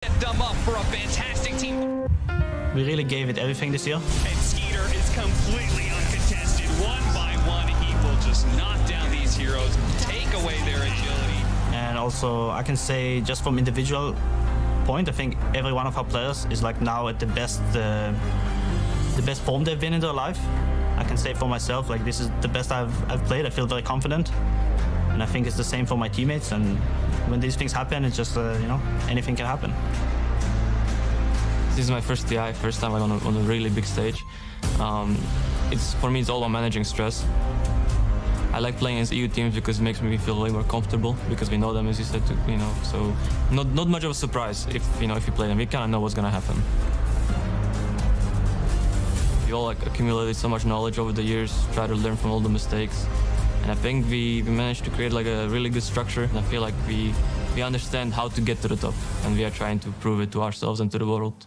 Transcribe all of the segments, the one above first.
Them up for a fantastic team. We really gave it everything this year. And Skeeter is completely uncontested. One by one, he will just knock down these heroes, take away their agility. And also, I can say just from individual point, I think every one of our players is like now at the best form they've been in their life. I can say for myself, like this is the best I've played. I feel very confident, and I think it's the same for my teammates. And when these things happen, it's just you know, anything can happen. This is my first TI, first time on a really big stage. For me, it's all about managing stress. I like playing against EU teams because it makes me feel way more comfortable because we know them, as you said, you know. So not much of a surprise if you play them. We kind of know what's gonna happen. We all accumulated so much knowledge over the years, try to learn from all the mistakes, and I think we managed to create like a really good structure. And I feel like we understand how to get to the top, and we are trying to prove it to ourselves and to the world.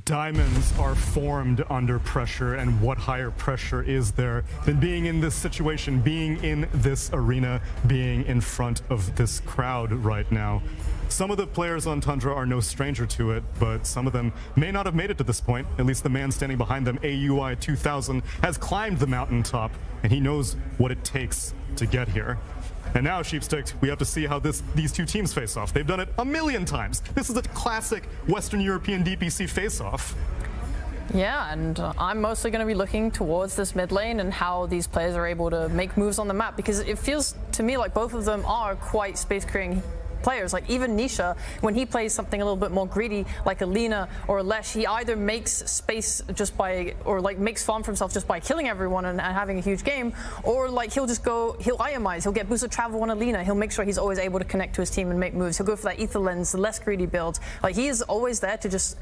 Diamonds are formed under pressure, and what higher pressure is there than being in this situation, being in this arena, being in front of this crowd right now? Some of the players on Tundra are no stranger to it, but some of them may not have made it to this point. At least the man standing behind them, AUI 2000, has climbed the mountaintop, and he knows what it takes to get here. And now, Sheepstick, we have to see how these two teams face off. They've done it a million times. This is a classic Western European DPC face-off. Yeah, and I'm mostly going to be looking towards this mid lane and how these players are able to make moves on the map, because it feels to me like both of them are quite space-creating players. Like even Nisha, when he plays something a little bit more greedy, like a Lina or a Lesh, he either makes space just by, or like makes farm for himself just by killing everyone and having a huge game, or like he'll itemize, he'll get boosted travel on a Lina, he'll make sure he's always able to connect to his team and make moves. He'll go for that ether lens, the less greedy build. Like he is always there to just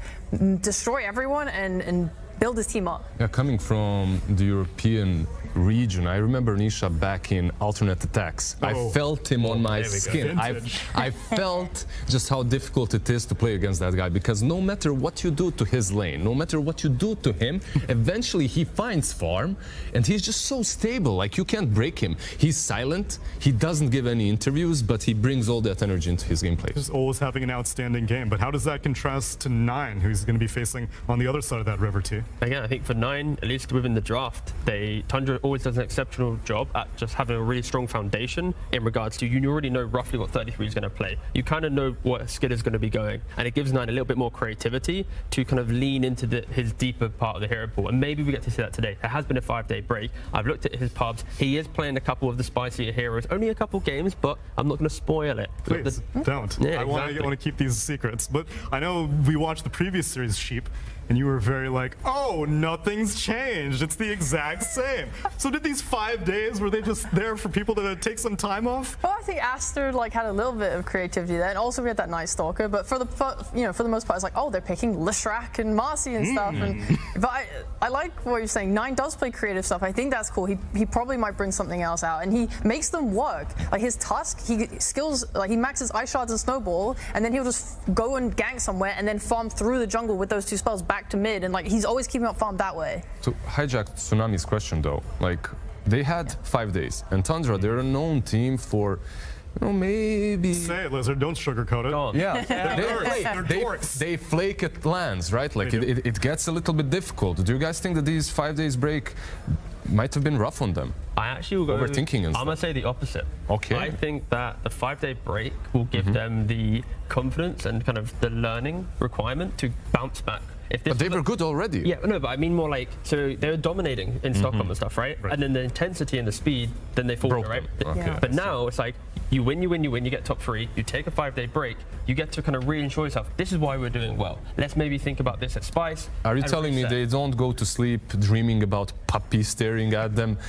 destroy everyone and build his team up. Yeah, coming from the European region, I remember Nisha back in alternate attacks. I felt him on my skin. I felt just how difficult it is to play against that guy, because no matter what you do to his lane, no matter what you do to him, eventually he finds farm, and he's just so stable, like you can't break him. He's silent, he doesn't give any interviews, but he brings all that energy into his gameplay. He's always having an outstanding game, but how does that contrast to Nine, who's going to be facing on the other side of that river too? Again, I think for Nine, at least within the draft, Tundra always does an exceptional job at just having a really strong foundation in regards to, you already know roughly what 33 is going to play. You kind of know what skid is going to be going, and it gives Nine a little bit more creativity to kind of lean into his deeper part of the hero pool, and maybe we get to see that today. There has been a 5-day break. I've looked at his pubs. He is playing a couple of the spicier heroes, only a couple games, but I'm not going to spoil it. Please, don't. Yeah, I want to keep these secrets, but I know we watched the previous series, Sheep, and you were very like, oh, nothing's changed. It's the exact same. So did these 5 days, were they just there for people to take some time off? Well, I think Aster like had a little bit of creativity there, and also we had that Night Stalker. But for the most part, it's like, oh, they're picking Leshrac and Marcy and stuff. But I like what you're saying. Nine does play creative stuff. I think that's cool. He probably might bring something else out, and he makes them work. Like his Tusk, he maxes Ice Shards and Snowball, and then he'll just go and gank somewhere and then farm through the jungle with those two spells back to mid, and like he's always keeping up farm that way. To hijack Tsunami's question though, like they had 5 days, and Tundra, they're a known team for, maybe... Say it, Lizard, don't sugarcoat it. Yeah, they flake at lands, right? Like it gets a little bit difficult. Do you guys think that these 5 days break might have been rough on them? I actually will go overthinking. I'm gonna say the opposite. Okay. I think that the 5-day break will give them the confidence and kind of the learning requirement to bounce back. But they were good already. Yeah, no, but I mean more like, so they were dominating in Stockholm and stuff, right? And then the intensity and the speed, then they falter, right? Okay. But now it's like, you win, you get top 3, you take a 5-day break, you get to kind of reassure yourself, this is why we're doing well. Let's maybe think about this at Spice. Are you telling me they don't go to sleep dreaming about puppies staring at them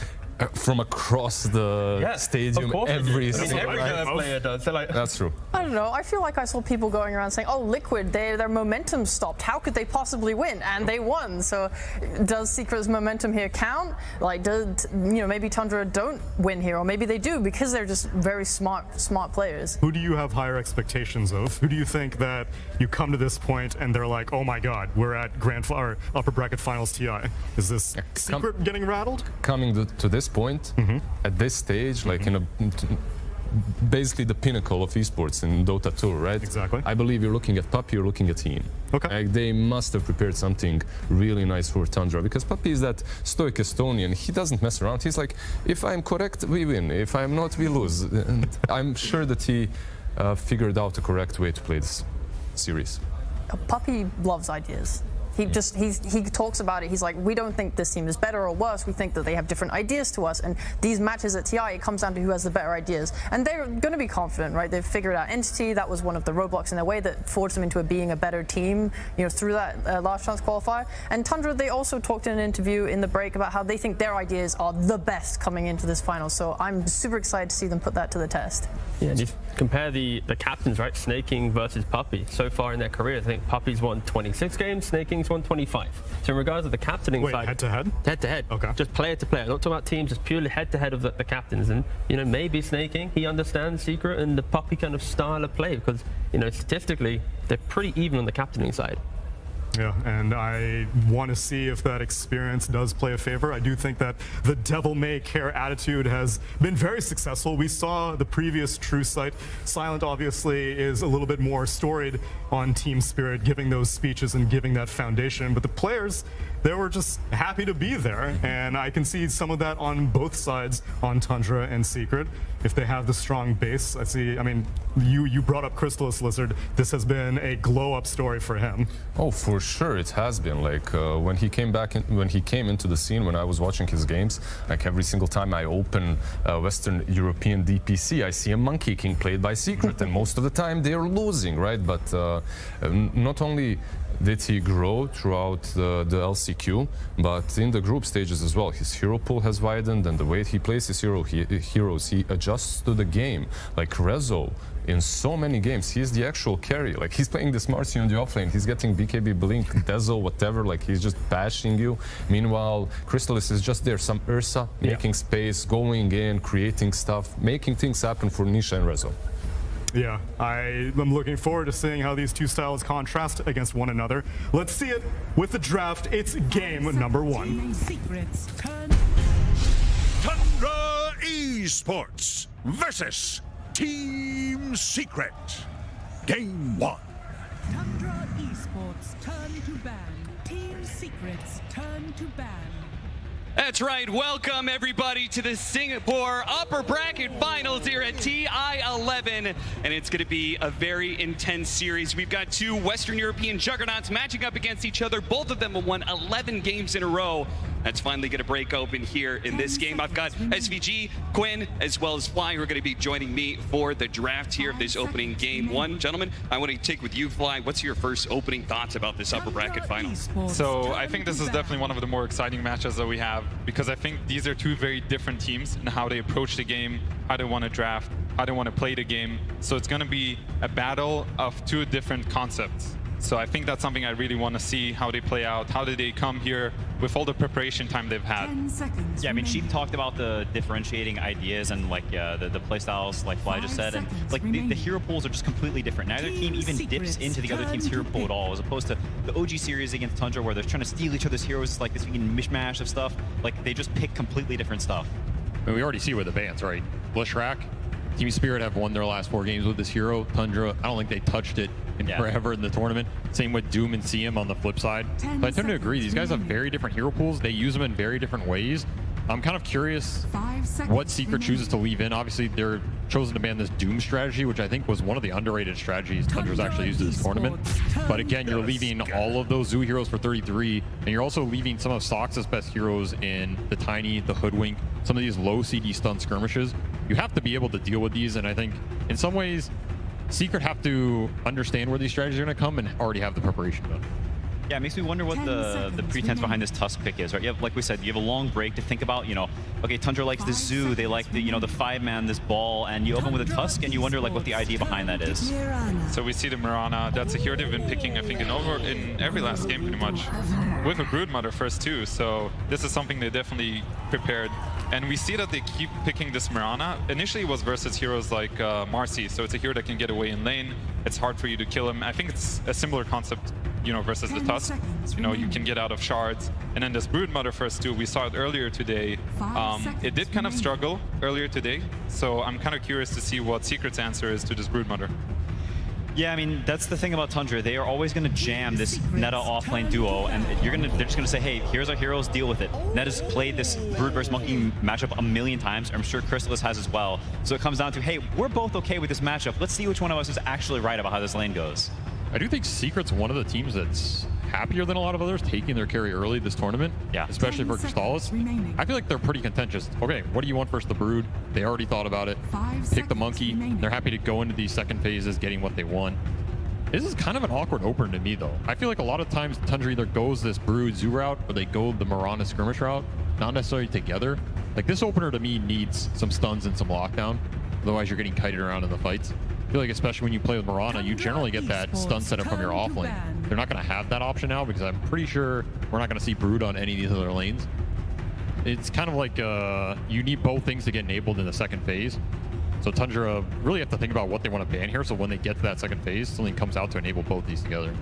from across the stadium every single night? Player does. Like, that's true. I don't know. I feel like I saw people going around saying, "Oh, Liquid, their momentum stopped. How could they possibly win?" And they won. So, does Secret's momentum here count? Like, does maybe Tundra don't win here, or maybe they do because they're just very smart players. Who do you have higher expectations of? Who do you think that you come to this point and they're like, "Oh my God, we're at upper bracket finals TI"? Is this Secret getting rattled? Coming to this this point, at this stage, like in a basically the pinnacle of esports in Dota 2, right? Exactly. I believe you're looking at Puppy, you're looking at Heen. Okay. Like they must have prepared something really nice for Tundra, because Puppy is that stoic Estonian. He doesn't mess around. He's like, if I'm correct, we win. If I'm not, we lose. And I'm sure that he figured out the correct way to play this series. Puppy loves ideas. He talks about it. He's like, we don't think this team is better or worse. We think that they have different ideas to us. And these matches at TI, it comes down to who has the better ideas. And they're going to be confident, right? They've figured out Entity. That was one of the roadblocks in their way that forced them into being a better team, through that last chance qualifier. And Tundra, they also talked in an interview in the break about how they think their ideas are the best coming into this final. So I'm super excited to see them put that to the test. Yeah, and you compare the captains, right? Snaking versus Puppy. So far in their career, I think Puppy's won 26 games, Snaking's won 25. So in regards to the captaining side... head to head? Head to head. Okay. Just player to player. Not talking about teams, just purely head to head of the captains. And, maybe Snaking, he understands Secret and the Puppy kind of style of play because, statistically, they're pretty even on the captaining side. Yeah, and I want to see if that experience does play a favor. I do think that the devil-may-care attitude has been very successful. We saw the previous True Sight. Silent obviously is a little bit more storied on team spirit, giving those speeches and giving that foundation. But the players, they were just happy to be there. And I can see some of that on both sides, on Tundra and Secret. If they have the strong base, you brought up Crystallis Lizard. This has been a glow-up story for him. Oh, for sure it has been. Like when he came into the scene, when I was watching his games, like every single time I open Western European DPC, I see a Monkey King played by Secret, and most of the time they're losing, right? But not only did he grow throughout the LCQ, but in the group stages as well. His hero pool has widened, and the way he plays his heroes, he adjusts to the game. Like Rezo, in so many games, he's the actual carry. Like he's playing this Marcy on the offlane, he's getting BKB, Blink, Dezo, whatever, like he's just bashing you. Meanwhile, Crystallis is just there, some Ursa, making space, going in, creating stuff, making things happen for Nisha and Rezo. Yeah, I am looking forward to seeing how these two styles contrast against one another. Let's see it with the draft. It's game number 1. Tundra Esports versus Team Secret. Game 1. Tundra Esports turn to ban. Team Secret's turn to ban. That's right. Welcome, everybody, to the Singapore Upper Bracket Finals here at TI11. And it's going to be a very intense series. We've got two Western European juggernauts matching up against each other. Both of them have won 11 games in a row. That's finally going to break open here in this game. I've got SVG, Quinn, as well as Fly, who are going to be joining me for the draft here of this opening game 1. Gentlemen, I want to take with you, Fly. What's your first opening thoughts about this upper bracket final? So I think this is definitely one of the more exciting matches that we have, because I think these are two very different teams in how they approach the game, how they want to draft, how they want to play the game. So it's going to be a battle of two different concepts. So I think that's something I really want to see, how they play out. How did they come here with all the preparation time they've had? 10 seconds Yeah, I mean, she remaining. talked about the differentiating ideas and like the play styles, like Fly just said, and like the hero pools are just completely different. Neither team even dips into the other team's hero pool at all, as opposed to the OG series against Tundra, where they're trying to steal each other's heroes. It's like this mishmash of stuff. Like they just pick completely different stuff. I mean, we already see where the bans, right? Lishrak, Team Spirit have won their last 4 games with this hero. Tundra, I don't think they touched it in forever in the tournament. Same with Doom and CM on the flip side. But I tend to agree, these guys have very different hero pools. They use them in very different ways. I'm kind of curious what Secret chooses to leave in. Obviously, they're chosen to ban this Doom strategy, which I think was one of the underrated strategies Tundra's actually used in this tournament. But again, you're leaving all of those Zoo heroes for 33, and you're also leaving some of Sox's best heroes in the Tiny, the Hoodwink, some of these low CD stun skirmishes. You have to be able to deal with these, and I think in some ways, Secret have to understand where these strategies are going to come and already have the preparation done. Yeah, it makes me wonder what the pretense behind this Tusk pick is, right? You have, like we said, you have a long break to think about, okay, Tundra likes the Zoo, they like the, the 5-man, this ball, and you open with a Tusk and you wonder like what the idea behind that is. So we see the Mirana. That's a hero they've been picking, I think, in every last game pretty much, with a Broodmother first too. So this is something they definitely prepared. And we see that they keep picking this Mirana. Initially it was versus heroes like Marcy, so it's a hero that can get away in lane. It's hard for you to kill him. I think it's a similar concept versus the Tusk. You can get out of shards. And then this Broodmother first too, we saw it earlier today. It did kind of struggle earlier today, so I'm kind of curious to see what Secret's answer is to this Broodmother. Yeah, I mean, that's the thing about Tundra. They are always going to jam this Netta offlane duo, and they're just going to say, hey, here's our heroes, deal with it. Netta's played this Brood versus Monkey matchup a million times. I'm sure Chrysalis has as well. So it comes down to, hey, we're both okay with this matchup. Let's see which one of us is actually right about how this lane goes. I do think Secret's one of the teams that's happier than a lot of others taking their carry early this tournament. Yeah. Especially for Crystallis. I feel like they're pretty contentious. Okay, what do you want versus the Brood? They already thought about it. Pick the Monkey. They're happy to go into these second phases getting what they want. This is kind of an awkward opener to me, though. I feel like a lot of times Tundra either goes this Brood Zoo route or they go the Mirana skirmish route, not necessarily together. Like, this opener to me needs some stuns and some lockdown. Otherwise, you're getting kited around in the fights. I feel like especially when you play with Mirana, you generally get that stun setup from your off lane. They're not going to have that option now because I'm pretty sure we're not going to see Brood on any of these other lanes. It's kind of like you need both things to get enabled in the second phase. So Tundra really have to think about what they want to ban here, so when they get to that second phase, something comes out to enable both these together.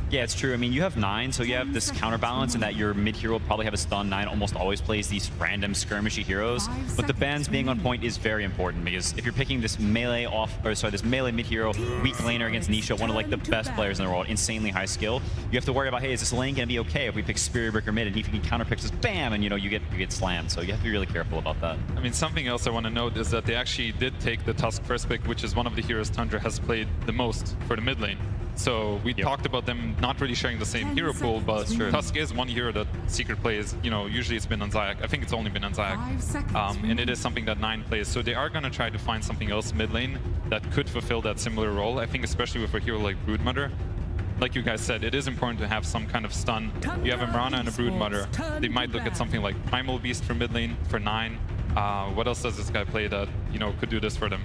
Yeah, it's true. I mean, you have 9, so you have this counterbalance in that your mid-hero will probably have a stun. 9 almost always plays these random skirmishy heroes, but the bans being on point is very important because if you're picking this melee this melee mid-hero weak laner against Nisha, one of like the best players in the world, insanely high skill, you have to worry about, hey, is this lane gonna be okay if we pick Spirit Breaker mid, and if you can counterpick this, bam, and you get slammed. So you have to be really careful about that. I mean, something else I want to note is that they actually did take the Tusk first pick, which is one of the heroes Tundra has played the most for the mid lane. So we talked about them not really sharing the same hero pool, but Tusk is one hero that Secret plays. Usually it's been on Zayak. I think it's only been on Zayak. And it is something that 9 plays. So they are going to try to find something else mid lane that could fulfill that similar role. I think especially with a hero like Broodmother. Like you guys said, it is important to have some kind of stun. You have a Mirana and a Broodmother. They might look at something like Primal Beast for mid lane for 9. What else does this guy play that, could do this for them?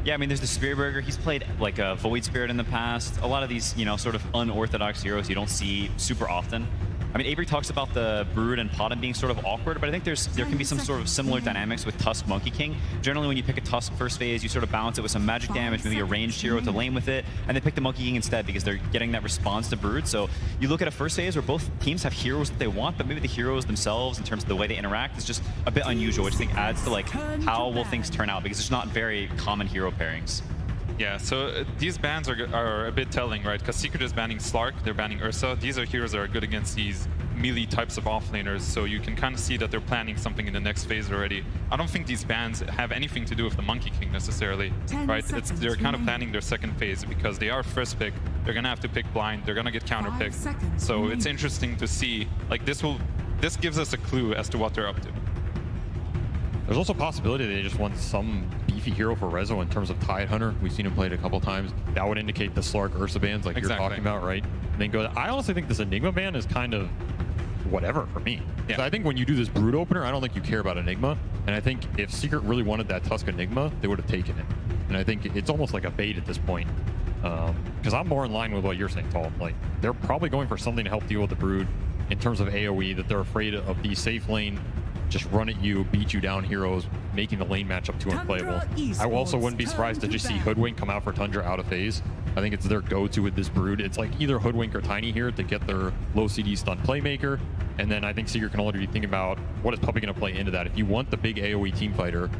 Yeah, I mean, there's the Spirit Burger. He's played like a Void Spirit in the past. A lot of these, sort of unorthodox heroes you don't see super often. I mean, Avery talks about the Brood and Potem being sort of awkward, but I think there can be some sort of similar dynamics with Tusk Monkey King. Generally, when you pick a Tusk first phase, you sort of balance it with some magic damage, maybe a ranged hero to lane with it, and they pick the Monkey King instead because they're getting that response to Brood. So you look at a first phase where both teams have heroes that they want, but maybe the heroes themselves, in terms of the way they interact, is just a bit unusual, which I think adds to like how will things turn out because there's not very common hero pairings. Yeah, so these bans are a bit telling, right? Because Secret is banning Slark, they're banning Ursa. These are heroes that are good against these melee types of offlaners, so you can kind of see that they're planning something in the next phase already. I don't think these bans have anything to do with the Monkey King necessarily, right? They're kind of planning their second phase because they are first pick. They're gonna have to pick blind. They're gonna get counterpicked. So it's interesting to see. Like this gives us a clue as to what they're up to. There's also a possibility they just want some beefy hero for Rezo in terms of Tide Hunter. We've seen him played a couple times. That would indicate the Slark Ursa bans like you're talking about, right? And then I honestly think this Enigma ban is kind of whatever for me. Yeah. I think when you do this Brood opener, I don't think you care about Enigma. And I think if Secret really wanted that Tusk Enigma, they would have taken it. And I think it's almost like a bait at this point. Because I'm more in line with what you're saying, Tal. Like, they're probably going for something to help deal with the Brood in terms of AoE, that they're afraid of the safe lane, just run at you, beat you down heroes, making the lane matchup too unplayable. I also wouldn't be surprised to just see Hoodwink come out for Tundra out of phase. I think it's their go-to with this Brood. It's like either Hoodwink or Tiny here to get their low CD stun playmaker. And then I think Secret can already think about what is Puppey going to play into that. If you want the big AoE team fighter,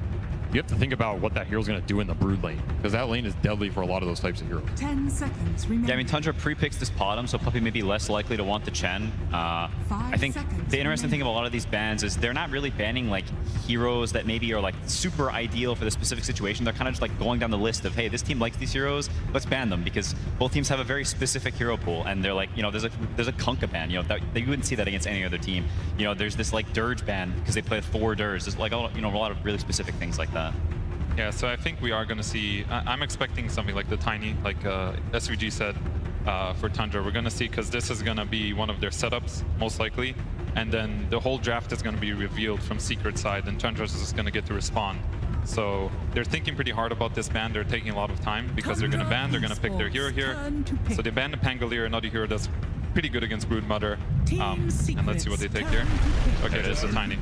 you have to think about what that hero's going to do in the Brood lane, because that lane is deadly for a lot of those types of heroes. 10 seconds remaining. Yeah, I mean, Tundra pre-picks this Potem, so Puppey may be less likely to want the Chen. I think the interesting thing about a lot of these bans is they're not really banning like heroes that maybe are like super ideal for the specific situation. They're kind of just like going down the list of, hey, this team likes these heroes, let's ban them, because both teams have a very specific hero pool, and they're like, there's a Kunkka ban, you wouldn't see that against any other team. There's this like Dirge ban because they play 4 Dirge. There's like a lot of really specific things like that. Yeah, so I think we are going to see, I'm expecting something like the Tiny, like SVG said, for Tundra. We're going to see, because this is going to be one of their setups, most likely. And then the whole draft is going to be revealed from Secret side, and Tundra is just going to get to respond. So they're thinking pretty hard about this ban. They're taking a lot of time, because they're going to ban, they're going to pick their hero here. So they ban the Pangolier, another hero that's pretty good against Broodmother. And let's see what they take here. Okay, this is a Tiny.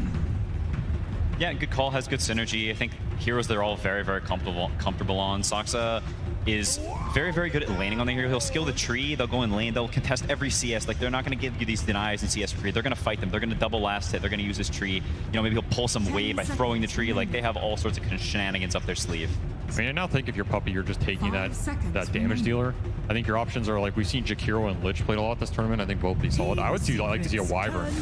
Yeah, good call, has good synergy. I think heroes they're all very, very comfortable on. Saksa is very, very good at laning on the hero. He'll skill the tree, they'll go in lane, they'll contest every CS. Like, they're not going to give you these denies in CS for free. They're going to fight them. They're going to double last hit. They're going to use this tree. You know, maybe he'll pull some wave by throwing the tree. Like, they have all sorts of shenanigans up their sleeve. I mean, I now think if you're Puppey, you're just taking that damage dealer. I think your options are like, we've seen Jakiro and Lich played a lot this tournament. I think both be solid. I would like to see a Wyvern,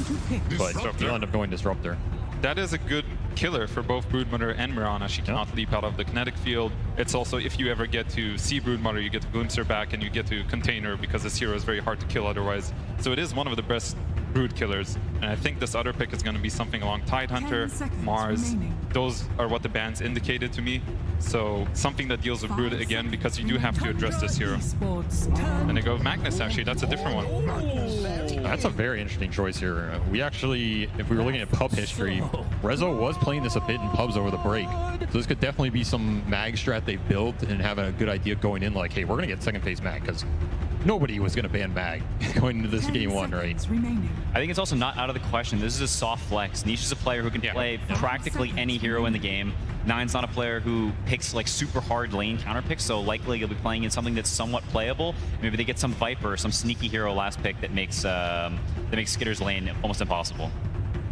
but you'll end up going Disruptor. That is a good killer for both Broodmother and Mirana. She cannot leap out of the kinetic field. It's also, if you ever get to see Broodmother, you get to glimpse her back and you get to contain her because this hero is very hard to kill otherwise. So it is one of the best Brood killers. And I think this other pick is going to be something along Tidehunter, Mars. Those are what the bans indicated to me. So something that deals with Brood again, because you do have to address this hero. And they go with Magnus, actually. That's a different one. That's a very interesting choice here. We actually, if we were looking at pub history, Rezo was playing this a bit in pubs over the break. So this could definitely be some mag strat they built and having a good idea going in, like, hey, we're going to get second phase mag, because nobody was going to ban mag going into this game one, right? I think it's also not out of the question. This is a soft flex. Niche is a player who can play practically any hero in the game. Nine's not a player who picks like super hard lane counter picks, so likely he'll be playing in something that's somewhat playable. Maybe they get some Viper, some sneaky hero last pick that makes Skitter's lane almost impossible.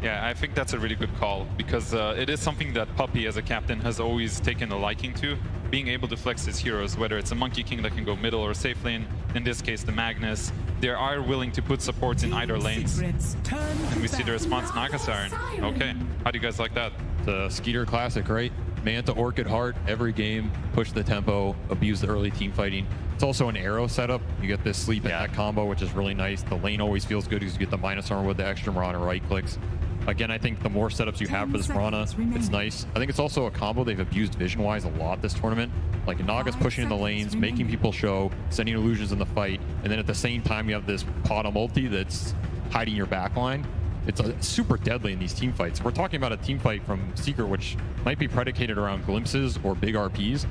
Yeah, I think that's a really good call, because it is something that Puppey as a captain has always taken a liking to, being able to flex his heroes, whether it's a Monkey King that can go middle or safe lane, in this case the Magnus. They are willing to put supports in either lanes. And we see the response, Naga Siren. Okay, how do you guys like that? The Skeeter classic, right? Manta, Orchid Heart, every game, push the tempo, abuse the early team fighting. It's also an arrow setup. You get this sleep and that combo, which is really nice. The lane always feels good because you get the minus armor with the extra Mirana right clicks. Again, I think the more setups you have for this Mirana, it's nice. I think it's also a combo they've abused vision-wise a lot this tournament. Like, Naga's pushing in the lanes, making people show, sending illusions in the fight, and then at the same time you have this Pada multi that's hiding your backline. It's super deadly in these team fights. We're talking about a team fight from Secret, which might be predicated around glimpses or big RPs.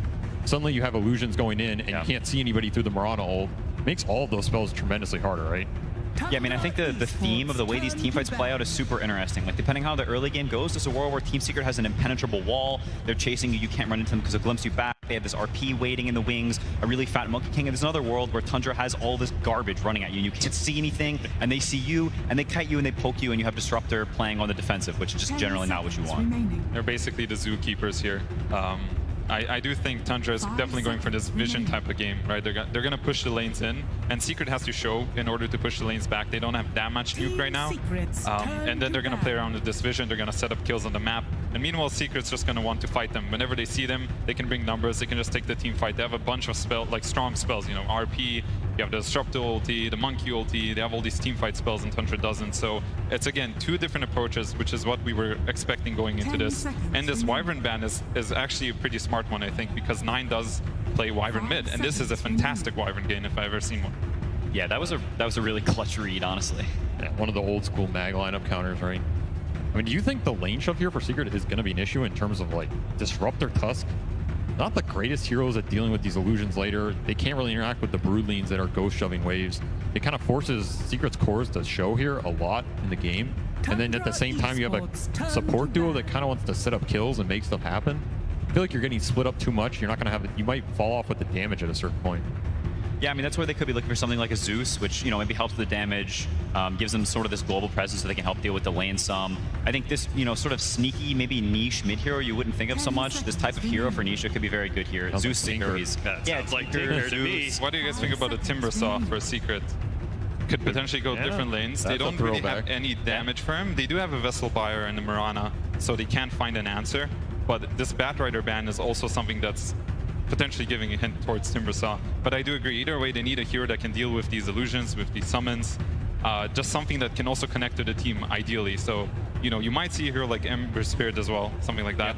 Suddenly you have illusions going in, and you can't see anybody through the Mirana ult. Makes all of those spells tremendously harder, right? Yeah, I mean, I think the theme of the way these team fights play out is super interesting. Like, depending how the early game goes, there's a world where Team Secret has an impenetrable wall. They're chasing you. You can't run into them because they'll glimpse you back. They have this RP waiting in the wings, a really fat Monkey King. And there's another world where Tundra has all this garbage running at you, and you can't see anything, and they see you, and they kite you, and they poke you, and you have Disruptor playing on the defensive, which is just generally not what you want. They're basically the zookeepers here. I do think Tundra is definitely going for this vision type of game, right? They're going to push the lanes in, and Secret has to show in order to push the lanes back. They don't have that much nuke right now, and then they're going to play around with this vision. They're going to set up kills on the map, and meanwhile Secret's just going to want to fight them. Whenever they see them, they can bring numbers. They can just take the team fight. They have a bunch of strong spells, you know, RP, you have the Disruptor ulti, the Monkey ulti. They have all these team fight spells, and Tundra doesn't. So it's, again, two different approaches, which is what we were expecting going into this. And this Wyvern ban is actually a pretty smart one, I think, because Nine does play Wyvern mid, and this is a fantastic Wyvern game if I've ever seen one. Yeah, that was a really clutch read, honestly. Yeah, one of the old school mag lineup counters, right? I mean, do you think the lane shove here for Secret is going to be an issue in terms of, like, Disruptor Tusk? Not the greatest heroes at dealing with these illusions later. They can't really interact with the Brood lanes that are ghost shoving waves. It kind of forces Secret's cores to show here a lot in the game. And then at the same time, you have a support duo that kind of wants to set up kills and make stuff happen. I feel like you're getting split up too much. You're not going to have it. You might fall off with the damage at a certain point. Yeah, I mean, that's where they could be looking for something like a Zeus, which, you know, maybe helps with the damage, gives them sort of this global presence so they can help deal with the lane some. I think this, you know, sort of sneaky, maybe niche mid-hero you wouldn't think of so much. This type of hero for Nisha could be very good here. Sounds Zeus like Tinker, he's... Sounds like Tinker to me. What do you guys think about a Timbersaw for Secret? Could potentially go different lanes. They don't really have any damage for him. They do have a Vessel Buyer and a Mirana, so they can't find an answer. But this Batrider ban is also something that's potentially giving a hint towards Timbersaw. But I do agree, either way, they need a hero that can deal with these illusions, with these summons. Just something that can also connect to the team, ideally. So, you know, you might see a hero like Ember Spirit as well, something like that.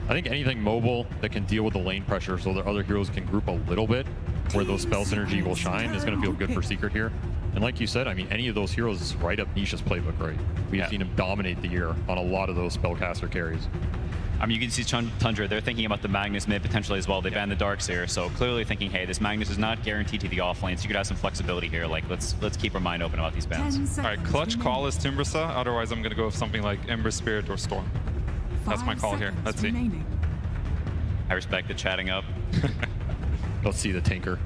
I think anything mobile that can deal with the lane pressure so that other heroes can group a little bit where those spell synergy will shine is going to feel good for Secret here. And like you said, I mean, any of those heroes is right up Nisha's playbook, right? We've seen him dominate the year on a lot of those spellcaster carries. I mean, you can see Tundra, they're thinking about the Magnus mid potentially as well. They banned the Darkseer, so clearly thinking, hey, this Magnus is not guaranteed to the off lane, so you could have some flexibility here. Like, let's keep our mind open about these bans. All right, clutch call is Timbersaw. Otherwise, I'm going to go with something like Ember Spirit or Storm. That's my call here. Let's see. I respect the chatting up. Let's see the Tinker.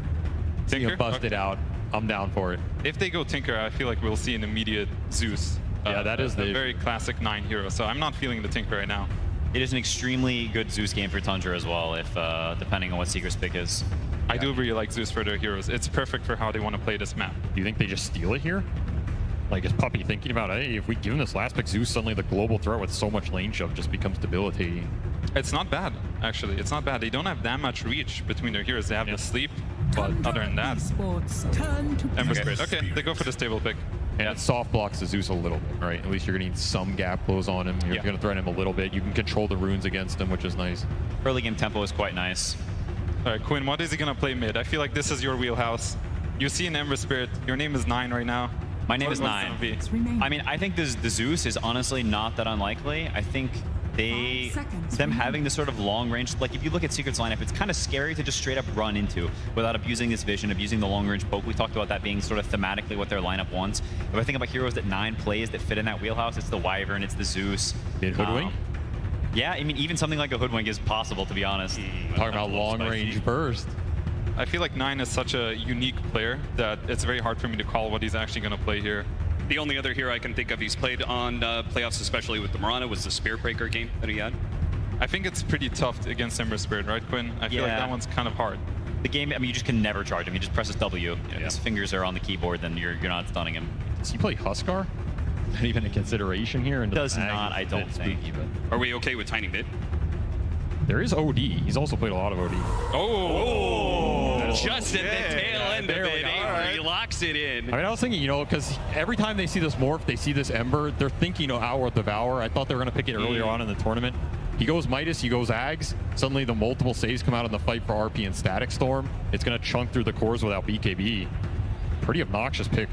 Tinker? Bust it out. I'm down for it. If they go Tinker, I feel like we'll see an immediate Zeus. Yeah, that is a very classic 9 hero. So I'm not feeling the Tinker right now. It is an extremely good Zeus game for Tundra as well, if depending on what Secret's pick is. I do really like Zeus for their heroes. It's perfect for how they want to play this map. Do you think they just steal it here? Like, is Puppy thinking about, hey, if we give him this last pick, Zeus, suddenly the global threat with so much lane shove just becomes debilitating? It's not bad, actually. It's not bad. They don't have that much reach between their heroes. They have the sleep, but other than that... Ember Spirit. Okay, they go for the stable pick. And it soft blocks the Zeus a little bit, right? At least you're going to need some gap close on him. You're going to threaten him a little bit. You can control the runes against him, which is nice. Early game tempo is quite nice. All right, Quinn, what is he going to play mid? I feel like this is your wheelhouse. You see an Ember Spirit. Your name is 9 right now. My name is 9. I mean, I think the Zeus is honestly not that unlikely. I think them having this sort of long range, like if you look at Secret's lineup, it's kind of scary to just straight up run into without abusing this vision, abusing the long range poke. We talked about that being sort of thematically what their lineup wants. If I think about heroes that 9 plays that fit in that wheelhouse, it's the Wyvern, it's the Zeus. Mid Hoodwink? Yeah, I mean, even something like a Hoodwink is possible, to be honest. Talking about long range burst. I feel like 9 is such a unique player that it's very hard for me to call what he's actually going to play here. The only other hero I can think of he's played on playoffs, especially with the Mirana, was the Spirit Breaker game that he had. I think it's pretty tough against Ember Spirit, right, Quinn? I feel like that one's kind of hard. The game, I mean, you just can never charge him. He just presses W. If his fingers are on the keyboard, then you're not stunning him. Does he play Huskar? Not even a consideration here. Does not, I don't think. Are we okay with Tiny Mid? There is OD. He's also played a lot of OD. Just at the tail end of it, Avery locks it in. I mean, I was thinking, you know, because every time they see this morph, they see this Ember, they're thinking of Hour of Devour. I thought they were going to pick it earlier on in the tournament. He goes Midas, he goes Ags. Suddenly the multiple saves come out in the fight for RP and Static Storm. It's going to chunk through the cores without BKB. Pretty obnoxious pick.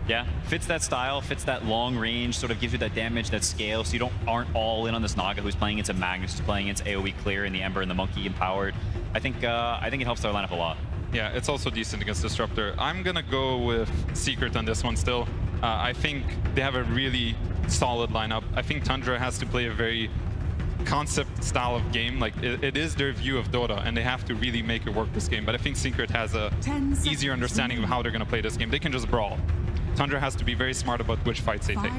Yeah, fits that style, fits that long range, sort of gives you that damage, that scale, so you aren't all in on this Naga who's playing against a Magnus, who's playing against AoE Clear and the Ember and the Monkey empowered. I think it helps their lineup a lot. Yeah, it's also decent against Disruptor. I'm gonna go with Secret on this one still. I think they have a really solid lineup. I think Tundra has to play a very concept style of game. Like it is their view of Dota, and they have to really make it work this game. But I think Secret has a easier understanding of how they're gonna play this game. They can just brawl. Tundra has to be very smart about which fights they take.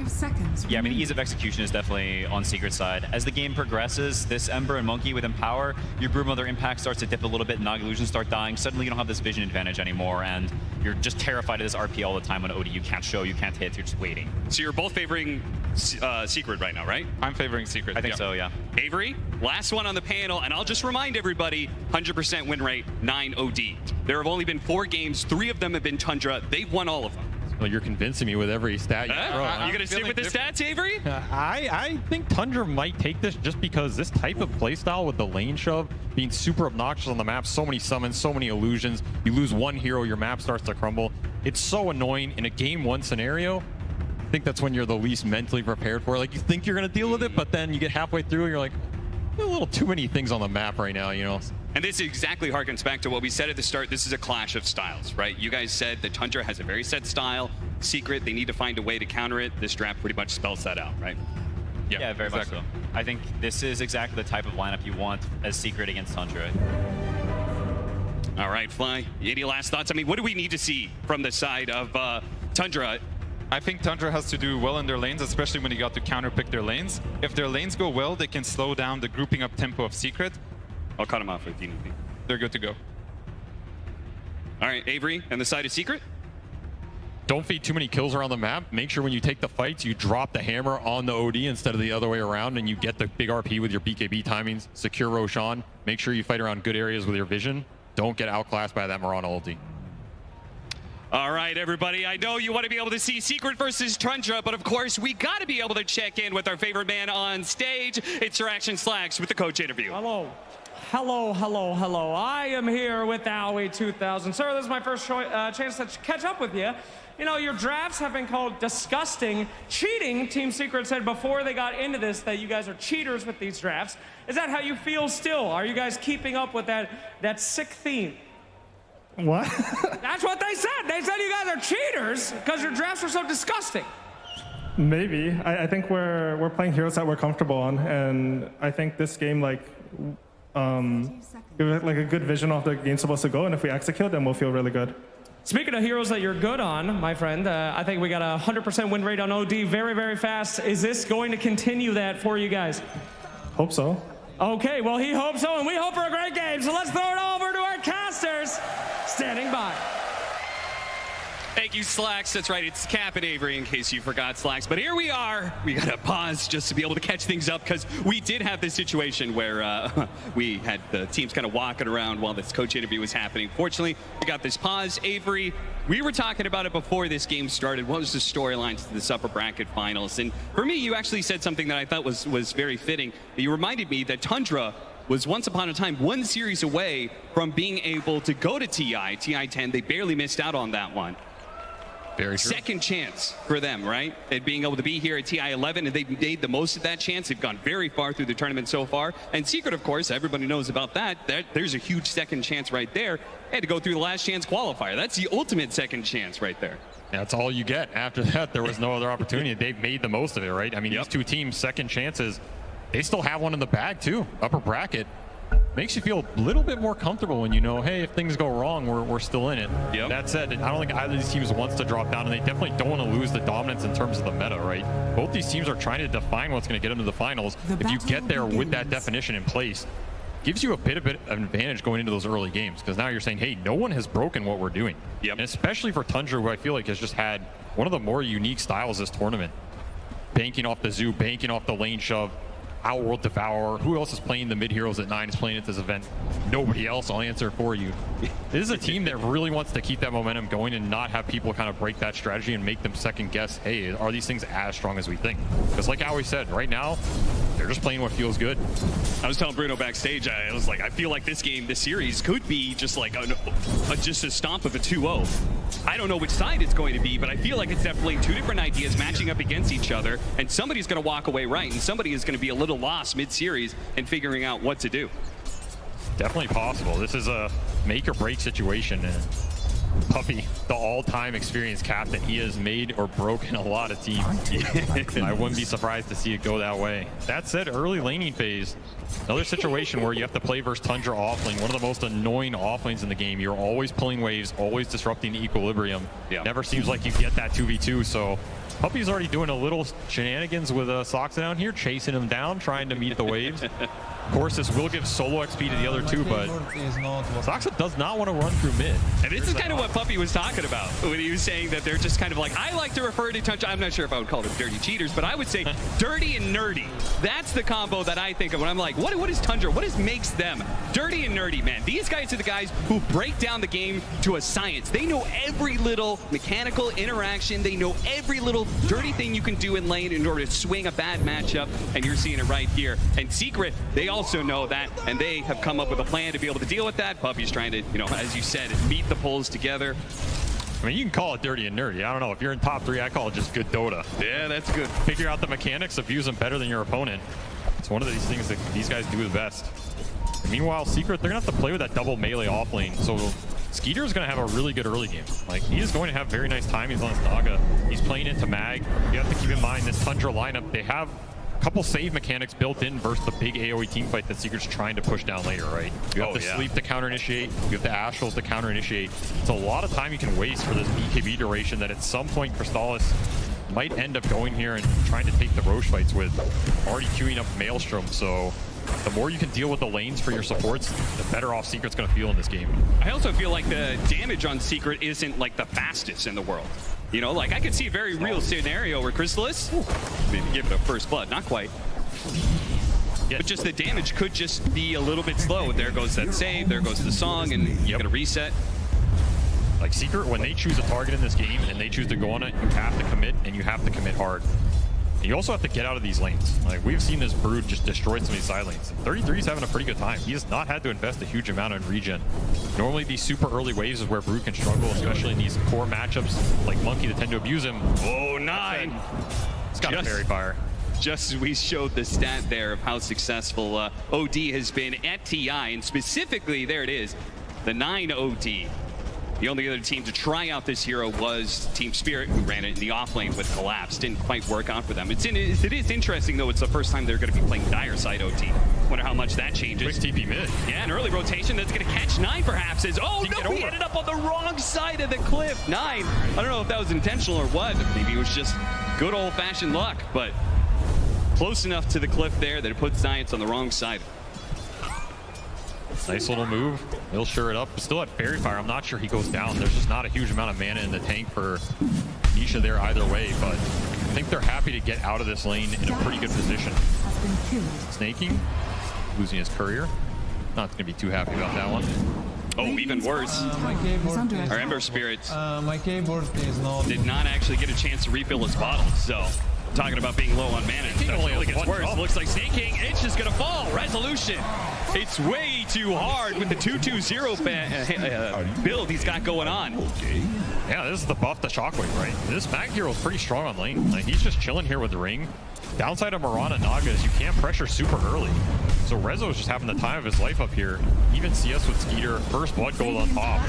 Yeah, I mean, ease of execution is definitely on Secret's side. As the game progresses, this Ember and Monkey with Empower, your Broodmother impact starts to dip a little bit, Naga Illusions start dying. Suddenly you don't have this vision advantage anymore, and you're just terrified of this RP all the time on OD. You can't show, you can't hit, you're just waiting. So you're both favoring Secret right now, right? I'm favoring Secret. I think so, yeah. Avery, last one on the panel, and I'll just remind everybody, 100% win rate, 9 OD. There have only been 4 games, 3 of them have been Tundra. They've won all of them. Well, you're convincing me with every stat you throw. Are you going to stick with the stats, Avery? I think Tundra might take this just because this type of playstyle with the lane shove being super obnoxious on the map, so many summons, so many illusions. You lose one hero, your map starts to crumble. It's so annoying in a game 1 scenario. I think that's when you're the least mentally prepared for it. Like, you think you're going to deal with it, but then you get halfway through and you're like, a little too many things on the map right now, you know? And this exactly harkens back to what we said at the start. This is a clash of styles, right? You guys said that Tundra has a very set style. Secret, they need to find a way to counter it. This draft pretty much spells that out, right? Yeah, very much so. I think this is exactly the type of lineup you want as Secret against Tundra. All right, Fly, any last thoughts? I mean, what do we need to see from the side of Tundra? I think Tundra has to do well in their lanes, especially when you got to counterpick their lanes. If their lanes go well, they can slow down the grouping up tempo of Secret. I'll cut him off with DNP. They're good to go. All right, Avery, and the side of Secret? Don't feed too many kills around the map. Make sure when you take the fights, you drop the hammer on the OD instead of the other way around, and you get the big RP with your BKB timings. Secure Roshan. Make sure you fight around good areas with your vision. Don't get outclassed by that Mirana ulti. All right, everybody, I know you want to be able to see Secret versus Tundra, but of course, we got to be able to check in with our favorite man on stage. It's your Action Slacks with the coach interview. Hello. Hello, hello, hello. I am here with Owie 2000. Sir, this is my first chance to catch up with you. You know, your drafts have been called disgusting, cheating. Team Secret said before they got into this that you guys are cheaters with these drafts. Is that how you feel still? Are you guys keeping up with that sick theme? What? That's what they said. They said you guys are cheaters because your drafts are so disgusting. Maybe. I think we're playing heroes that we're comfortable on, and I think this game, like, give like a good vision of the game's supposed to go, and if we execute, then we'll feel really good. Speaking of heroes that you're good on, my friend, I think we got a 100% win rate on OD very, very fast. Is this going to continue that for you guys? Hope so. Okay, well, he hopes so, and we hope for a great game. So let's throw it over to our casters standing by. Thank you, Slacks. That's right, it's Cap and Avery, in case you forgot, Slacks. But here we are. We got to pause just to be able to catch things up, because we did have this situation where we had the teams kind of walking around while this coach interview was happening. Fortunately, we got this pause. Avery, we were talking about it before this game started. What was the storylines to this upper bracket finals? And for me, you actually said something that I thought was very fitting. You reminded me that Tundra was once upon a time one series away from being able to go to TI 10. They barely missed out on that one. Very true. Second chance for them, right? And being able to be here at TI 11, and they've made the most of that chance. They've gone very far through the tournament so far. And Secret, of course, everybody knows about that. There's a huge second chance right there. They had to go through the last chance qualifier. That's the ultimate second chance right there. That's all you get. After that, there was no other opportunity. They've made the most of it, right? I mean, these two teams, second chances, they still have one in the bag, too. Upper bracket. Makes you feel a little bit more comfortable when you know, hey, if things go wrong, we're still in it. Yep. That said, I don't think either of these teams wants to drop down, and they definitely don't want to lose the dominance in terms of the meta, right? Both these teams are trying to define what's going to get them to the finals. If you get there with that definition in place, gives you a bit of an advantage going into those early games, because now you're saying, hey, no one has broken what we're doing. Yep. And especially for Tundra, who I feel like has just had one of the more unique styles this tournament. Banking off the zoo, banking off the lane shove, Outworld Devourer. Who else is playing the mid heroes at 9 is playing at this event? Nobody else. I'll answer for you. This is a team that really wants to keep that momentum going and not have people kind of break that strategy and make them second guess, hey, are these things as strong as we think? Because like I always said, right now, they're just playing what feels good. I was telling Bruno backstage, I was like, I feel like this game, this series could be just like just a stomp of a 2-0. I don't know which side it's going to be, but I feel like it's definitely two different ideas matching up against each other, and somebody's going to walk away right, and somebody is going to be a little lost mid-series and figuring out what to do. Definitely possible. This is a make or break situation, and Puppy, the all-time experienced captain, he has made or broken a lot of teams. I wouldn't be surprised to see it go that way. That said, early laning phase, another situation where you have to play versus Tundra offlane, one of the most annoying offlanes in the game. You're always pulling waves, always disrupting the equilibrium. Yeah. Never seems like you get that 2v2, so Puppy's already doing a little shenanigans with Soxa down here, chasing him down, trying to meet the waves. Of course, this will give solo XP to the other two, but Soxa does not want to run through mid. And this is kind of what Puppy was talking about when he was saying that they're just kind of like, I like to refer to Tundra, I'm not sure if I would call them dirty cheaters, but I would say dirty and nerdy. That's the combo that I think of when I'm like, what is Tundra? What makes them dirty and nerdy, man? These guys are the guys who break down the game to a science. They know every little mechanical interaction. They know every little dirty thing you can do in lane in order to swing a bad matchup, and you're seeing it right here. And Secret, they also know that, and they have come up with a plan to be able to deal with that. Puppy's trying to, as you said, meet the pulls together. I mean, you can call it dirty and nerdy. I don't know. If you're in top 3, I call it just good Dota. Yeah, that's good. Figure out the mechanics, abuse them better than your opponent. It's one of these things that these guys do the best. And meanwhile, Secret, they're going to have to play with that double melee off lane. So Skeeter is going to have a really good early game. Like, he is going to have very nice timings on his Naga. He's playing into Mag. You have to keep in mind this Tundra lineup, they have a couple save mechanics built in versus the big AoE teamfight that Secret's trying to push down later, right? You have to sleep to counter-initiate. You have the Astrals to counter-initiate. It's a lot of time you can waste for this BKB duration that at some point Crystallis might end up going here and trying to take the Roche fights with. Already queuing up Maelstrom, so the more you can deal with the lanes for your supports, the better off Secret's going to feel in this game. I also feel like the damage on Secret isn't like the fastest in the world. Like I could see a very real scenario where Crystallis, maybe give it a first blood, not quite. Yeah. But just the damage could just be a little bit slow. There goes that save, there goes the song, and you're gonna reset. Like Secret, when they choose a target in this game and they choose to go on it, you have to commit, and you have to commit hard. And you also have to get out of these lanes. Like, we've seen this Brood just destroy some of these side lanes. 33 is having a pretty good time. He has not had to invest a huge amount in regen. Normally, these super early waves is where Brood can struggle, especially in these core matchups like Monkey that tend to abuse him. Oh, 9! It's got a fairy fire. Just as we showed the stat there of how successful OD has been at TI, and specifically, there it is, the 9 OD. The only other team to try out this hero was Team Spirit, who ran it in the off lane with Collapse. Didn't quite work out for them. It is interesting, though. It's the first time they're going to be playing Dire side OT. Wonder how much that changes. Quick TP mid. Yeah, an early rotation that's going to catch 9 perhaps. Oh no, he ended up on the wrong side of the cliff. 9. I don't know if that was intentional or what. Maybe it was just good old-fashioned luck, but close enough to the cliff there that it puts Science on the wrong side. Nice little move. He'll sure it up. Still at Fairy Fire. I'm not sure he goes down. There's just not a huge amount of mana in the tank for Nisha there either way, but I think they're happy to get out of this lane in a pretty good position. Snaking, losing his courier. Not going to be too happy about that one. Oh, even worse. Our Ember Spirit my keyboard is not... did not actually get a chance to refill his bottle, so talking about being low on mana, it only gets worse. Looks like Snake King, it's just gonna fall. Resolution. It's way too hard with the 2-2-0 build he's got going on. Yeah, this is the buff to Shockwave, right? This Mag Hero is pretty strong on lane. Like, he's just chilling here with the ring. Downside of Mirana Naga is you can't pressure super early. So Rezo is just having the time of his life up here. Even CS with Skeeter, first blood gold on top.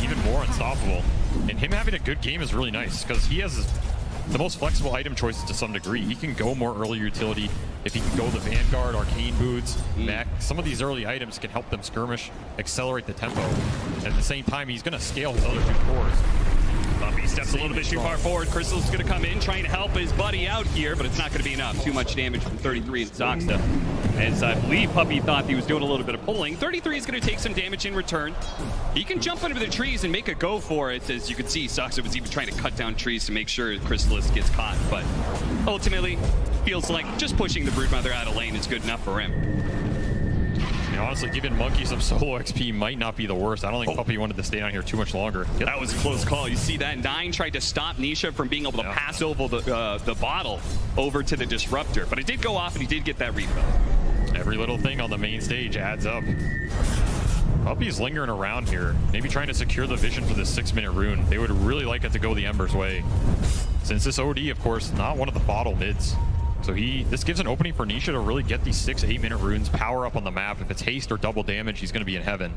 Even more unstoppable. And him having a good game is really nice because he has the most flexible item choices to some degree. He can go more early utility. If he can go the Vanguard, Arcane Boots, Mech, some of these early items can help them skirmish, accelerate the tempo. And at the same time, he's going to scale his other 2 cores. Puppy steps a little bit too far forward. Crystal's going to come in, trying to help his buddy out here, but it's not going to be enough. Too much damage from 33 and Soxta. As I believe Puppy thought he was doing a little bit of pulling. 33 is going to take some damage in return. He can jump under the trees and make a go for it. As you can see, Soxta was even trying to cut down trees to make sure Crystallis gets caught. But ultimately, feels like just pushing the Broodmother out of lane is good enough for him. Honestly, giving Monkey some solo XP might not be the worst. I don't think Puppy wanted to stay down here too much longer. That was a close call. You see that? 9 tried to stop Nisha from being able to pass over the bottle over to the Disruptor, but it did go off and he did get that refill. Every little thing on the main stage adds up. Puppy's lingering around here, maybe trying to secure the vision for this 6-minute rune. They would really like it to go the Ember's way. Since this OD, of course, not one of the bottle mids. So this gives an opening for Nisha to really get these 6-8-minute runes, power up on the map. If it's haste or double damage, he's going to be in heaven.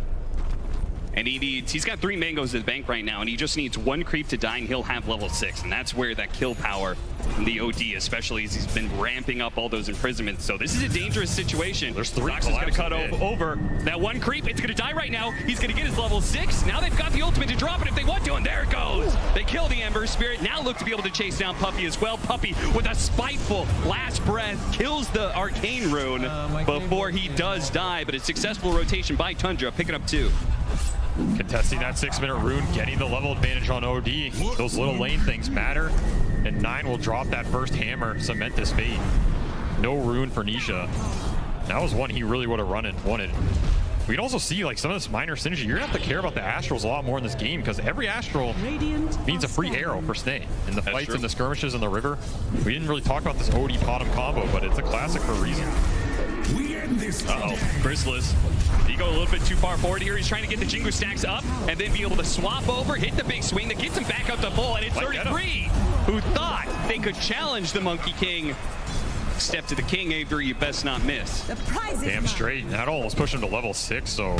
And he's got 3 mangoes in the bank right now, and he just needs 1 creep to die, and he'll have level 6. And that's where that kill power from the OD, especially as he's been ramping up all those imprisonments. So this is a dangerous situation. There's 3 Sox is going to cut over that 1 creep. It's going to die right now. He's going to get his level 6. Now they've got the ultimate to drop it if they want to, and there it goes. They kill the Ember Spirit. Now look to be able to chase down Puppy as well. Puppy, with a spiteful last breath, kills the Arcane Rune before he does die, but a successful rotation by Tundra, picking up 2. Contesting that 6-minute rune, getting the level advantage on OD. Those little lane things matter. And 9 will drop that first hammer, cement this fate. No rune for Nisha. That was one he really would have wanted. We can also see like some of this minor synergy. You're gonna have to care about the Astrals a lot more in this game because every Astral means a free arrow for Snake. In the fights and the skirmishes in the river, we didn't really talk about this OD bottom combo, but it's a classic for a reason. Uh-oh, Chrysalis. He go a little bit too far forward here. He's trying to get the Jingu stacks up and then be able to swap over, hit the big swing that gets him back up to full, and it's 33 who thought they could challenge the Monkey King. Step to the king, Avery, you best not miss. Damn straight. That almost pushed him to level 6, so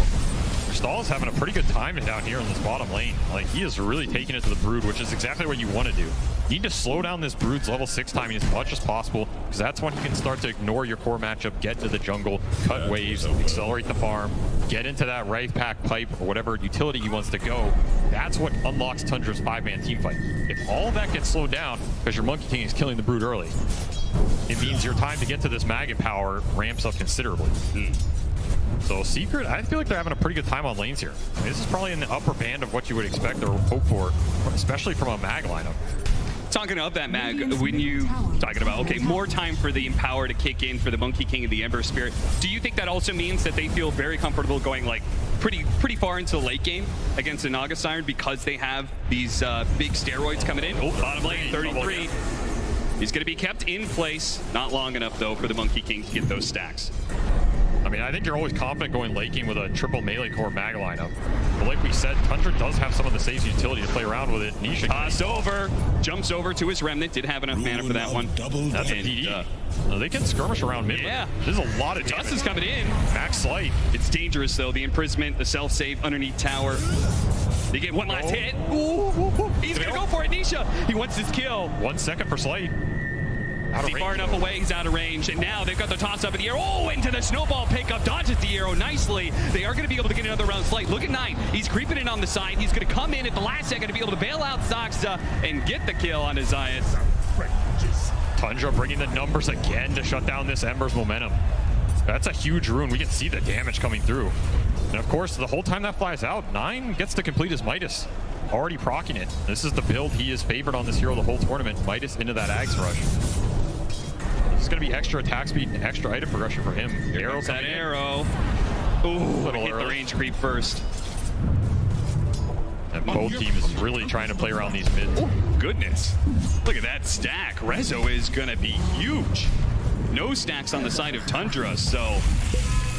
Stahl is having a pretty good time down here in this bottom lane. Like, he is really taking it to the Brood, which is exactly what you want to do. You need to slow down this Brood's level 6 timing as much as possible, because that's when you can start to ignore your core matchup, get to the jungle, cut waves, accelerate the farm, get into that Wraith Pack pipe or whatever utility he wants to go. That's what unlocks Tundra's 5-man team fight. If all of that gets slowed down because your Monkey King is killing the Brood early, it means your time to get to this Maggot power ramps up considerably. So Secret, I feel like they're having a pretty good time on lanes here. I mean, this is probably in the upper band of what you would expect or hope for, especially from a Mag lineup. Talking of that Mag, when you talking about, okay, more time for the Empower to kick in for the Monkey King and the Ember Spirit, do you think that also means that they feel very comfortable going like pretty far into the late game against the Naga Siren because they have these big steroids coming in? Oh, bottom lane, 33. He's going to be kept in place. Not long enough, though, for the Monkey King to get those stacks. I mean, I think you're always confident going late game with a triple melee core Mag lineup. But like we said, Tundra does have some of the saves utility to play around with it. Nisha tossed over, jumps over to his Remnant. Did have enough mana for that one. That's a PD. They can skirmish around mid. Yeah. There's a lot of damage. Justice coming in. Max Slight. It's dangerous, though. The imprisonment, the self-save underneath tower. They get one last hit. Ooh. He's going to go for it, Nisha. He wants his kill. 1 second for Slight. Is he far enough away? He's out of range. And now they've got the toss up in the air. Oh, into the snowball pickup. Dodges the arrow nicely. They are going to be able to get another round slight. Look at 9. He's creeping in on the side. He's going to come in at the last second to be able to bail out Soxa and get the kill on his Zayat. Tundra bringing the numbers again to shut down this Ember's momentum. That's a huge rune. We can see the damage coming through. And of course, the whole time that flies out, 9 gets to complete his Midas. Already proccing it. This is the build he is favored on this hero the whole tournament. Midas into that Axe Rush. It's going to be extra attack speed and extra item progression for him. Here comes that arrow. Ooh, hit the range creep first. And both teams really trying to play around these mids. Oh, goodness. Look at that stack. Rezo is going to be huge. No stacks on the side of Tundra, so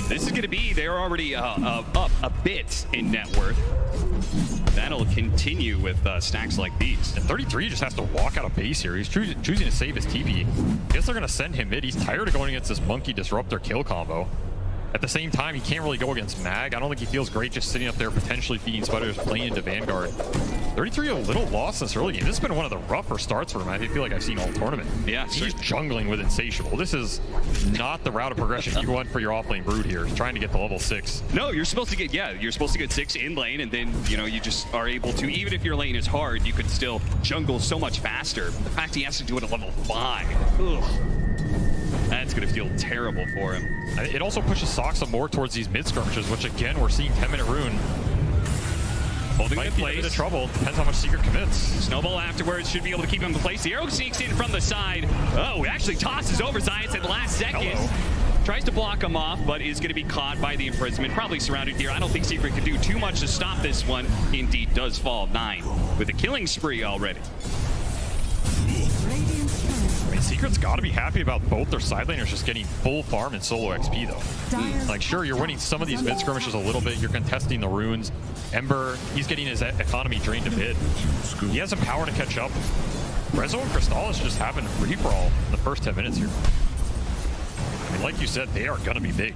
this is going to be, they're already up a bit in net worth. That'll continue with stacks like these. And 33 just has to walk out of base here. He's choosing to save his TP. I guess they're going to send him mid. He's tired of going against this Monkey Disruptor kill combo. At the same time, he can't really go against Mag. I don't think he feels great just sitting up there potentially feeding Spiders playing into Vanguard. 33 a little lost this early game. This has been one of the rougher starts for him. I feel like I've seen all tournament. Yeah, he's jungling with Insatiable. This is not the route of progression you want for your offlane Brood here. Trying to get to level 6. No, you're supposed to get, you're supposed to get 6 in lane, and then, you just are able to, even if your lane is hard, you could still jungle so much faster. The fact he has to do it at level 5. Ugh. That's going to feel terrible for him. It also pushes Soxa more towards these mid skirmishes, which again, we're seeing 10-minute rune. Holding Might the be place. a bit of trouble. Depends how much Secret commits. Snowball afterwards should be able to keep him in place. The arrow sneaks in from the side. Oh, actually tosses over Zayat at the last second. Hello. Tries to block him off, but is going to be caught by the imprisonment. Probably surrounded here. I don't think Secret can do too much to stop this one. He indeed does fall 9 with a killing spree already. I mean, Secret's got to be happy about both their side laners just getting full farm and solo XP, though. Like, sure, you're winning some of these mid skirmishes a little bit. You're contesting the runes. Ember, he's getting his economy drained a bit. He has some power to catch up. Rezo and Crystallis just having free-for-all in the first 10 minutes here. I mean, like you said, they are going to be big.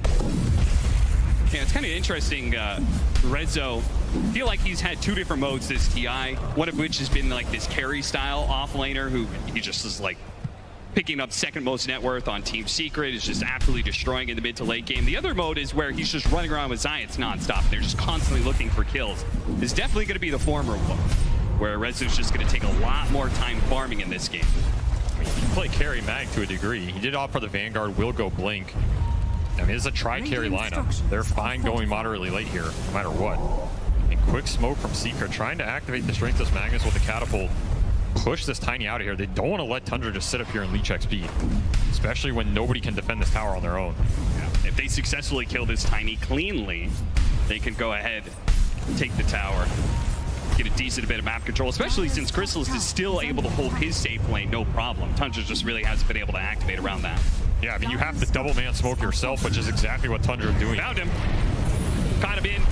Yeah, it's kind of interesting. Rezo, I feel like he's had 2 different modes this TI, one of which has been like this carry style offlaner who he just is like picking up second most net worth on Team Secret, is just absolutely destroying in the mid to late game. The other mode is where he's just running around with Zayat nonstop. They're just constantly looking for kills. It's definitely going to be the former one, where Rezo's just going to take a lot more time farming in this game. I mean, he can play carry Mag to a degree. He did opt for the Vanguard, will go Blink. I mean, it's a tri-carry lineup. They're fine going moderately late here, no matter what. And quick smoke from Secret, trying to activate the Strengthless Magnus with the catapult. Push this Tiny out of here. They don't want to let Tundra just sit up here and leech XP, especially when nobody can defend this tower on their own. Yeah. If they successfully kill this Tiny cleanly, they can go ahead and take the tower. Get a decent bit of map control, especially since Crystallis is still able to hold his safe lane, no problem. Tundra just really hasn't been able to activate around that. Yeah, I mean, you have to double man smoke yourself, which is exactly what Tundra is doing. Found him. Caught him in.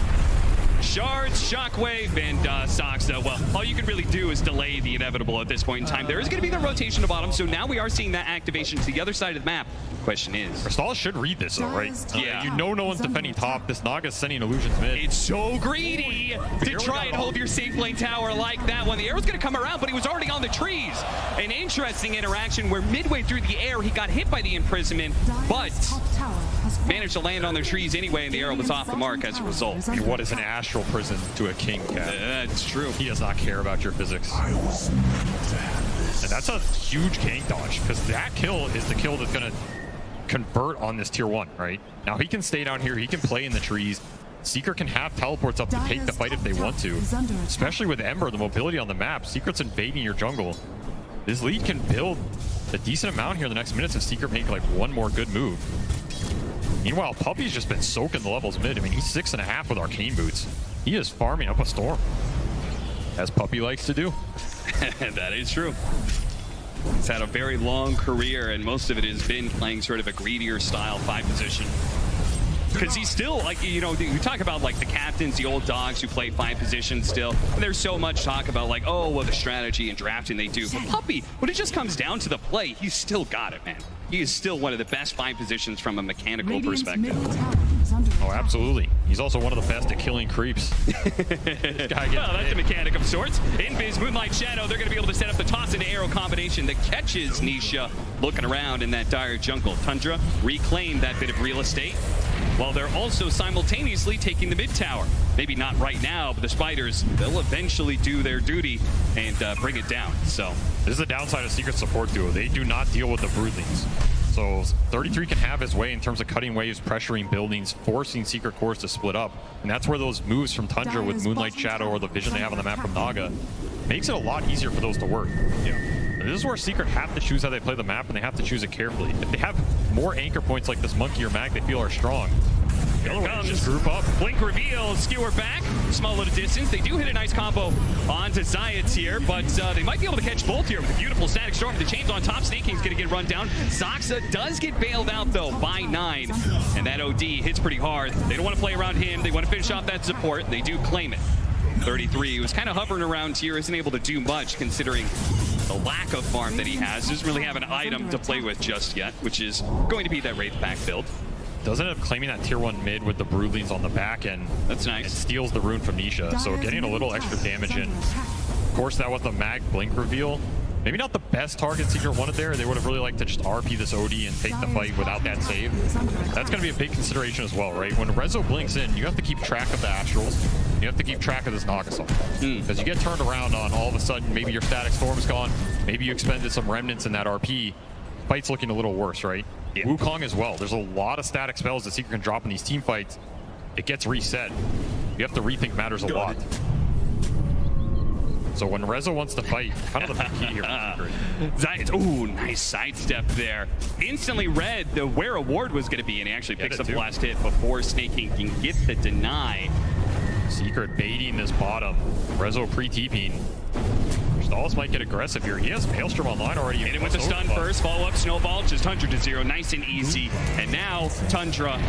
Shards, Shockwave, and Soxa. Well, all you can really do is delay the inevitable at this point in time. There is going to be the rotation to bottom, so now we are seeing that activation to the other side of the map. Question is... Crystallis should read this, though, right? Yeah. You know no one's defending top. This Naga's sending illusions mid. It's so greedy to try and hold your safe lane tower like that one. The arrow's going to come around, but he was already on the trees. An interesting interaction where midway through the air, he got hit by the imprisonment, but managed to land on the trees anyway, and the arrow was off the mark as a result. I mean, what is an astral prison to a king, Cat? That's true. He does not care about your physics. And that's a huge gank dodge, because that kill is the kill that's going to convert on this tier 1, right? Now he can stay down here, he can play in the trees. Secret can have teleports up to take the fight if they want to. Especially with Ember, the mobility on the map. Secret's invading your jungle. This lead can build a decent amount here in the next minutes if Secret make like one more good move. Meanwhile, Puppy's just been soaking the levels mid. I mean, he's 6.5 with Arcane Boots. He is farming up a storm, as Puppy likes to do. That is true. He's had a very long career, and most of it has been playing sort of a greedier style 5 position. Because he's still, like, you know, you talk about, like, the captains, the old dogs who play 5 positions still. And there's so much talk about, like, oh, well, the strategy and drafting they do. But Puppy, when it just comes down to the play, he's still got it, man. he is still one of the best 5 positions from a mechanical perspective. Oh, absolutely. He's also one of the best at killing creeps. This guy well, that's a mechanic of sorts. Invis, Moonlight Shadow, they're going to be able to set up the toss into arrow combination that catches Nisha looking around in that dire jungle. Tundra reclaimed that bit of real estate, while they're also simultaneously taking the mid tower. Maybe not right now, but the Spiders, they'll eventually do their duty and bring it down. So this is the downside of Secret support duo. They do not deal with the Broodlings. So 33 can have his way in terms of cutting waves, pressuring buildings, forcing Secret cores to split up. And that's where those moves from Tundra with Moonlight Shadow or the vision they have on the map from Naga makes it a lot easier for those to work. Yeah. This is where Secret have to choose how they play the map, and they have to choose it carefully. If they have more anchor points like this Monkey or Mag they feel are strong, the other way is just group up. Blink reveal, skewer back, small little distance. They do hit a nice combo onto Zayats here, but they might be able to catch both here with a beautiful static storm. The chains on top, Snake King's gonna get run down. Zaxa does get bailed out though by 9, and that OD hits pretty hard. They don't want to play around him. They want to finish off that support. They do claim it. 33 was kind of hovering around here, isn't able to do much considering the lack of farm that he has. Doesn't really have an item to play with just yet, which is going to be that Wraith Pack build. Does end up claiming that tier 1 mid with the Broodlings on the back end. That's nice. And steals the rune from Nisha, so getting a little extra damage in. Of course, that was the Mag Blink reveal. Maybe not the best target Secret wanted there. They would have really liked to just RP this OD and take the fight without that save. That's going to be a big consideration as well, right? When Rezo blinks in, you have to keep track of the Astrals. You have to keep track of this Nagasol. Because you get turned around on all of a sudden, maybe your static storm's gone, maybe you expended some remnants in that RP. Fight's looking a little worse, right? Yeah. Wukong as well. There's a lot of static spells that Secret can drop in these team fights. It gets reset. You have to rethink matters a lot. So when Rezo wants to fight, kind of the key here. Zayats, ooh, nice sidestep there. Instantly read where a ward was going to be, and he actually picks up the last hit before Snake King can get the deny. Secret baiting this bottom. Rezo pre-TPing. Stalls might get aggressive here. He has Maelstrom online already. Hit him with the stun first, follow up snowball, just 100-0, nice and easy. And now Tundra,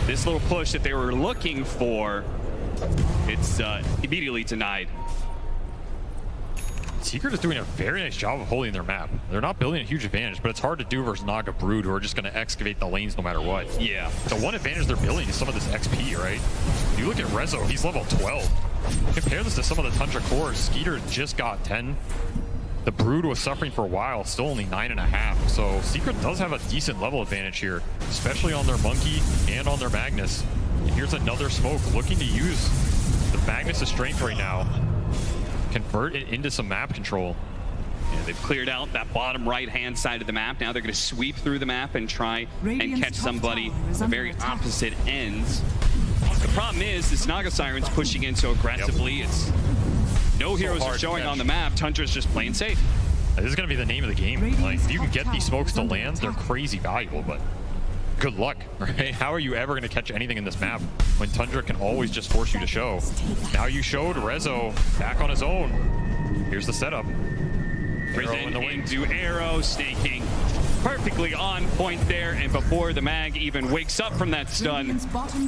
this little push that they were looking for, it's immediately denied. Secret is doing a very nice job of holding their map. They're not building a huge advantage, but it's hard to do versus Naga Brood, who are just going to excavate the lanes no matter what. Yeah. The one advantage they're building is some of this XP, right? You look at Rezo, he's level 12. Compare this to some of the Tundra cores. Skeeter just got 10. The Brood was suffering for a while, still only 9.5. So Secret does have a decent level advantage here, especially on their Monkey and on their Magnus. And here's another smoke, looking to use the Magnus' strength right now. Convert it into some map control. Yeah, they've cleared out that bottom right-hand side of the map. Now they're going to sweep through the map and try and catch somebody at the very opposite ends. The problem is this Naga Siren's pushing in so aggressively. It's no heroes are showing on the map. Tundra's just playing safe. This is going to be the name of the game. Like, if you can get these smokes to land, they're crazy valuable, but good luck, right? How are you ever going to catch anything in this map when Tundra can always just force you to show? Now you showed Rezo back on his own. Here's the setup. Risen into arrow, staking perfectly on point there, and before the Mag even wakes up from that stun,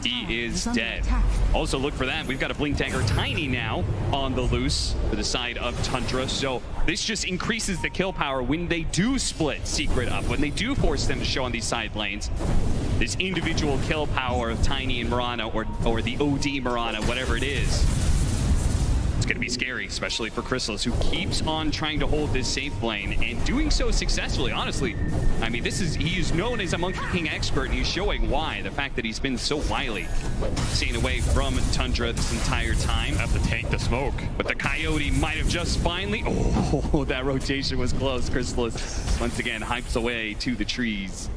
he is dead. Also look for that. We've got a Blink Dagger Tiny now on the loose for the side of Tundra, so this just increases the kill power when they do split Secret up, when they do force them to show on these side lanes. This individual kill power of Tiny and Mirana, or the OD Mirana, whatever it is, it's going to be scary, especially for Chrysalis, who keeps on trying to hold this safe lane and doing so successfully. Honestly, I mean, he is known as a Monkey King expert, and he's showing why. The fact that he's been so wily, staying away from Tundra this entire time. Have to tank the smoke. But the Coyote might have just finally... Oh, that rotation was close. Chrysalis, once again, hypes away to the trees.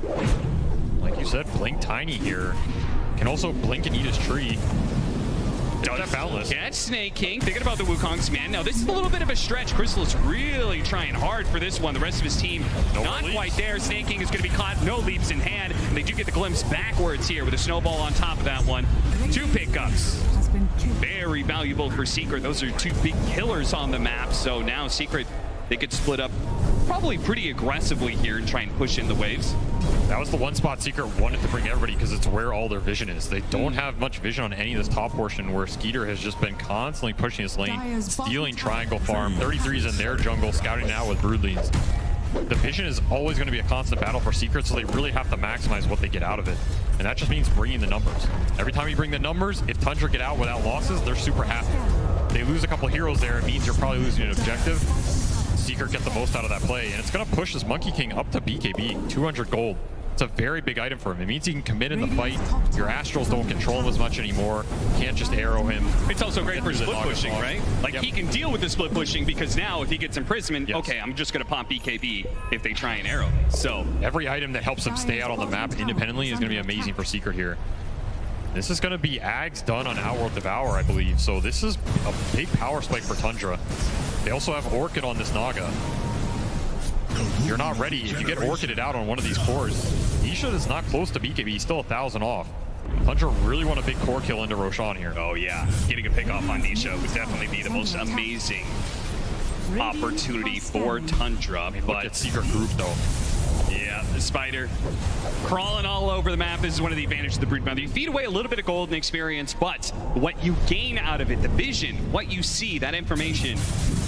Like you said, Blink Tiny here. Can also blink and eat his tree. Does catch Snake King. Thinking about the Wukong's man. Now, this is a little bit of a stretch. Chrysalis really trying hard for this one. The rest of his team not quite there. Snake King is going to be caught. No leaps in hand. And they do get the glimpse backwards here with a snowball on top of that one. 2 pickups. Very valuable for Secret. Those are 2 big killers on the map. So now Secret, they could split up probably pretty aggressively here and try and push in the waves. That was the one spot Secret wanted to bring everybody because it's where all their vision is. They don't have much vision on any of this top portion where Skeeter has just been constantly pushing his lane, stealing triangle farm. 33's in their jungle, scouting now with Broodlings. the vision is always going to be a constant battle for Secret, so they really have to maximize what they get out of it. And that just means bringing the numbers. Every time you bring the numbers, if Tundra get out without losses, they're super happy. They lose a couple heroes there, it means you're probably losing an objective. Secret get the most out of that play, and it's going to push this Monkey King up to BKB, 200 gold. It's a very big item for him. It means he can commit in the fight. Your Astrals don't control him as much anymore. You can't just arrow him. It's also great for split pushing, right? Like, Yep. he can deal with the split pushing because now if he gets imprisonment, okay, I'm just going to pop BKB if they try and arrow. So every item that helps him stay out on the map independently is going to be amazing for Secret here. This is going to be Ags done on Outworld Devour, I believe. So this is a big power spike for Tundra. They also have Orchid on this Naga. You're not ready. If you get Orchided out on one of these cores, Nisha is not close to BKB. He's still 1,000 off. Tundra really want a big core kill into Roshan here. Oh yeah, getting a pick off on Nisha would definitely be the most amazing opportunity for Tundra. I mean, look at Secret group though. Yeah, the Spider crawling all over the map. This is one of the advantages of the Brood Mother. You feed away a little bit of gold and experience, but what you gain out of it, the vision, what you see, that information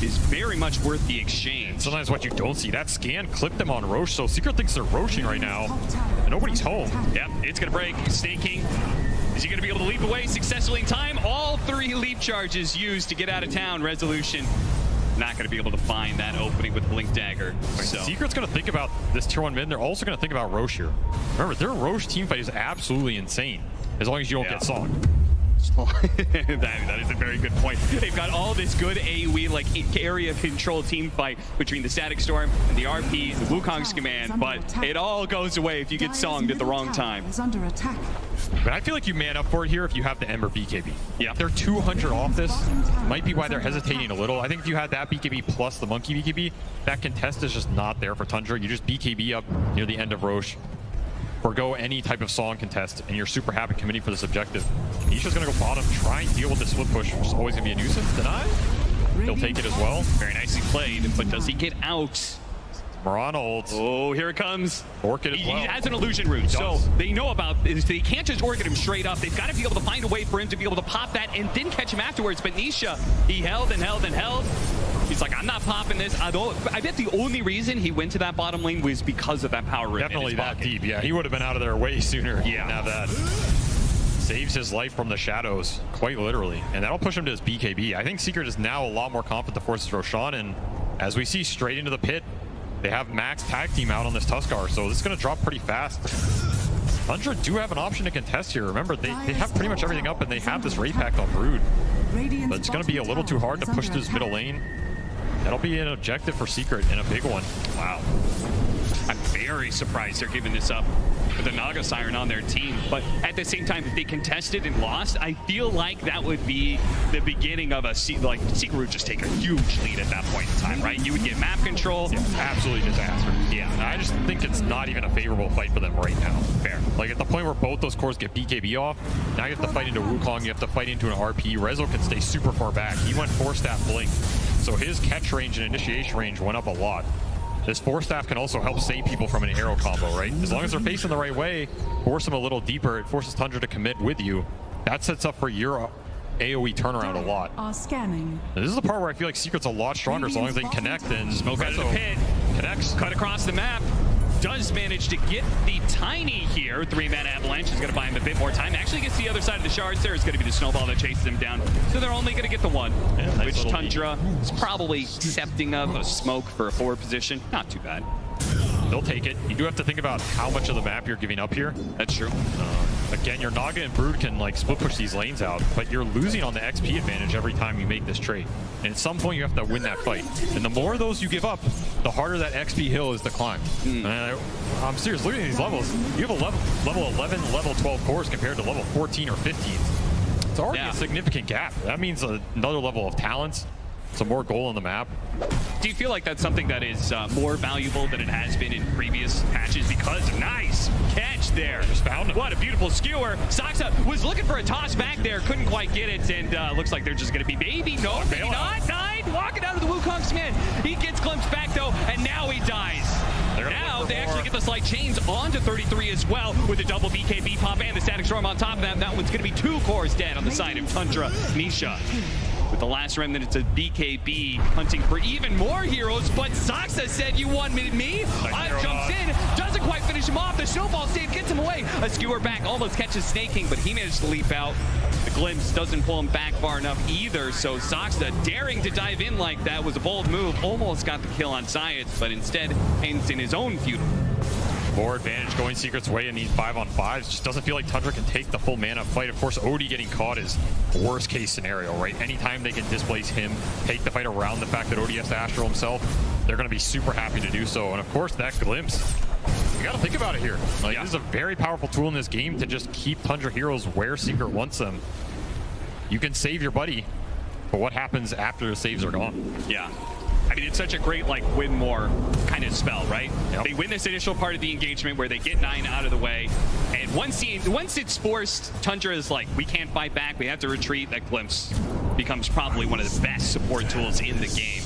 is very much worth the exchange. Sometimes what you don't see, that scan clipped them on Roche, so Secret thinks they're Roshing right now, and nobody's home. Yep, it's gonna break. Staking. Is he gonna be able to leap away successfully in time? All 3 leap charges used to get out of town. Resolution not going to be able to find that opening with Blink Dagger. So Secret's going to think about this tier 1 mid. They're also going to think about Roche here. Remember, their Roche teamfight is absolutely insane as long as you don't get Song. that is a very good point. They've got all this good AoE, like area control team fight between the Static Storm and the RP, the Wukong's command, but it all goes away if you get Songed at the wrong time. But I feel like you man up for it here if you have the Ember BKB. Yeah. They're 200 off this. Might be why they're hesitating a little. I think if you had that BKB plus the Monkey BKB, that contest is just not there for Tundra. You just BKB up near the end of Roche. Forgo any type of Song contest, and you're super happy committing for this objective. Nisha's gonna go bottom, try and deal with this split push, which is always gonna be a nuisance. Deny? He'll take it as well. Very nicely played, but does he get out? Mirana ults. Oh, here it comes. Orchid as well. He has an illusion root, so they know about this. They can't just Orchid him straight up. They've got to be able to find a way for him to be able to pop that and then catch him afterwards. But Nisha, he held and held and held. He's like, I'm not popping this. I bet the only reason he went to that bottom lane was because of that power root. Definitely that deep, yeah. He would have been out of there way sooner. Yeah. Have that. Saves his life from the shadows, quite literally. And that'll push him to his BKB. I think Secret is now a lot more confident to force Roshan, and as we see, straight into the pit. They have max tag team out on this Tuskar, so this is going to drop pretty fast. Tundra do have an option to contest here. Remember, they have pretty much everything up, and they have this Ray Pact on Brood. But it's going to be a little too hard to push through this middle lane. That'll be an objective for Secret and a big one. Wow. I'm very surprised they're giving this up with the Naga Siren on their team. But at the same time, if they contested and lost, I feel like that would be the beginning of a Secret would just take a huge lead at that point in time, right? You would get map control. Yeah, absolutely disaster. Yeah. I just think it's not even a favorable fight for them right now. Fair. Like at the point where both those cores get BKB off, now you have to fight into Wukong, you have to fight into an RP. Rezo can stay super far back. He went 4-staff Blink. So his catch range and initiation range went up a lot. This 4-staff can also help save people from an arrow combo, right? As long as they're facing the right way, force them a little deeper, it forces Tundra to commit with you. That sets up for your AoE turnaround a lot. This is the part where I feel like Secret's a lot stronger as long as they can connect and Smoke out of the pit. Connects. Cut across the map. Does manage to get the Tiny here. 3-man Avalanche is going to buy him a bit more time. Actually gets the other side of the shards. There is going to be the snowball that chases him down. So they're only going to get the one, which Tundra is probably accepting of a smoke for a forward position. Not too bad. They'll take it. You do have to think about how much of the map you're giving up here. That's true. Again, your Naga and Brood can like split push these lanes out, but you're losing on the XP advantage every time you make this trade. And at some point you have to win that fight. And the more of those you give up, the harder that XP hill is to climb. I'm serious, look at these levels. You have a level 11, level 12 cores compared to level 14 or 15. It's already a significant gap. That means another level of talents, some more goal on the map. Do you feel like that's something that is more valuable than it has been in previous patches? Because nice catch there. Just found him. What a beautiful skewer. Saksa was looking for a toss back there, couldn't quite get it, and looks like they're just going to be maybe not. Nine walking out of the Wukong's man. He gets glimpsed back though, and now he dies. Now they actually get the slight chains onto 33 as well with a double BKB pop and the Static Storm on top of that. That one's going to be 2 cores dead on the side of Tundra. Nisha. With the last remnant, it's a BKB hunting for even more heroes, but Saxa said, you wanted me? Jumps in, doesn't quite finish him off. The snowball save gets him away. A skewer back almost catches Snake King, but he managed to leap out. The glimpse doesn't pull him back far enough either, so Saxa daring to dive in like that was a bold move. Almost got the kill on Science, but instead ends in his own feudal. More advantage going Secret's way in these 5-on-5s. Just doesn't feel like Tundra can take the full mana fight. Of course, Odie getting caught is worst case scenario, right? Anytime they can displace him, take the fight around the fact that Odie has to Astral himself, they're going to be super happy to do so. And of course, that glimpse, you got to think about it here. Like, this is a very powerful tool in this game to just keep Tundra heroes where Secret wants them. You can save your buddy, but what happens after the saves are gone? Yeah. I mean, it's such a great, like, win more kind of spell, right? Yep. They win this initial part of the engagement where they get 9 out of the way. And once it's forced, Tundra is like, we can't fight back, we have to retreat. That glimpse becomes probably one of the best support tools in the game.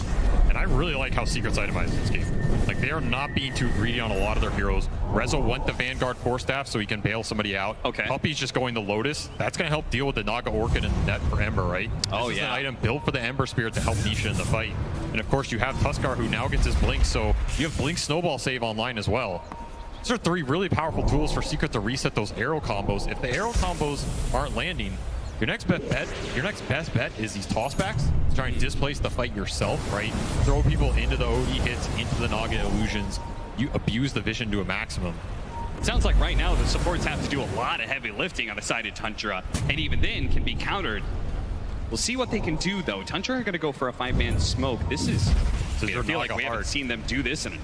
And I really like how Secret's itemized this game. Like, they are not being too greedy on a lot of their heroes. Rezo went the Vanguard Force Staff so he can bail somebody out. Okay. Puppy's just going the Lotus. That's going to help deal with the Naga Orchid and net for Ember, right? Oh, this is yeah. an item built for the Ember Spirit to help Nisha in the fight. And of course, you have Tuskar who now gets his Blink, so you have Blink Snowball save online as well. These are 3 really powerful tools for Secret to reset those arrow combos. If the arrow combos aren't landing, your next best bet is these tossbacks to try and displace the fight yourself, right? Throw people into the OD hits, into the Naga illusions. You abuse the vision to a maximum. It sounds like right now the supports have to do a lot of heavy lifting on the side of Tundra, and even then can be countered. We'll see what they can do, though. Tundra are going to go for a 5-man smoke. This is, I feel like we haven't seen them do this in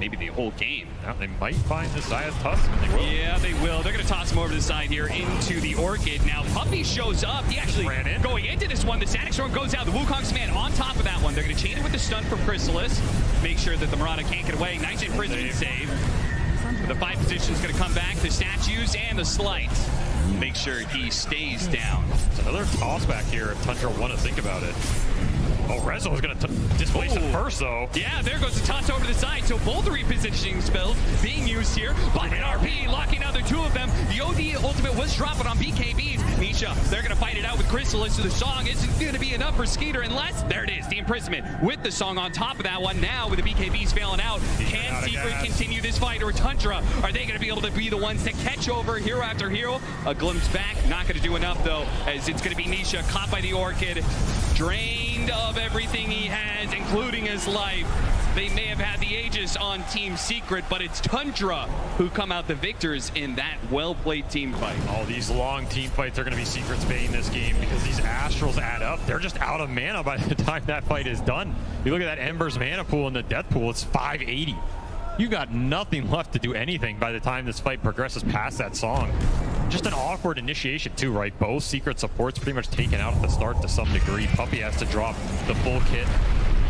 maybe the whole game. Now they might find this Zaya's Tusk, and they will. Yeah, they will. They're going to toss him over to the side here into the Orchid. Now, Puppy shows up. He actually ran in. Going into this one. The Static Storm goes out. The Wukong's man on top of that one. They're going to chain it with the stun from Chrysalis. Make sure that the Marauder can't get away. Nice imprisonment save. The 5 position is going to come back. The statues and the slight. Make sure he stays down. It's another toss back here if Tundra want to think about it. Oh, Rezo is going to displace him first, though. Yeah, there goes the toss over to the side. So both repositioning spells being used here. But an RP locking out the 2 of them. The OD ultimate was dropping on BKBs. Nisha, they're going to fight it out with Chrysalis. So the song isn't going to be enough for Skeeter unless, there it is, the imprisonment with the song on top of that one. Now with the BKBs failing out, can Secret continue this fight, or Tundra, are they going to be able to be the ones to catch over hero after hero? A glimpse back, not going to do enough though, as it's going to be Nisha caught by the Orchid, drained of everything he has, including his life. They may have had the Aegis on Team Secret, but it's Tundra who come out the victors in that well-played team fight. All these long team fights are going to be Secret's bane in this game because these Astrals add up. They're just out of mana by the time that fight is done. You look at that Ember's mana pool and the death pool, it's 580. You got nothing left to do anything by the time this fight progresses past that song. Just an awkward initiation too, right? Both Secret supports pretty much taken out at the start to some degree. Puppy has to drop the full kit.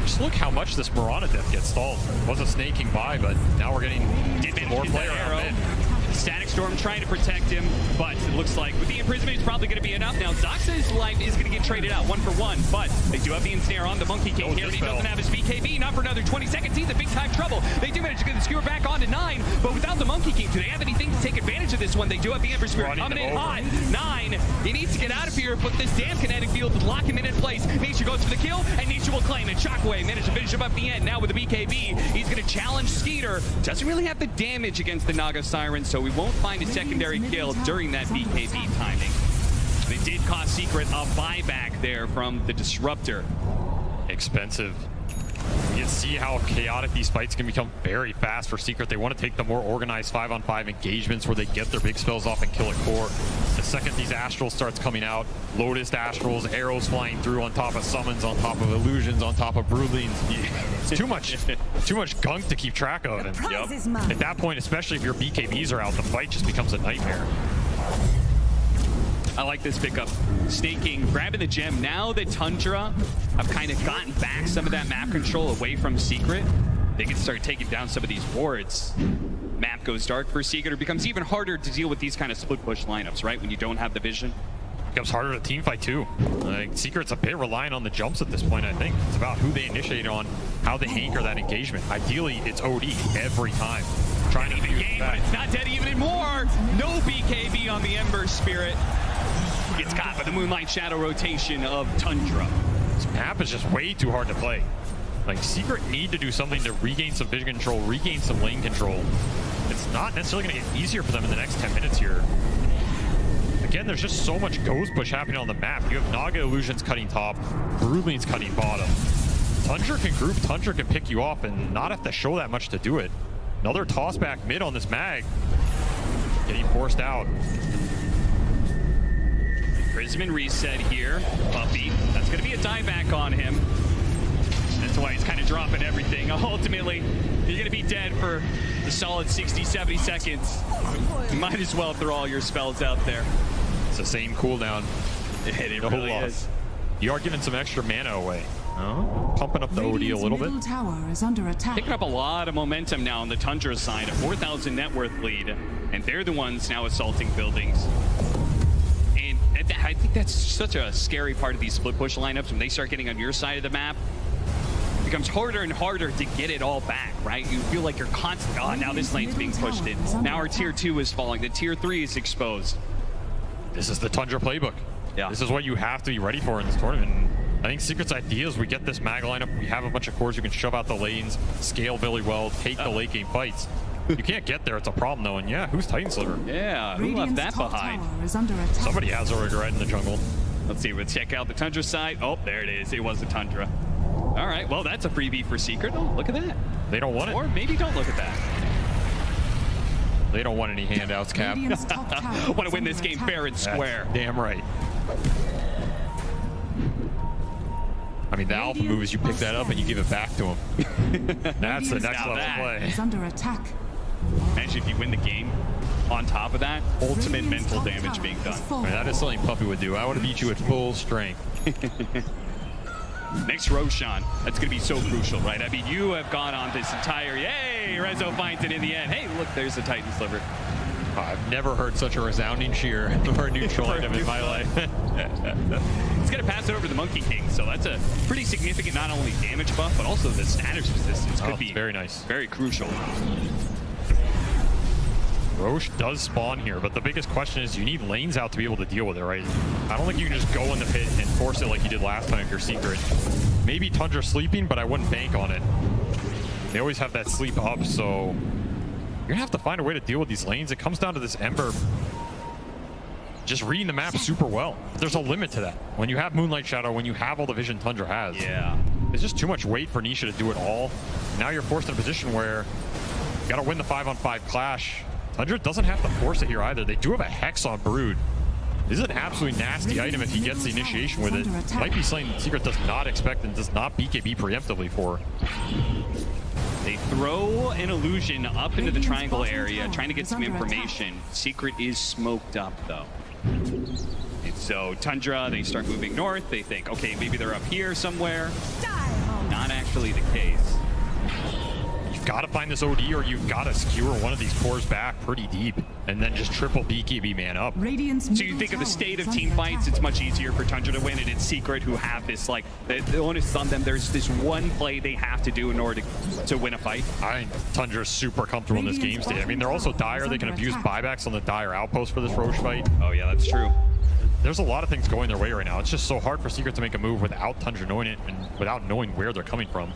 Just look how much this Mirana death gets stalled. Wasn't snaking by, but now we're getting more player arrow. Static Storm trying to protect him, but it looks like with the imprisonment, it's probably going to be enough. Now, Zaxa's life is going to get traded out 1 for 1, but they do have the ensnare on the Monkey King here, but he doesn't have his BKB, not for another 20 seconds. He's in big time trouble. They do manage to get the skewer back onto 9, but without the Monkey King, do they have anything to take advantage of this one? They do have the Ember Spirit coming in hot. 9, he needs to get out of here, but this damn kinetic field would lock him in place. Nisha goes for the kill, and Nisha will claim it. Shockwave managed to finish him up at the end. Now with the BKB, he's going to challenge Skeeter. Doesn't really have the damage against the Naga Siren, so we won't find a secondary kill during that BKB timing. They did cost Secret a buyback there from the Disruptor. Expensive. You can see how chaotic these fights can become very fast for Secret. They want to take the more organized 5-on-5 engagements where they get their big spells off and kill a core. The second these Astrals starts coming out, Lotus Astrals, arrows flying through on top of summons, on top of illusions, on top of broodlings. It's too much gunk to keep track of. And at that point, especially if your BKBs are out, the fight just becomes a nightmare. I like this pickup. Snake King grabbing the gem. Now that Tundra have kind of gotten back some of that map control away from Secret, they can start taking down some of these wards. Map goes dark for Secret. It becomes even harder to deal with these kind of split push lineups, right? When you don't have the vision. Becomes harder to team fight too. Like, Secret's a bit reliant on the jumps at this point, I think. It's about who they initiate on, how they anchor that engagement. Ideally, it's OD every time. Trying to the game, but it's not dead even anymore. No BKB on the Ember Spirit. Gets caught by the Moonlight Shadow rotation of Tundra. This map is just way too hard to play. Like, Secret need to do something to regain some vision control, regain some lane control. It's not necessarily going to get easier for them in the next 10 minutes here. Again, there's just so much ghost push happening on the map. You have Naga Illusions cutting top, Broodling's cutting bottom. Tundra can group, Tundra can pick you off and not have to show that much to do it. Another toss back mid on this mag. Getting forced out. Prisman reset here. Puppy. That's going to be a dieback on him. That's why he's kind of dropping everything. Ultimately, you're going to be dead for the solid 60, 70 seconds. You might as well throw all your spells out there. It's the same cooldown. It really is. You are giving some extra mana away. Pumping up the OD a little bit. Tower is under attack. Picking up a lot of momentum now on the Tundra side, a 4,000 net worth lead, and they're the ones now assaulting buildings. And I think that's such a scary part of these split push lineups when they start getting on your side of the map. It becomes harder and harder to get it all back, right? You feel like you're constantly, oh, now this lane's being pushed in. Now our tier 2 is falling, the tier 3 is exposed. This is the Tundra playbook. Yeah. This is what you have to be ready for in this tournament. I think Secret's idea is we get this mag lineup, we have a bunch of cores who can shove out the lanes, scale really well, take the late game fights. You can't get there, it's a problem though, and yeah, who's Titan Sliver? Yeah, who left that behind? Somebody has a regret in the jungle. Let's see, we'll check out the Tundra side. Oh, there it is, it was the Tundra. All right, well, that's a freebie for Secret. Oh, look at that. They don't want it. Or maybe don't look at that. They don't want any handouts, Cap. Want to win this game fair and square. That's damn right. I mean, the alpha move is you pick that up and you give it back to him. That's the next level play. Is under attack. Imagine if you win the game on top of that, ultimate mental damage being done. I mean, that is something Puppy would do. I would have beat you at full strength. Next Roshan, that's going to be so crucial, right? I mean, you have gone on this entire, yay, Rezo finds it in the end. Hey, look, there's the Titan Sliver. I've never heard such a resounding cheer for a neutral item in my life. He's going to pass it over to the Monkey King, so that's a pretty significant not only damage buff, but also the status resistance could be very nice. Very crucial. Roche does spawn here, but the biggest question is you need lanes out to be able to deal with it, right? I don't think you can just go in the pit and force it like you did last time if you're Secret. Maybe Tundra sleeping, but I wouldn't bank on it. They always have that sleep up, so you're gonna have to find a way to deal with these lanes. It comes down to this Ember just reading the map super well. There's a limit to that. When you have Moonlight Shadow, when you have all the vision Tundra has, it's just too much weight for Nisha to do it all. Now you're forced in a position where you gotta win the 5-on-5 clash. Tundra doesn't have to force it here either. They do have a Hex on Brood. This is an absolutely nasty item if he gets the initiation with it. Might be something Secret does not expect and does not BKB preemptively for. They throw an illusion up into the triangle area, trying to get some information. Secret is smoked up, though. And so Tundra, they start moving north. They think, okay, maybe they're up here somewhere. Not actually the case. You've got to find this OD or you've got to skewer one of these cores back pretty deep and then just triple BKB man up. So you think of the state of team fights, it's much easier for Tundra to win, and it's Secret who have this, like, the onus on them. There's this one play they have to do in order to win a fight. I think Tundra's super comfortable in this game state. I mean, they're also Dire. They can abuse buybacks on the Dire outpost for this Roche fight. Oh, yeah, that's true. There's a lot of things going their way right now. It's just so hard for Secret to make a move without Tundra knowing it and without knowing where they're coming from.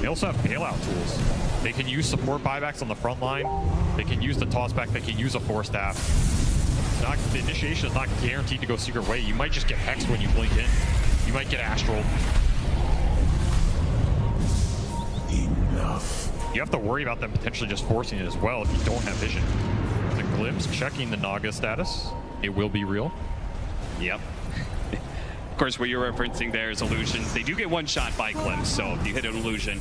They also have bailout tools. They can use support buybacks on the front line. They can use the tossback. They can use a Force Staff. The initiation is not guaranteed to go Secret way. You might just get hexed when you blink in. You might get Astral. Enough. You have to worry about them potentially just forcing it as well if you don't have vision. The Glimpse checking the Naga status. It will be real. Yep. Of course, what you're referencing there is illusions. They do get one shot by Glimpse, so if you hit an illusion,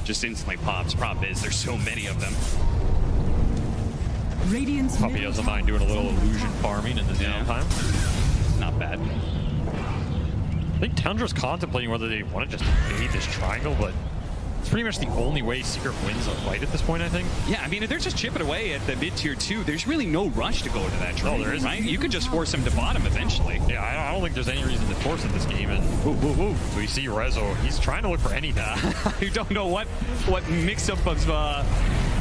just instantly pops. Problem is, there's so many of them. Puppy doesn't mind doing a little illusion farming in the downtime. Not bad. I think Tundra's contemplating whether they want to just invade this triangle, but it's pretty much the only way Secret wins a fight at this point, I think. Yeah, I mean, if they're just chipping away at the mid-tier 2, there's really no rush to go to that triangle, there isn't. right? You could just force them to bottom eventually. Yeah, I don't think there's any reason to force it this game. And so you see Rezo, he's trying to look for anything. You don't know what mix-up of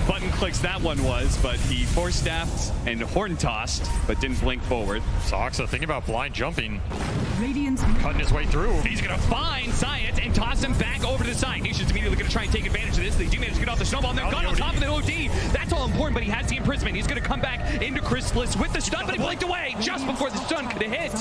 button clicks that one was, but he force staffed and horn tossed, but didn't blink forward. Soxa thinking about blind jumping. Radiant's cutting his way through. He's gonna find Science and toss him back over to the side. Nation's immediately gonna try and take advantage of this. They do manage to get off the snowball, and they're gone on top of the OD. That's all important, but he has the imprisonment. He's gonna come back into Chrysalis with the stun, but he blinked away just before the stun could have hit.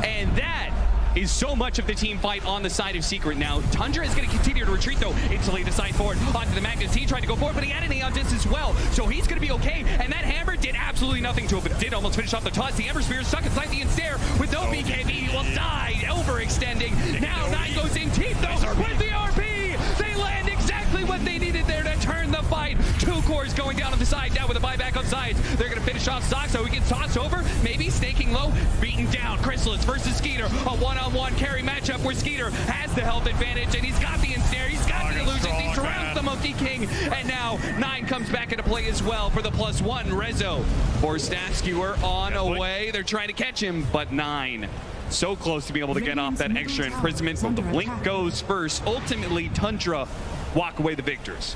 And that is so much of the team fight on the side of Secret now. Tundra is going to continue to retreat, though, instantly to side forward onto the Magnus. He tried to go forward, but he had an Aeon Disc as well, so he's going to be okay. And that hammer did absolutely nothing to him, but it did almost finish off the toss. The Ember Spear is stuck inside the ensnare with no BKB. He will die, overextending. Now 9 goes in deep, though, with the RP. They land exactly what they needed there to turn the fight. 2 cores going down on the side now with a buyback on sides. They're going to finish off Sox, so he gets tossed over, maybe snaking low, beaten down. Chrysalis versus Skeeter, a one-on-one carry matchup where Skeeter has the health advantage, and he's got the ensnare, he's got the illusions, he surrounds the Monkey King, and now 9 comes back into play as well for the +1. Rezo for Staff Skewer on away. They're trying to catch him, but 9 so close to be able to get off that extra imprisonment, but the blink goes first. Ultimately, Tundra walk away the victors.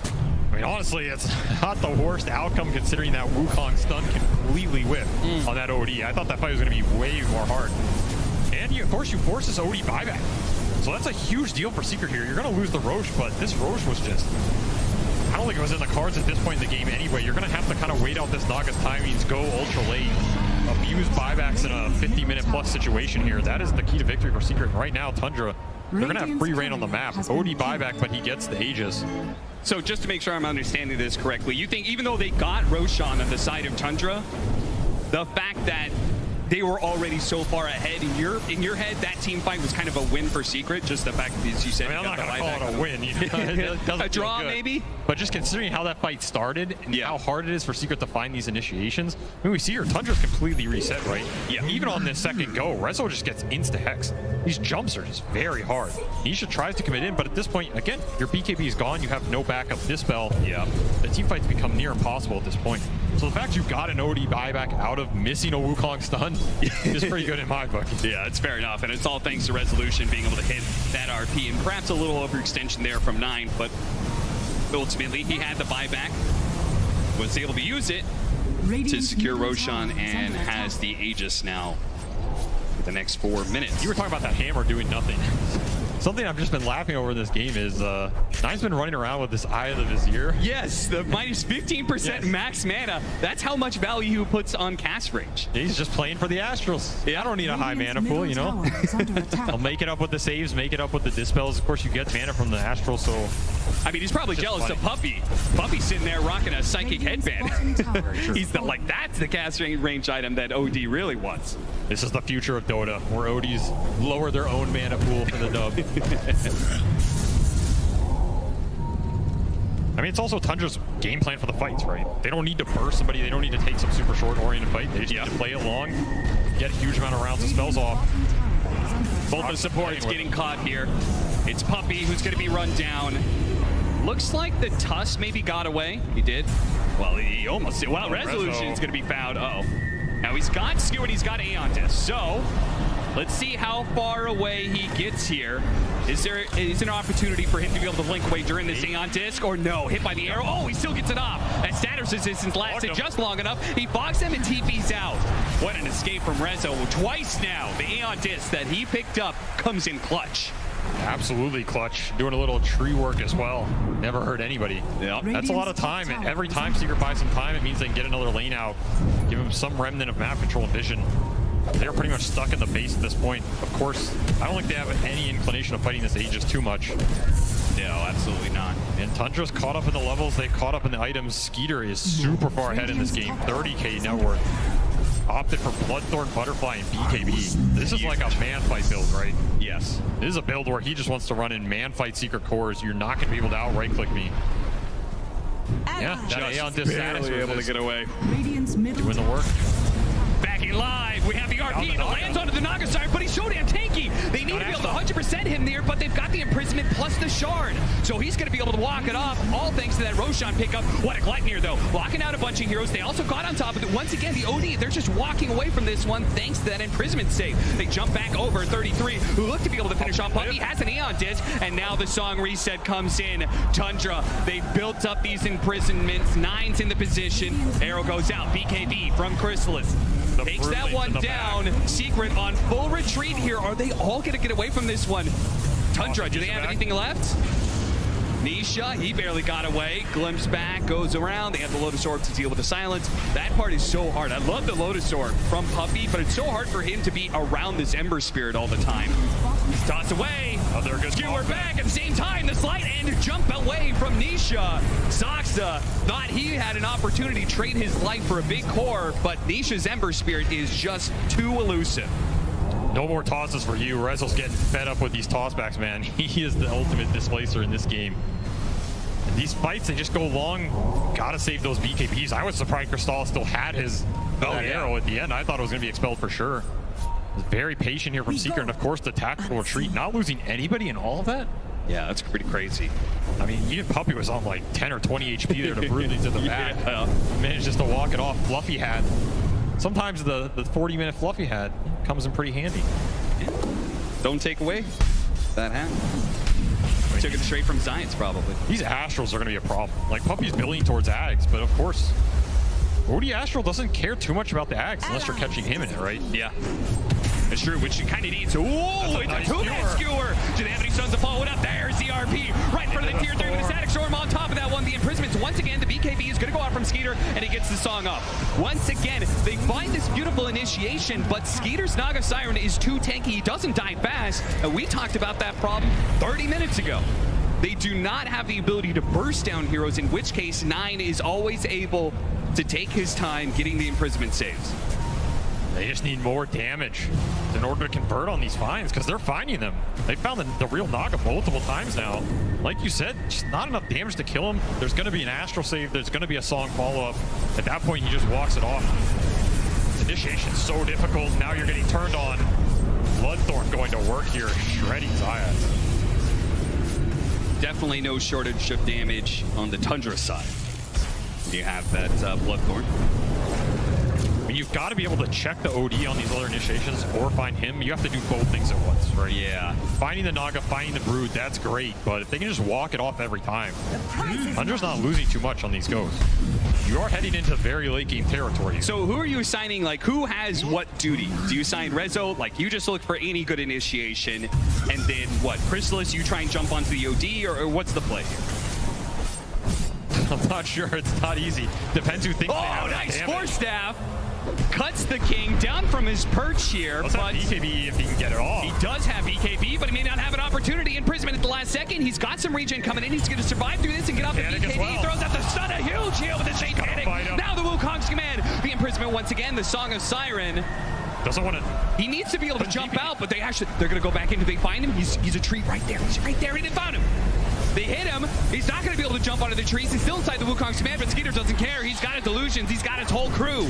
I mean, honestly, it's not the worst outcome considering that Wukong stun completely whipped on that OD. I thought that fight was going to be way more hard. And of course, you force this OD buyback. So that's a huge deal for Secret here. You're going to lose the Roche, but this Roche was just... I don't think it was in the cards at this point in the game anyway. You're going to have to kind of wait out this Naga's timings, go ultra late, abuse buybacks in a 50-minute plus situation here. That is the key to victory for Secret. Right now, Tundra, they're going to have free reign on the map. OD buyback, but he gets the Aegis. So just to make sure I'm understanding this correctly, you think even though they got Roshan on the side of Tundra, the fact that they were already so far ahead in your head, that team fight was kind of a win for Secret? Just the fact that, as you said, I mean, I'm not going to call it a win. You know? It doesn't a draw, feel good. maybe? But just considering how that fight started and how hard it is for Secret to find these initiations, I mean, we see here, Tundra's completely reset, right? Yeah. Even on this second go, Rezo just gets insta-hex. These jumps are just very hard. Nisha tries to commit in, but at this point, again, your BKB is gone. You have no backup dispel. Yeah. The team fights become near impossible at this point. So the fact you got an OD buyback out of missing a Wukong stun is pretty good in my book. Yeah, it's fair enough. And it's all thanks to Resolution being able to hit that RP. And perhaps a little overextension there from 9, but ultimately he had the buyback, was able to use it to secure Roshan, and has the Aegis now for the next 4 minutes. You were talking about that hammer doing nothing. Something I've just been laughing over in this game is Nine's been running around with this Eye of the Vizier. Yes, the minus 15% max mana. That's how much value he puts on cast range. He's just playing for the Astrals. Yeah, I don't need a high mana pool, you know? I'll make it up with the saves, make it up with the dispels. Of course, you get mana from the Astral, so... I mean, he's probably jealous of Puppy. Puppy's sitting there rocking a Psychic Headband. He's like, that's the cast range item that OD really wants. This is the future of Dota, where ODs lower their own mana pool for the dub. I mean, it's also Tundra's game plan for the fights, right? They don't need to burst somebody. They don't need to take some super short-oriented fight. They just need to play it long, get a huge amount of rounds of spells off. Both the supports getting caught here. It's Puppy who's going to be run down. Looks like the Tusk maybe got away. He did. Well, he almost did. Well, Resolution's going to be found. Uh-oh. Now he's got Skew and he's got Aeon Disc. So let's see how far away he gets here. Is there an opportunity for him to be able to blink away during this Aeon Disc, or no? Hit by the arrow. Oh, he still gets it off. That status resistance lasted just long enough. He fogs him and TP's out. What an escape from Rezo. Twice now, the Aeon Disc that he picked up comes in clutch. Absolutely clutch. Doing a little tree work as well. Never hurt anybody. Yep. That's a lot of time, and every time Secret buys some time, it means they can get another lane out. Give him some remnant of map control and vision. They're pretty much stuck in the base at this point. Of course, I don't think they have any inclination of fighting this Aegis too much. No, absolutely not. And Tundra's caught up in the levels. They've caught up in the items. Skeeter is super far ahead in this game. 30k net worth. Opted for Bloodthorn, Butterfly, and BKB. This is like a man fight build, right? Yes. This is a build where he just wants to run in man fight secret cores. You're not going to be able to out right click me. Yeah, that Aeon Disc barely able to get away. Radiant's middle doing the work. Tracking live. We have the RP that lands onto the Naga side, but he's so damn tanky. They need to be able to 100% him there, but they've got the imprisonment plus the shard. So he's going to be able to walk it off, all thanks to that Roshan pickup. What a Gleipnir, though. Locking out a bunch of heroes. They also got on top of it. Once again, the OD, they're just walking away from this one thanks to that imprisonment save. They jump back over 33, who look to be able to finish off Puppey. Has an Aeon disc, and now the song reset comes in. Tundra, they built up these imprisonments. Nine's in the position. Arrow goes out. BKB from Chrysalis. Takes that one down. Back. Secret on full retreat here. Are they all going to get away from this one? Tundra, do they have anything left? Nisha, he barely got away. Glimpse back, goes around. They have the Lotus Orb to deal with the silence. That part is so hard. I love the Lotus Orb from Puppey, but it's so hard for him to be around this Ember Spirit all the time. Toss away. Skewer back at the same time. The slide and jump away from Nisha. Saksa thought he had an opportunity to trade his life for a big core, but Nisha's Ember Spirit is just too elusive. No more tosses for you. Rezel's getting fed up with these tossbacks, man. He is the ultimate displacer in this game. And these fights, they just go long. Gotta save those BKBs. I was surprised Cristal still had his arrow at the end. I thought it was going to be expelled for sure. Was very patient here from Seeker, and of course the tactical retreat. Not losing anybody in all of that? Yeah, that's pretty crazy. I mean, even Puppey was on like 10 or 20 HP there to brutally to the back. Managed just to walk it off. Fluffy had. Sometimes the 40-minute Fluffy had comes in pretty handy. Yeah. Don't take away that hat. Took it straight from Science, probably. These Astrals are going to be a problem. Like, Puppey's building towards Ags, but of course, OD Astral doesn't care too much about the Ags unless you're catching him in it, right? Yeah. It's true, which you kind of need. So, ooh, it's a two-man skewer. Do they have any sons to follow it up? There's the RP. Right in front of the tier 3 with the Static Storm on top of that one. The imprisonments, once again, the BKB is going to go out from Skeeter, and he gets the song up. Once again, they find this beautiful initiation, but Skeeter's Naga Siren is too tanky. He doesn't die fast, and we talked about that problem 30 minutes ago. They do not have the ability to burst down heroes, in which case Nine is always able to take his time getting the imprisonment saves. They just need more damage in order to convert on these finds, because they're finding them. They found the real Naga multiple times now. Like you said, just not enough damage to kill him. There's going to be an Astral save. There's going to be a song follow-up. At that point, he just walks it off. Initiation's so difficult. Now you're getting turned on. Bloodthorn going to work here, shredding Zayas. Definitely no shortage of damage on the Tundra side. You have that Bloodthorn. I mean, you've got to be able to check the OD on these other initiations or find him. You have to do both things at once, right? Yeah. Finding the Naga, finding the Brood, that's great. But if they can just walk it off every time, Tundra's not losing too much on these goes. You are heading into very late game territory. So who are you assigning, like, who has what duty? Do you assign Rezo? Like, you just look for any good initiation, and then what? Chrysalis, you try and jump onto the OD, or what's the play here? I'm not sure. It's not easy. Depends who thinks they have nice damage. Force Staff. Cuts the king down from his perch here. Does have BKB if he can get it off. He does have BKB, but he may not have an opportunity. Imprisonment at the last second. He's got some regen coming in. He's going to survive through this and get off the BKB. Well. Throws out the stun. A huge heal with the Satanic. Now the Wukong's command. The imprisonment once again. The Song of Siren. Doesn't want to. He needs to be able to jump out, but they're going to go back in. Do they find him? He's a tree right there. He's right there. He didn't find him. They hit him. He's not going to be able to jump onto the trees. He's still inside the Wukong's command, but Skeeter doesn't care. He's got his illusions. He's got his whole crew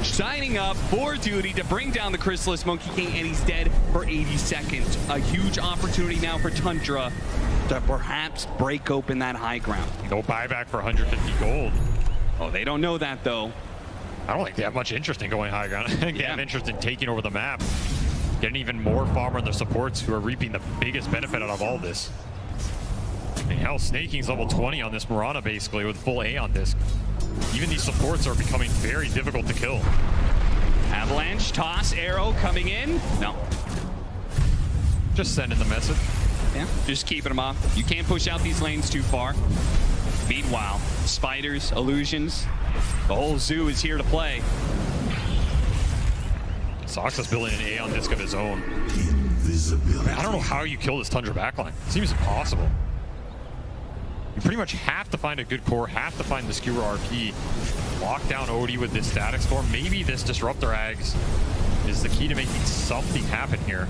signing up for duty to bring down the Chrysalis Monkey King, and he's dead for 80 seconds. A huge opportunity now for Tundra to perhaps break open that high ground. No buyback for 150 gold. Oh, they don't know that, though. I don't think they have much interest in going high ground. I think they have interest in taking over the map. Getting even more farmer and their supports who are reaping the biggest benefit out of all this. I mean, hell, Snaking's level 20 on this Mirana, basically, with full Aeon disc. Even these supports are becoming very difficult to kill. Avalanche, toss, arrow coming in. No. Just sending the message. Yeah, just keeping them off. You can't push out these lanes too far. Meanwhile, spiders, illusions, the whole zoo is here to play. Soxa's building an Aeon disc of his own. I don't know how you kill this Tundra backline. It seems impossible. You pretty much have to find a good core, have to find the Skewer RP, lock down OD with this Static Storm. Maybe this Disruptor Ags is the key to making something happen here.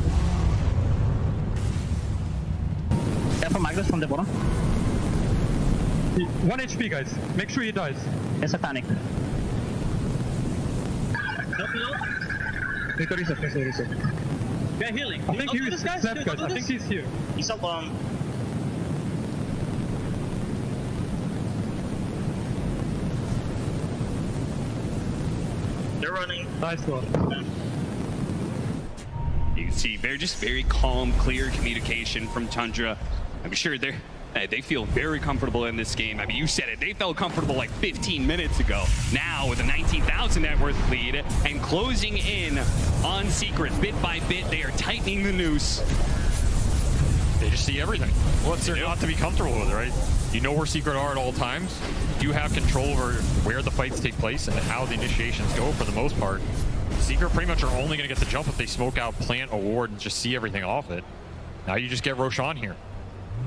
Careful, Magnus from the bottom. 1 HP, guys. Make sure he dies. There's a panic. Victory's okay, Victory's okay. Yeah, healing. I think he's Snap, guys. I think he's here. He's up on. They're running. Nice one. You can see very calm, clear communication from Tundra. I'm sure they feel very comfortable in this game. I mean, you said it. They felt comfortable like 15 minutes ago. Now with a 19,000 net worth lead and closing in on Secret bit by bit, they are tightening the noose. They just see everything. What's there not to be comfortable with, right? You know where Secret are at all times. You have control over where the fights take place and how the initiations go for the most part. Secret pretty much are only going to get the jump if they smoke out, plant a ward, and just see everything off it. Now you just get Roshan here.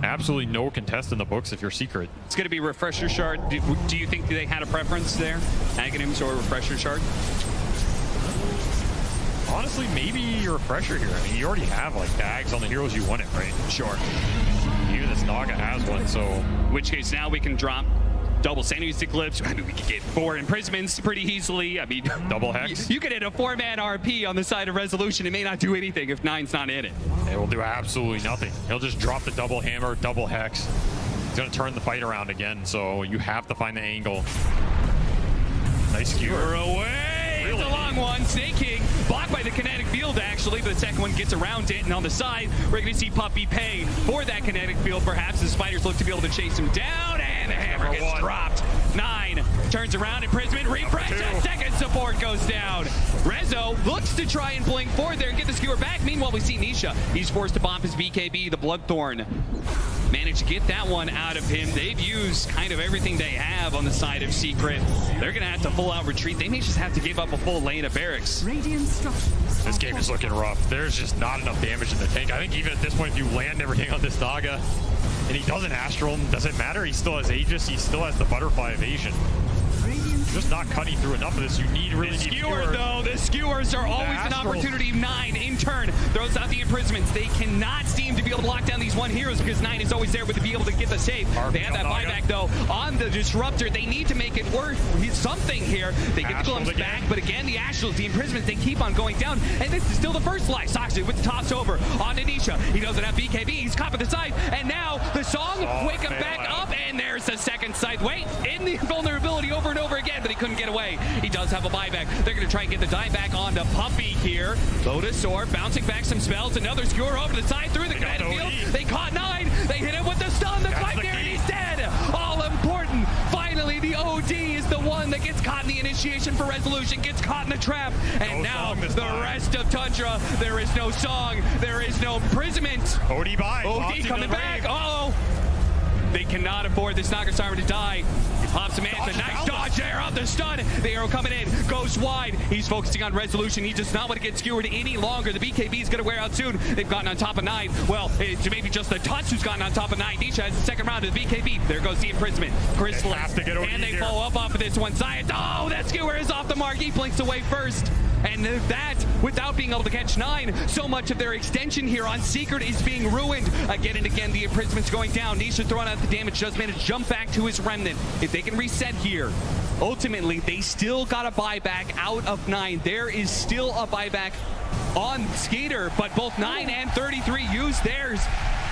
Absolutely no contest in the books if you're Secret. It's going to be Refresher Shard. Do you think they had a preference there? Aghanims or Refresher Shard? Honestly, maybe your Refresher here. I mean, you already have like tags on the heroes you wanted, right? Sure. Even this Naga has one, so... In which case now we can drop double sanity stick clips. I mean, we could get 4 imprisonments pretty easily. I mean, double hex. You could hit a 4-man RP on the side of Resolution. It may not do anything if 9's not in it. It will do absolutely nothing. He'll just drop the double hammer, double hex. He's going to turn the fight around again, so you have to find the angle. Nice skewer. Away! It's a long one. Snake King blocked by the kinetic field, actually, but the second one gets around it, and on the side, we're going to see Puppy pay for that kinetic field. Perhaps the Spiders look to be able to chase him down, and the hammer gets dropped. 9 turns around, imprisonment, refresh, and second support goes down. Rezo looks to try and blink forward there and get the skewer back. Meanwhile, we see Nisha. He's forced to bomb his BKB, the Bloodthorn. Managed to get that one out of him. They've used kind of everything they have on the side of Secret. They're going to have to full out retreat. They may just have to give up a full lane of barracks. This game is looking rough. There's just not enough damage in the tank. I think even at this point, if you land everything on this Naga and he doesn't Astral, doesn't matter. He still has Aegis. He still has the Butterfly evasion. You're just not cutting through enough of this. You need really need skewer, though. The skewers are always an opportunity. 9 in turn throws out the imprisonments. They cannot seem to be able to lock down these 1 heroes because 9 is always there to be able to get the save. They have that buyback though on the disruptor. They need to make it worth something here. They get the glimpse back, but again the Astrals, the imprisonments, they keep on going down, and this is still the first life. Soxy with the toss over on Anisha. He doesn't have BKB. He's caught at the side, and now the song wake him back up, and there's the second side. Wait, in the vulnerability over and over again, but he couldn't get away. He does have a buyback. They're going to try and get the die back on the Puppy here. Lotus Orb bouncing back some spells. Another skewer over the side through the kinetic field. They caught 9. They hit him with the stun. The fight there, and he's dead. All important. Finally, the OD is the one that gets caught in the initiation for Resolution, gets caught in the trap. And now the rest of Tundra, there is no song. There is no imprisonment. OD by. OD coming back. Uh-oh. They cannot afford this Naga Armor to die. He pops him in. The nice dodge there off the stun. The arrow coming in. Goes wide. He's focusing on Resolution. He does not want to get skewered any longer. The BKB is going to wear out soon. They've gotten on top of 9. Well, it's maybe just the Tuts who's gotten on top of 9. Nisha has the second round of the BKB. There goes the imprisonment. Chrysalis. And they follow up off of this one. Science. Oh, that skewer is off the mark. He blinks away first. And that, without being able to catch 9, so much of their extension here on Secret is being ruined. Again and again, the imprisonment's going down. Nisha throwing out the damage, does manage to jump back to his remnant. If they can reset here, ultimately, they still got a buyback out of 9. There is still a buyback on Skater, but both 9 and 33 use theirs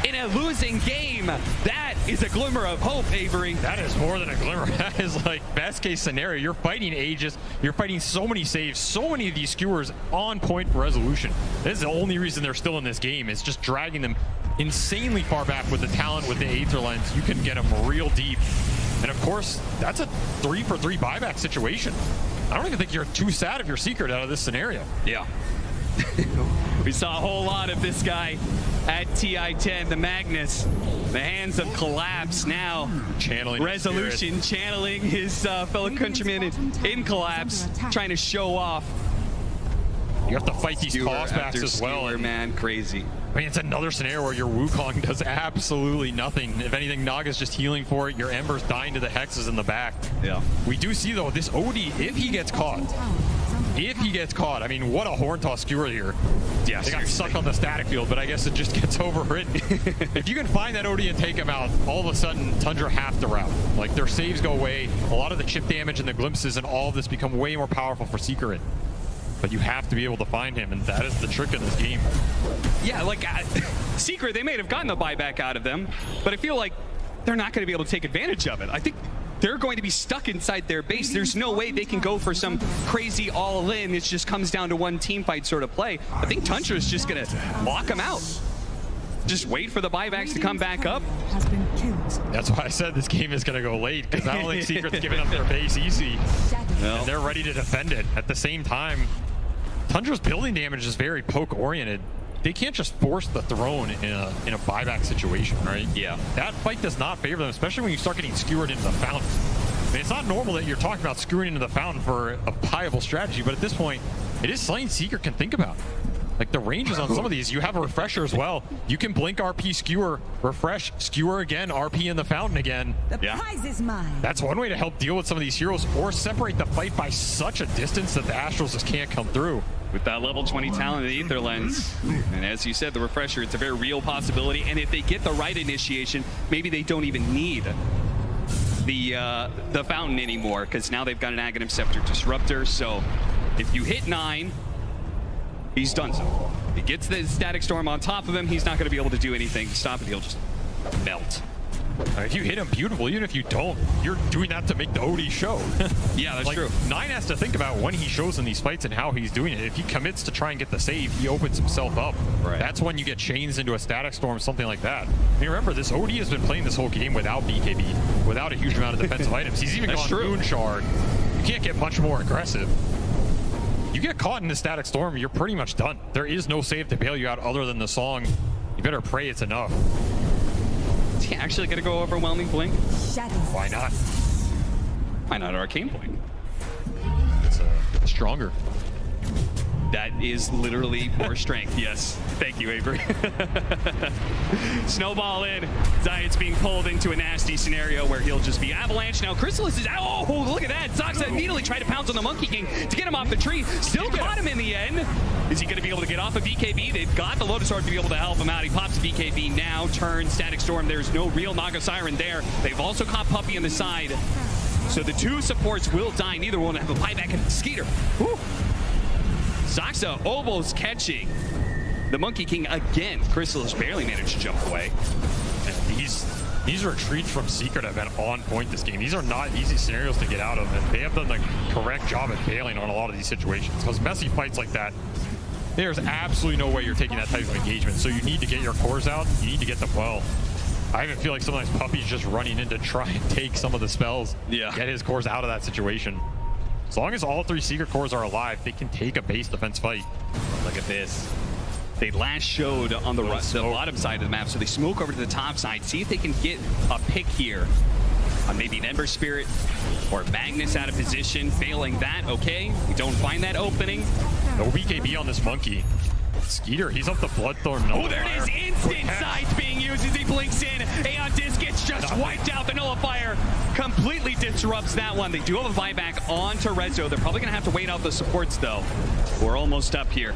in a losing game. That is a glimmer of hope, Avery. That is more than a glimmer. That is like best case scenario. You're fighting Aegis. You're fighting so many saves, so many of these skewers on point for Resolution. This is the only reason they're still in this game. It's just dragging them insanely far back with the talent, with the Aether Lens. You can get them real deep. And of course, that's a 3-for-3 buyback situation. I don't even think you're too sad if you're Secret out of this scenario. Yeah. We saw a whole lot of this guy at TI-10, the Magnus. The hands of collapse now. Channeling Resolution, channeling his fellow countrymen in collapse, trying to show off. You have to fight these tossbacks as well. Man, crazy. I mean, it's another scenario where your Wukong does absolutely nothing. If anything, Naga's just healing for it. Your Ember's dying to the hexes in the back. Yeah. We do see, though, this OD, if he gets caught, I mean, what a horn toss skewer here. Yeah, they got sucked on the static field, but I guess it just gets overridden. If you can find that OD and take him out, all of a sudden, Tundra have to rout. Like, their saves go away. A lot of the chip damage and the glimpses and all of this become way more powerful for Secret. but you have to be able to find him, and that is the trick in this game. Yeah, like Secret, they may have gotten the buyback out of them, but I feel like they're not going to be able to take advantage of it. I think they're going to be stuck inside their base. There's no way they can go for some crazy all-in. It just comes down to one team fight sort of play. I think Tundra is just going to lock them out. Just wait for the buybacks to come back up. That's why I said this game is going to go late, because I don't think Secret's giving up their base easy. And they're ready to defend it. At the same time, Tundra's building damage is very poke-oriented. They can't just force the throne in a buyback situation, right? Yeah. That fight does not favor them, especially when you start getting skewered into the fountain. I mean, it's not normal that you're talking about skewering into the fountain for a viable strategy, but at this point, it is something Secret can think about. Like the ranges on some of these, you have a refresher as well. You can blink RP skewer, refresh, skewer again, RP in the fountain again. The prize is mine. That's one way to help deal with some of these heroes, or separate the fight by such a distance that the Astrals just can't come through. With that level 20 talent in the Ether Lens, and as you said, the refresher, it's a very real possibility. And if they get the right initiation, maybe they don't even need the fountain anymore, because now they've got an Aghanim Scepter Disruptor. So if you hit 9, he's done so. He gets the Static Storm on top of him, he's not going to be able to do anything to stop it. He'll just melt. If you hit him, beautiful. Even if you don't, you're doing that to make the OD show. Yeah, that's true. 9 has to think about when he shows in these fights and how he's doing it. If he commits to try and get the save, he opens himself up. Right. That's when you get chains into a Static Storm, something like that. I mean, remember, this OD has been playing this whole game without BKB, without a huge amount of defensive items. He's even gone Moon Shard. You can't get much more aggressive. You get caught in the Static Storm, you're pretty much done. There is no save to bail you out other than the song. You better pray it's enough. Is he actually going to go Overwhelming Blink? Why not? Why not Arcane Blink? It's stronger. That is literally more strength, yes. Thank you, Avery. Snowball in. Zayat's being pulled into a nasty scenario where he'll just be avalanche. Now, Chrysalis is out. Oh, look at that. Zoxa immediately tried to pounce on the Monkey King to get him off the tree. Still caught him in the end. Is he going to be able to get off of BKB? They've got the Lotus Orb to be able to help him out. He pops BKB now, turns Static Storm. There's no real Naga Siren there. They've also caught Puppey on the side. So the two supports will die. Neither one will have a buyback in Skeeter. Whew. Zoxa almost catching the Monkey King again. Chrysalis barely managed to jump away. And these retreats from Secret have been on point this game. These are not easy scenarios to get out of, and they have done the correct job at bailing on a lot of these situations. Because messy fights like that, there's absolutely no way you're taking that type of engagement. So you need to get your cores out. You need to get them well. I even feel like sometimes Puppey's just running in to try and take some of the spells. Yeah. Get his cores out of that situation. As long as all 3 Secret cores are alive, they can take a base defense fight. Look at this. They last showed on the bottom side of the map, so they smoke over to the top side. See if they can get a pick here on maybe an Ember Spirit or Magnus out of position. Failing that, okay. We don't find that opening. No BKB on this Monkey. Skeeter, he's up the Bloodthorn. Oh, there it is. Instant sight being used as he blinks in. Aeon Disc gets just wiped out. The Nullifier completely disrupts that one. They do have a buyback onto Rezo. They're probably going to have to wait out the supports, though. We're almost up here.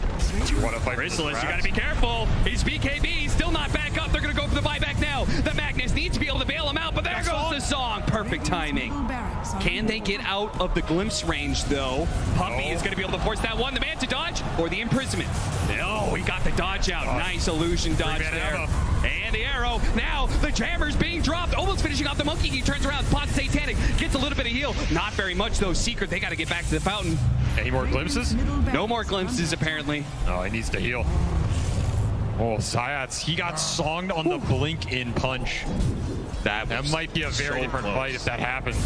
Chrysalis, you got to be careful. His BKB still not back up. They're going to go for the buyback now. The Magnus needs to be able to bail him out, but there goes the song. Perfect timing. Can they get out of the glimpse range, though? Puppey is going to be able to force that one. The man to dodge or the imprisonment. Oh, he got the dodge out. Nice illusion dodge there. And the arrow. Now the jammer's being dropped. Almost finishing off the Monkey. He turns around. Pots Satanic. Gets a little bit of heal. Not very much, though. Secret, they got to get back to the fountain. Any more glimpses? No more glimpses, apparently. Oh, he needs to heal. Oh, Zayats, he got songed on the blink in punch. That might be a very different fight if that happens.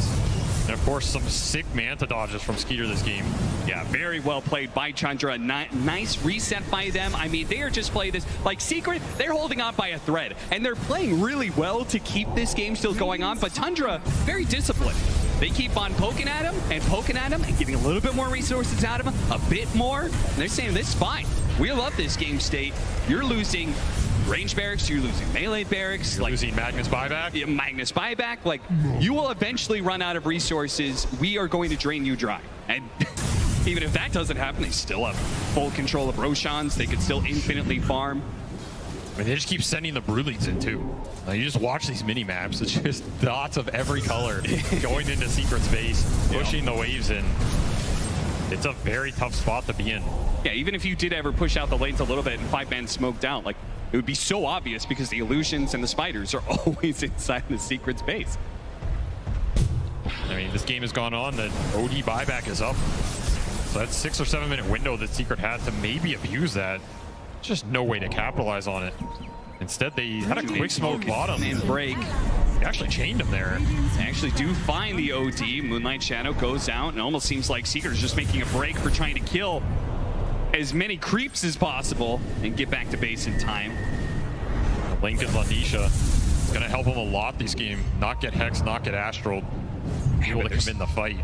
And of course, some sick Manta dodges from Skeeter this game. Yeah, very well played by Tundra. Nice reset by them. I mean, they are just playing this like Secret. They're holding on by a thread, and they're playing really well to keep this game still going on. But Tundra, very disciplined. They keep on poking at him and getting a little bit more resources out of him, a bit more. And they're saying, this is fine. We love this game state. You're losing range barracks, you're losing melee barracks. You're losing Magnus buyback? Yeah, Magnus buyback. Like, you will eventually run out of resources. We are going to drain you dry. And even if that doesn't happen, they still have full control of Roshans. They could still infinitely farm. I mean, they just keep sending the brood leads in too. Like, you just watch these mini maps. It's just dots of every color going into Secret's base, pushing the waves in. It's a very tough spot to be in. Yeah, even if you did ever push out the lanes a little bit and 5-man smoked out, like, it would be so obvious because the illusions and the spiders are always inside the Secret's base. I mean, this game has gone on, the OD buyback is up. So that's 6 or 7 minute window that Secret had to maybe abuse that. Just no way to capitalize on it. Instead, they had a quick smoke bottom. And break. They actually chained him there. They actually do find the OD. Moonlight Shadow goes out, and it almost seems like Secret is just making a break for trying to kill as many creeps as possible and get back to base in time. Lincoln's on Nisha. It's going to help him a lot this game. Not get Hex, not get Astral. Be able to come in the fight.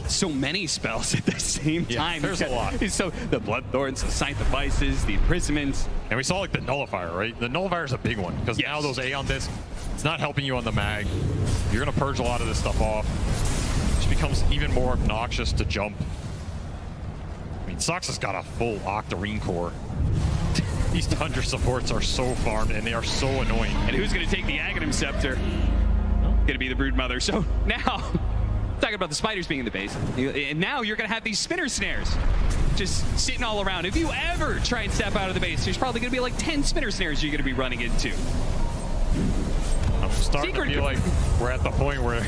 So many spells at the same time. There's a lot. So the Bloodthorns, the Scythe Devices, the Imprisonments. And we saw like the Nullifier, right? The Nullifier is a big one because now those Aeon Discs, it's not helping you on the mag. You're going to purge a lot of this stuff off. It just becomes even more obnoxious to jump. I mean, Sox has got a full Octarine core. These Tundra supports are so farmed and they are so annoying. And who's going to take the Aghanim Scepter? Going to be the Broodmother. So now, talking about the spiders being in the base, and now you're going to have these spinner snares just sitting all around. If you ever try and step out of the base, there's probably going to be like 10 spinner snares you're going to be running into. I'm starting to feel like we're at the point where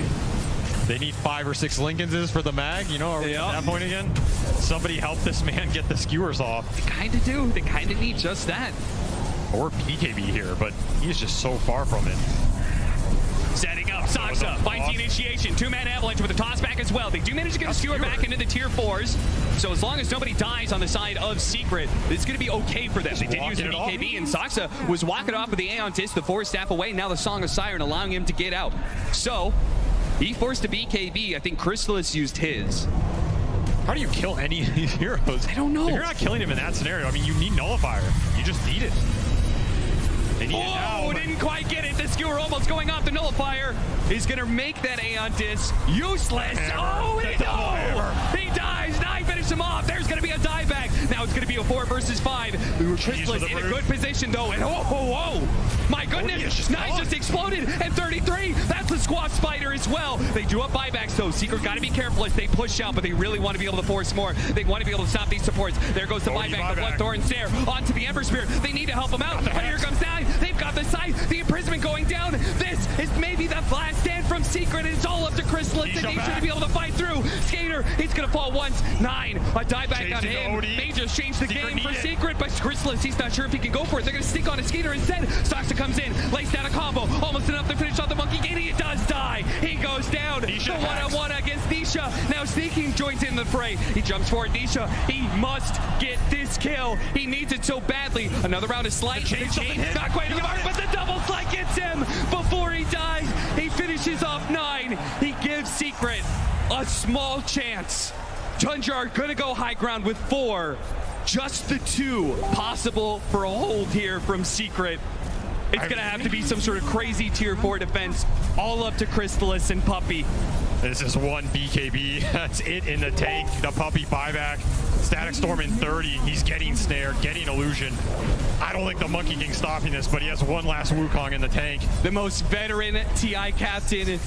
they need 5 or 6 Lincolnses for the mag. You know, are we at that point again? Somebody help this man get the skewers off. They kind of do. They kind of need just that. Or PKB here, but he's just so far from it. Setting up, Saksa finds the initiation. 2-man avalanche with a toss back as well. They do manage to get a skewer back into the tier 4s. So as long as nobody dies on the side of Secret, it's going to be okay for them. They did use the BKB, and Saksa was walking off with the Aeon Disc, the 4-staff away. Now the Song of Siren allowing him to get out. So he forced a BKB. I think Chrysalis used his. How do you kill any of these heroes? I don't know. If you're not killing him in that scenario, I mean, you need Nullifier. You just need it. They need it now. Didn't quite get it. The skewer almost going off. The Nullifier is going to make that Aeon Disc useless. Oh, he dies. 9 finish him off. There's going to be a dieback. Now it's going to be a 4 versus 5. Chrysalis in a good position, though. And my goodness. 9 just exploded. And 33. That's the Squash Spider as well. They do have buybacks, though. Secret got to be careful as they push out, but they really want to be able to force more. They want to be able to stop these supports. There goes the buyback. The Bloodthorn Snare onto the Ember Spear. They need to help him out. But here comes down. They've got the Scythe, the imprisonment going down. This is maybe the last stand from Secret. It's all up to Chrysalis and Nisha to be able to fight through. Skater, he's going to fall once. 9, a dieback on him. They just changed the game for Secret, but Chrysalis, he's not sure if he can go for it. They're going to stick on a Skater instead. Saksa comes in, lays down a combo. Almost enough to finish off the Monkey Gate. He does die. He goes down. The one-on-one against Nisha. Now Sneaking joins in the fray. He jumps forward. Nisha, he must get this kill. He needs it so badly. Another round of slide. Not quite to the mark, but the double slide gets him before he dies. He finishes off 9. He gives Secret a small chance. Tundra are going to go high ground with 4. Just the 2 possible for a hold here from Secret. It's going to have to be some sort of crazy tier 4 defense, all up to Chrysalis and Puppy. This is 1 BKB. That's it in the tank. The Puppy buyback. Static Storm in 30. He's getting snared, getting illusion. I don't think the Monkey King's stopping this, but he has one last Wukong in the tank. The most veteran TI captain in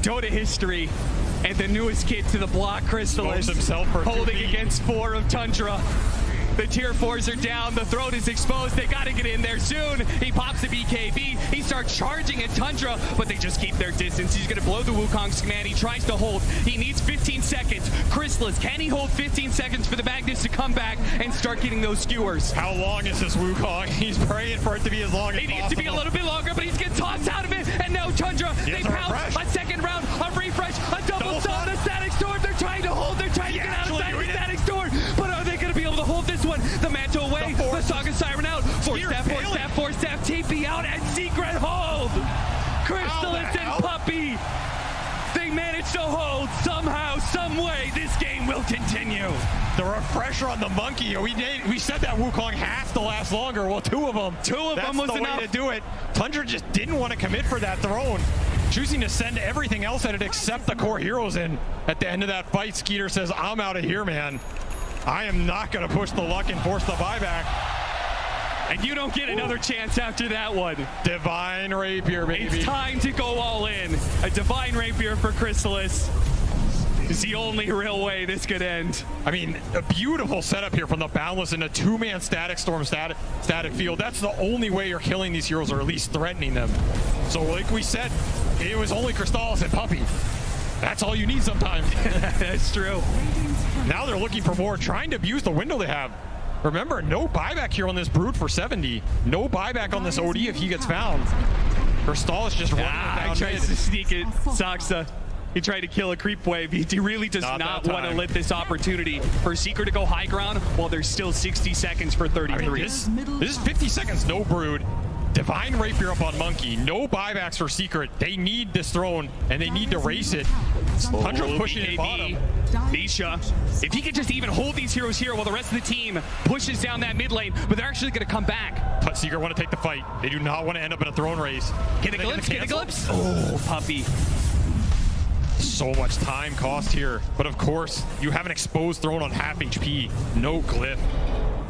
Dota history, and the newest kid to the block, Chrysalis, holding against 4 of Tundra. The tier 4s are down. The throat is exposed. They got to get in there soon. He pops the BKB. He starts charging at Tundra, but they just keep their distance. He's going to blow the Wukong's command. He tries to hold. He needs 15 seconds. Chrysalis, can he hold 15 seconds for the Magnus to come back and start getting those skewers? How long is this Wukong? He's praying for it to be as long as possible. He needs to be a little bit longer, but he's getting tossed out of it. And now Tundra, they pounce a second round, a refresh, a double stun, a Static Storm. They're trying to hold. They're trying to get out of the Static Storm. But are they going to be able to hold this one? The Manto away, the Song of Siren out. 4-staff, 4-staff, 4-staff, TP out, and Secret hold. Chrysalis and Puppy, they managed to hold somehow, some way. This game will continue. The refresher on the Monkey. We said that Wukong has to last longer. Well, 2 of them. 2 of them was the enough way to do it. Tundra just didn't want to commit for that throne, choosing to send everything else at it except the core heroes in. At the end of that fight, Skeeter says, I'm out of here, man. I am not going to push the luck and force the buyback. And you don't get another chance after that one. Divine Rapier, baby. It's time to go all in. A Divine Rapier for Chrysalis. It's the only real way this could end. I mean, a beautiful setup here from the Boundless in a two-man static storm static field. That's the only way you're killing these heroes, or at least threatening them. So like we said, it was only Crystallis and Puppey. That's all you need sometimes. That's true. Now they're looking for more, trying to abuse the window they have. Remember, no buyback here on this Brood for 70. No buyback on this OD if he gets found. Crystallis just running down tries mid. to sneak it. Saksa. He tried to kill a creep wave. He really does not want to let this opportunity for Secret to go high ground while there's still 60 seconds for 33. I mean, this is 50 seconds, no Brood. Divine Rapier up on Monkey. No buybacks for Secret. They need this throne, and they need to race it. Tundra's pushing it bottom. Nisha, if he could just even hold these heroes here while the rest of the team pushes down that mid lane, but they're actually going to come back. But Secret want to take the fight. They do not want to end up in a throne race. Get a glimpse, get a glimpse. Oh, Puppey. So much time cost here. But of course, you have an exposed throne on half HP. No glyph.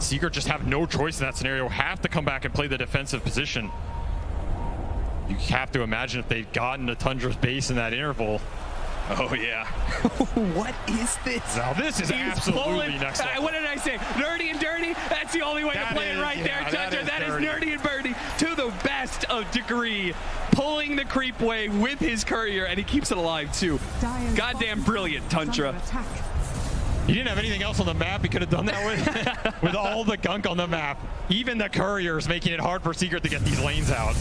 Secret just have no choice in that scenario. Have to come back and play the defensive position. You have to imagine if they'd gotten to Tundra's base in that interval. Oh, yeah. What is this? Now, this is absolutely next level. What did I say? Nerdy and dirty? That's the only way to play it right there, Tundra. That is nerdy and birdie to the best of degree. Pulling the creep wave with his courier, and he keeps it alive, too. Goddamn brilliant, Tundra. He didn't have anything else on the map he could have done that with. With all the gunk on the map. Even the couriers making it hard for Secret to get these lanes out.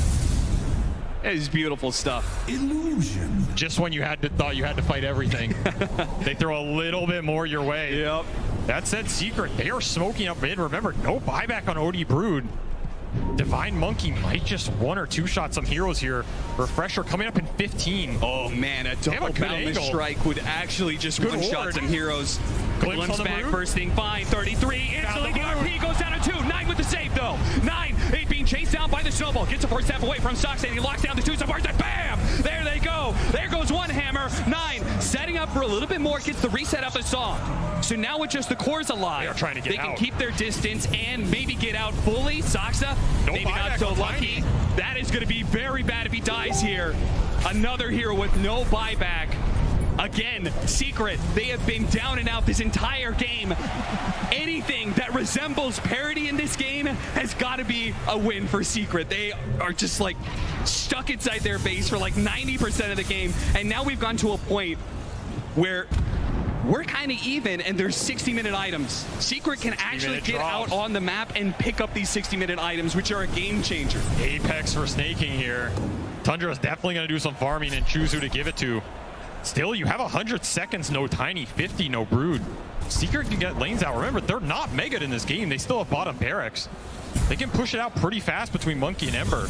It is beautiful stuff. Illusion. Just when you thought you had to fight everything, they throw a little bit more your way. Yep. That said, Secret, they are smoking up mid. Remember, no buyback on OD Brood. Divine Monkey might just one or two shot some heroes here. Refresher coming up in 15. Oh man, a double boundless strike would actually just one-shot some heroes. Glimpse back, first thing, fine, 33. Instantly, the RP goes down to 2. 9 with the save though. 9, 8 being chased down by the snowball. Gets the first half away from Sox, and he locks down the 2 supports, and bam! There they go. There goes one hammer. 9, setting up for a little bit more, gets the reset up the song. So now with just the cores alive, they are trying to get out. They can out. Keep their distance and maybe get out fully. Saksa, maybe not so lucky. That is going to be very bad if he dies here. Another hero with no buyback. Again, Secret, they have been down and out this entire game. Anything that resembles parity in this game has got to be a win for Secret. They are just like stuck inside their base for like 90% of the game. And now we've gone to a point where we're kind of even, and there's 60-minute items. Secret can actually get out on the map and pick up these 60-minute items, which are a game changer. Apex for snaking here. Tundra is definitely going to do some farming and choose who to give it to. Still, you have 100 seconds, no Tiny, 50, no Brood. Secret can get lanes out. Remember, they're not mega in this game. They still have bottom barracks. They can push it out pretty fast between Monkey and Ember.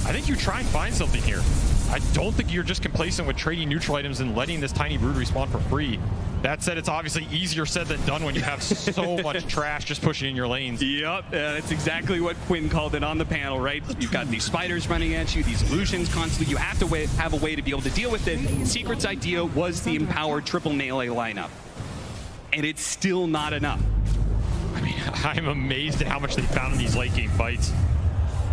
I think you try and find something here. I don't think you're just complacent with trading neutral items and letting this Tiny Brood respawn for free. That said, it's obviously easier said than done when you have so much trash just pushing in your lanes. Yep, that's exactly what Quinn called it on the panel, right? You've got these spiders running at you, these illusions constantly. You have to have a way to be able to deal with it. Secret's idea was the empowered triple melee lineup. And it's still not enough. I mean, I'm amazed at how much they found in these late game fights.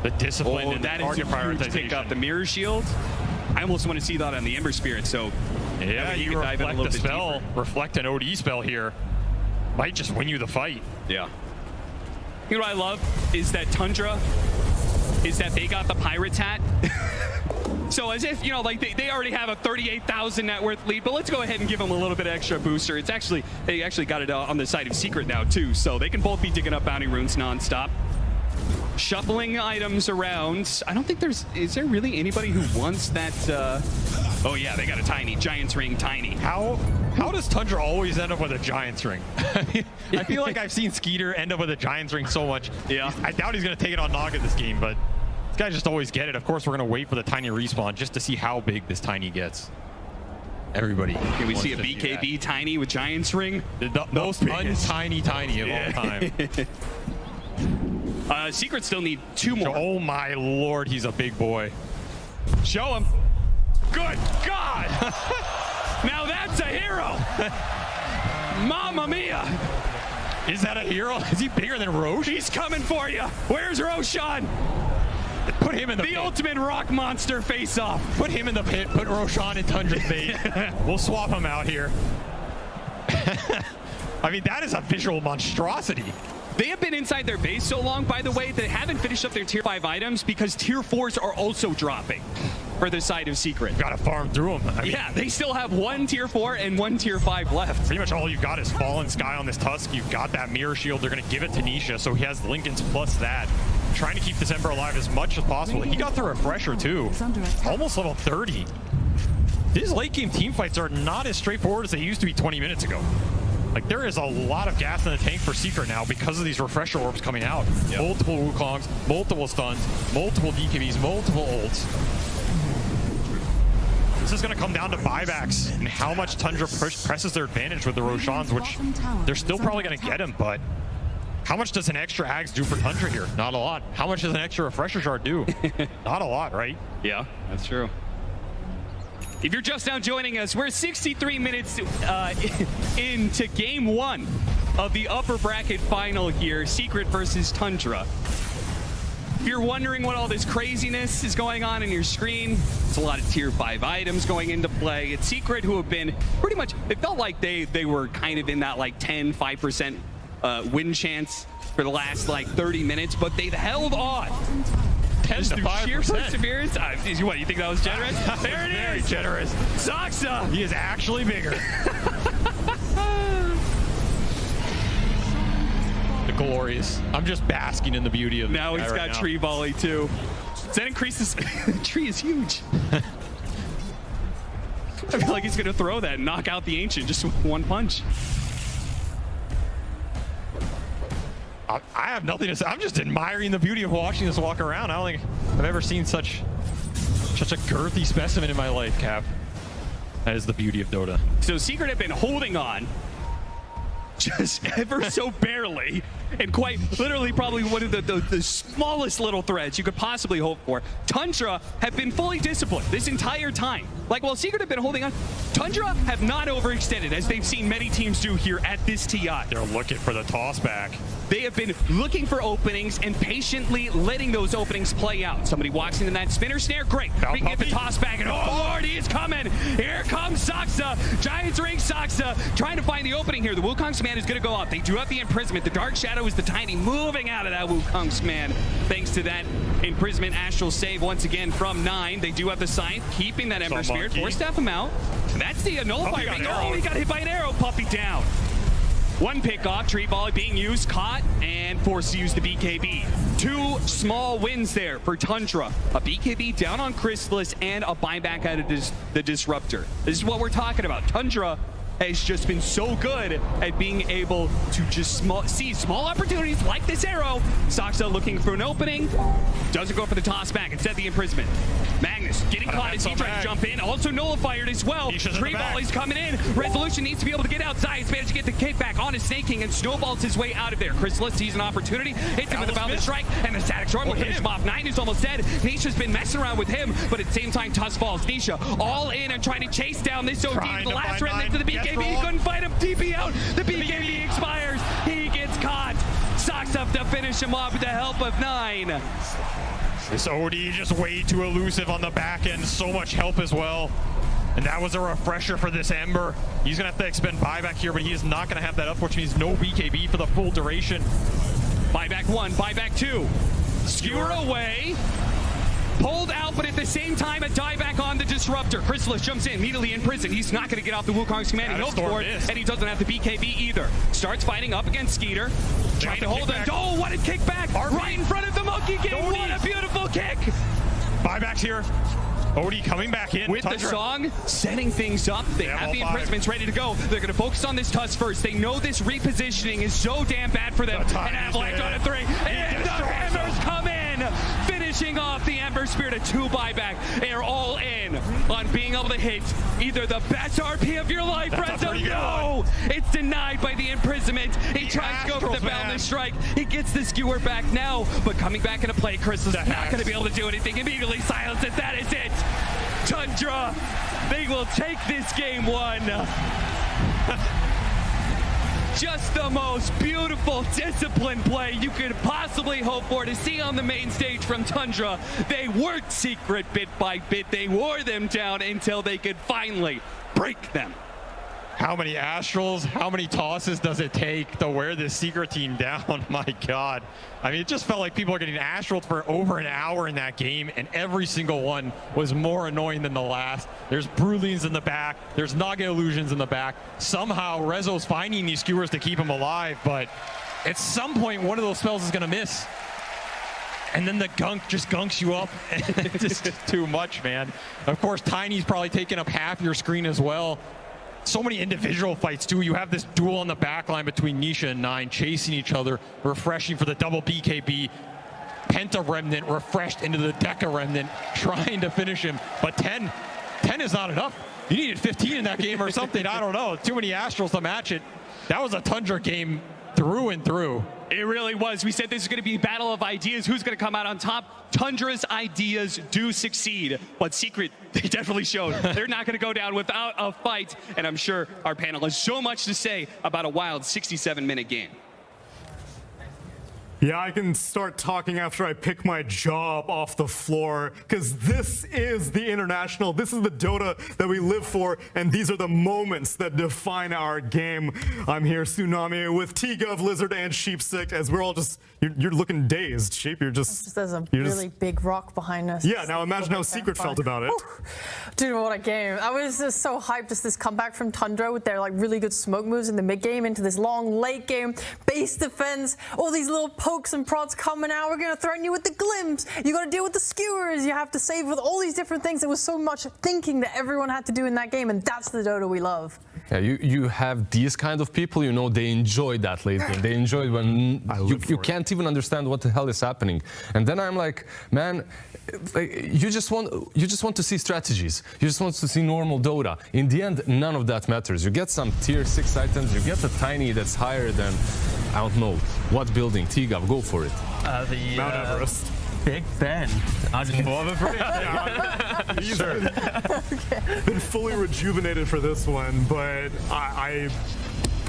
The discipline and that target is a huge prioritization. pick up. The mirror shield, I almost want to see that on the Ember Spirit, so yeah, you reflect the spell, reflect an OD spell here. Might just win you the fight. Yeah. You know what I love is that Tundra, is that they got the Pirates hat. So as if, you know, like they already have a 38,000 net worth lead, but let's go ahead and give them a little bit of extra booster. It's actually, they actually got it on the side of Secret now too, so they can both be digging up bounty runes nonstop. Shuffling items around. I don't think is there really anybody who wants that? Oh yeah, they got a Tiny, Giant's Ring, Tiny. How does Tundra always end up with a Giant's Ring? I feel like I've seen Skeeter end up with a Giant's Ring so much. Yeah. I doubt he's going to take it on Naga this game, but this guy just always get it. Of course, we're going to wait for the Tiny respawn just to see how big this Tiny gets. Everybody. Can we see a BKB Tiny with Giant's Ring? The most untiny Tiny of all time. Secret still need 2 more. Oh my lord, he's a big boy. Show him. Good God! Now that's a hero! Mamma mia! Is that a hero? Is he bigger than Roche? He's coming for you! Where's Roshan? Put him in the pit. ultimate rock monster face-off. Put him in the pit. Put Roshan in Tundra's bait. We'll swap him out here. I mean, that is a visual monstrosity. They have been inside their base so long, by the way, they haven't finished up their tier 5 items because tier 4s are also dropping for the side of Secret. Got to farm through them. I mean, yeah, they still have 1 tier 4 and 1 tier 5 left. Pretty much all you've got is Fallen Sky on this Tusk. You've got that Mirror Shield. They're going to give it to Nisha, so he has Lincoln's plus that. Trying to keep this Ember alive as much as possible. He got the Refresher, too. Almost level 30. These late game team fights are not as straightforward as they used to be 20 minutes ago. Like, there is a lot of gas in the tank for Secret now because of these Refresher Orbs coming out. Yep. Multiple Wukongs, multiple stuns, multiple DKBs, multiple ults. This is going to come down to buybacks and how much Tundra presses their advantage with the Roshans, which they're still probably going to get him, but how much does an extra Ags do for Tundra here? Not a lot. How much does an extra Refresher Shard do? Not a lot, right? Yeah, that's true. If you're just now joining us, we're 63 minutes into game 1 of the upper bracket final here, Secret versus Tundra. If you're wondering what all this craziness is going on in your screen, it's a lot of tier 5 items going into play. It's Secret who have been pretty much, it felt like they were kind of in that like 5% win chance for the last like 30 minutes, but they've held on. 10 to 5%. Sheer perseverance. What, you think that was generous? There it is. Very generous. Saksa. He is actually bigger. The glorious. I'm just basking in the beauty of now he's got tree volley too. Does that increase this? The tree is huge. I feel like he's gonna throw that and knock out the Ancient just with one punch. I have nothing to say. I'm just admiring the beauty of watching this walk around. I don't think I've ever seen such a girthy specimen in my life, Cap. That is the beauty of Dota. So Secret have been holding on just ever so barely, and quite literally probably one of the smallest little threads you could possibly hope for. Tundra have been fully disciplined this entire time. Like, while Secret have been holding on, Tundra have not overextended, as they've seen many teams do here at this TI. They're looking for the toss back. They have been looking for openings and patiently letting those openings play out. Somebody walks into that spinner snare, great. We can get the toss back, and oh Lord, he is coming. Here comes Saksa. Giants ring Saksa, trying to find the opening here. The Wukong's command is gonna go up. They do have the imprisonment. The Dark Shadow is the Tiny moving out of that Wukong's command. Thanks to that imprisonment astral save once again from 9. They do have the Scythe, keeping that Ember Spirit. Force staff him out. And that's the nullifier. Oh, he got hit by an arrow. Puppy down. One pick off, tree volley being used, caught, and forced to use the BKB. 2 small wins there for Tundra. A BKB down on Chrysalis and a buyback out of the Disruptor. This is what we're talking about. Tundra has just been so good at being able to just see small opportunities like this arrow. Saksa looking for an opening, doesn't go for the toss back, instead the imprisonment. Magnus getting caught as he tried to jump in, also nullified as well. Tree volley's coming in. Resolution needs to be able to get outside. He's managed to get the kickback on his Snake King and snowballs his way out of there. Chrysalis sees an opportunity, hits him with the Boundless Strike, and the Static Storm will finish him off. 9 is almost dead. Nisha's been messing around with him, but at the same time, Tusk falls. Nisha all in and trying to chase down this OD. The last remnant to the BKB. He couldn't fight him. TP out. The BKB expires. He gets caught. Socks up to finish him off with the help of 9. This OD just way too elusive on the back end. So much help as well. And that was a refresher for this Ember. He's going to have to expend buyback here, but he is not going to have that up, which means no BKB for the full duration. Buyback 1, buyback 2. Skewer away. Pulled out, but at the same time, a dieback on the Disruptor. Chrysalis jumps in, immediately in prison. He's not going to get off the Wukong's command. He hopes for it, and he doesn't have the BKB either. Starts fighting up against Skeeter. Trying to hold him. Oh, what a kickback! Right in front of the Monkey King. What a beautiful kick! Buybacks here. Odie coming back in. With the song, setting things up. They have the imprisonments ready to go. They're going to focus on this Tusk first. They know this repositioning is so damn bad for them. And Avalanche on a 3. And the Hammers come in. Finishing off the Ember Spirit, a 2 buyback. They are all in on being able to hit either the best RP of your life, Rezo. No! It's denied by the imprisonment. He tries to go for the Boundless Strike. He gets the skewer back now, but coming back into play, Chris is not going to be able to do anything. Immediately silenced it. That is it. Tundra, they will take this game 1. Just the most beautiful, disciplined play you could possibly hope for to see on the main stage from Tundra. They worked Secret bit by bit. They wore them down until they could finally break them. How many Astrals, how many tosses does it take to wear this Secret team down? My God. I mean, it just felt like people are getting Astrals for over an hour in that game, and every single one was more annoying than the last. There's Brulines in the back. There's Naga Illusions in the back. Somehow, Rezo's finding these skewers to keep him alive, but at some point, one of those spells is going to miss. And then the gunk just gunks you up. It's just too much, man. Of course, Tiny's probably taking up half your screen as well. So many individual fights, too. You have this duel on the back line between Nisha and Nine, chasing each other, refreshing for the double BKB. Penta Remnant refreshed into the Deca Remnant, trying to finish him. But 10 is not enough. You needed 15 in that game or something. I don't know. Too many Astrals to match it. That was a Tundra game through and through. It really was. We said this is going to be a battle of ideas. Who's going to come out on top? Tundra's ideas do succeed. But Secret, they definitely showed they're not going to go down without a fight. And I'm sure our panel has so much to say about a wild 67-minute game. Yeah, I can start talking after I pick my job off the floor, because this is the International, this is the Dota that we live for, and these are the moments that define our game. I'm here, Tsunami, with T-Gov, Lizard, and Sheepstick, as we're all just, you're looking dazed, Sheep, There's a really big rock behind us. Yeah, now imagine how Secret felt about it. Woo. Dude, what a game. I was just so hyped, just this comeback from Tundra with their like really good smoke moves in the mid game into this long late game, base defense, all these little pokes and prods coming out. We're going to threaten you with the glimpse. You got to deal with the skewers. You have to save with all these different things. There was so much thinking that everyone had to do in that game, and that's the Dota we love. Yeah, you have these kind of people, you know, they enjoy that late game. They enjoy when you can't even understand what the hell is happening. And then I'm like, man, you just want to see strategies. You just want to see normal Dota. In the end, none of that matters. You get some tier 6 items, you get a Tiny that's higher than, I don't know, what building? T-Gov, go for it. Mount Everest. Big Ben. I just more of a bridge. He's been fully rejuvenated for this one, but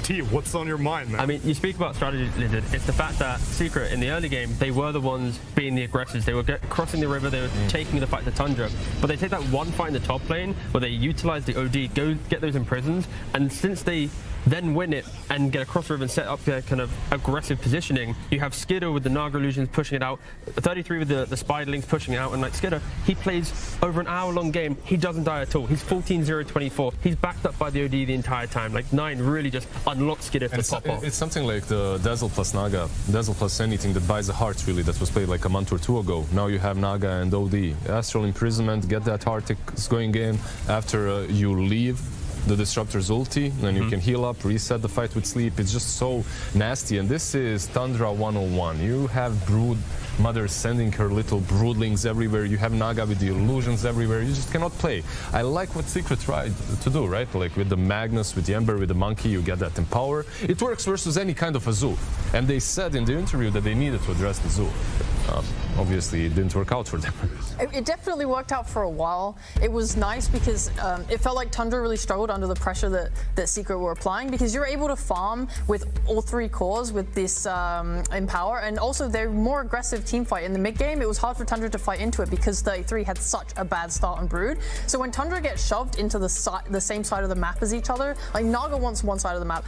T, what's on your mind, man? I mean, you speak about strategy, Lizard. It's the fact that Secret, in the early game, they were the ones being the aggressors. They were crossing the river, they were taking the fight to Tundra. But they take that one fight in the top lane, where they utilize the OD, go get those imprisons, and since they then win it and get across the river and set up their kind of aggressive positioning, you have Skidder with the Naga Illusions pushing it out, 33 with the Spiderlings pushing it out, and like Skidder, he plays over an hour-long game. He doesn't die at all. He's 14-0-24. He's backed up by the OD the entire time. Like, Nine really just unlocked Skidder to pop off. It's something like the Dazzle plus Naga, Dazzle plus anything that buys a heart, really, that was played like a month or two ago. Now you have Naga and OD. Astral Imprisonment, get that heart going in after you leave the Disruptor's ulti, then you can heal up, reset the fight with sleep. It's just so nasty, and this is Tundra 101. You have Brood Mother sending her little broodlings everywhere. You have Naga with the illusions everywhere. You just cannot play. I like what Secret tried to do, right? Like with the Magnus, with the Ember, with the Monkey, you get that Empower. It works versus any kind of a zoo. And they said in the interview that they needed to address the zoo. Obviously, it didn't work out for them. It definitely worked out for a while. It was nice because it felt like Tundra really struggled under the pressure that Secret were applying, because you're able to farm with all 3 cores with this Empower, and also they're more aggressive team fight. In the mid game, it was hard for Tundra to fight into it because 33 had such a bad start on Brood. So when Tundra gets shoved into the same side of the map as each other, like Naga wants one side of the map,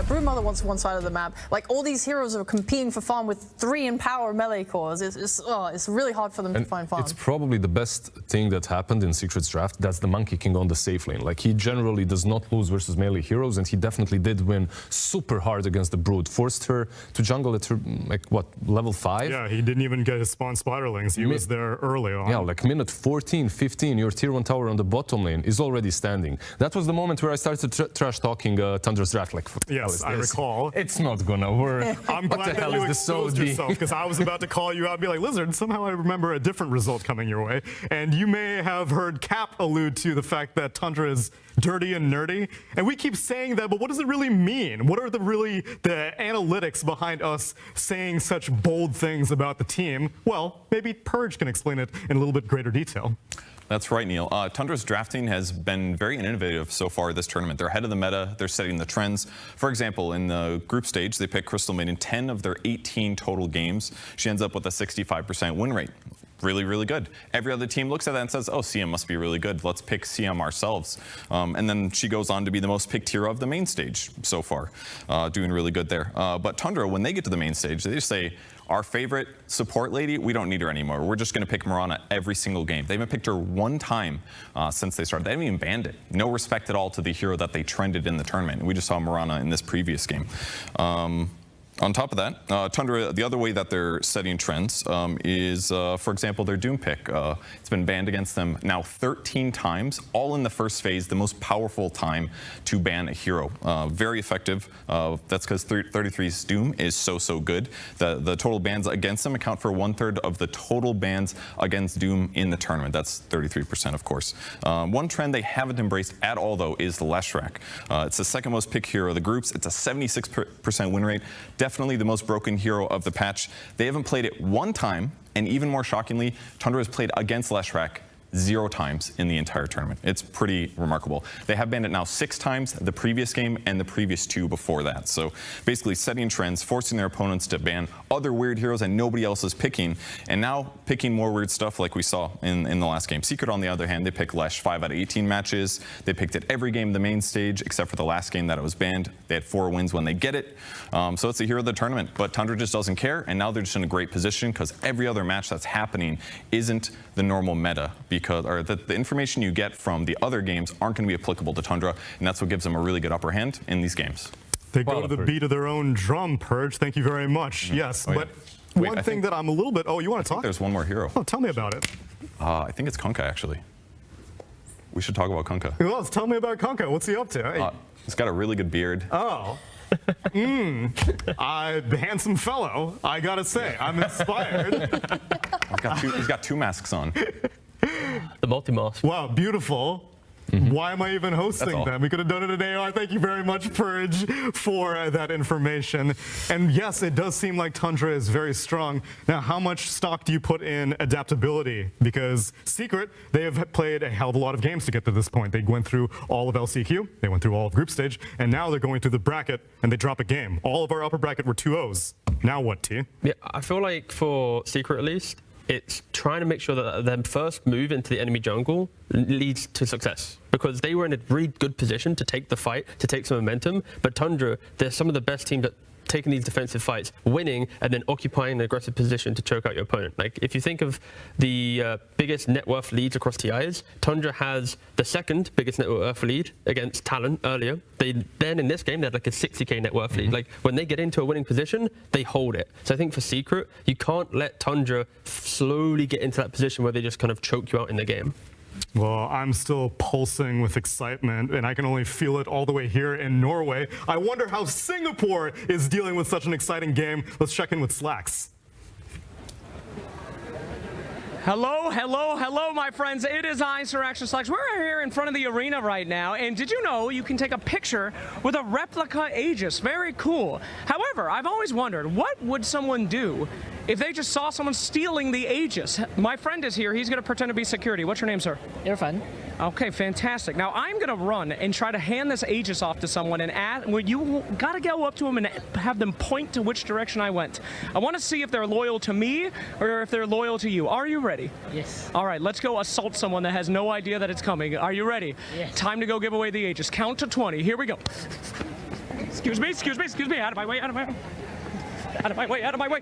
Brood Mother wants one side of the map, like all these heroes are competing for farm with 3 Empower melee cores. It's really hard for them to find farm. It's probably the best thing that happened in Secret's draft. That's the Monkey King on the safe lane. Like, he generally does not lose versus melee heroes, and he definitely did win super hard against the Brood. Forced her to jungle at her, like, what, level 5? Yeah, he didn't even get his spawn Spiderlings. He was there early on. Yeah, like minute 14, 15, your tier 1 tower on the bottom lane is already standing. That was the moment where I started trash talking Tundra's draft. Like, yes, I recall. It's not gonna work. I'm glad that you exposed yourself, because I was about to call you out and be like, Lizard, somehow I remember a different result coming your way. And you may have heard Cap allude to the fact that Tundra is dirty and nerdy. And we keep saying that, but what does it really mean? What are the analytics behind us saying such bold things about the team? Well, maybe Purge can explain it in a little bit greater detail. That's right, Neil. Tundra's drafting has been very innovative so far this tournament. They're ahead of the meta. They're setting the trends. For example, in the group stage, they picked Crystal Maid in 10 of their 18 total games. She ends up with a 65% win rate. really, really good. Every other team looks at that and says, oh, CM must be really good. Let's pick CM ourselves. And then she goes on to be the most picked hero of the main stage so far, doing really good there. But Tundra, when they get to the main stage, they just say, our favorite support lady, we don't need her anymore. We're just going to pick Mirana every single game. They haven't picked her one time since they started. They haven't even banned it. No respect at all to the hero that they trended in the tournament. We just saw Mirana in this previous game. On top of that, Tundra, the other way that they're setting trends is, for example, their Doom pick. It's been banned against them now 13 times, all in the first phase, the most powerful time to ban a hero. Very effective. That's because 33's Doom is so good. The total bans against them account for 1/3 of the total bans against Doom in the tournament. That's 33%, of course. One trend they haven't embraced at all, though, is the Leshrac. It's the second most picked hero of the groups. It's a 76% win rate. Definitely the most broken hero of the patch. They haven't played it one time, and even more shockingly, Tundra has played against Leshrac 0 times in the entire tournament. It's pretty remarkable. They have banned it now 6 times, the previous game and the previous 2 before that. So basically setting trends, forcing their opponents to ban other weird heroes that nobody else is picking, and now picking more weird stuff like we saw in the last game. Secret, on the other hand, they picked Lesh 5 out of 18 matches. They picked it every game the main stage, except for the last game that it was banned. They had 4 wins when they get it. So it's the hero of the tournament, but Tundra just doesn't care, and now they're just in a great position because every other match that's happening isn't the normal meta, or the information you get from the other games aren't going to be applicable to Tundra, and that's what gives them a really good upper hand in these games. They go to the beat of their own drum, Purge. Thank you very much. Yes, but one thing that I'm a little bit... Oh, you want to talk? There's one more hero. Oh, tell me about it. I think it's Kunkka, actually. We should talk about Kunkka. Well, tell me about Kunkka. What's he up to? Hey. He's got a really good beard. Oh. Handsome fellow, I gotta say. I'm inspired. He's got 2 masks on. The multi-mask. Wow, beautiful. Why am I even hosting them? We could have done it in AR. Thank you very much, Purge, for that information. And yes, it does seem like Tundra is very strong. Now, how much stock do you put in adaptability? Because Secret, they have played a hell of a lot of games to get to this point. They went through all of LCQ, they went through all of group stage, and now they're going through the bracket, and they drop a game. All of our upper bracket were 2-0s. Now what, T? Yeah, I feel like for Secret, at least, it's trying to make sure that their first move into the enemy jungle leads to success. Because they were in a really good position to take the fight, to take some momentum. But Tundra, they're some of the best teams at taking these defensive fights, winning, and then occupying an aggressive position to choke out your opponent. Like, if you think of the biggest net worth leads across TIs, Tundra has the second biggest net worth lead against Talon earlier. Then in this game, they had like a 60k net worth lead. Like, when they get into a winning position, they hold it. So I think for Secret, you can't let Tundra slowly get into that position where they just kind of choke you out in the game. Well, I'm still pulsing with excitement, and I can only feel it all the way here in Norway. I wonder how Singapore is dealing with such an exciting game. Let's check in with Slacks. Hello, hello, hello, my friends. It is I, Sir Action Slacks. We're here in front of the arena right now, and did you know you can take a picture with a replica Aegis? Very cool. However, I've always wondered, what would someone do if they just saw someone stealing the Aegis? My friend is here. He's going to pretend to be security. What's your name, sir? Irfan. Okay, fantastic. Now, I'm going to run and try to hand this Aegis off to someone, and you got to go up to them and have them point to which direction I went. I want to see if they're loyal to me or if they're loyal to you. Are you ready? Yes. All right, let's go assault someone that has no idea that it's coming. Are you ready? Yes. Time to go give away the Aegis. Count to 20. Here we go. Excuse me, excuse me, excuse me. Out of my way, out of my way. Out of my way, out of my way.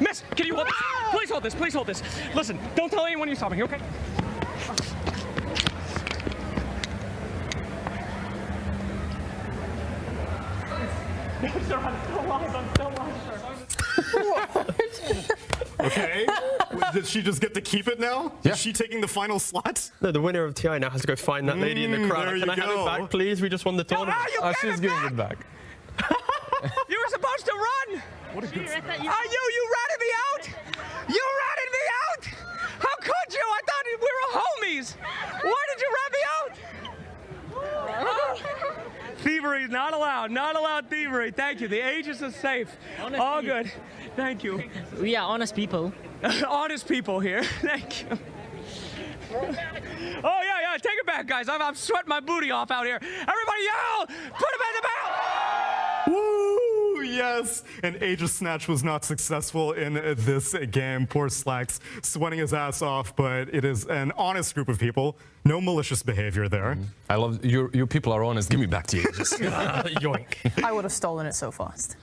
Miss, can you hold this? Please hold this, please hold this. Listen, don't tell anyone you saw me, okay? No, sir, I'm still alive, I'm still alive, sir. Okay. Did she just get to keep it now? Yeah. Is she taking the final slot? No, the winner of TI now has to go find that lady in the crowd. There Can I have it back, please? We just won the tournament. She's giving it back. You were supposed to run! What a good You ratted me out! You ratted me out! How could you? I thought we were homies! Why did you rat me out? Thievery is not allowed. Not allowed thievery. Thank you. The Aegis is safe. Honestly. All good. Thank you. We are honest people. Honest people here. Thank you. Oh, yeah, take it back, guys. I'm sweating my booty off out here. Everybody yell! Put him in the mouth! Woo! yes! And Aegis Snatch was not successful in this game. Poor Slacks sweating his ass off, but it is an honest group of people. No malicious behavior there. I love you people are honest. Give me back to Aegis. Yoink. I would have stolen it so fast.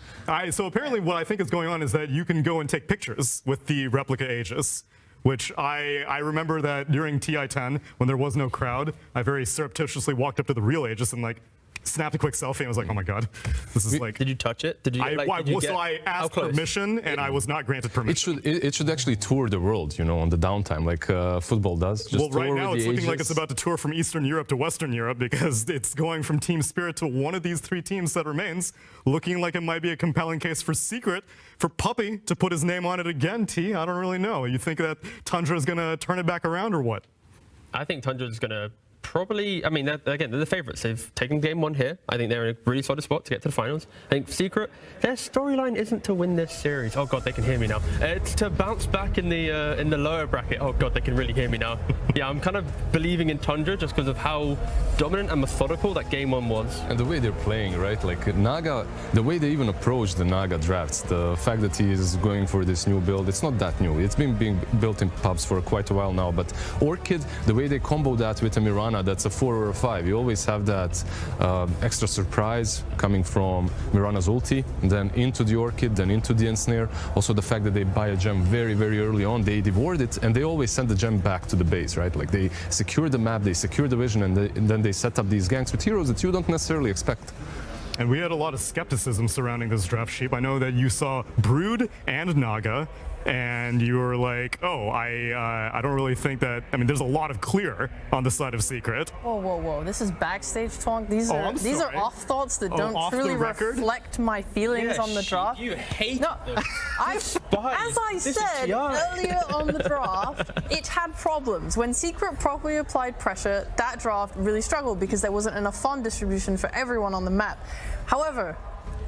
So apparently what I think is going on is that you can go and take pictures with the replica Aegis, which I remember that during TI-10, when there was no crowd, I very surreptitiously walked up to the real Aegis and like snapped a quick selfie and I was like, oh my god, this is like... Did you touch it? Did you? I asked permission and I was not granted permission. It should actually tour the world, you know, on the downtime, like football does. Just well, right now it's looking like Aegis. it's about to tour from Eastern Europe to Western Europe because it's going from Team Spirit to one of these three teams that remains, looking like it might be a compelling case for Secret, for Puppy to put his name on it again, T. I don't really know. You think that Tundra is going to turn it back around or what? I think Tundra is going to probably, I mean, again, they're the favourites. They've taken game one here. I think they're in a really solid spot to get to the finals. I think Secret, their storyline isn't to win this series. Oh god, they can hear me now. It's to bounce back in the lower bracket. Oh god, they can really hear me now. Yeah, I'm kind of believing in Tundra just because of how dominant and methodical that game one was. And the way they're playing, right? Like Naga, the way they even approach the Naga drafts, the fact that he is going for this new build, it's not that new. It's been being built in pubs for quite a while now. But Orchid, the way they combo that with a Mirana, that's a 4 or a 5. You always have that extra surprise coming from Mirana's ulti, and then into the Orchid, then into the Ensnare. Also the fact that they buy a gem very, very early on, they devoured it, and they always send the gem back to the base, right? Like they secure the map, they secure the vision, and then they set up these ganks with heroes that you don't necessarily expect. And we had a lot of skepticism surrounding this draft sheet. I know that you saw Brood and Naga, and you were like, oh, I don't really think that, I mean, there's a lot of clear on the side of Secret. Whoa. This is backstage talk. These are off thoughts that don't truly reflect my feelings on the draft. You hate them. As I said earlier on the draft, it had problems. When Secret properly applied pressure, that draft really struggled because there wasn't enough farm distribution for everyone on the map. However,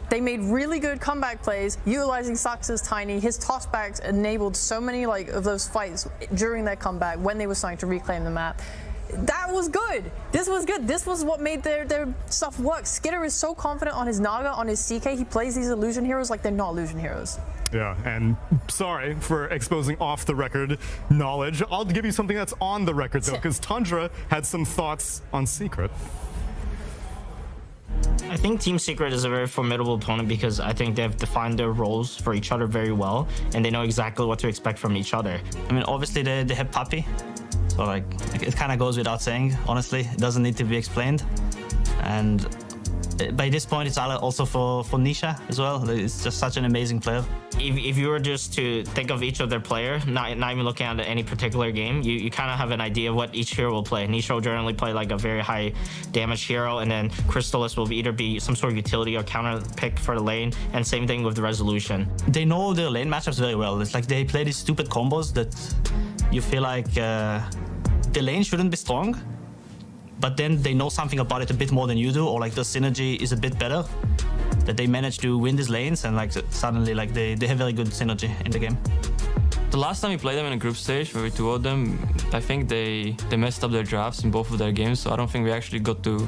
they made really good comeback plays, utilizing Sax's Tiny. His tossbacks enabled so many of those fights during their comeback when they were starting to reclaim the map. That was good. This was good. This was what made their stuff work. Skitter is so confident on his Naga, on his CK. He plays these illusion heroes like they're not illusion heroes. Yeah, and sorry for exposing off-the-record knowledge. I'll give you something that's on the record, though, because Tundra had some thoughts on Secret. I think Team Secret is a very formidable opponent because I think they've defined their roles for each other very well, and they know exactly what to expect from each other. I mean, obviously they have Puppy, so like it kind of goes without saying, honestly. It doesn't need to be explained. And by this point, it's also for Nisha as well. It's just such an amazing player. If you were just to think of each of their player, not even looking at any particular game, you kind of have an idea of what each hero will play. Nisha will generally play like a very high damage hero, and then Crystallis will either be some sort of utility or counter pick for the lane, and same thing with the Resolution. They know their lane matchups very well. It's like they play these stupid combos that you feel like the lane shouldn't be strong, but then they know something about it a bit more than you do, or like the synergy is a bit better, that they manage to win these lanes, and like suddenly like they have very good synergy in the game. The last time we played them in a group stage where we 2-0'd them, I think they messed up their drafts in both of their games, so I don't think we actually got to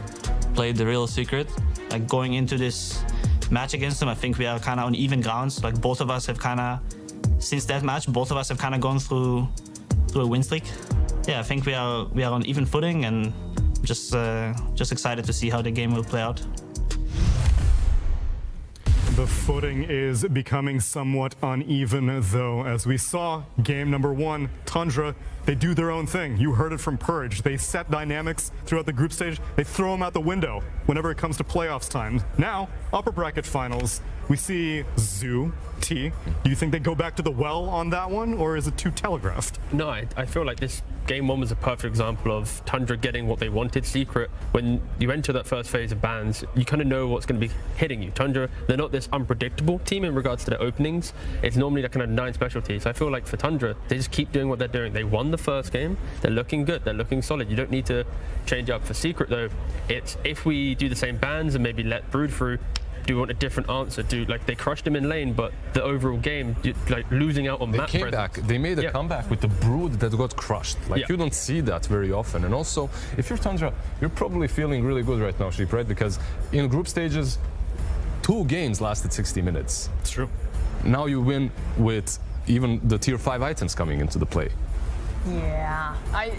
play the real Secret. Like going into this match against them, I think we are kind of on even grounds. Like both of us have kind of, since that match, both of us have kind of gone through a win streak. Yeah, I think we are on even footing, and just excited to see how the game will play out. The footing is becoming somewhat uneven, though, as we saw game number 1, Tundra, they do their own thing. You heard it from Purge. They set dynamics throughout the group stage. They throw them out the window whenever it comes to playoffs time. Now, upper bracket finals, we see Zoo, T. Do you think they go back to the well on that one, or is it too telegraphed? No, I feel like this game 1 was a perfect example of Tundra getting what they wanted. Secret, when you enter that first phase of bans, you kind of know what's going to be hitting you. Tundra, they're not this unpredictable team in regards to their openings. It's normally that kind of 9 specialties. I feel like for Tundra, they just keep doing what they're doing. They won the first game. They're looking good. They're looking solid. You don't need to change up. For Secret, though, it's if we do the same bans and maybe let Brood through, do you want a different answer? Like they crushed him in lane, but the overall game, like losing out on map presence. They came back. They made a comeback with the Brood that got crushed. Like you don't see that very often. And also, if you're Tundra, you're probably feeling really good right now, Sheep, right? Because in group stages, 2 games lasted 60 minutes. It's true. Now you win with even the tier 5 items coming into the play. Yeah, I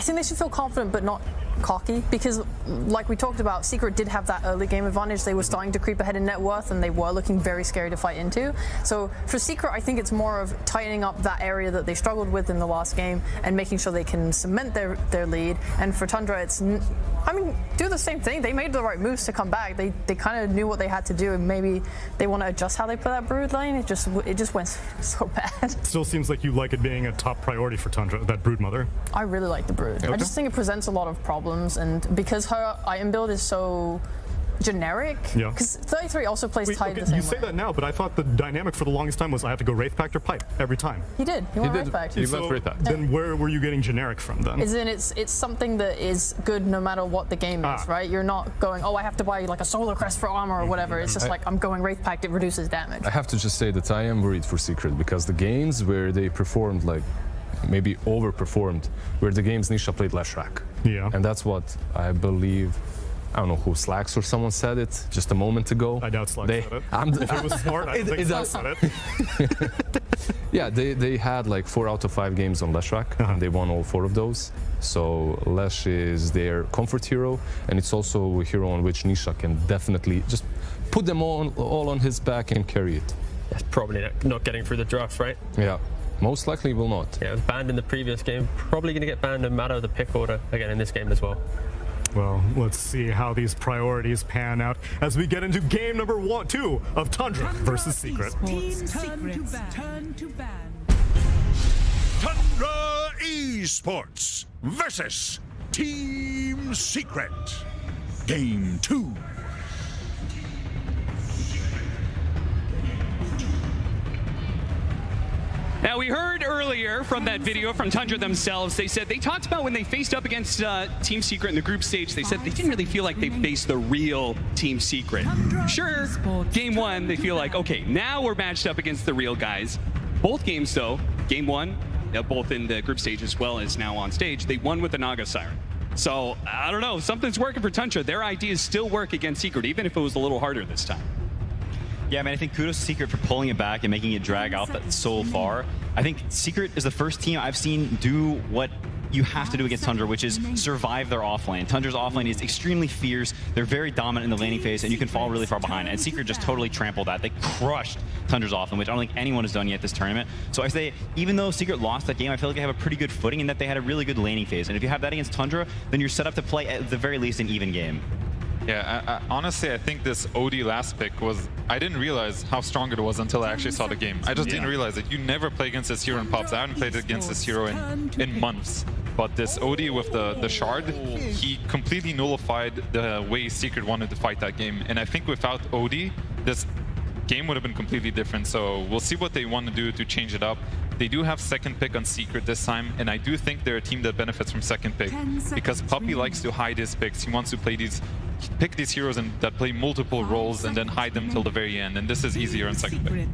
think they should feel confident but not cocky, because like we talked about, Secret did have that early game advantage. They were starting to creep ahead in net worth and they were looking very scary to fight into. So for Secret, I think it's more of tightening up that area that they struggled with in the last game and making sure they can cement their lead. And for Tundra, it's, I mean, do the same thing. They made the right moves to come back. They kind of knew what they had to do, and maybe they want to adjust how they play that Brood lane. It just went so bad. Still seems like you like it being a top priority for Tundra, that Brood Mother. I really like the Brood. Okay. I just think it presents a lot of problems, and because her item build is so generic, Yeah. because 33 also plays Wait, Tide okay, the same you say way. that now, but I thought the dynamic for the longest time was I have to go Wraith Pact or Pipe every time. He did. He went Wraith Pact. Then where were you getting generic from then? Is in it's something that is good no matter what the game is, right? You're not going, oh, I have to buy like a Solar Crest for armor or whatever. It's just like, I'm going Wraith Pact, it reduces damage. I have to just say that I am worried for Secret, because the games where they performed, like maybe overperformed, were the games Nisha played Leshrac. Yeah. And that's what I believe, I don't know who, Slacks or someone said it just a moment ago. I doubt Slacks said it. If it was smart, I think Slacks said it. Yeah, they had like 4 out of 5 games on Leshrac, and they won all 4 of those. So Lesh is their comfort hero, and it's also a hero on which Nisha can definitely just put them all on his back and carry it. That's probably not getting through the draft, right? Yeah, most likely will not. Yeah, it was banned in the previous game. Probably going to get banned no matter the pick order again in this game as well. Well, let's see how these priorities pan out as we get into game number 2 of Tundra versus Secret. Team Secrets turn to ban. Tundra Esports versus Team Secret. Game 2. Now, we heard earlier from that video from Tundra themselves, they said they talked about when they faced up against Team Secret in the group stage, they said they didn't really feel like they faced the real Team Secret. Sure, game 1, they feel like, okay, now we're matched up against the real guys. Both games, though, game 1, both in the group stage as well as now on stage, they won with the Naga Siren. So, I don't know, something's working for Tundra. Their ideas still work against Secret, even if it was a little harder this time. Yeah, I mean, I think kudos to Secret for pulling it back and making it drag out that so far. I think Secret is the first team I've seen do what you have to do against Tundra, which is survive their offlane. Tundra's offlane is extremely fierce. They're very dominant in the laning phase, and you can fall really far behind. And Secret just totally trampled that. They crushed Tundra's offlane, which I don't think anyone has done yet this tournament. So I say, even though Secret lost that game, I feel like they have a pretty good footing in that they had a really good laning phase. And if you have that against Tundra, then you're set up to play at the very least an even game. Yeah, honestly, I think this OD last pick was, I didn't realize how strong it was until I actually saw the game. I just didn't realize it. You never play against this hero in Pops. I haven't played against this hero in months. But this OD with the Shard, he completely nullified the way Secret wanted to fight that game. And I think without OD, this game would have been completely different. So we'll see what they want to do to change it up. They do have second pick on Secret this time, and I do think they're a team that benefits from second pick because Puppy likes to hide his picks. He wants to play pick these heroes that play multiple roles and then hide them till the very end, and this is easier on second pick.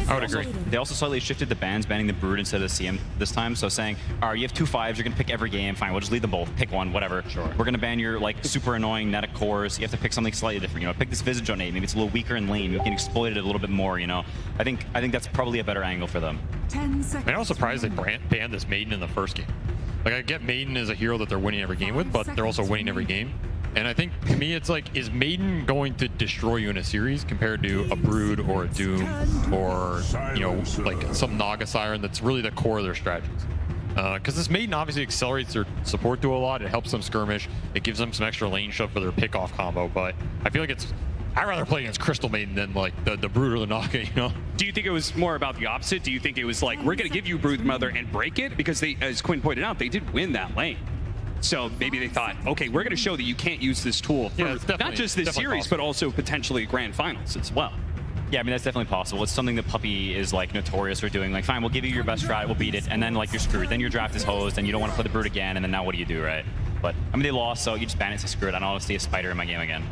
I would agree. They also slightly shifted the bans, banning the Brood instead of the CM this time, so saying, all right, you have 2 5s, you're going to pick every game, fine, we'll just lead them both, pick one, whatever. Sure. We're going to ban your like super annoying Neta cores, you have to pick something slightly different, you know, pick this Visage on 8, maybe it's a little weaker in lane, you can exploit it a little bit more, you know. I think that's probably a better angle for them. 10 seconds. I was surprised they banned this Maiden in the first game. Like, I get Maiden as a hero that they're winning every game with, but they're also winning every game. And I think, to me, it's like, is Maiden going to destroy you in a series compared to a Brood or a Doom or, you know, like some Naga Siren that's really the core of their strategies? Because this Maiden obviously accelerates their support duo a lot. It helps them skirmish. It gives them some extra lane shove for their pick-off combo. But I feel like I'd rather play against Crystal Maiden than like the Brood or the Naga, you know? Do you think it was more about the opposite? Do you think it was like, we're going to give you Brood Mother and break it? Because they, as Quinn pointed out, they did win that lane. So maybe they thought, okay, we're going to show that you can't use this tool for not just this series, possible. but also potentially grand finals as well. Yeah, I mean, that's definitely possible. It's something that Puppy is like notorious for doing. Like, fine, we'll give you your best strat, we'll beat it, and then like you're screwed. Then your draft is hosed, and you don't want to play the Brood again, and then now what do you do, right? But I mean, they lost, so you just ban it to screw it. I don't want to see a spider in my game again.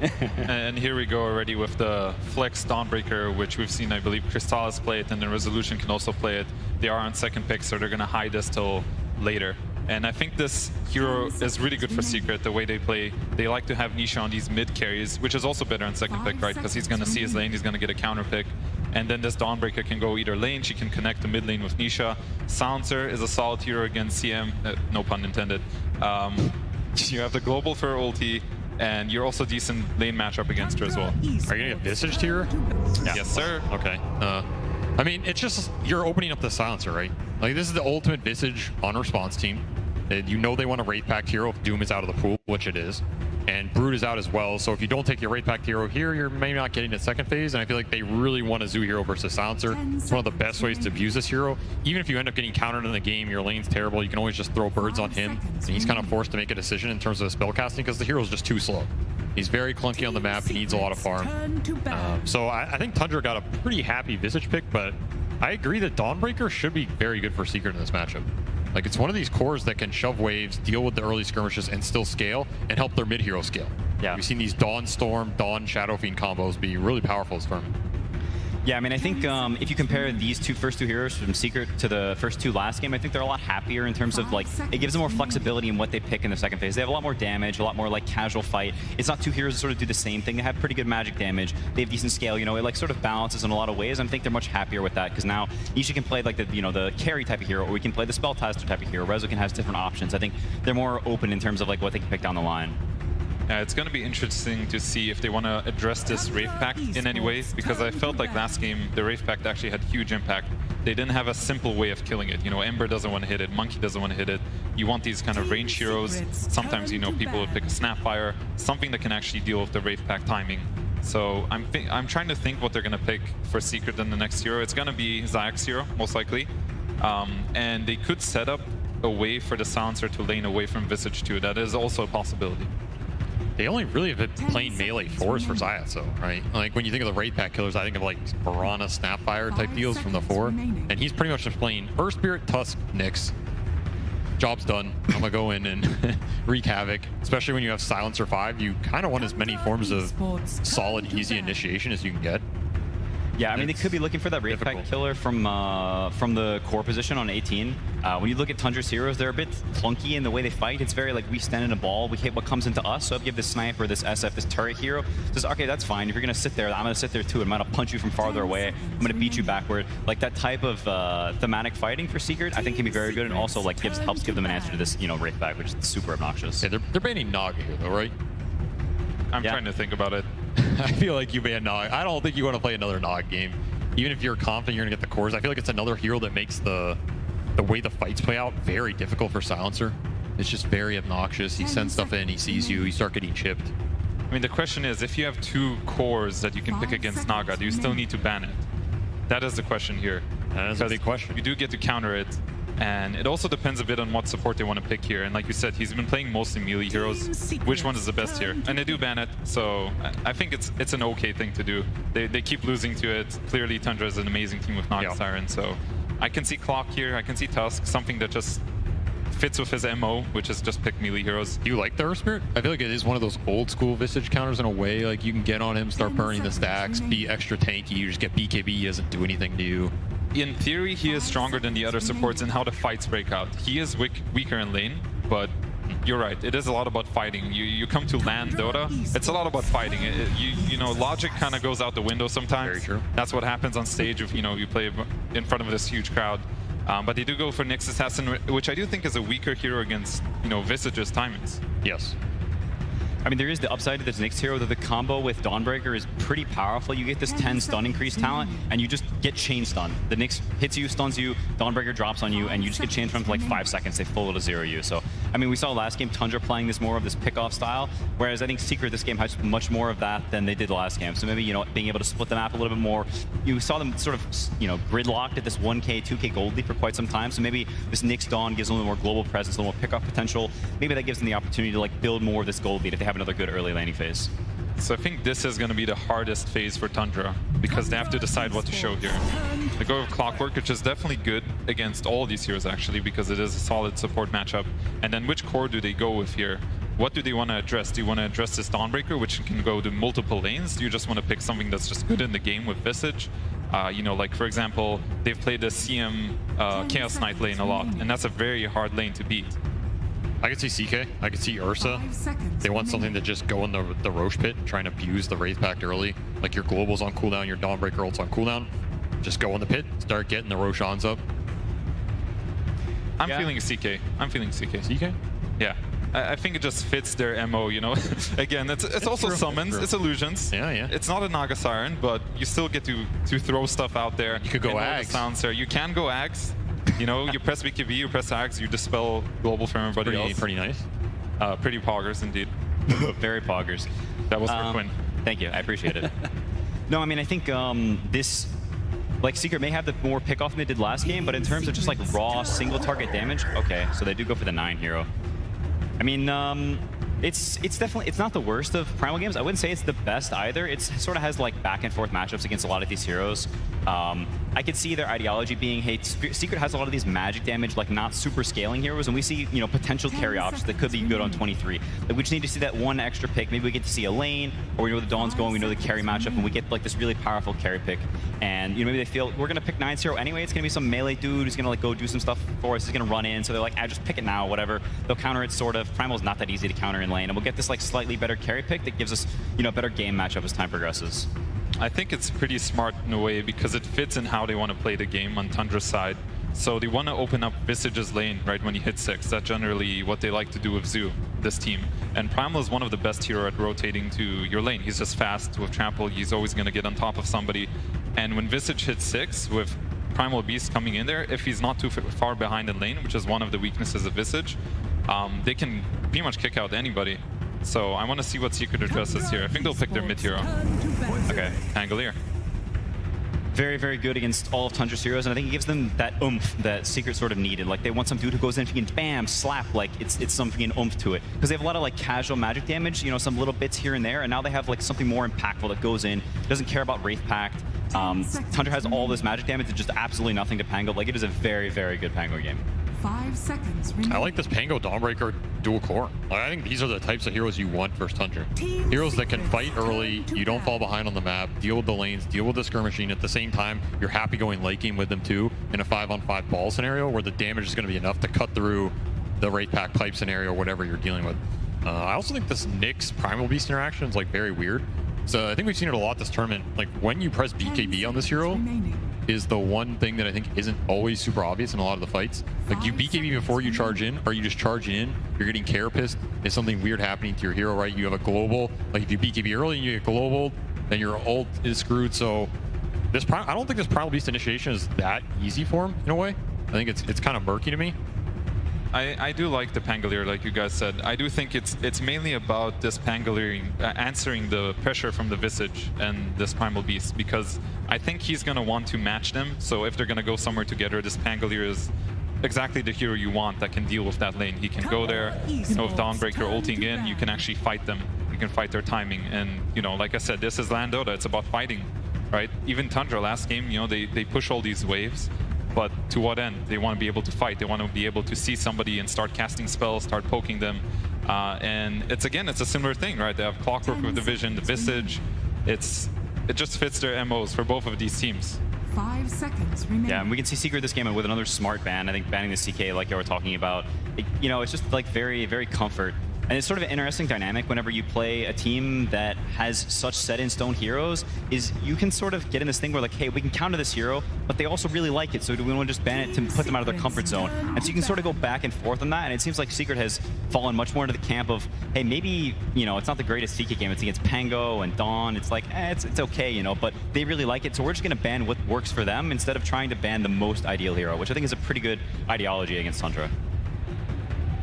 And here we go already with the Flex Dawnbreaker, which we've seen, I believe, Crystallis play it, and then Resolution can also play it. They are on second pick, so they're going to hide this till later. And I think this hero is really good for Secret, the way they play. They like to have Nisha on these mid carries, which is also better on second pick, right? Because he's going to see his lane, he's going to get a counter pick. And then this Dawnbreaker can go either lane, she can connect the mid lane with Nisha. Silencer is a solid hero against CM, no pun intended. You have the global for ulti, and you're also decent lane matchup against her as well. Are you going to get Visaged here? Yeah. Yes, sir. Okay. I mean, it's just, you're opening up the Silencer, right? Like, this is the ultimate Visage on response team. You know they want a Wraith Pact hero if Doom is out of the pool, which it is. And Brood is out as well, so if you don't take your Wraith Pact hero here, you're maybe not getting to second phase, and I feel like they really want a Zoo hero versus Silencer. It's one of the best ways to abuse this hero. Even if you end up getting countered in the game, your lane's terrible, you can always just throw birds on him, and he's kind of forced to make a decision in terms of spell casting because the hero's just too slow. He's very clunky on the map, he needs a lot of farm. So I think Tundra got a pretty happy Visage pick, but I agree that Dawnbreaker should be very good for Secret in this matchup. Like, it's one of these cores that can shove waves, deal with the early skirmishes, and still scale, and help their mid-hero scale. Yeah. We've seen these Dawn Storm, Dawn Shadow Fiend combos be really powerful as tournament. Yeah, I mean, I think if you compare these first two heroes from Secret to the first two last game, I think they're a lot happier in terms of, like, it gives them more flexibility in what they pick in the second phase. They have a lot more damage, a lot more, like, casual fight. It's not two heroes that sort of do the same thing. They have pretty good magic damage. They have decent scale, you know, it, like, sort of balances in a lot of ways. I think they're much happier with that, because now Nisha can play, like, the, you know, the carry type of hero, or we can play the spellcaster type of hero. Rezokin has different options. I think they're more open in terms of, like, what they can pick down the line. It's going to be interesting to see if they want to address this Wraith Pact in any way, because I felt like last game the Wraith Pact actually had huge impact. They didn't have a simple way of killing it. You know, Ember doesn't want to hit it, Monkey doesn't want to hit it. You want these kind of range heroes. Sometimes, you know, people would pick a Snapfire, something that can actually deal with the Wraith Pact timing. So I'm trying to think what they're going to pick for Secret in the next hero. It's going to be Zayak's hero, most likely. And they could set up a way for the Silencer to lane away from Visage too. That is also a possibility. They only really have been playing melee fours for Zayat, though, right? Like, when you think of the Wraith Pact killers, I think of, like, Piranha, Snapfire type deals from the 4. And he's pretty much just playing Earth Spirit, Tusk, Nyx. Job's done. I'm gonna go in and wreak havoc. Especially when you have Silencer 5, you kind of want as many forms of solid, easy initiation as you can get. Yeah, I mean, they could be looking for that Wraith Pact killer from the core position on 18. When you look at Tundra's heroes, they're a bit clunky in the way they fight. It's very like, we stand in a ball, we hit what comes into us. So if you have this sniper, this SF, this turret hero, says, okay, that's fine. If you're gonna sit there, I'm gonna sit there too. I'm gonna punch you from farther away. I'm gonna beat you backward. Like, that type of thematic fighting for Secret, I think can be very good, and also like helps give them an answer to this, you know, Wraith Pact, which is super obnoxious. Yeah, they're banning Naga here, though, right? I'm trying to think about it. I feel like you ban Nog. I don't think you want to play another Nog game. Even if you're confident you're going to get the cores, I feel like it's another hero that makes the way the fights play out very difficult for Silencer. It's just very obnoxious. He sends stuff in, he sees you, you start getting chipped. I mean, the question is, if you have 2 cores that you can pick against Naga, do you still need to ban it? That is the question here. That is a big question. You do get to counter it, and it also depends a bit on what support they want to pick here. And like you said, he's been playing mostly melee heroes. Which one is the best here? And they do ban it, so I think it's an okay thing to do. They keep losing to it. Clearly, Tundra is an amazing team with Naga Siren, so I can see Clock here, I can see Tusk, something that just fits with his MO, which is just pick melee heroes. Do you like the Earth Spirit? I feel like it is one of those old school Visage counters in a way. Like, you can get on him, start burning the stacks, be extra tanky, you just get BKB, he doesn't do anything to you. In theory, he is stronger than the other supports in how the fights break out. He is weaker in lane, but you're right. It is a lot about fighting. You come to LAN Dota, it's a lot about fighting. You know, logic kind of goes out the window sometimes. Very true. That's what happens on stage if, you know, you play in front of this huge crowd. But they do go for Nyx Assassin, which I do think is a weaker hero against, you know, Visage's timings. Yes. I mean, there is the upside to this Nyx hero that the combo with Dawnbreaker is pretty powerful. You get this 10 stun increase talent, and you just get chain stun. The Nyx hits you, stuns you, Dawnbreaker drops on you, and you just get chain from for like 5 seconds. They full to 0 you. So, I mean, we saw last game Tundra playing this more of this pick-off style, whereas I think Secret this game has much more of that than they did last game. So maybe, you know, being able to split the map a little bit more. You saw them sort of, you know, gridlocked at this 1K, 2K gold lead for quite some time. So maybe this Nyx Dawn gives them a little more global presence, a little more pick-off potential. Maybe that gives them the opportunity to like build more of this gold lead if they have another good early laning phase. So I think this is going to be the hardest phase for Tundra, because they have to decide what to show here. They go with Clockwork, which is definitely good against all these heroes actually, because it is a solid support matchup. And then which core do they go with here? What do they want to address? Do you want to address this Dawnbreaker, which can go to multiple lanes? Do you just want to pick something that's just good in the game with Visage? You know, like for example, they've played the CM Chaos Knight lane a lot, and that's a very hard lane to beat. I could see CK. I could see Ursa. They want something to just go in the Roche pit, try and abuse the Wraith Pact early. Like your Global's on cooldown, your Dawnbreaker ult's on cooldown. Just go in the pit, start getting the Roshans up. I'm feeling CK. I'm feeling CK. CK? Yeah. I think it just fits their MO, you know? Again, it's also true. summons, it's illusions. Yeah, yeah. It's not a Naga Siren, but you still get to throw stuff out there. You could go Ags. Sounds there. You can go Ags. You know, you press BKB, you press Ags, you dispel Global from everybody else. Pretty nice. Pretty poggers indeed. Very poggers. That was for Quinn. Thank you, I appreciate it. No, I mean, I think this, like, Secret may have the more pick-off than they did last game, but in terms of just like raw single target damage, okay, so they do go for the 9 hero. I mean, it's definitely, it's not the worst of Primal games. I wouldn't say it's the best either. It sort of has like back and forth matchups against a lot of these heroes. I could see their ideology being, hey, Secret has a lot of these magic damage, like not super scaling heroes, and we see, you know, potential carry options that could be good on 23. Like, we just need to see that one extra pick. Maybe we get to see a lane, or we know the Dawn's going, we know the carry matchup, and we get like this really powerful carry pick. And, you know, maybe they feel, we're gonna pick 9-0 anyway, it's gonna be some melee dude who's gonna like go do some stuff for us, he's gonna run in, so they're like, just pick it now, whatever. They'll counter it sort of. Primal's not that easy to counter in lane, and we'll get this like slightly better carry pick that gives us, you know, a better game matchup as time progresses. I think it's pretty smart in a way because it fits in how they want to play the game on Tundra's side. So they want to open up Visage's lane right when he hits 6. That's generally what they like to do with Zoo, this team. And Primal is one of the best hero at rotating to your lane. He's just fast with trample. He's always going to get on top of somebody. And when Visage hits 6 with Primal Beast coming in there, if he's not too far behind in lane, which is one of the weaknesses of Visage, they can pretty much kick out anybody. So I want to see what Secret addresses here. I think they'll pick their mid hero. Okay. Pangolier. Very, very good against all of Tundra's heroes, and I think it gives them that oomph that Secret sort of needed. Like, they want some dude who goes in and bam, slap, like it's something oomph to it. Because they have a lot of like casual magic damage, you know, some little bits here and there, and now they have like something more impactful that goes in. Doesn't care about Wraith Pact. Tundra has all this magic damage and just absolutely nothing to Pango. Like, it is a very, very good Pango game. 5 seconds remaining. I like this Pango Dawnbreaker dual core. Like, I think these are the types of heroes you want versus Tundra. Heroes that can fight early, you don't fall behind on the map, deal with the lanes, deal with the skirmishing. At the same time, you're happy going late game with them too in a 5-on-5 ball scenario where the damage is going to be enough to cut through the Wraith Pack pipe scenario or whatever you're dealing with. I also think this Nyx Primal Beast interaction is like very weird. So I think we've seen it a lot this tournament. Like, when you press BKB on this hero is the one thing that I think isn't always super obvious in a lot of the fights. Like, you BKB before you charge in, or you just charge in, you're getting Carapace, is something weird happening to your hero, right? You have a global, like if you BKB early and you get global, then your ult is screwed. So this I don't think this Primal Beast initiation is that easy for him in a way. I think it's kind of murky to me. I do like the Pangolier, like you guys said. I do think it's mainly about this Pangolier answering the pressure from the Visage and this Primal Beast, because I think he's going to want to match them. So if they're going to go somewhere together, this Pangolier is exactly the hero you want that can deal with that lane. He can go there, you know, with Dawnbreaker ulting in, you can actually fight them. You can fight their timing. And, you know, like I said, this is LAN Dota. It's about fighting, right? Even Tundra last game, you know, they push all these waves. But to what end? They want to be able to fight. They want to be able to see somebody and start casting spells, start poking them. And it's a similar thing, right? They have Clockwork with the Vision, the Visage. It just fits their MOs for both of these teams. 5 seconds remaining. Yeah, and we can see Secret this game with another smart ban. I think banning the CK, like you were talking about, you know, it's just like very, very comfort. And it's sort of an interesting dynamic whenever you play a team that has such set-in-stone heroes, is you can sort of get in this thing where like, hey, we can counter this hero, but they also really like it, so do we want to just ban it to put them out of their comfort zone? And so you can sort of go back and forth on that, and it seems like Secret has fallen much more into the camp of, hey, maybe, you know, it's not the greatest CK game, it's against Pango and Dawn, it's like, it's okay, you know, but they really like it, so we're just going to ban what works for them instead of trying to ban the most ideal hero, which I think is a pretty good ideology against Tundra.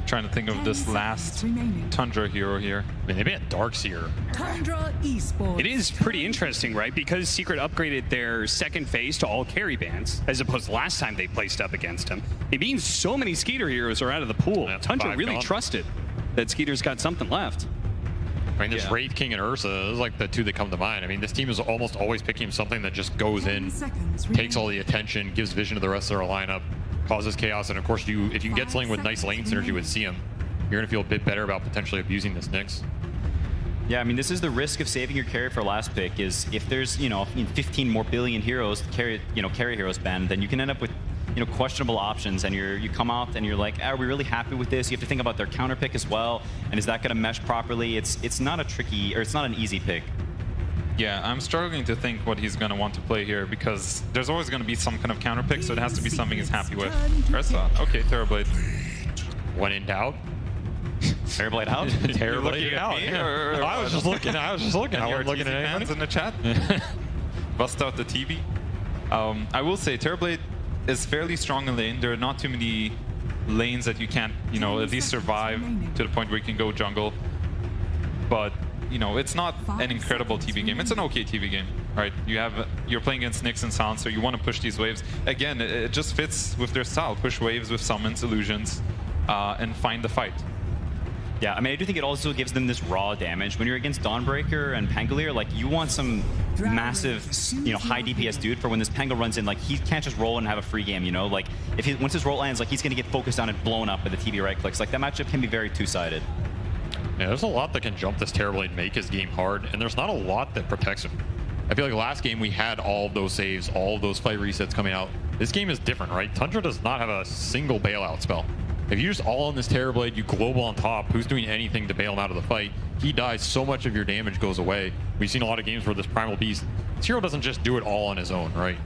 Trying to think of this last Tundra hero here. I mean, they banned Darkseer. Tundra Esports. It is pretty interesting, right? Because Secret upgraded their second phase to all carry bans, as opposed to last time they placed up against him. It means so many Skeeter heroes are out of the pool. Yeah, Tundra really gone. trusted that Skeeter's got something left. I mean, this Wraith King and Ursa is like the two that come to mind. I mean, this team is almost always picking something that just goes in, takes all the attention, gives vision to the rest of their lineup, causes chaos, and of course, if you can get something with nice lane synergy with CM, you're going to feel a bit better about potentially abusing this Nyx. Yeah, I mean, this is the risk of saving your carry for last pick, is if there's, you know, 15 more billion heroes, carry heroes banned, then you can end up with questionable options, and you come out and you're like, are we really happy with this? You have to think about their counter pick as well, and is that going to mesh properly? It's not a tricky, or it's not an easy pick. Yeah, I'm struggling to think what he's going to want to play here, because there's always going to be some kind of counter pick, so it has to be something he's happy with. Ursa, okay, Terrorblade. When in doubt. Terrorblade out? Terrorblade out. Yeah. I was just looking. I wasn't looking at hands anybody. in the chat. Bust out the TV. I will say Terrorblade is fairly strong in lane. There are not too many lanes that you can't, at least survive to the point where you can go jungle. But it's not an incredible TV game. It's an okay TV game, right? You're playing against Nyx and Silence, so you want to push these waves. Again, it just fits with their style. Push waves with summons, illusions, and find the fight. Yeah, I mean, I do think it also gives them this raw damage. When you're against Dawnbreaker and Pangolier, like, you want some massive, high DPS dude for when this Pango runs in. Like, he can't just roll and have a free game, Like, once his roll lands, like, he's going to get focused on and blown up with the TV right clicks. Like, that matchup can be very two-sided. Yeah, there's a lot that can jump this Terrorblade and make his game hard, and there's not a lot that protects him. I feel like last game we had all of those saves, all of those fight resets coming out. This game is different, right? Tundra does not have a single bailout spell. If you just all on this Terrorblade, you global on top, who's doing anything to bail him out of the fight? He dies, so much of your damage goes away. We've seen a lot of games where this Primal Beast, this hero doesn't just do it all on his own, right?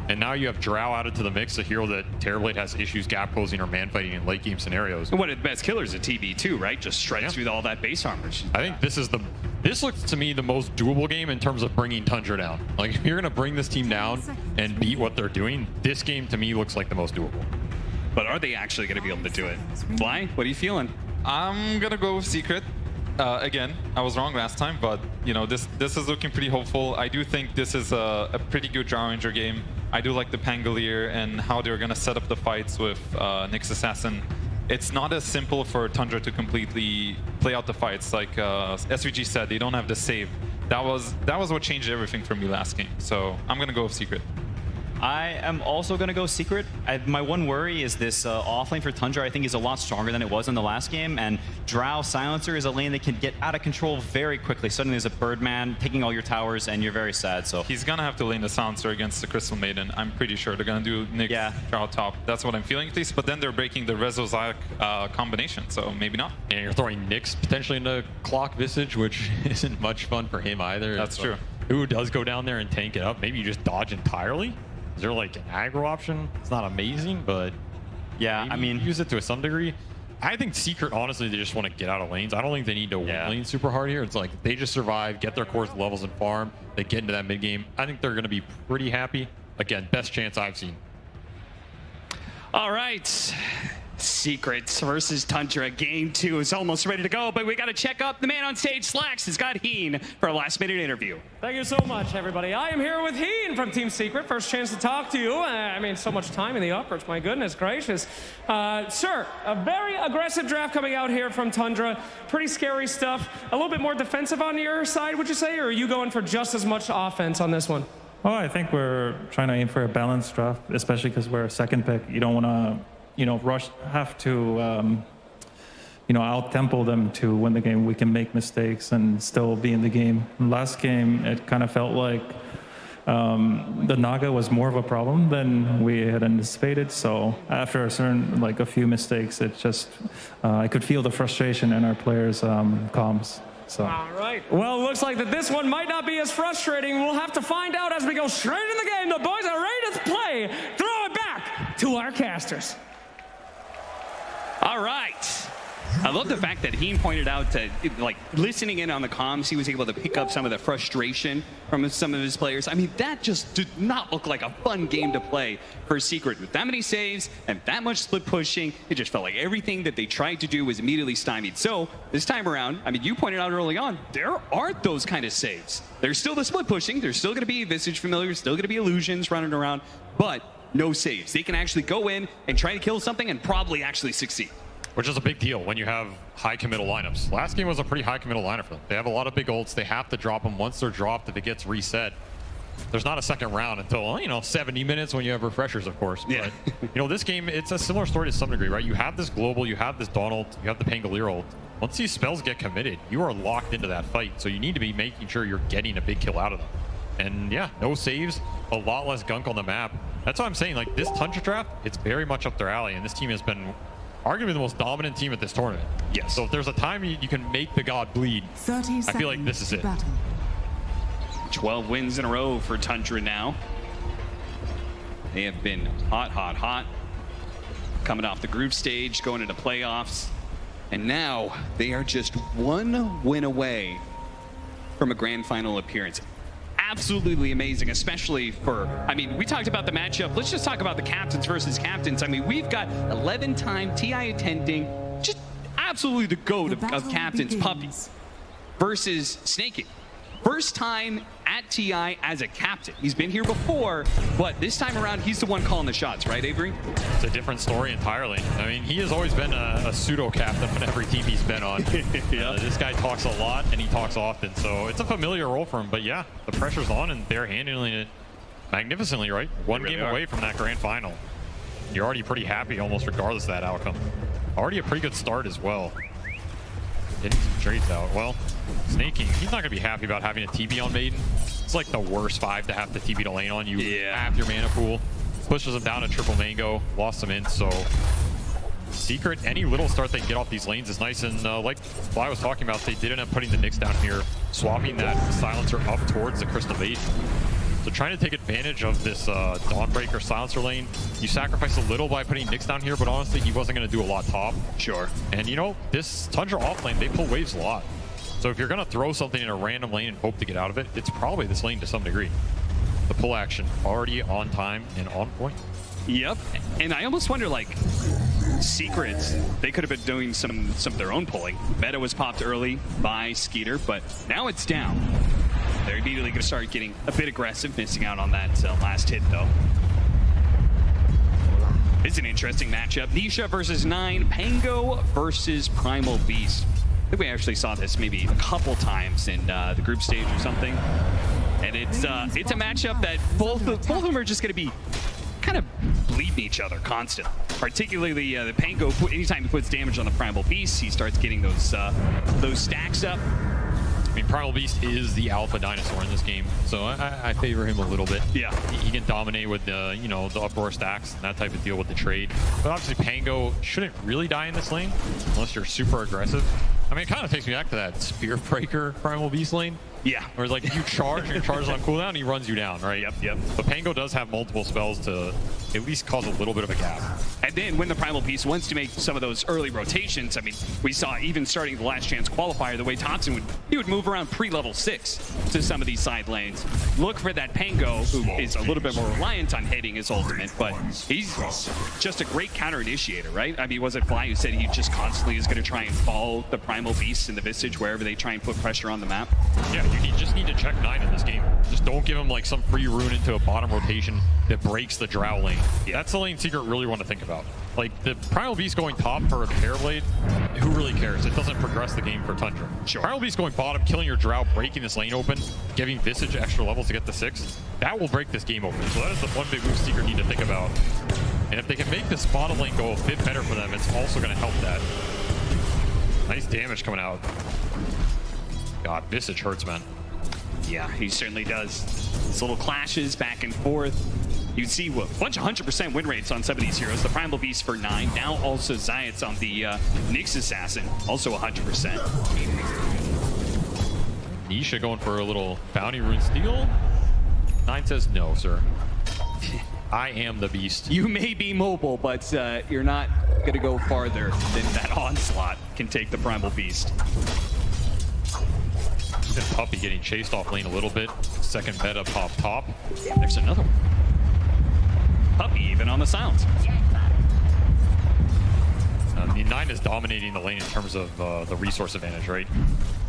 And now you have Drow added to the mix, a hero that Terrorblade has issues gap closing or man fighting in late game scenarios. One of the best killers at TB too, right? Just shreds through all that base armor. I think this looks to me the most doable game in terms of bringing Tundra down. Like, if you're gonna bring this team down and beat what they're doing, this game to me looks like the most doable. But are they actually going to be able to do it? Fly, what are you feeling? I'm gonna go with Secret. Again, I was wrong last time, but this is looking pretty hopeful. I do think this is a pretty good Drow Ranger game. I do like the Pangolier and how they're gonna set up the fights with Nyx Assassin. It's not as simple for Tundra to completely play out the fights. Like SVG said, they don't have the save. That was what changed everything for me last game. So I'm gonna go with Secret. I am also going to go Secret. My one worry is this offlane for Tundra, I think, is a lot stronger than it was in the last game, and Drow Silencer is a lane that can get out of control very quickly. Suddenly there's a Birdman taking all your towers, and you're very sad. So he's going to have to lane the Silencer against the Crystal Maiden. I'm pretty sure they're going to do Nyx, Drow top. That's what I'm feeling at least, but then they're breaking the Rezo-Zayak combination, so maybe not. And you're throwing Nyx potentially into Clock Visage, which isn't much fun for him either. That's true. Who does go down there and tank it up? Maybe you just dodge entirely? Is there like an aggro option? It's not amazing, but yeah, I mean, use it to some degree. I think Secret, honestly, they just want to get out of lanes. I don't think they need to win lane super hard here. It's like they just survive, get their course levels and farm. They get into that mid game. I think they're going to be pretty happy. Again, best chance I've seen. All right. Secrets versus Tundra. Game 2 is almost ready to go, but we got to check up. The man on stage, Slacks, has got Heen for a last-minute interview. Thank you so much, everybody. I am here with Heen from Team Secret. First chance to talk to you. I mean, so much time in the uppers. My goodness gracious. Sir, a very aggressive draft coming out here from Tundra. Pretty scary stuff. A little bit more defensive on your side, would you say, or are you going for just as much offense on this one? Well, I think we're trying to aim for a balanced draft, especially because we're a second pick. You don't want to have to, out-tempo them to win the game. We can make mistakes and still be in the game. Last game, it kind of felt like the Naga was more of a problem than we had anticipated. So after a few mistakes, it just, I could feel the frustration in our players' comms. So. All right. Well, it looks like that this one might not be as frustrating. We'll have to find out as we go straight in the game. The boys are ready to play. Throw it back to our casters. All right. I love the fact that Heen pointed out that, like, listening in on the comms, he was able to pick up some of the frustration from some of his players. I mean, that just did not look like a fun game to play for Secret. With that many saves and that much split pushing, it just felt like everything that they tried to do was immediately stymied. So this time around, I mean, you pointed out early on, there aren't those kind of saves. There's still the split pushing. There's still going to be Visage Familiars, still going to be illusions running around, but no saves. They can actually go in and try to kill something and probably actually succeed. Which is a big deal when you have high committal lineups. Last game was a pretty high committal lineup for them. They have a lot of big ults. They have to drop them. Once they're dropped, if it gets reset, there's not a second round until, 70 minutes when you have refreshers, of course. Yeah. But, this game, it's a similar story to some degree, right? You have this global, you have this Dawn ult, you have the Pangolier ult. Once these spells get committed, you are locked into that fight. So you need to be making sure you're getting a big kill out of them. And yeah, no saves, a lot less gunk on the map. That's what I'm saying. Like, this Tundra draft, it's very much up their alley, and this team has been arguably the most dominant team at this tournament. Yes. So if there's a time you can make the god bleed, 30 I feel like this is it. battle. 12 wins in a row for Tundra now. They have been hot, hot, hot. Coming off the group stage, going into playoffs. And now they are just one win away from a grand final appearance. Absolutely amazing, especially for, I mean, we talked about the matchup. Let's just talk about the captains versus captains. I mean, we've got 11-time TI attending, just absolutely the GOAT of captains, Puppy, versus Snakey. First time at TI as a captain. He's been here before, but this time around, he's the one calling the shots, right, Avery? It's a different story entirely. I mean, he has always been a pseudo-captain on every team he's been on. This guy talks a lot, and he talks often, so it's a familiar role for him. But yeah, the pressure's on, and they're handling it magnificently, right? One game away from that grand final. You're already pretty happy, almost regardless of that outcome. Already a pretty good start as well. Getting some trades out. Well, Snaking, he's not going to be happy about having a TB on Maiden. It's like the worst 5 to have the TB to lane on. You have your mana pool. Pushes him down to triple mango. Lost some in, so Secret, any little start they can get off these lanes is nice. And like Fly was talking about, they did end up putting the Nyx down here, swapping that silencer up towards the Crystal Bait. So trying to take advantage of this Dawnbreaker silencer lane. You sacrifice a little by putting Nyx down here, but honestly, he wasn't going to do a lot top. Sure. And you know, this Tundra off lane, they pull waves a lot. So if you're going to throw something in a random lane and hope to get out of it, it's probably this lane to some degree. The pull action already on time and on point. Yep. And I almost wonder, like, Secrets, they could have been doing some of their own pulling. Meta was popped early by Skeeter, but now it's down. They're immediately going to start getting a bit aggressive, missing out on that last hit, though. It's an interesting matchup. Nisha versus 9, Pango versus Primal Beast. I think we actually saw this maybe a couple times in the group stage or something. And it's a matchup that both of them are just going to be kind of bleeding each other constantly. Particularly the Pango, anytime he puts damage on the Primal Beast, he starts getting those stacks up. I mean, Primal Beast is the alpha dinosaur in this game, so I favor him a little bit. Yeah. He can dominate with the, you know, the uproar stacks and that type of deal with the trade. But obviously, Pango shouldn't really die in this lane unless you're super aggressive. I mean, it kind of takes me back to that Spear Breaker Primal Beast lane. Yeah. Where it's like you charge and your charge is on cooldown and he runs you down, right? Yep. But Pango does have multiple spells to at least cause a little bit of a gap. And then when the Primal Beast wants to make some of those early rotations, I mean, we saw even starting the last chance qualifier, the way Thompson would move around pre-level 6 to some of these side lanes. Look for that Pango, who is a little bit more reliant on hitting his ultimate, but he's just a great counter initiator, right? I mean, was it Fly who said he just constantly is going to try and follow the Primal Beast in the Visage wherever they try and put pressure on the map? Yeah, you just need to check 9 in this game. Just don't give him like some free rune into a bottom rotation that breaks the Drow lane. Yeah. That's the lane Secret really want to think about. Like the Primal Beast going top for a Parablade, who really cares? It doesn't progress the game for Tundra. Sure. Primal Beast going bottom, killing your Drow, breaking this lane open, giving Visage extra levels to get to 6, that will break this game open. So that is the one big move Secret need to think about. And if they can make this bottom lane go a bit better for them, it's also going to help that. Nice damage coming out. God, Visage hurts, man. Yeah, he certainly does. These little clashes back and forth. You see a bunch of 100% win rates on some of these heroes. The Primal Beast for 9. Now also Zayat's on the Nyx Assassin, also 100%. Nisha going for a little bounty rune steal. 9 says no, sir. I am the beast. You may be mobile, but you're not going to go farther than that onslaught can take the Primal Beast. Even Puppy getting chased off lane a little bit. Second meta pop top. There's another one. Puppy even on the silence. I mean, 9 is dominating the lane in terms of the resource advantage, right?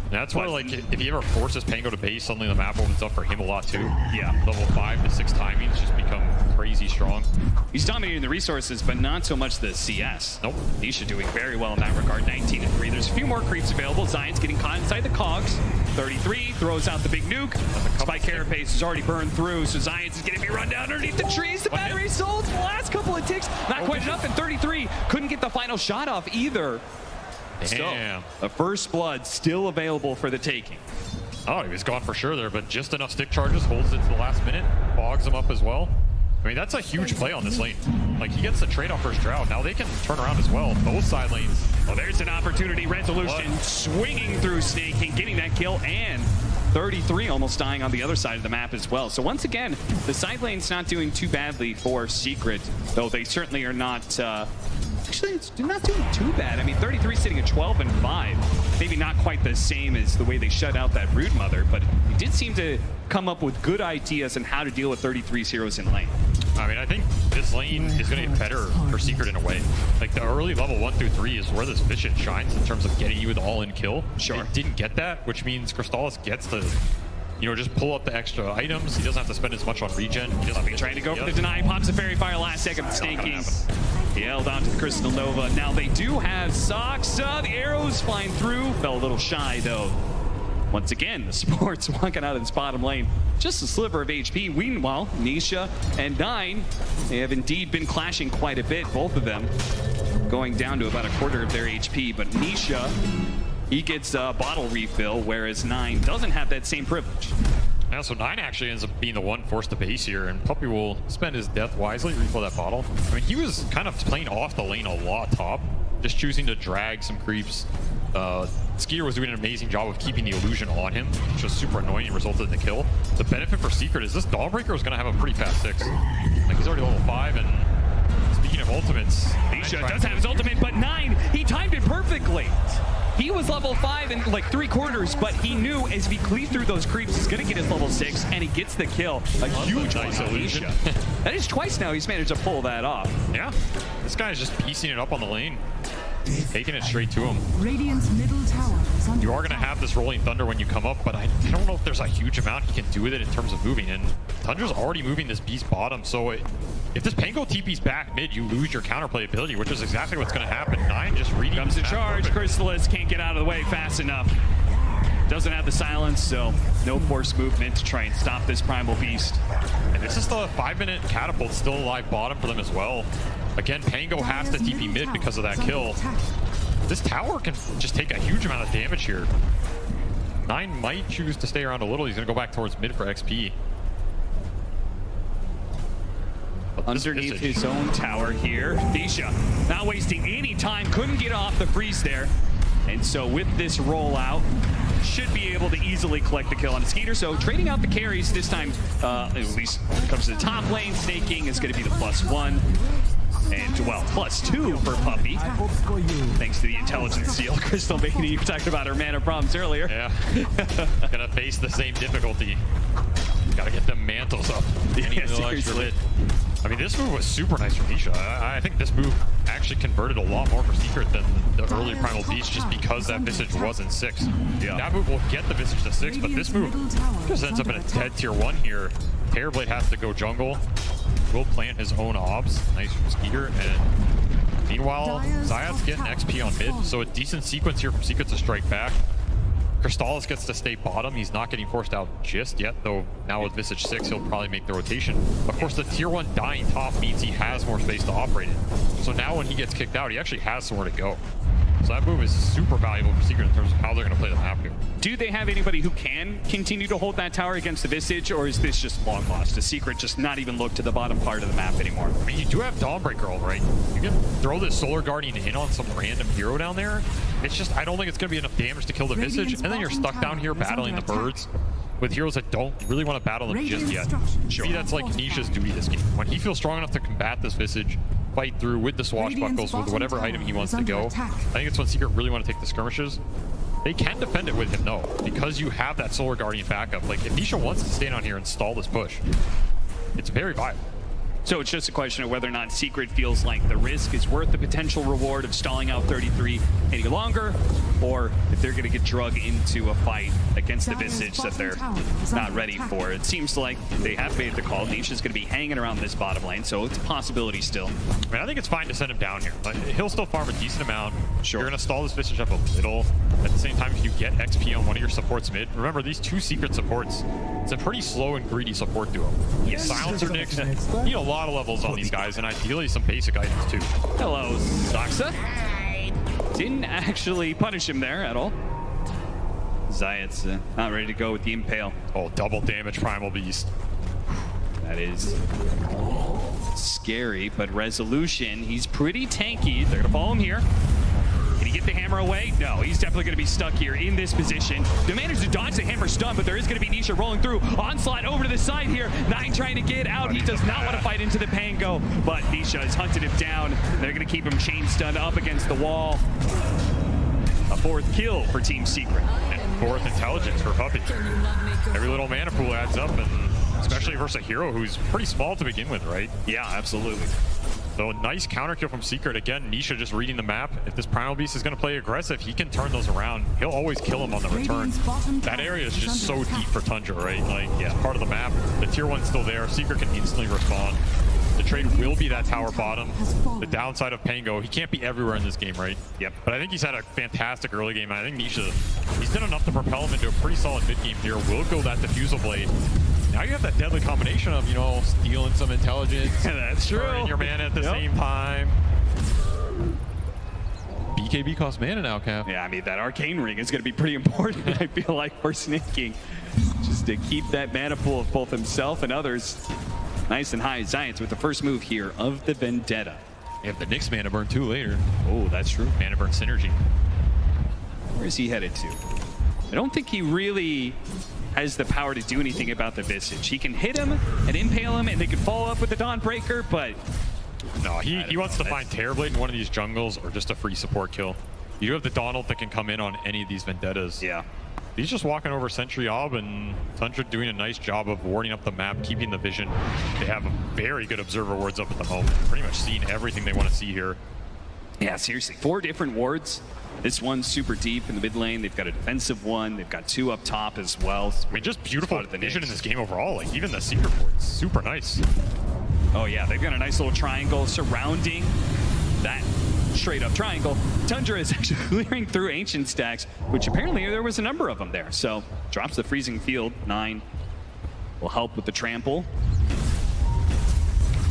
And that's why, like, if he ever forces Pango to base, suddenly the map opens up for him a lot too. Yeah. Level 5 to 6 timings just become crazy strong. He's dominating the resources, but not so much the CS. Nope. Nisha doing very well in that regard, 19-3. There's a few more creeps available. Zion's getting caught inside the cogs. 33, throws out the big nuke. Spike Carapace is already burned through, so Zion's is going to be run down underneath the trees. The battery sold the last couple of ticks. Not quite enough, and 33 couldn't get the final shot off either. Damn. So, the first blood still available for the taking. Oh, he was gone for sure there, but just enough stick charges, holds it to the last minute, bogs him up as well. I mean, that's a huge play on this lane. Like, he gets the trade off first Drought. Now they can turn around as well. Both side lanes. Well, there's an opportunity. Resolution swinging through Snake and getting that kill, and 33 almost dying on the other side of the map as well. So once again, the side lane's not doing too badly for Secret, though they certainly are not... Actually, it's not doing too bad. I mean, 33 sitting at 12 and 5. Maybe not quite the same as the way they shut out that Brood Mother, but it did seem to come up with good ideas on how to deal with 33's heroes in lane. I mean, I think this lane is going to get better for Secret in a way. Like, the early level 1 through 3 is where this Vision shines in terms of getting you with all-in kill. Sure. It didn't get that, which means Crystallis gets to, you know, just pull up the extra items. He doesn't have to spend as much on regen. He doesn't have to trying to go for the deny. Pops a Fairy Fire last second. Snaking. He held on to the Crystal Nova. Now they do have Soxa. The arrows flying through. Fell a little shy, though. Once again, the Sports walking out of this bottom lane. Just a sliver of HP. Meanwhile, Nisha and Nine, they have indeed been clashing quite a bit, both of them. Going down to about a quarter of their HP. But Nisha, he gets a bottle refill, whereas Nine doesn't have that same privilege. Yeah, so 9 actually ends up being the one forced to base here, and Puppey will spend his death wisely, refill that bottle. I mean, he was kind of playing off the lane a lot top, just choosing to drag some creeps. Skeeter was doing an amazing job of keeping the illusion on him, which was super annoying and resulted in the kill. The benefit for Secret is this Dawnbreaker is going to have a pretty fast 6. Like, he's already level 5, and speaking of ultimates... Nisha does have his ultimate, but 9, he timed it perfectly. He was level 5 in like 3/4, but he knew as he cleaved through those creeps, he's going to get his level 6, and he gets the kill. A huge nice illusion. That is twice now he's managed to pull that off. Yeah, this guy's just piecing it up on the lane, taking it straight to him. Radiant's middle tower is under You are going to have this Rolling Thunder when you come up, but I don't know if there's a huge amount he can do with it in terms of moving. And Tundra's already moving this Beast bottom, so if this Pango TP's back mid, you lose your counterplay ability, which is exactly what's going to happen. 9 just reading. Comes to charge. Crystallis can't get out of the way fast enough. Doesn't have the silence, so no forced movement to try and stop this Primal Beast. And this is the 5-minute catapult still alive bottom for them as well. Again, Pango has to TP mid because of that kill. This tower can just take a huge amount of damage here. 9 might choose to stay around a little. He's going to go back towards mid for XP. Underneath his own tower here, Nisha not wasting any time, couldn't get off the freeze there. And so with this rollout, should be able to easily collect the kill on Skeeter. So trading out the carries this time, at least when it comes to the top lane, Snaking is going to be the +1. And, well, +2 for Puppey. Thanks to the intelligence seal. Crystal Baby, you talked about her mana problems earlier. Yeah. Gonna face the same difficulty. Gotta get them mantles up. Yeah, seriously. I mean, this move was super nice from Nisha. I think this move actually converted a lot more for Secret than the early Primal Beast just because that Visage wasn't 6. Yeah. That move will get the Visage to 6, but this move just ends up in a dead tier 1 here. Terrorblade has to go jungle. Will plant his own obs. Nice from Skeeter. And meanwhile, Zayat's getting XP on mid, so a decent sequence here from Secret to strike back. Crystallis gets to stay bottom. He's not getting forced out just yet, though now with Visage 6, he'll probably make the rotation. Of course, the tier 1 dying top means he has more space to operate in. So now when he gets kicked out, he actually has somewhere to go. So that move is super valuable for Secret in terms of how they're going to play the map here. Do they have anybody who can continue to hold that tower against the Visage, or is this just long lost? Does Secret just not even look to the bottom part of the map anymore? I mean, you do have Dawnbreaker, all right. You can throw this Solar Guardian in on some random hero down there. It's just, I don't think it's going to be enough damage to kill the Visage, and then you're stuck down here battling the birds with heroes that don't really want to battle them just yet. Sure. See, that's like Nisha's duty this game. When he feels strong enough to combat this Visage, fight through with the swashbuckles with whatever item he wants to go, I think it's when Secret really want to take the skirmishes. They can defend it with him, though, because you have that Solar Guardian backup. Like, if Nisha wants to stand on here and stall this push, it's very viable. So it's just a question of whether or not Secret feels like the risk is worth the potential reward of stalling out 33 any longer, or if they're going to get drug into a fight against the Visage that they're not ready for. It seems like they have made the call. Nisha's going to be hanging around this bottom lane, so it's a possibility still. I mean, I think it's fine to send him down here. Like, he'll still farm a decent amount. Sure. You're going to stall this Visage up a little. At the same time, if you get XP on one of your supports mid, remember, these 2 Secret supports, it's a pretty slow and greedy support duo. Yes. Silencer Nicks, need a lot of levels on these guys, and ideally some basic items too. Hello, Soxa. Didn't actually punish him there at all. Zayat's not ready to go with the Impale. Oh, double damage Primal Beast. That is scary, but Resolution, he's pretty tanky. They're gonna follow him here. Can he get the hammer away? No, he's definitely going to be stuck here in this position. They managed to dodge the hammer stun, but there is going to be Nisha rolling through. Onslaught over to the side here. Nine trying to get out. He does not want to fight into the Pango, but Nisha has hunted him down. They're going to keep him chain stunned up against the wall. A 4th kill for Team Secret. And 4th intelligence for Puppy. Every little mana pool adds up, and especially versus a hero who's pretty small to begin with, right? Yeah, absolutely. So nice counter kill from Secret. Again, Nisha just reading the map. If this Primal Beast is going to play aggressive, he can turn those around. He'll always kill him on the return. That area is just so deep for Tundra, right? Like, yeah, part of the map. The tier 1's still there. Secret can instantly respond. The trade will be that tower bottom. The downside of Pango, he can't be everywhere in this game, right? Yep. But I think he's had a fantastic early game. I think Nisha, he's done enough to propel him into a pretty solid mid game here. Will go that Diffusal Blade. Now you have that deadly combination of, you know, stealing some intelligence. That's true. And your mana at the same time. BKB costs mana now, Cap. Yeah, I mean, that Arcane Ring is going to be pretty important, I feel like, for Snaking. Just to keep that mana pool of both himself and others nice and high. Giants with the first move here of the Vendetta. You have the Nyx mana burn too later. Oh, that's true. Mana burn synergy. Where is he headed to? I don't think he really has the power to do anything about the Visage. He can hit him and impale him, and they can follow up with the Dawnbreaker, but... No, he wants to find Terrorblade in one of these jungles or just a free support kill. You do have the Donald that can come in on any of these Vendettas. Yeah. He's just walking over Sentry Ob, and Tundra doing a nice job of warding up the map, keeping the vision. They have very good observer wards up at the moment. Pretty much seeing everything they want to see here. Yeah, seriously. 4 different wards. This one's super deep in the mid lane. They've got a defensive one. They've got 2 up top as well. I mean, just beautiful vision in this game overall. Like, even the secret ward's super nice. Oh, yeah. They've got a nice little triangle surrounding that straight up triangle. Tundra is actually clearing through ancient stacks, which apparently there was a number of them there. So drops the freezing field. 9 will help with the trample.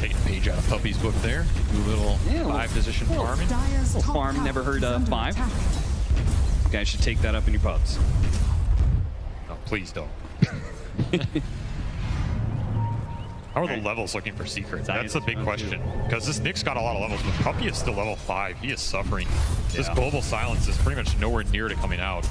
Taking a page out of Puppy's book there. Do a little 5-position farming. Little farm, never heard of 5. You guys should take that up in your pubs. No, please don't. How are the levels looking for Secret? That's a big question. Because this Nyx got a lot of levels, but Puppy is still level 5. He is suffering. This global silence is pretty much nowhere near to coming out.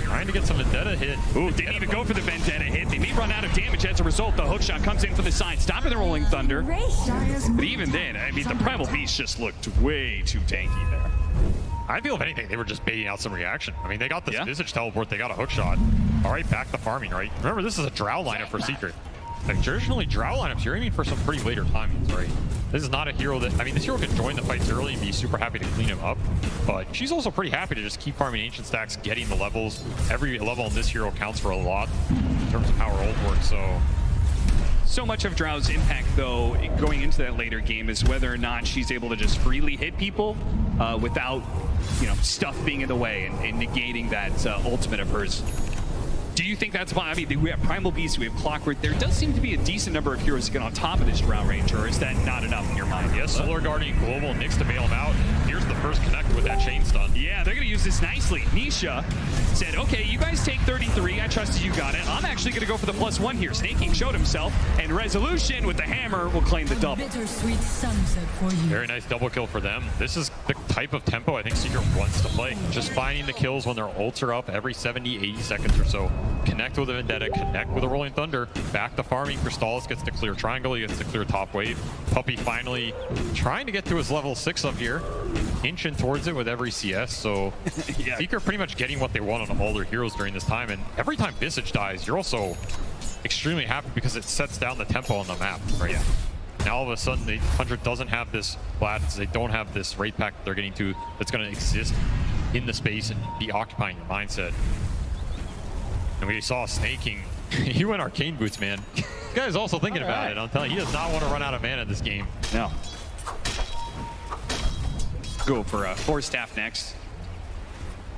Trying to get some Vendetta hit. Ooh, didn't even go for the Vendetta hit. They may run out of damage as a result. The hookshot comes in from the side, stopping the Rolling Thunder. But even then, I mean, the Primal Beast just looked way too tanky there. I feel, if anything, they were just baiting out some reaction. I mean, they got this Visage teleport. They got a hookshot. All right, back to farming, right? Remember, this is a Drow lineup for Secret. Like, traditionally, Drow lineups, you're aiming for some pretty later timings, right? This is not a hero that, I mean, this hero can join the fights early and be super happy to clean him up, but she's also pretty happy to just keep farming ancient stacks, getting the levels. Every level in this hero counts for a lot in terms of how her ult works, so much of Drow's impact, though, going into that later game is whether or not she's able to just freely hit people without, you know, stuff being in the way and negating that ultimate of hers. Do you think that's why? I mean, we have Primal Beast, we have Clockwork. There does seem to be a decent number of heroes to get on top of this Drow Ranger, or is that not enough in your mind? Yes, Solar Guardian Global Nyx to bail him out. Here's the first connect with that chain stun. Yeah, they're going to use this nicely. Nisha said, okay, you guys take 33. I trusted you got it. I'm actually going to go for the +1 here. Snake King showed himself, and Resolution with the hammer will claim the double. Bittersweet sunset for you. Very nice double kill for them. This is the type of tempo I think Secret wants to play. Just finding the kills when their ults are up every 70, 80 seconds or so. Connect with a Vendetta, connect with a Rolling Thunder. Back to farming. Crystallis gets to clear triangle, he gets to clear top wave. Puppy finally trying to get to his level 6 up here. Inching towards it with every CS, so yeah. Secret pretty much getting what they want on all their heroes during this time. And every time Visage dies, you're also extremely happy because it sets down the tempo on the map, right? Yeah. Now all of a sudden, the 100 doesn't have this Blast, they don't have this Wraith Pack that they're getting to that's going to exist in the space and be occupying your mindset. And we saw Snake King, he went Arcane Boots, man. This guy is also thinking about it. I'm telling you, he does not want to run out of mana this game. No. Go for a Force Staff next,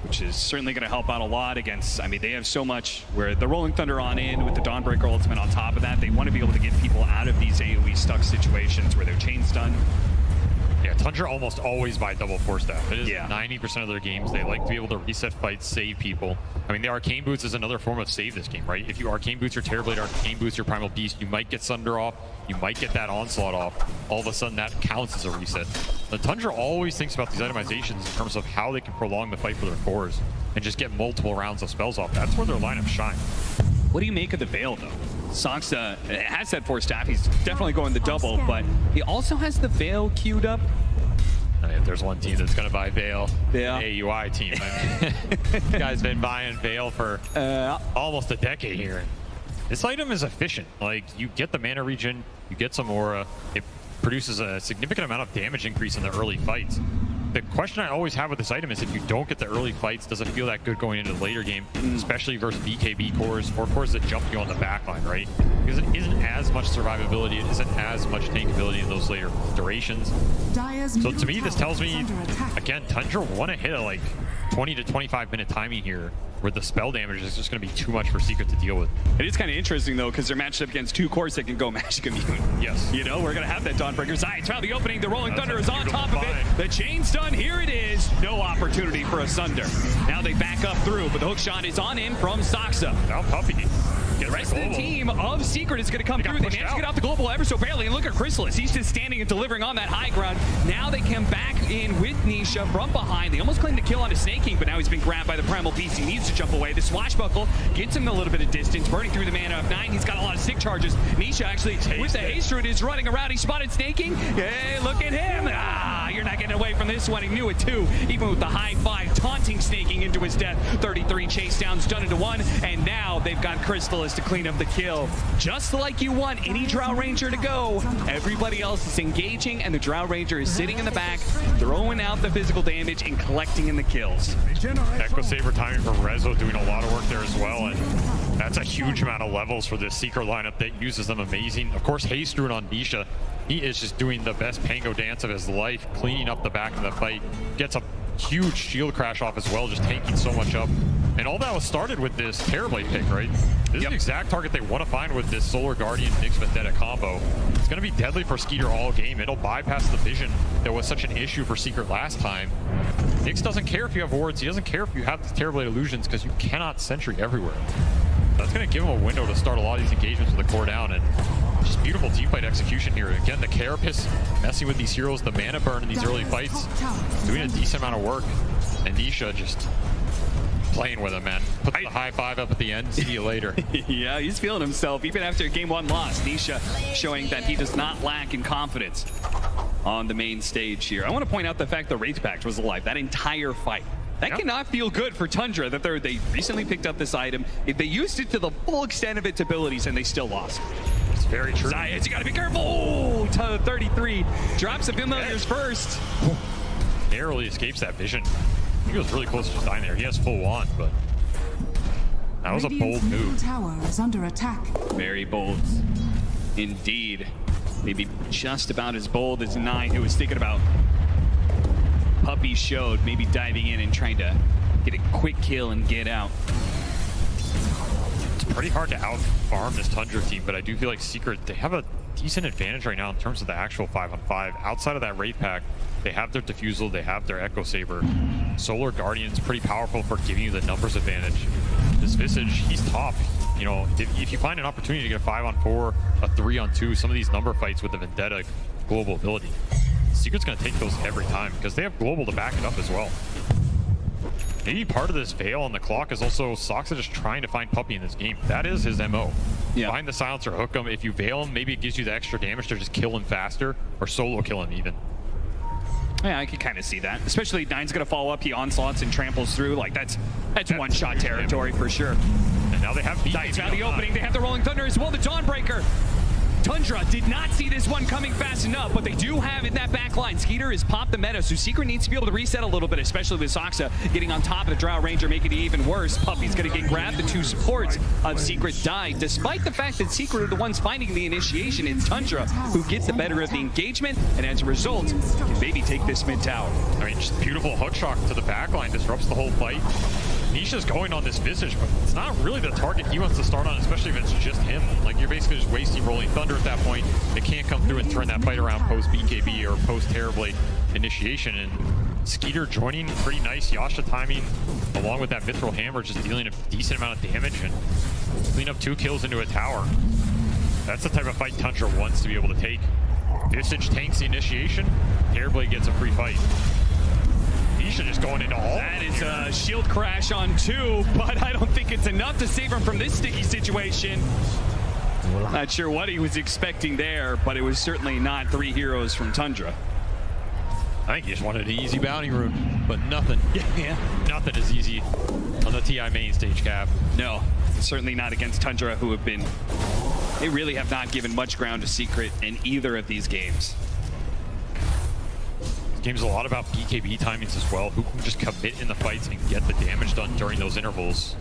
which is certainly going to help out a lot against, I mean, they have so much where the Rolling Thunder on in with the Dawnbreaker ultimate on top of that. They want to be able to get people out of these AoE stuck situations where they're chain stunned. Yeah, Tundra almost always buy double force staff. It is 90% of their games. They like to be able to reset fights, save people. I mean, the Arcane Boots is another form of save this game, right? If you Arcane Boots your Terrorblade, Arcane Boots your Primal Beast, you might get Sunder off, you might get that Onslaught off. All of a sudden, that counts as a reset. The Tundra always thinks about these itemizations in terms of how they can prolong the fight for their cores and just get multiple rounds of spells off. That's where their lineup shines. What do you make of the Veil, though? Soxa has that force staff. He's definitely going the double, but he also has the Veil queued up. I mean, if there's one team that's going to buy Veil, the AUI team. I mean, you guys been buying Veil for almost a decade here. This item is efficient. Like, you get the mana regen, you get some aura. It produces a significant amount of damage increase in the early fights. The question I always have with this item is if you don't get the early fights, does it feel that good going into the later game, especially versus BKB cores or cores that jump you on the backline, right? Because it isn't as much survivability, it isn't as much tankability in those later durations. So to me, this tells me, again, Tundra want to hit a like 20 to 25 minute timing here, where the spell damage is just going to be too much for Secret to deal with. It is kind of interesting, though, because they're matched up against two cores that can go Magic Immune. Yes. You know, we're going to have that Dawnbreaker. Zions found the opening. The Rolling Thunder is on top of it. The chain's done. Here it is. No opportunity for a Sunder. Now they back up through, but the hook shot is on in from Soxa. Now Puppy. The rest of the team of Secret is going to come through. They managed to get out the global ever so barely. And look at Chrysalis. He's just standing and delivering on that high ground. Now they come back in with Nisha from behind. They almost claimed the kill on a Snake King, but now he's been grabbed by the Primal Beast. He needs to jump away. The Swashbuckle gets him a little bit of distance, burning through the mana of 9. He's got a lot of stick charges. Nisha actually, with the haste root, is running around. He spotted Snake King. Hey, look at him. You're not getting away from this one. He knew it too, even with the high 5 taunting Snake King into his death. 33 chase downs done into 1, and now they've got Chrysalis to clean up the kill. Just like you want any Drow Ranger to go, everybody else is engaging, and the Drow Ranger is sitting in the back, throwing out the physical damage and collecting in the kills. Echo Saber timing for Rezo doing a lot of work there as well, and that's a huge amount of levels for this Seeker lineup that uses them amazing. Of course, Haste Rune on Nisha, he is just doing the best Pango dance of his life, cleaning up the back of the fight, gets a huge shield crash off as well, just tanking so much up. And all that was started with this Terrorblade pick, right? This is the exact target they want to find with this Solar Guardian Nyx Vendetta combo. It's going to be deadly for Skeeter all game. It'll bypass the vision that was such an issue for Secret last time. Nyx doesn't care if you have wards. He doesn't care if you have the Terrorblade illusions because you cannot sentry everywhere. That's going to give him a window to start a lot of these engagements with the core down, and just beautiful teamfight execution here. Again, the Carapace messing with these heroes, the mana burn in these early fights, doing a decent amount of work, and Nisha just playing with him, man. Put the high 5 up at the end. See you later. Yeah, he's feeling himself. Even after a game 1 loss, Nisha showing that he does not lack in confidence on the main stage here. I want to point out the fact the Wraith Pact was alive that entire fight. That cannot feel good for Tundra that they recently picked up this item. They used it to the full extent of its abilities and they still lost. It's very true. Zions, you gotta be careful. Oh, 33 drops the familiars first. Narrowly escapes that vision. He was really close to just dying there. He has full wand, but that was a bold move. Tower is under attack. Very bold indeed. Maybe just about as bold as 9 who was thinking about Puppy showed, maybe diving in and trying to get a quick kill and get out. It's pretty hard to out-farm this Tundra team, but I do feel like Secret, they have a decent advantage right now in terms of the actual 5-on-5. Outside of that Wraith Pack, they have their Diffusal, they have their Echo Saber. Solar Guardian's pretty powerful for giving you the numbers advantage. This Visage, he's top. You know, if you find an opportunity to get a 5-on-4, a 3-on-2, some of these number fights with the Vendetta global ability, Secret's going to take those every time because they have global to back it up as well. Maybe part of this Veil on the clock is also Soxa just trying to find Puppy in this game. That is his MO. Yeah. Find the silencer, hook him. If you Veil him, maybe it gives you the extra damage to just kill him faster or solo kill him even. Yeah, I can kind of see that. Especially 9's going to follow up. He onslaughts and tramples through. Like, that's one-shot territory for sure. And now they have Zions found the opening. They have the Rolling Thunder as well. The Dawnbreaker. Tundra did not see this one coming fast enough, but they do have in that back line. Skeeter has popped the meta, so Secret needs to be able to reset a little bit, especially with Soxa getting on top of the Drow Ranger, making it even worse. Puppy's going to get grabbed. The 2 supports of Secret die, despite the fact that Secret are the ones finding the initiation. It's Tundra who gets the better of the engagement, and as a result, can maybe take this mid tower. I mean, just beautiful hook shock to the back line, disrupts the whole fight. Nisha's going on this Visage, but it's not really the target he wants to start on, especially if it's just him. Like, you're basically just wasting Rolling Thunder at that point. They can't come through and turn that fight around post BKB or post Terrorblade initiation. And Skeeter joining, pretty nice Yasha timing, along with that Mithril Hammer, just dealing a decent amount of damage and clean up 2 kills into a tower. That's the type of fight Tundra wants to be able to take. Visage tanks the initiation, Terrorblade gets a free fight. Nisha just going into all. That is a shield crash on 2, but I don't think it's enough to save him from this sticky situation. Not sure what he was expecting there, but it was certainly not 3 heroes from Tundra. I think he just wanted an easy bounty route, but nothing. Yeah. Nothing is easy on the TI main stage, Cap. No, certainly not against Tundra, who have been... They really have not given much ground to Secret in either of these games. This game's a lot about BKB timings as well. Who can just commit in the fights and get the damage done during those intervals.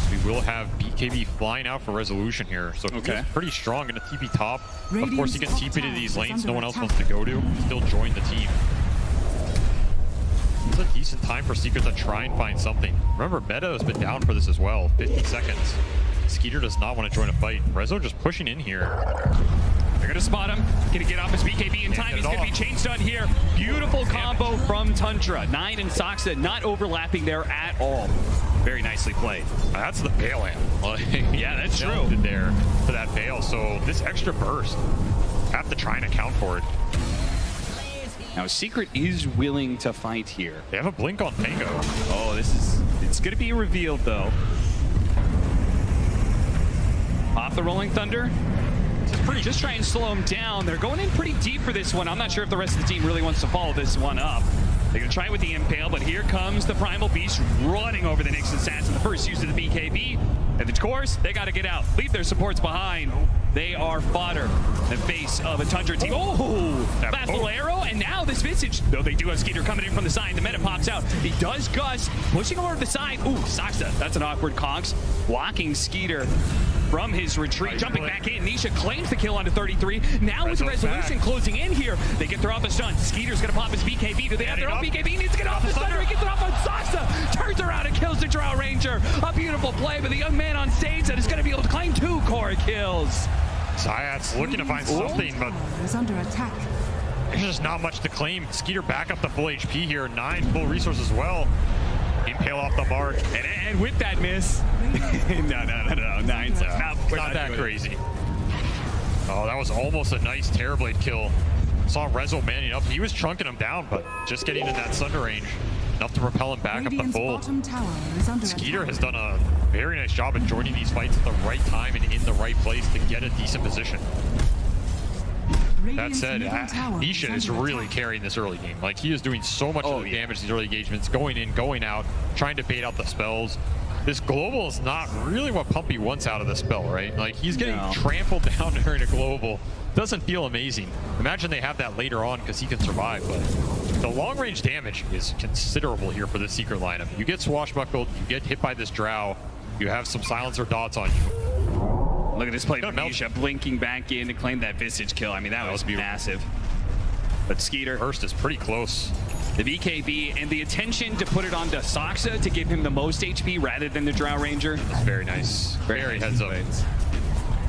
We will have BKB flying out for resolution here. So he's pretty strong in a TP top. Of course, he gets TP to these lanes no one else wants to go to. Still join the team. It's a decent time for Secret to try and find something. Remember, meta has been down for this as well. 50 seconds. Skeeter does not want to join a fight. Rezo just pushing in here. They're gonna spot him. Gonna get off his BKB in time. He's gonna be chain stun here. Beautiful combo from Tundra. 9 and Saksa not overlapping there at all. Very nicely played. That's the bail amp. Yeah, that's true. There for that bail. So this extra burst, have to try and account for it. Now Secret is willing to fight here. They have a blink on Tango. Oh, it's gonna be revealed though. Off the Rolling Thunder. Just try and slow him down. They're going in pretty deep for this one. I'm not sure if the rest of the team really wants to follow this one up. They're going to try it with the Impale, but here comes the Primal Beast running over the Nyx Assassin. The first use of the BKB. And of course, they got to get out. Leave their supports behind. They are fodder in the face of a Tundra team. Oh, fast little arrow, and now this Visage. Though they do have Skeeter coming in from the side. The meta pops out. He does Gus, pushing over to the side. Ooh, Saksa, that's an awkward conks. Blocking Skeeter from his retreat, jumping back in. Nisha claims the kill onto 33. Now with the resolution closing in here, they get their off the stun. Skeeter's gonna pop his BKB. Do they have their own BKB? He needs to get off the thunder. He gets it off on Saksa. Turns around and kills the Drow Ranger. A beautiful play by the young man on stage that is gonna be able to claim 2 core kills. Zayat's looking to find something, but is under attack. there's just not much to claim. Skeeter back up to full HP here. 9 full resources as well. Impale off the mark. And with that miss. No. 9's not that crazy. Oh, that was almost a nice Terrorblade kill. Saw Rezo manning up. He was trunking him down, but just getting in that Sunder range. Enough to propel him back up the full. Skeeter has done a very nice job at joining these fights at the right time and in the right place to get a decent position. That said, Nisha is really carrying this early game. Like, he is doing so much of the damage these early engagements, going in, going out, trying to bait out the spells. This global is not really what Pumpy wants out of the spell, right? Like, he's getting trampled down during a global. Doesn't feel amazing. Imagine they have that later on because he can survive, but the long-range damage is considerable here for the Secret lineup. You get swashbuckled, you get hit by this Drow, you have some silencer dots on you. Look at this play from Nisha blinking back in to claim that Visage kill. I mean, that was massive. But Skeeter. First is pretty close. The BKB and the attention to put it onto Saksa to give him the most HP rather than the Drow Ranger. That's very nice. Very heads up.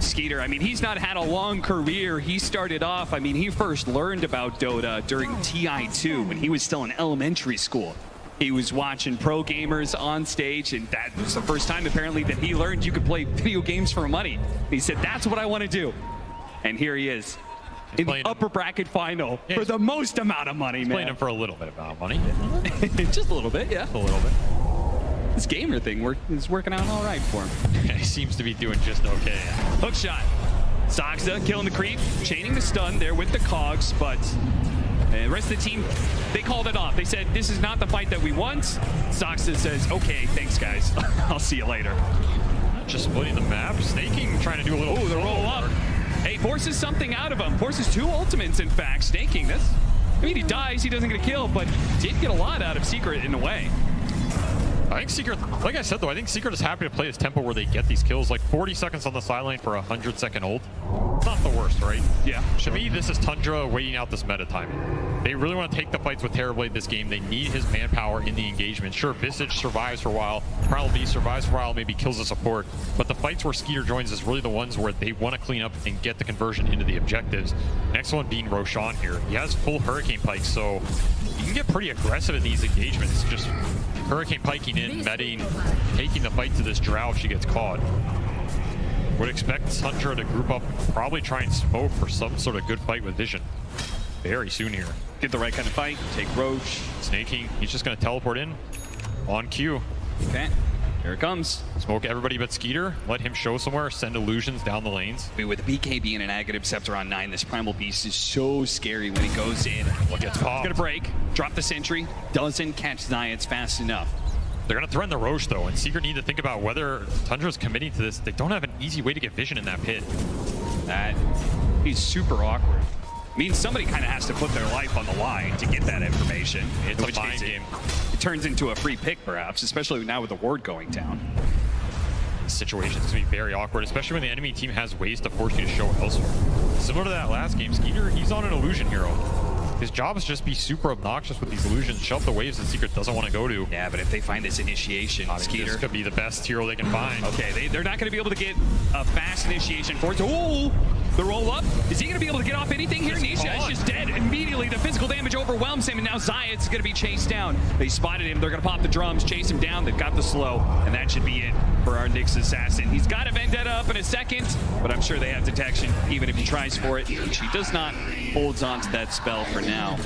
Skeeter, I mean, he's not had a long career. He started off, I mean, he first learned about Dota during TI2 when he was still in elementary school. He was watching pro gamers on stage, and that was the first time apparently that he learned you could play video games for money. He said, that's what I want to do. And here he is in the upper bracket final for the most amount of money, man. Playing him for a little bit of money. Just a little bit, yeah. A little bit. This gamer thing is working out all right for him. He seems to be doing just okay. Hook shot. Saksa killing the creep, chaining the stun there with the cogs, but the rest of the team, they called it off. They said, this is not the fight that we want. Saksa says, okay, thanks, guys. I'll see you later. Just splitting the map. Snaking, trying to do a little... Ooh, the roll up. Hey, forces something out of him. Forces 2 ultimates, in fact. Snaking, that's... I mean, he dies, he doesn't get a kill, but did get a lot out of Secret in a way. I think Secret, like I said though, I think Secret is happy to play his tempo where they get these kills. Like 40 seconds on the sideline for a 100-second ult. It's not the worst, right? Yeah. To me, this is Tundra waiting out this meta timing. They really want to take the fights with Terrorblade this game. They need his manpower in the engagement. Sure, Visage survives for a while, Primal Beast survives for a while, maybe kills the support, but the fights where Skeeter joins is really the ones where they want to clean up and get the conversion into the objectives. Next one being Roshan here. He has full Hurricane Pike, so you can get pretty aggressive in these engagements. Just Hurricane Piking in, meting, taking the fight to this Drow if she gets caught. Would expect Tundra to group up, probably try and smoke for some sort of good fight with Vision very soon here. Get the right kind of fight, take Roche. Snaking, he's just going to teleport in on cue. Okay, here it comes. Smoke everybody but Skeeter, let him show somewhere, send illusions down the lanes. I mean, with BKB and an Aghanim Scepter on 9, this Primal Beast is so scary when he goes in. What gets popped? It's gonna break, drop the sentry, doesn't catch Zayats fast enough. They're going to threaten the Roche, though, and Secret need to think about whether Tundra's committing to this. They don't have an easy way to get Vision in that pit. That is super awkward. I mean, somebody kind of has to put their life on the line to get that information. It's a mind game. It turns into a free pick, perhaps, especially now with the ward going down. This situation is going to be very awkward, especially when the enemy team has ways to force you to show elsewhere. Similar to that last game, Skeeter, he's on an illusion hero. His job is just be super obnoxious with these illusions, shove the waves that Secret doesn't want to go to. Yeah, but if they find this initiation, Skeeter, this could be the best hero they can find. Okay, they're not going to be able to get a fast initiation for it. Ooh, the roll up. Is he going to be able to get off anything here? Nisha is just dead immediately. The physical damage overwhelms him, and now Zayat's going to be chased down. They spotted him. They're going to pop the drums, chase him down. They've got the slow, and that should be it for our Nyx assassin. He's got a Vendetta up in a second, but I'm sure they have detection, even if he tries for it. She does not. Holds on to that spell for now.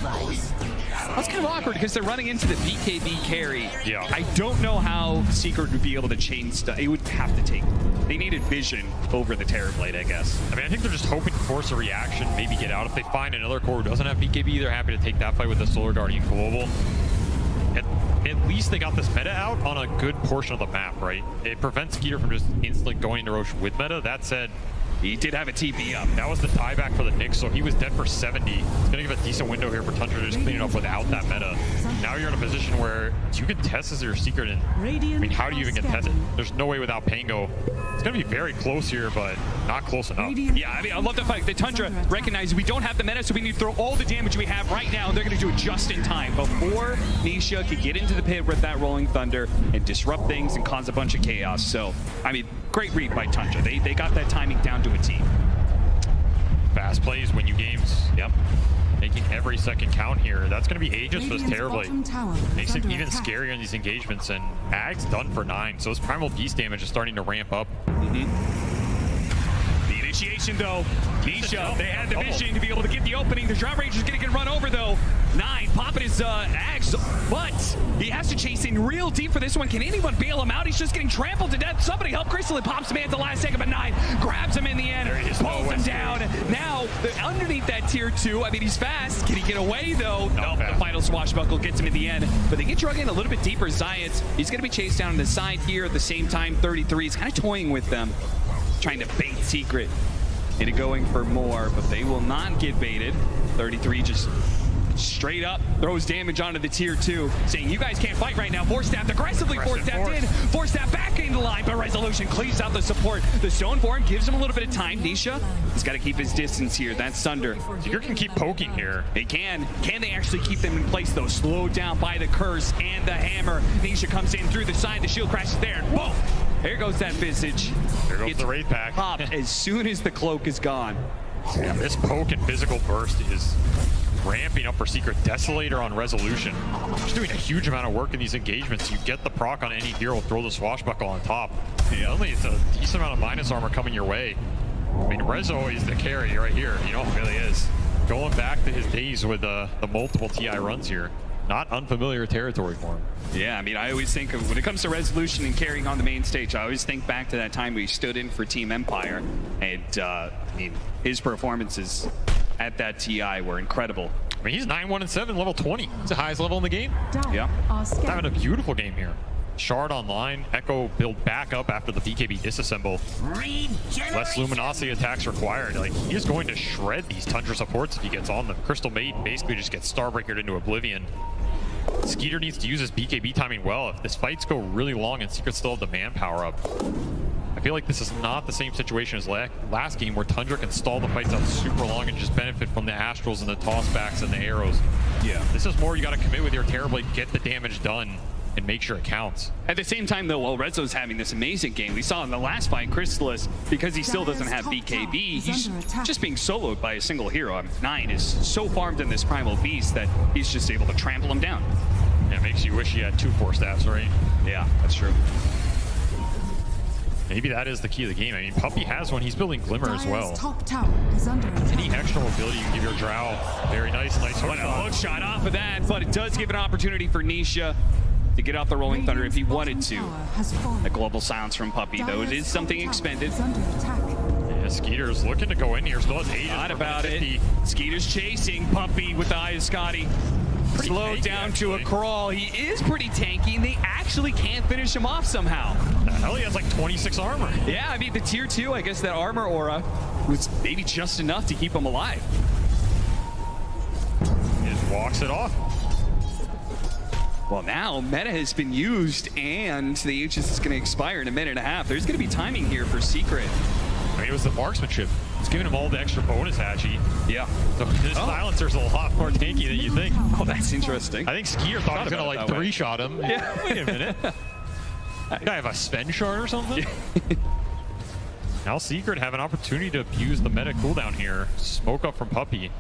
That's kind of awkward because they're running into the BKB carry. Yeah. I don't know how Secret would be able to change stuff. It would have to take. They needed Vision over the Terrorblade, I guess. I mean, I think they're just hoping to force a reaction, maybe get out. If they find another core who doesn't have BKB, they're happy to take that fight with the Solar Guardian Global. At least they got this meta out on a good portion of the map, right? It prevents Skeeter from just instantly going to Roche with meta. That said, he did have a TP up. That was the dieback for the Nyx, so he was dead for 70. It's going to give a decent window here for Tundra to just clean it up without that meta. Now you're in a position where you can test as your Secret, and I mean, how do you even get tested? There's no way without Pango. It's going to be very close here, but not close enough. Yeah, I mean, I love the fact that Tundra recognizes we don't have the meta, so we need to throw all the damage we have right now, and they're going to do it just in time before Nisha can get into the pit with that Rolling Thunder and disrupt things and cause a bunch of chaos. So, I mean, great read by Tundra. They got that timing down to a T. Fast plays, win you games. Yep. Making every second count here. That's going to be ages for this Terrorblade. Makes it even scarier in these engagements, and Ag's done for 9, so his Primal Beast damage is starting to ramp up. The initiation, though. Nisha, they had the vision to be able to get the opening. The Drow Ranger's going to get run over, though. 9 popping his Ags, but he has to chase in real deep for this one. Can anyone bail him out? He's just getting trampled to death. Somebody help Crystal. It pops him at the last second, but 9 grabs him in the end, pulls him down. Now, underneath that tier 2, I mean, he's fast. Can he get away, though? No, the final swashbuckle gets him in the end, but they get drug in a little bit deeper. Zayats, he's going to be chased down on the side here. At the same time, 33 is kind of toying with them, trying to bait Secret into going for more, but they will not get baited. 33 just straight up throws damage onto the tier 2, saying you guys can't fight right now. Force staffed aggressively, force staffed in, force staffed back into the line, but Resolution cleaves out the support. The Stone Form gives him a little bit of time. Nisha, he's got to keep his distance here. That's Thunder. Secret can keep poking here. They can. Can they actually keep them in place, though? Slowed down by the curse and the hammer. Nisha comes in through the side. The shield crashes there, and boom! There goes that Visage. There goes the Wraith Pack. Popped as soon as the cloak is gone. Yeah, this poke and physical burst is ramping up for Secret. Desolator on Resolution. Just doing a huge amount of work in these engagements. You get the proc on any hero, throw the swashbuckle on top. Suddenly it's a decent amount of minus armor coming your way. I mean, Rezo is the carry right here. You know, it really is. Going back to his days with the multiple TI runs here. Not unfamiliar territory for him. Yeah, I mean, I always think of, when it comes to Resolution and carrying on the main stage, I always think back to that time we stood in for Team Empire, and I mean, his performances at that TI were incredible. I mean, he's 9-1-7, level 20. It's the highest level in the game. Yeah. He's having a beautiful game here. Shard online, Echo build back up after the BKB disassemble. Less luminosity attacks required. Like, he's going to shred these Tundra supports if he gets on them. Crystal Maiden basically just gets Starbreakered into oblivion. Skeeter needs to use his BKB timing well. If this fights go really long and Secret still have the manpower up, I feel like this is not the same situation as last game where Tundra can stall the fights out super long and just benefit from the Astrals and the tossbacks and the arrows. Yeah. This is more you got to commit with your Terrorblade, get the damage done, and make sure it counts. At the same time, though, while Redzo's having this amazing game, we saw in the last fight, Chrysalis, because he still doesn't have BKB, he's just being soloed by a single hero. I mean, 9 is so farmed in this Primal Beast that he's just able to trample him down. Yeah, it makes you wish you had 2 Force staffs, right? Yeah, that's true. Maybe that is the key of the game. I mean, Puppey has one. He's building Glimmer as well. Top tower is under attack. Any extra mobility you can give your Drow. Very nice hook What a shot. hook shot off of that, but it does give an opportunity for Nisha to get off the Rolling Thunder if he wanted to. A global silence from Puppey, though. It is something expended. Yeah, Skeeter's looking to go in here. Still has Aegis. Not about it. Skeeter's chasing Puppey with the Eye of Scotty. Slowed down to a crawl. He is pretty tanky, and they actually can't finish him off somehow. The hell, he has like 26 armor. Yeah, I mean, the tier 2, I guess that armor aura was maybe just enough to keep him alive. He just walks it off. Well, now meta has been used, and the Aegis is going to expire in a minute and a half. There's going to be timing here for Secret. I mean, it was the marksmanship. It's giving him all the extra bonus, Hatchie. Yeah. So this silencer's a lot more tanky than you think. Oh, that's interesting. I think Skeeter thought he was going to like 3-shot him. Yeah. Wait a minute. Guy have a Sven shard or something? Now Secret have an opportunity to abuse the meta cooldown here. Smoke up from Puppey.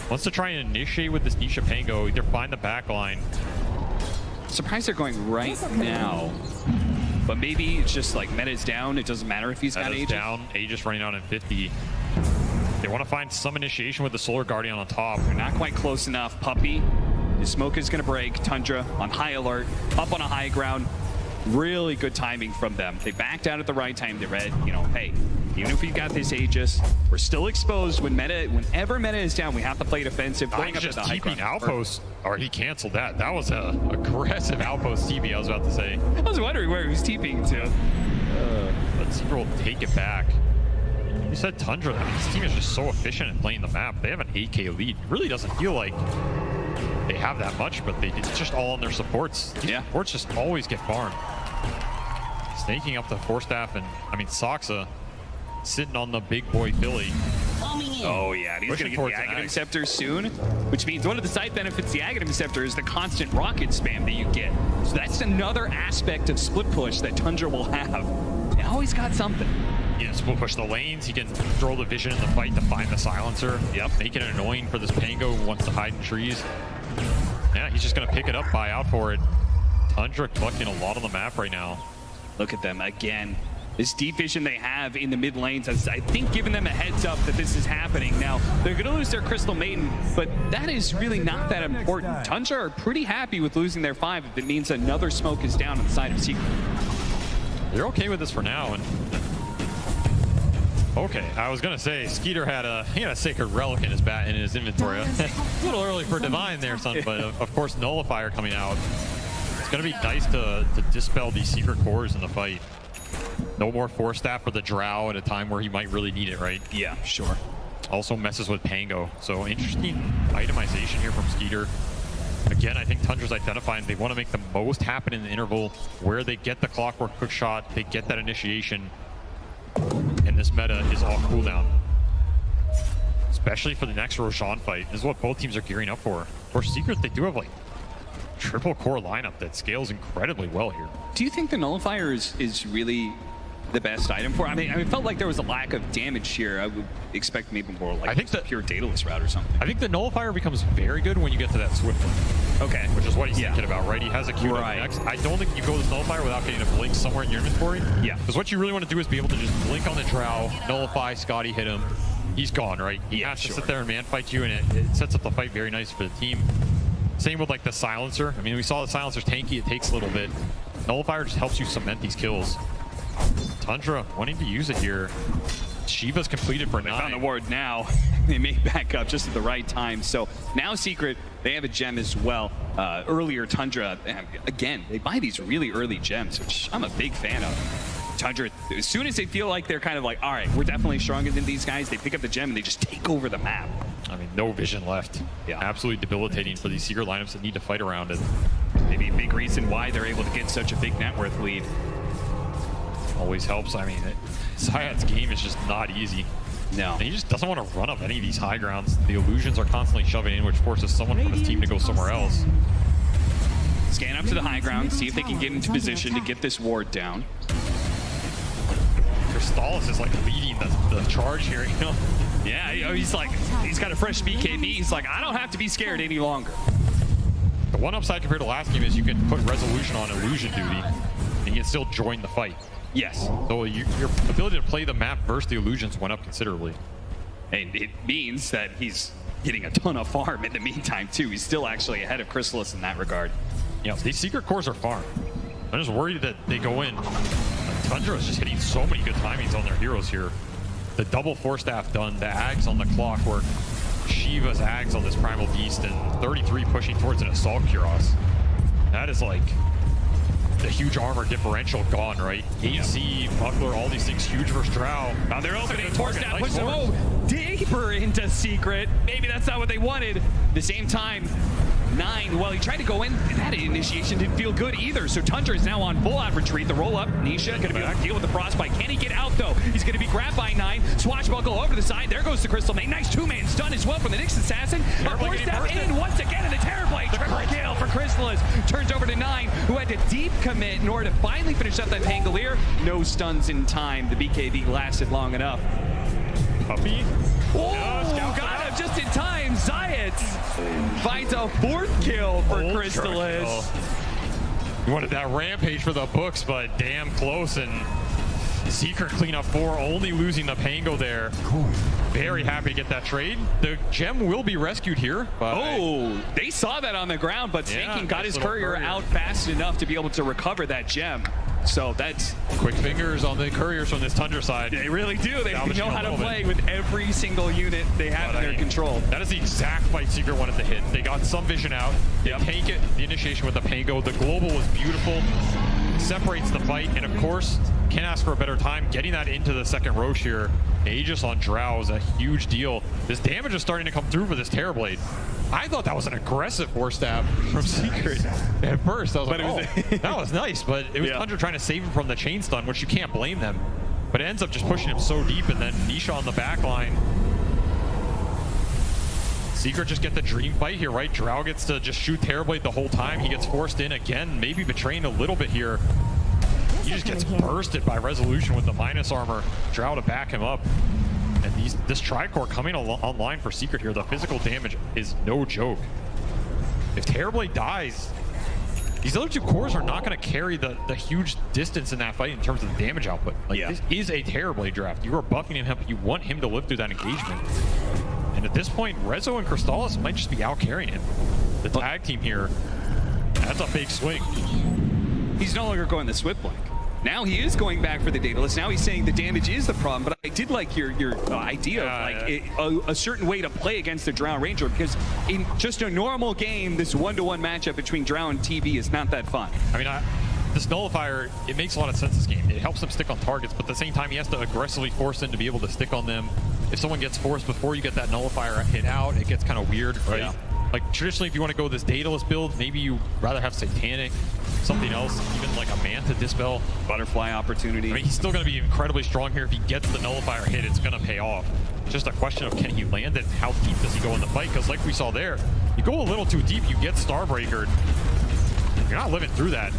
Wants to try and initiate with this Nisha Pango. Either find the back line. Surprised they're going right now. But maybe it's just like meta's down. It doesn't matter if he's got Aegis. Down. Aegis running out in 50. They want to find some initiation with the Solar Guardian on top. They're not quite close enough. Puppey, his smoke is going to break. Tundra on high alert, up on a high ground. Really good timing from them. They backed out at the right time. They read, you know, hey, even if we've got this Aegis, we're still exposed. Whenever meta is down, we have to play defensive. Going up just TPing outpost. Or he canceled that. That was a aggressive outpost TP, I was about to say. I was wondering where he was TPing to. But Secret will take it back. You said Tundra. I mean, this team is just so efficient at playing the map. They have an 8K lead. It really doesn't feel like they have that much, but it's just all on their supports. These supports just always get farmed. Snaking up the 4-staff, and I mean, Soxa sitting on the big boy Philly. Oh yeah, and he's going to get the Aghanim Scepter soon, which means one of the side benefits of the Aghanim Scepter is the constant rocket spam that you get. So that's another aspect of split push that Tundra will have. They always got something. Yeah, split push the lanes. He can throw the vision in the fight to find the silencer. Yep. Make it annoying for this Pango who wants to hide in trees. Yeah, he's just going to pick it up, buy out for it. Tundra collecting a lot on the map right now. Look at them again. This deep vision they have in the mid lanes has, I think, given them a heads up that this is happening. Now, they're going to lose their Crystal Maiden, but that is really not that important. Tundra are pretty happy with losing their 5 if it means another smoke is down on the side of Secret. They're okay with this for now. And okay, I was going to say, Skeeter had a Sacred Relic in his inventory. A little early for Divine there, son, but of course, Nullifier coming out. It's going to be nice to dispel these Secret cores in the fight. No more 4-staff for the Drow at a time where he might really need it, right? Yeah, sure. Also messes with Pango. So interesting itemization here from Skeeter. Again, I think Tundra's identifying they want to make the most happen in the interval where they get the clockwork hook shot, they get that initiation, and this meta is all cooldown. Especially for the next Roshan fight. This is what both teams are gearing up for. For Secret, they do have like triple core lineup that scales incredibly well here. Do you think the Nullifier is really the best item for? I mean, it felt like there was a lack of damage here. I would expect maybe more like a pure Daedalus route or something. I think the Nullifier becomes very good when you get to that Swift one. Okay. Which is what he's thinking about, right? He has a Q up next. I don't think you go with Nullifier without getting a blink somewhere in your inventory. Yeah. Because what you really want to do is be able to just blink on the Drow, Nullify, Scotty hit him. He's gone, right? He has to sit there and man fight you, and it sets up the fight very nice for the team. Same with like the Silencer. I mean, we saw the Silencer's tanky, it takes a little bit. Nullifier just helps you cement these kills. Tundra wanting to use it here. Shiva's completed for 9. They found the ward now. They may back up just at the right time. So now Secret, they have a gem as well. Earlier Tundra, again, they buy these really early gems, which I'm a big fan of. Tundra, as soon as they feel like they're kind of like, all right, we're definitely stronger than these guys, they pick up the gem and they just take over the map. I mean, no vision left. Yeah. Absolutely debilitating for these Secret lineups that need to fight around it. Maybe a big reason why they're able to get such a big net worth lead. always helps. I mean, Zayat's game is just not easy. No. And he just doesn't want to run up any of these high grounds. The illusions are constantly shoving in, which forces someone from his team to go somewhere else. Scan up to the high ground, see if they can get into position to get this ward down. Crystallis is like leading the charge here, you know? Yeah, he's got a fresh BKB. He's like, I don't have to be scared any longer. The one upside compared to last game is you can put resolution on illusion duty and you can still join the fight. Yes. So your ability to play the map versus the illusions went up considerably. And it means that he's getting a ton of farm in the meantime, too. He's still actually ahead of Crystallis in that regard. Yeah, these secret cores are farm. I'm just worried that they go in. Tundra is just hitting so many good timings on their heroes here. The double force staff done, the Ags on the clockwork, Shiva's Ags on this Primal Beast, and 33 pushing towards an Assault Kuros. That is like the huge armor differential gone, right? AC, Buckler, all these things huge versus Drow. Now they're opening. Force staff nice pushes them deeper into Secret. Maybe that's not what they wanted. At the same time, 9, well, he tried to go in, and that initiation didn't feel good either. So Tundra is now on full-out retreat. The roll-up, Nisha going to be able to deal with the frostbite. Can he get out, though? He's going to be grabbed by 9. Swashbuckle over to the side. There goes the Crystal Main. Nice two-man stun as well from the Nyx Assassin. A force step in once again, and the Terrorblade. Triple kill for Crystallis. Turns over to 9, who had to deep commit in order to finally finish up that Pangolier. No stuns in time. The BKB lasted long enough. Puppy. Oh, got him just in time. Zayat finds a 4th kill for Crystallis. You wanted that rampage for the books, but damn close. And Secret clean up 4, only losing the Pango there. Very happy to get that trade. The gem will be rescued here. Oh, they saw that on the ground, but Tanking got his courier out fast enough to be able to recover that gem. So that's quick fingers on the couriers from this Tundra side. They really do. They know how to play with every single unit they have in their control. That is the exact fight Secret wanted to hit. They got some vision out. They tank it, the initiation with the Pango. The global was beautiful. Separates the fight, and of course, can't ask for a better time. Getting that into the second Roche here. Aegis on Drow is a huge deal. This damage is starting to come through for this Terrorblade. I thought that was an aggressive force stab from Secret at first. I was like, that was nice, but it was Tundra trying to save him from the chain stun, which you can't blame them. But it ends up just pushing him so deep, and then Nisha on the back line. Secret just get the dream fight here, right? Drow gets to just shoot Terrorblade the whole time. He gets forced in again, maybe betraying a little bit here. He just gets bursted by Resolution with the minus armor. Drow to back him up. And this Tricore coming online for Secret here. The physical damage is no joke. If Terrorblade dies, these other 2 cores are not going to carry the huge distance in that fight in terms of the damage output. Like, this is a Terrorblade draft. You are buffing him, but you want him to live through that engagement. And at this point, Rezo and Crystallis might just be out carrying him. The tag team here, that's a big swing. He's no longer going the Swift Blink. Now he is going back for the Daedalus. Now he's saying the damage is the problem, but I did like your idea of a certain way to play against the Drow Ranger, because in just a normal game, this 1-to-1 matchup between Drow and TB is not that fun. I mean, this Nullifier, it makes a lot of sense this game. It helps him stick on targets, but at the same time, he has to aggressively force them to be able to stick on them. If someone gets forced before you get that Nullifier hit out, it gets kind of weird, right? Yeah. Like, traditionally, if you want to go this Daedalus build, maybe you rather have Satanic, something else, even like a Manta Dispel. Butterfly opportunity. I mean, he's still going to be incredibly strong here. If he gets the Nullifier hit, it's going to pay off. It's just a question of can he land it, how deep does he go in the fight? Because like we saw there, you go a little too deep, you get Starbreakered. You're not living through that.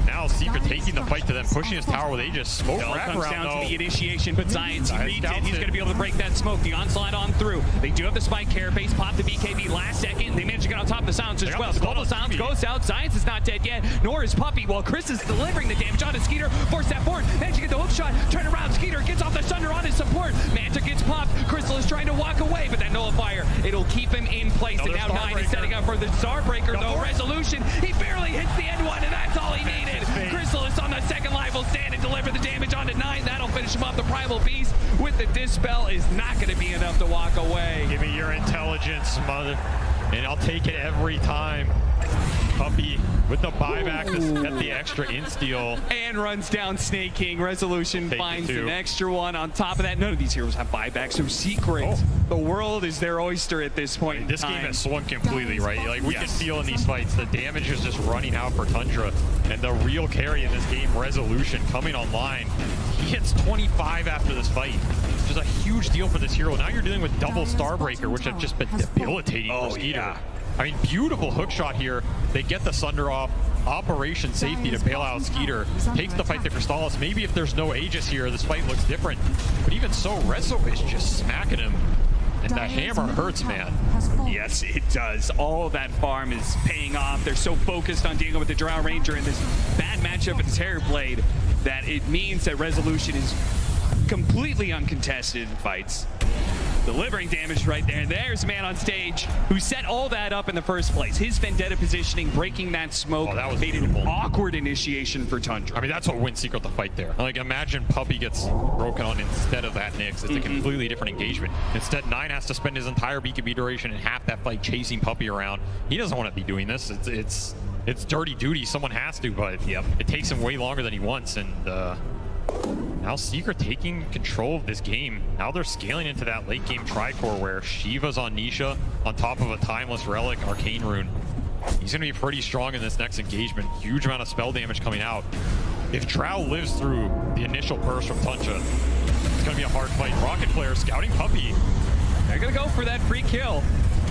Now Secret taking the fight to them, pushing his tower with Aegis. Smoke wrap comes around, down to the initiation, but Science, he reads it. He's going to be able to break that smoke. The onslaught on through. They do have the spike carapace, pop the BKB last second. They manage to get on top of the Silence as well. The global Silence goes out. Science is not dead yet, nor is Puppy. While Chris is delivering the damage on his Skeeter. Force that forward. Manage to get the hook shot. Turn around. Skeeter gets off the Thunder on his support. Manta gets popped. Crystal is trying to walk away, but that Nullifier, it'll keep him in place. And now 9 is setting up for the Starbreaker, though. Resolution. He barely hits the end one, and that's all he needed. Crystal is on the second life, will stand and deliver the damage onto 9. That'll finish him off. The Primal Beast with the Dispel is not going to be enough to walk away. Give me your intelligence, mother, and I'll take it every time. Puppy With the buyback to get the extra insta-steal. And runs down Snake King. Resolution Take finds the 2. an extra one. On top of that, none of these heroes have buybacks, so Secret, the world is their oyster at this point in This time. game has swung completely, right? Like, we can feel in these fights, the damage is just running out for Tundra. And the real carry in this game, Resolution, coming online. He hits 25 after this fight, which is a huge deal for this hero. Now you're dealing with double Starbreaker, which have just been debilitating for Skeeter. Yeah. I mean, beautiful hook shot here. They get the Sunder off. Operation Safety to bail out Skeeter. Takes the fight to Crystallis. Maybe if there's no Aegis here, this fight looks different. But even so, Rezo is just smacking him. And the hammer hurts, man. Yes, it does. All of that farm is paying off. They're so focused on dealing with the Drow Ranger in this bad matchup with the Terrorblade that it means that Resolution is completely uncontested in fights. Delivering damage right there. There's a man on stage who set all that up in the first place. His Vendetta positioning, breaking that smoke, that was made beautiful. an awkward initiation for Tundra. I mean, that's what wins Secret the fight there. Like, imagine Puppy gets broken on instead of that Nyx. It's a completely different engagement. Instead, 9 has to spend his entire BKB duration and half that fight chasing Puppy around. He doesn't want to be doing this. It's dirty duty. Someone has to, but it takes him way longer than he wants. And now Secret taking control of this game. Now they're scaling into that late game Tricore where Shiva's on Nisha on top of a Timeless Relic Arcane Rune. He's going to be pretty strong in this next engagement. Huge amount of spell damage coming out. If Drow lives through the initial burst from Tundra, it's going to be a hard fight. Rocket Player scouting Puppy. They're going to go for that free kill.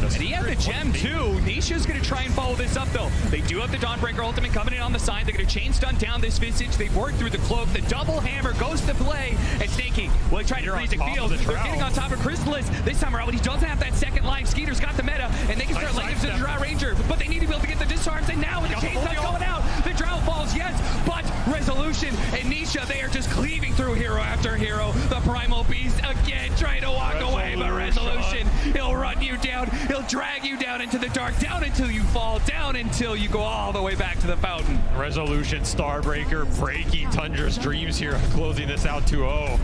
And he had the gem too. Nisha's going to try and follow this up though. They do have the Dawnbreaker ultimate coming in on the side. They're going to chain stun down this Visage. They've worked through the cloak. The double hammer goes to play. And Snakey, well, trying to freeze the field. They're getting on top of Crystallis. This time around, when he doesn't have that second line, Skeeter's got the meta, and they can start laying to the Drow Ranger. But they need to be able to get the disarms. And now with the chain stun going out, the Drow falls, yes. But Resolution and Nisha, they are just cleaving through hero after hero. The Primal Beast again trying to walk away, but Resolution, he'll run you down. He'll drag you down into the dark, down until you fall, down until you go all the way back to the fountain. Resolution Starbreaker breaking Tundra's dreams here, closing this out 2-0.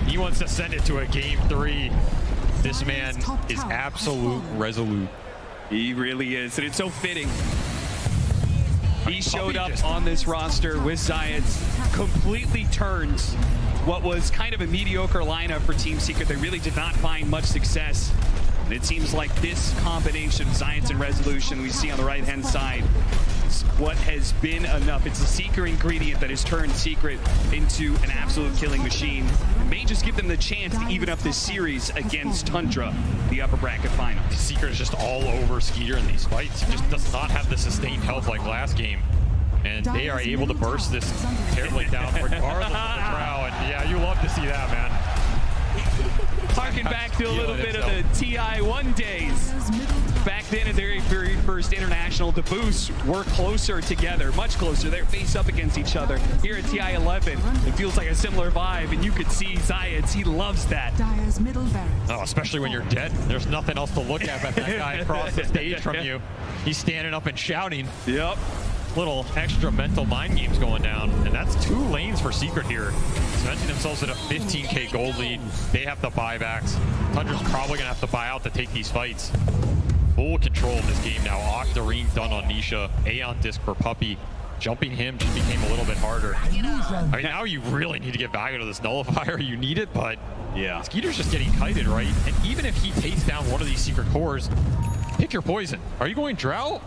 He wants to send it to a game 3. This man is absolute resolute. He really is, and it's so fitting. He showed up on this roster with Zayats, completely turns what was kind of a mediocre lineup for Team Secret. They really did not find much success. And it seems like this combination of Zayats and Resolution we see on the right-hand side is what has been enough. It's a secret ingredient that has turned Secret into an absolute killing machine. It may just give them the chance to even up this series against Tundra, the upper bracket final. Secret is just all over Skeeter in these fights. He just does not have the sustained health like last game. And they are able to burst this Terrorblade down regardless of the Drow. And yeah, you love to see that, man. Harking back to a little bit of the TI1 days. Back then at their very first international, the boosts were closer together, much closer. They're face up against each other. Here at TI11, it feels like a similar vibe, and you could see Zayats, he loves that. Oh, especially when you're dead. There's nothing else to look at but that guy across the stage from you. He's standing up and shouting. Yep. Little extra mental mind games going down, and that's 2 lanes for Secret here. Cementing themselves at a 15k gold lead. They have the buybacks. Tundra's probably gonna have to buy out to take these fights. Full control of this game now. Octarine done on Nisha. Aeon disc for Puppy. Jumping him just became a little bit harder. I mean, now you really need to get back into this nullifier. You need it, but yeah, Skeeter's just getting kited, right? And even if he takes down one of these Secret cores, pick your poison. Are you going Drow?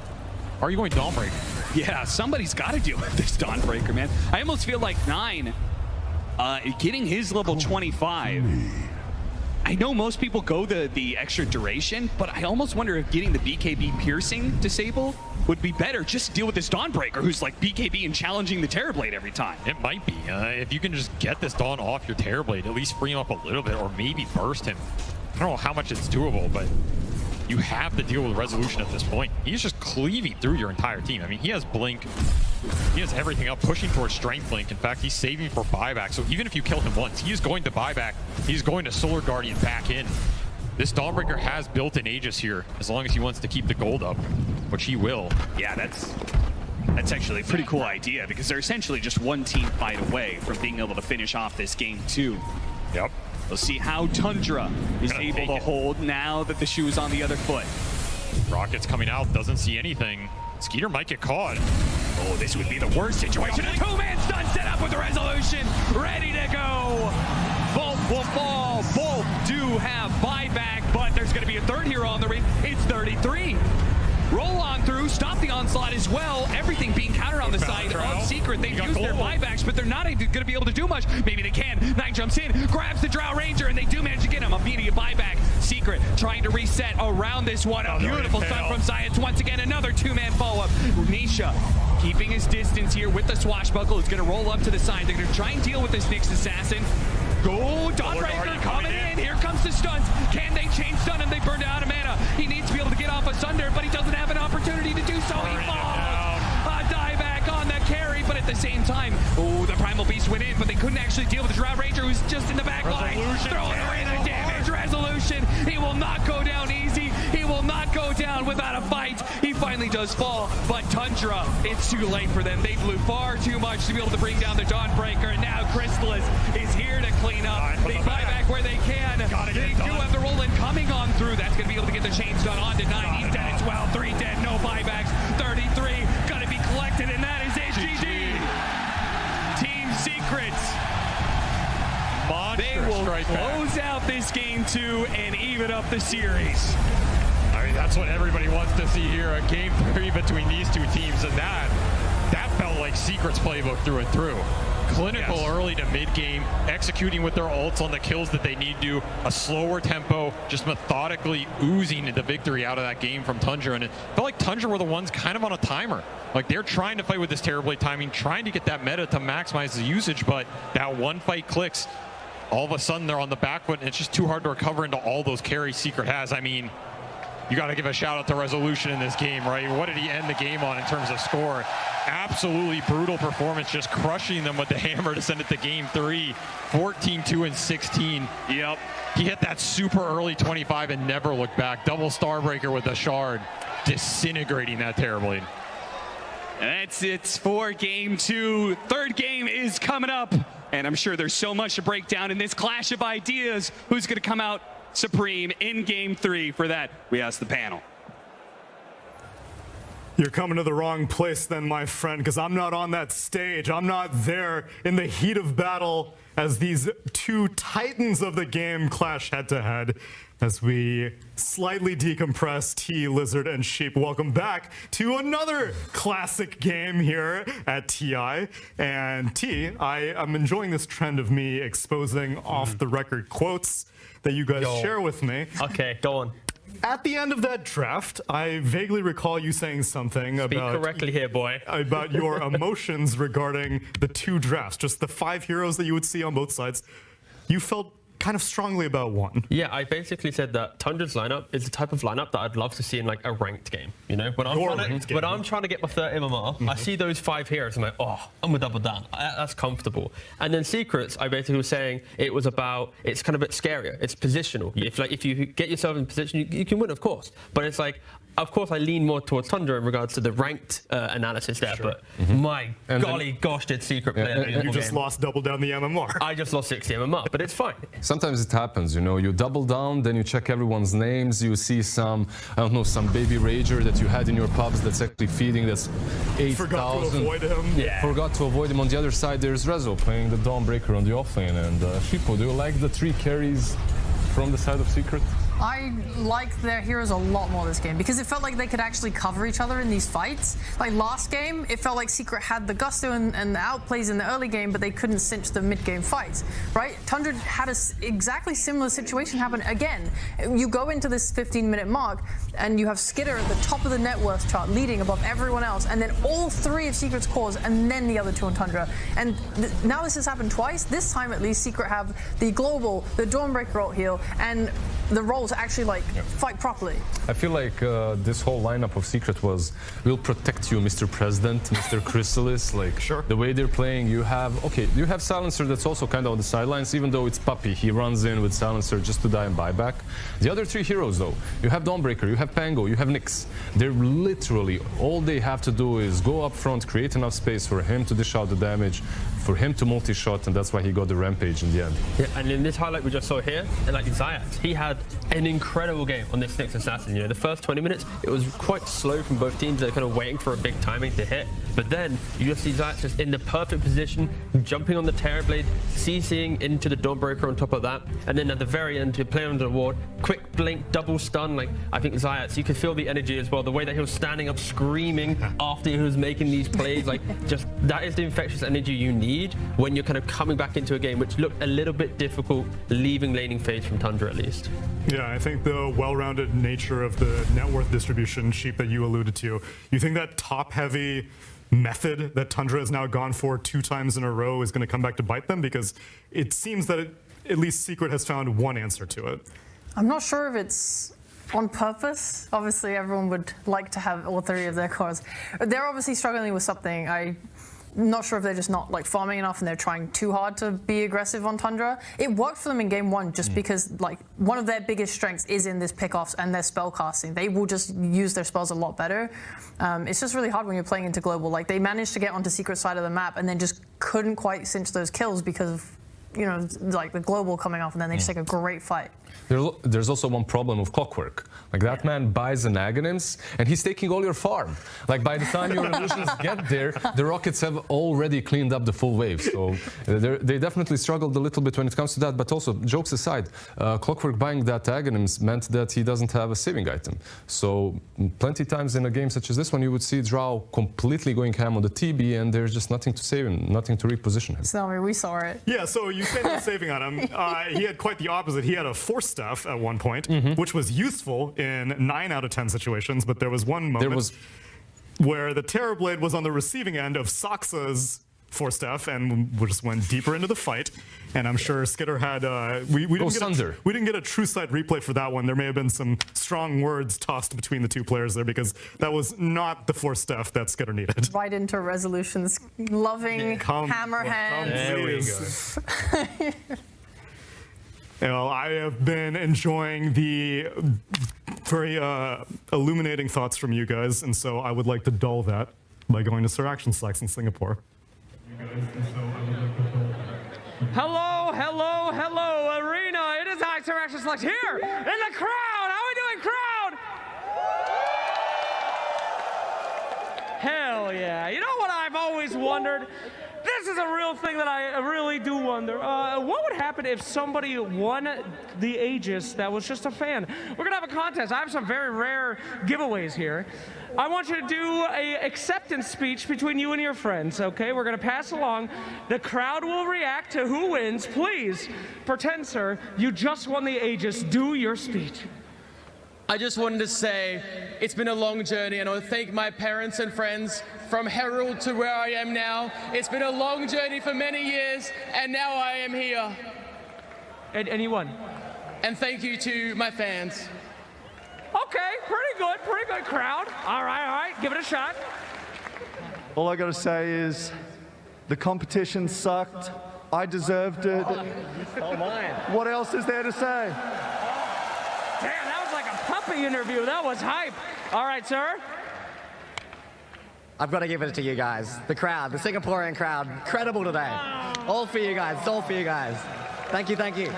Or are you going Dawnbreaker? Yeah, somebody's got to deal with this Dawnbreaker, man. I almost feel like 9 getting his level 25. I know most people go the extra duration, but I almost wonder if getting the BKB piercing disable would be better. Just deal with this Dawnbreaker, who's like BKB and challenging the Terrorblade every time. It might be. If you can just get this Dawn off your Terrorblade, at least free him up a little bit, or maybe burst him. I don't know how much it's doable, but you have to deal with Resolution at this point. He's just cleaving through your entire team. I mean, he has Blink. He has everything up, pushing towards Strength Blink. In fact, he's saving for buyback. So even if you kill him once, he is going to buyback. He's going to Solar Guardian back in. This Dawnbreaker has built-in Aegis here, as long as he wants to keep the gold up, which he will. Yeah, that's actually a pretty cool idea, because they're essentially just one team fight away from being able to finish off this game too. Yep. We'll see how Tundra is able to hold now that the shoe is on the other foot. Rocket's coming out, doesn't see anything. Skeeter might get caught. Oh, this would be the worst situation. A two-man stun set up with the resolution, ready to go. Both will fall. Both do have buyback, but there's going to be a third hero on the ring. It's 33. Roll on through, stop the onslaught as well. Everything being countered on the side of Secret. They've used their buybacks, but they're not going to be able to do much. Maybe they can. Knight jumps in, grabs the Drow Ranger, and they do manage to get him. Immediate buyback. Secret trying to reset around this one. A beautiful stun from Science. Once again, another two-man follow-up. Nisha keeping his distance here with the swashbuckle. Is going to roll up to the side. They're going to try and deal with this Nyx assassin. Go, Dawnbreaker coming in. Here comes the stuns. Can they chain stun him? They burned out of mana. He needs to be able to get off a Sunder, but he doesn't have an opportunity to do so. He falls. A dieback on the carry, but at the same time, oh, the Primal Beast went in, but they couldn't actually deal with the Drow Ranger who's just in the back line. Throwing away the damage. Resolution. He will not go down easy. He will not go down without a fight. He finally does fall, but Tundra, it's too late for them. They blew far too much to be able to bring down the Dawnbreaker, and now Chrysalis is here to clean up. They buy back where they can. They do have the roll-in coming on through. That's going to be able to get the chains done on to 9. He's dead as well. 3 dead, no buybacks. 33 going to be collected, and that is it. GG. Team Secrets. They will close out this game 2 and even up the series. I mean, that's what everybody wants to see here, a game 3 between these two teams, and that felt like Secret's playbook through and through. Clinical early to mid-game, executing with their ults on the kills that they need to, a slower tempo, just methodically oozing the victory out of that game from Tundra, and it felt like Tundra were the ones kind of on a timer. Like, they're trying to play with this Terrorblade timing, trying to get that meta to maximize the usage, but that one fight clicks. All of a sudden, they're on the back foot, and it's just too hard to recover into all those carries Secret has. I mean, you got to give a shout out to Resolution in this game, right? What did he end the game on in terms of score? Absolutely brutal performance, just crushing them with the hammer to send it to game 3, 14-2 and 16. Yep. He hit that super early 25 and never looked back. Double Starbreaker with the shard, disintegrating that Terrorblade. That's it for game 2. Third game is coming up, and I'm sure there's so much to break down in this clash of ideas. Who's going to come out supreme in game 3? For that, we ask the panel. You're coming to the wrong place then, my friend, because I'm not on that stage. I'm not there in the heat of battle as these two titans of the game clash head-to-head. As we slightly decompress, T, Lizard, and Sheep, welcome back to another classic game here at TI. And T, I am enjoying this trend of me exposing off-the-record quotes that you guys share with me. Okay, go on. At the end of that draft, I vaguely recall you saying something about... Speak correctly here, boy. ...about your emotions regarding the 2 drafts, just the 5 heroes that you would see on both sides. You felt kind of strongly about one. Yeah, I basically said that Tundra's lineup is the type of lineup that I'd love to see in like a ranked game. You know, when I'm trying to get my 30 MMR, I see those 5 heroes, I'm like, oh, I'm gonna double down. That's comfortable. And then Secrets, I basically was saying it was about, it's kind of a bit scarier. It's positional. If you get yourself in position, you can win, of course. But it's like, of course, I lean more towards Tundra in regards to the ranked analysis there, but my golly gosh, did Secret play a beautiful You just lost double down the MMR. I just lost 60 MMR, but it's fine. Sometimes it happens, you know, you double down, then you check everyone's names, you see some, I don't know, some baby rager that you had in your pubs that's actually feeding, that's 8,000. Forgot to avoid him. Yeah. Forgot to avoid him. On the other side, there's Rezo playing the Dawnbreaker on the offlane. And Shippo, do you like the 3 carries from the side of Secret? I like their heroes a lot more this game because it felt like they could actually cover each other in these fights. Like last game, it felt like Secret had the gusto and the outplays in the early game, but they couldn't cinch the mid-game fights, right? Tundra had a exactly similar situation happen again. You go into this 15-minute mark, and you have Skitter at the top of the net worth chart, leading above everyone else, and then all 3 of Secret's cores, and then the other 2 on Tundra. And now this has happened twice. This time, at least, Secret have the global, the Dawnbreaker ult heal, and the roll to actually fight properly. I feel like this whole lineup of Secret was, we'll protect you, Mr. President, Mr. Chrysalis. Like the way they're playing, you have Silencer that's also kind of on the sidelines, even though it's Puppy. He runs in with Silencer just to die and buyback. The other 3 heroes though, you have Dawnbreaker, you have Pango, you have Nyx. They're literally, all they have to do is go up front, create enough space for him to dish out the damage, for him to multi-shot, and that's why he got the rampage in the end. Yeah, and in this highlight we just saw here, and like Zayat, he had an incredible game on this Nyx Assassin. You know, the first 20 minutes, it was quite slow from both teams. They're kind of waiting for a big timing to hit. But then you just see Zayat just in the perfect position, jumping on the Terrorblade, CCing into the Dawnbreaker on top of that. And then at the very end, to play on the ward, quick blink, double stun. Like, I think Zayat, you could feel the energy as well. The way that he was standing up, screaming after he was making these plays. Like, just that is the infectious energy you need when you're kind of coming back into a game, which looked a little bit difficult, leaving laning phase from Tundra at least. Yeah, I think the well-rounded nature of the net worth distribution sheet that you alluded to, you think that top-heavy method that Tundra has now gone for 2 times in a row is going to come back to bite them? Because it seems that at least Secret has found one answer to it. I'm not sure if it's on purpose. Obviously, everyone would like to have all 3 of their cores. They're obviously struggling with something. I'm not sure if they're just not like farming enough and they're trying too hard to be aggressive on Tundra. It worked for them in game 1 just because like one of their biggest strengths is in this pickoffs and their spell casting. They will just use their spells a lot better. It's just really hard when you're playing into global. Like they managed to get onto Secret side of the map and then just couldn't quite cinch those kills because of, you know, like the global coming off and then they just take a great fight. There's also one problem with Clockwork. Like that man buys an Aghanims and he's taking all your farm. Like by the time your illusions get there, the Rockets have already cleaned up the full wave. So they definitely struggled a little bit when it comes to that. But also, jokes aside, Clockwork buying that Aghanims meant that he doesn't have a saving item. So plenty times in a game such as this one, you would see Drow completely going ham on the TB and there's just nothing to save him, nothing to reposition him. So I mean, we saw it. Yeah, so you say the saving item. He had quite the opposite. He had a Force Staff at one point, which was useful in 9 out of 10 situations, but there was one moment where the Terrorblade was on the receiving end of Saksa's Force Staff, and we just went deeper into the fight. And I'm sure Skitter had we didn't get a true sight replay for that one. There may have been some strong words tossed between the 2 players there because that was not the Force Staff that Skitter needed. Right into Resolution's loving hammer hand. There we go. Well, I have been enjoying the very illuminating thoughts from you guys, and so I would like to dull that by going to Sir Action Slacks in Singapore. Hello, hello, hello, Arena. It is I, Sir Action Slacks, here in the crowd. How are we doing, crowd? Hell yeah. You know what I've always wondered? This is a real thing that I really do wonder. What would happen if somebody won the Aegis that was just a fan? We're going to have a contest. I have some very rare giveaways here. I want you to do an acceptance speech between you and your friends, okay? We're going to pass along. The crowd will react to who wins. Please pretend, sir, you just won the Aegis. Do your speech. I just wanted to say it's been a long journey, and I want to thank my parents and friends from Herald to where I am now. It's been a long journey for many years, and now I am here. And you won. And thank you to my fans. Okay, pretty good crowd. All right, give it a shot. All I gotta say is the competition sucked. I deserved it. Oh, mine. What else is there to say? Damn, that was like a puppy interview. That was hype. All right, sir. I've got to give it to you guys. The crowd, the Singaporean crowd, incredible today. All for you guys, it's all for you guys. Thank you, thank you.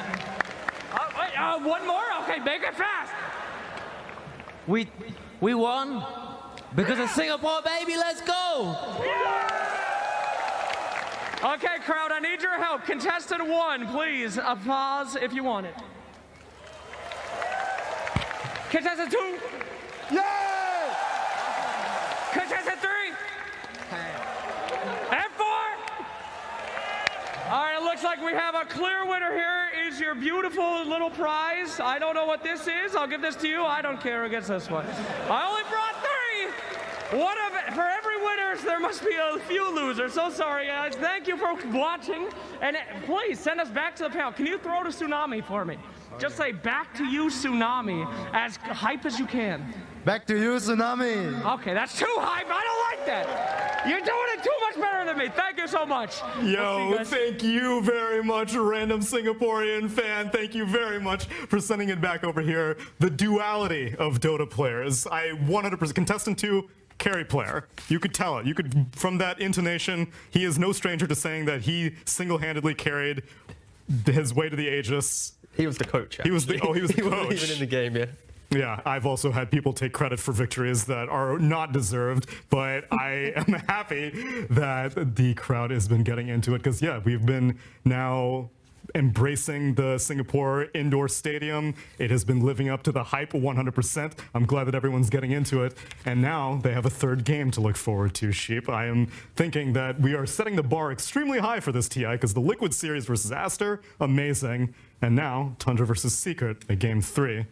One more? Okay, make it fast. We won because of Singapore, baby. Let's go. Okay, crowd, I need your help. Contestant 1, please. Applause if you want it. Contestant 2. Yay! Contestant 3. And 4. All right, it looks like we have a clear winner here. Is your beautiful little prize. I don't know what this is. I'll give this to you. I don't care who gets this one. I only brought 3. For every winner, there must be a few losers. So sorry, guys. Thank you for watching. And please send us back to the panel. Can you throw the tsunami for me? Just say back to you, tsunami, as hype as you can. Back to you, tsunami. Okay, that's too hype. I don't like that. You're doing it too much better than me. Thank you so much. Yo, thank you very much, random Singaporean fan. Thank you very much for sending it back over here. The duality of Dota players. I 100%. Contestant 2, carry player. You could tell it. You could, from that intonation, he is no stranger to saying that he single-handedly carried his way to the Aegis. He was the coach. He was the coach. He wasn't even in the game, yeah. Yeah, I've also had people take credit for victories that are not deserved, but I am happy that the crowd has been getting into it because, yeah, we've been now embracing the Singapore indoor stadium. It has been living up to the hype 100%. I'm glad that everyone's getting into it. And now they have a third game to look forward to, Sheep. I am thinking that we are setting the bar extremely high for this TI because the Liquid series versus Aster, amazing. And now Tundra versus Secret at game 3.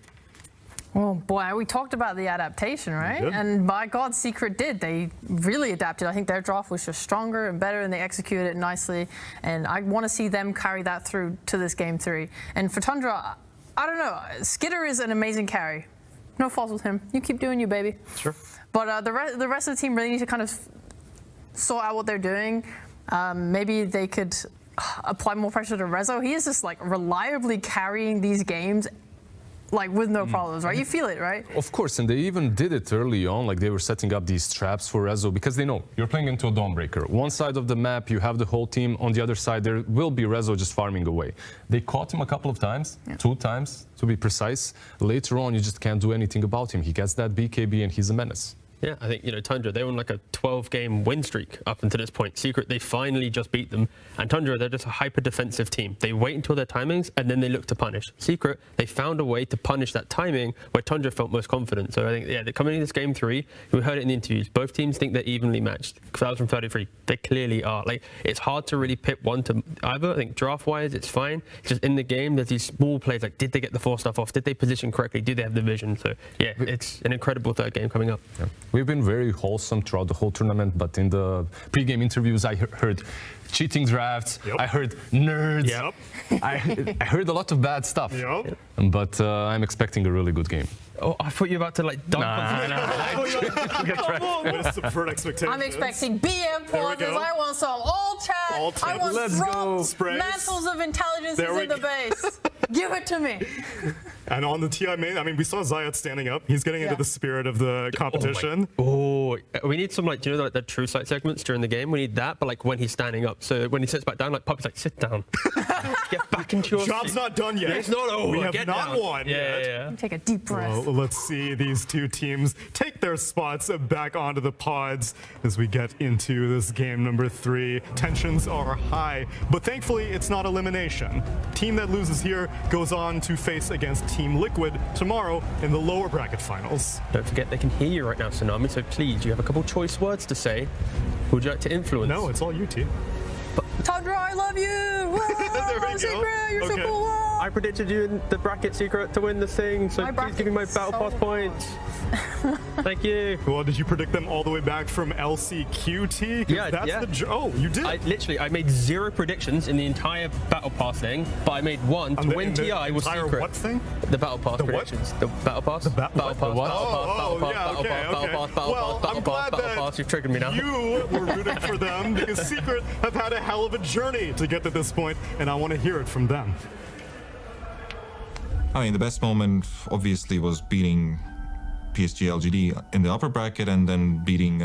Oh boy, we talked about the adaptation, right? And by God, Secret did. They really adapted. I think their draft was just stronger and better, and they executed it nicely. And I want to see them carry that through to this game 3. And for Tundra, I don't know. Skitter is an amazing carry. No faults with him. You keep doing you, baby. Sure. But the rest of the team really need to kind of sort out what they're doing. Maybe they could apply more pressure to Rezo. He is just like reliably carrying these games like with no problems, right? You feel it, right? Of course, and they even did it early on, like they were setting up these traps for Rezo because they know you're playing into a Dawnbreaker. One side of the map, you have the whole team. On the other side, there will be Rezo just farming away. They caught him a couple of times, 2 times to be precise. Later on, you just can't do anything about him. He gets that BKB and he's a menace. Yeah, I think, Tundra, they were on like a 12-game win streak up until this point. Secret, they finally just beat them. And Tundra, they're just a hyper-defensive team. They wait until their timings, and then they look to punish. Secret, they found a way to punish that timing where Tundra felt most confident. So I think, yeah, they're coming into this game 3. We heard it in the interviews. Both teams think they're evenly matched. 2033, they clearly are. Like, it's hard to really pit one to either. I think draft-wise, it's fine. It's just in the game, there's these small plays, like, did they get the 4 stuff off? Did they position correctly? Did they have the vision? So, yeah, it's an incredible third game coming up. Yeah. We've been very wholesome throughout the whole tournament, but in the pre-game interviews, I heard cheating drafts, I heard nerds, I heard a lot of bad stuff, but I'm expecting a really good game. Oh, I thought you were about to like dunk on subvert expectations. I'm expecting BM pauses. I want some all chat. I want strong mantles of intelligence in the base. Give it to me. And on the TI main, I mean, we saw Zayat standing up. He's getting into the spirit of the competition. Oh, we need some, like, do you know, like the true sight segments during the game? We need that, but like when he's standing up. So when he sits back down, like Puppy's like, sit down. Get back into your Job's not done yet. It's not over. We have not won yet. Take a deep breath. Well, let's see these two teams take their spots back onto the pods as we get into this game number 3. Tensions are high, but thankfully it's not elimination. Team that loses here goes on to face against Team Liquid tomorrow in the lower bracket finals. Don't forget they can hear you right now, Tsunami, so please, you have a couple choice words to say. Who would you like to influence? No, it's all you, T. Tundra, I love you! There we go. Secret, you're so cool! I predicted you in the bracket Secret to win the thing, so please give me my battle pass points. Thank you. Well, did you predict them all the way back from LCQT? Yeah, that's oh, you did. I made 0 predictions in the entire battle pass thing, but I made 1 to win TI was Secret. What thing? The battle pass predictions. The battle pass. The battle pass. Battle pass. You've triggered me now. You were rooting for them because Secret have had a hell of a journey to get to this point, and I want to hear it from them. I mean, the best moment obviously was beating PSG LGD in the upper bracket and then beating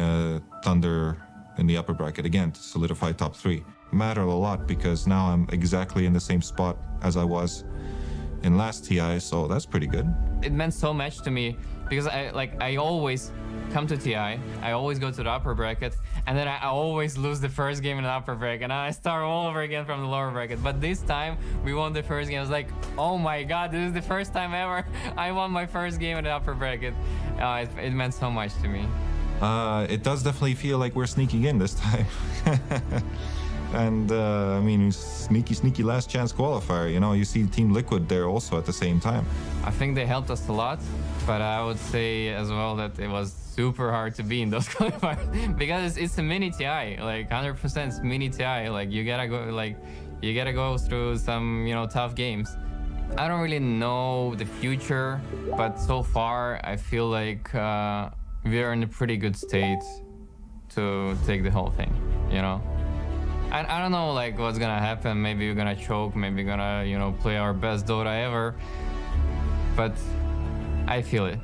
Thunder in the upper bracket again to solidify top 3. Mattered a lot because now I'm exactly in the same spot as I was in last TI, so that's pretty good. It meant so much to me because I always come to TI, I always go to the upper bracket, and then I always lose the first game in the upper bracket, and I start all over again from the lower bracket. But this time, we won the first game. I was like, oh my god, this is the first time ever I won my first game in the upper bracket. It meant so much to me. It does definitely feel like we're sneaking in this time. And I mean, sneaky last chance qualifier. You know, you see Team Liquid there also at the same time. I think they helped us a lot, but I would say as well that it was super hard to be in those qualifiers because it's a mini TI, like 100% mini TI. Like you gotta go through some, tough games. I don't really know the future, but so far I feel like we are in a pretty good state to take the whole thing, I don't know like what's gonna happen. Maybe we're gonna choke, maybe we're gonna, play our best Dota ever. But I feel it.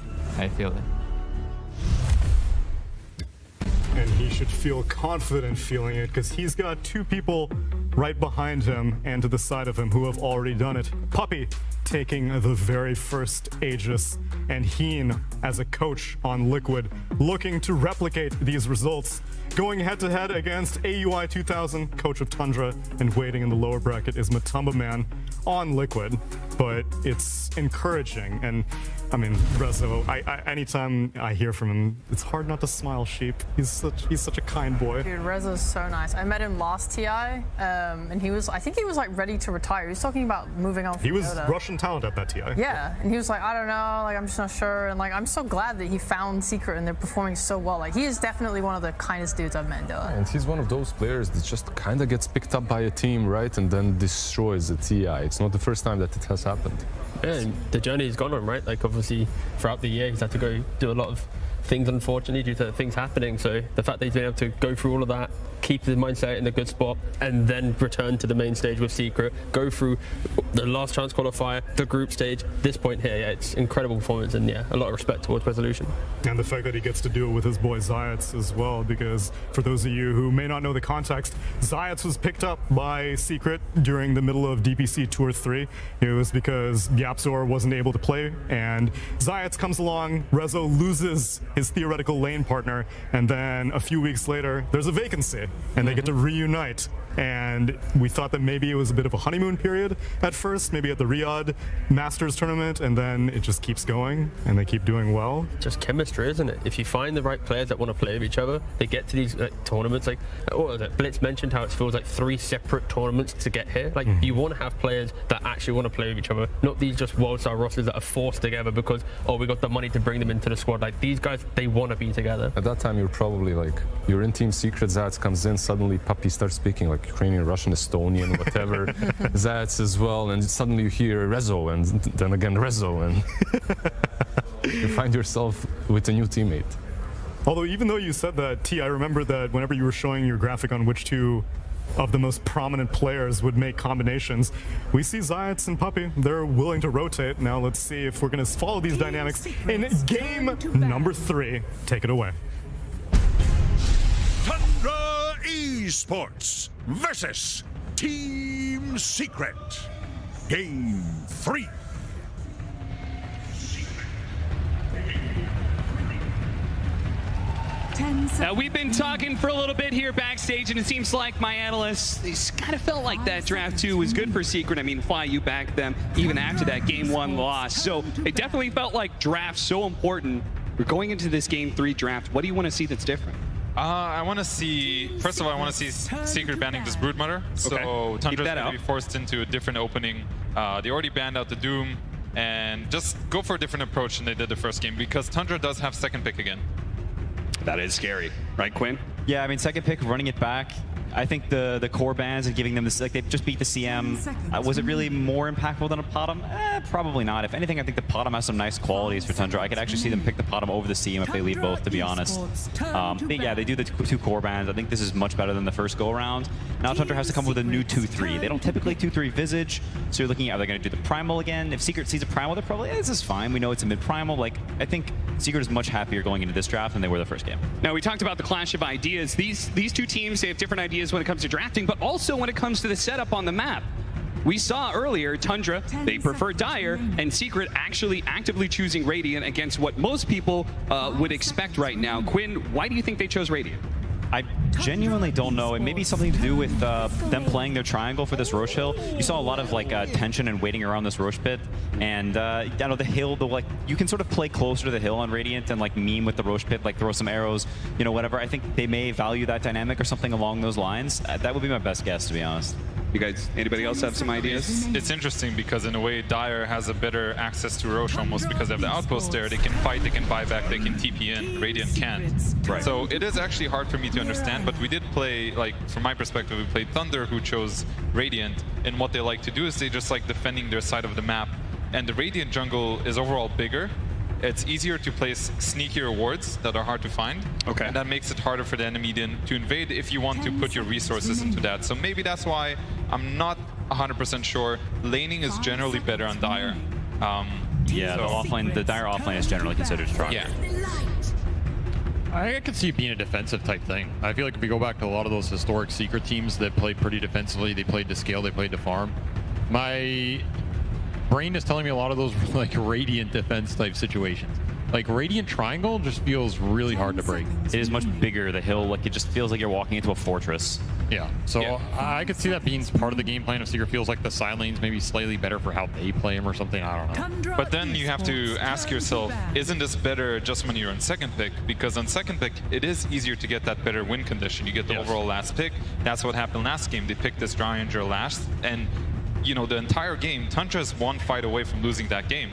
and he should feel confident feeling it because he's got two people right behind him and to the side of him who have already done it. Puppy taking the very first Aegis, and Heen as a coach on Liquid, looking to replicate these results. Going head-to-head against AUI 2000, coach of Tundra, and waiting in the lower bracket is Matumba Man on Liquid. But it's encouraging, and I mean, Rezo, anytime I hear from him, it's hard not to smile, Sheep. He's such a kind boy. Dude, Rezo's so nice. I met him last TI, and I think he was like ready to retire. He was talking about moving on from He was Dota. Russian talent at that TI. Yeah, and he was like, I don't know, like I'm just not sure, and like I'm so glad that he found Secret and they're performing so well. Like he is definitely one of the kindest dudes I've met in Dota. And he's one of those players that just kind of gets picked up by a team, right, and then destroys a TI. It's not the first time that it has happened. Yeah, and the journey he's gone on, right? Like obviously throughout the year he's had to go do a lot of things, unfortunately, due to things happening. So the fact that he's been able to go through all of that, keep his mindset in a good spot, and then return to the main stage with Secret, go through the last chance qualifier, the group stage, this point here, yeah, it's incredible performance, and yeah, a lot of respect towards Resolution. And the fact that he gets to do it with his boy Zayats as well, because for those of you who may not know the context, Zayats was picked up by Secret during the middle of DPC Tour 3. It was because Yapzor wasn't able to play, and Zayats comes along, Rezo loses his theoretical lane partner, and then a few weeks later, there's a vacancy, and they get to reunite. And we thought that maybe it was a bit of a honeymoon period at first, maybe at the Riyadh Masters tournament, and then it just keeps going, and they keep doing well. Just chemistry, isn't it? If you find the right players that want to play with each other, they get to these tournaments. Like, what was it? Blitz mentioned how it feels like 3 separate tournaments to get here. Like, you want to have players that actually want to play with each other, not these just world-star rosters that are forced together because, oh, we got the money to bring them into the squad. Like, these guys, they want to be together. At that time, you're probably like, you're in Team Secret, Zats comes in, suddenly Puppy starts speaking like Ukrainian, Russian, Estonian, whatever. Zats as well, and suddenly you hear Rezo, and then again Rezo, and you find yourself with a new teammate. Although even though you said that, T, I remember that whenever you were showing your graphic on which two of the most prominent players would make combinations, we see Zayats and Puppy. They're willing to rotate. Now let's see if we're going to follow these dynamics in game number 3. Take it away. Tundra Esports versus Team Secret. Game 3. Now, we've been talking for a little bit here backstage, and it seems like my analysts kind of felt like that draft 2 was good for Secret. I mean, Fly, you backed them even after that game 1 loss. So it definitely felt like draft's so important. We're going into this game 3 draft. What do you want to see that's different? I want to see, first of all, I want to see Secret banning this Broodmother. So Tundra's going to be forced into a different opening. They already banned out the Doom, and just go for a different approach than they did the first game, because Tundra does have second pick again. That is scary, right, Quinn? Yeah, I mean, second pick, running it back. I think the core bans and giving them this, like, they just beat the CM. Was it really more impactful than a Potom? Probably not. If anything, I think the Potom has some nice qualities for Tundra. I could actually see them pick the Potom over the CM if they leave both, to be honest. But yeah, they do the 2 core bans. I think this is much better than the first go-around. Now Tundra has to come with a new 2-3. They don't typically 2-3 Visage, so you're looking at, are they going to do the Primal again? If Secret sees a Primal, they're probably, this is fine. We know it's a mid-Primal. Like, I think Secret is much happier going into this draft than they were the first game. Now, we talked about the clash of ideas. These 2 teams, they have different ideas when it comes to drafting, but also when it comes to the setup on the map. We saw earlier, Tundra, they prefer Dire, and Secret actually actively choosing Radiant against what most people would expect right now. Quinn, why do you think they chose Radiant? I genuinely don't know. It may be something to do with them playing their triangle for this Roche hill. You saw a lot of like tension and waiting around this Roche pit, and I know the hill. Like, you can sort of play closer to the hill on Radiant and like meme with the Roche pit, like throw some arrows, you know, whatever. I think they may value that dynamic or something along those lines. That would be my best guess, to be honest. You guys, anybody else have some ideas? It's interesting because in a way Dire has a better access to Roche almost because they have the outpost there. They can fight, they can buy back, they can TP in. Radiant can't. Right. So it is actually hard for me to understand, but we did play, like, from my perspective, we played Thunder, who chose Radiant, and what they like to do is they just like defending their side of the map, and the Radiant jungle is overall bigger. It's easier to place sneakier wards that are hard to find. Okay. And that makes it harder for the enemy to invade if you want to put your resources into that. So maybe that's why I'm not 100% sure. Laning is generally better on Dire. Yeah, so the Dire offlane is generally considered stronger. Yeah. I could see it being a defensive type thing. I feel like if we go back to a lot of those historic Secret teams that played pretty defensively, they played to scale, they played to farm. My brain is telling me a lot of those like Radiant defense type situations. Like Radiant Triangle just feels really hard to break. It is much bigger, the hill, like it just feels like you're walking into a fortress. Yeah, so I could see that being part of the game plan of Secret. Feels like the side lanes maybe slightly better for how they play him or something, I don't know. But then you have to ask yourself, isn't this better just when you're on second pick? Because on second pick, it is easier to get that better win condition. You get the overall last pick. That's what happened last game. They picked this Dryandra last, and you know, the entire game, Tundra's one fight away from losing that game.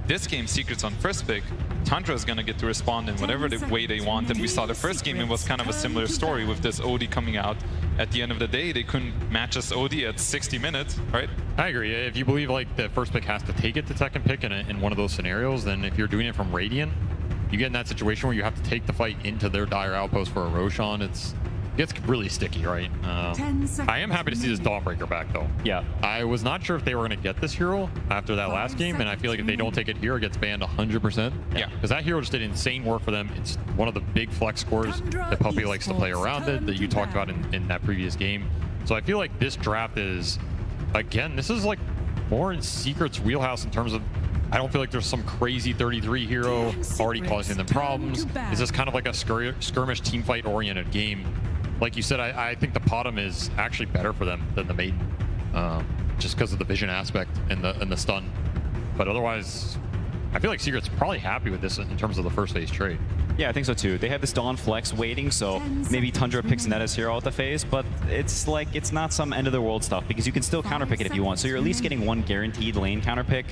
This game, Secret's on first pick. Tundra is going to get to respond in whatever the way they want. And we saw the first game, it was kind of a similar story with this OD coming out. At the end of the day, they couldn't match us OD at 60 minutes, right? I agree. If you believe like the first pick has to take it to second pick in one of those scenarios, then if you're doing it from Radiant, you get in that situation where you have to take the fight into their dire outpost for a Roshan. It gets really sticky, right? I am happy to see this Dawnbreaker back, though. Yeah. I was not sure if they were going to get this hero after that last game, and I feel like if they don't take it here, it gets banned 100%. Yeah. Because that hero just did insane work for them. It's one of the big flex cores that Puppy likes to play around it, that you talked about in that previous game. So I feel like this draft is, again, this is like more in Secret's wheelhouse in terms of, I don't feel like there's some crazy 33 hero already causing them problems. It's just kind of like a skirmish team fight oriented game. Like you said, I think the Potom is actually better for them than the Maiden, just because of the vision aspect and the stun. But otherwise, I feel like Secret's probably happy with this in terms of the first phase trade. Yeah, I think so too. They have this Dawn Flex waiting, so maybe Tundra picks Netta's hero at the phase, but it's like, it's not some end of the world stuff because you can still counterpick it if you want. So you're at least getting one guaranteed lane counterpick.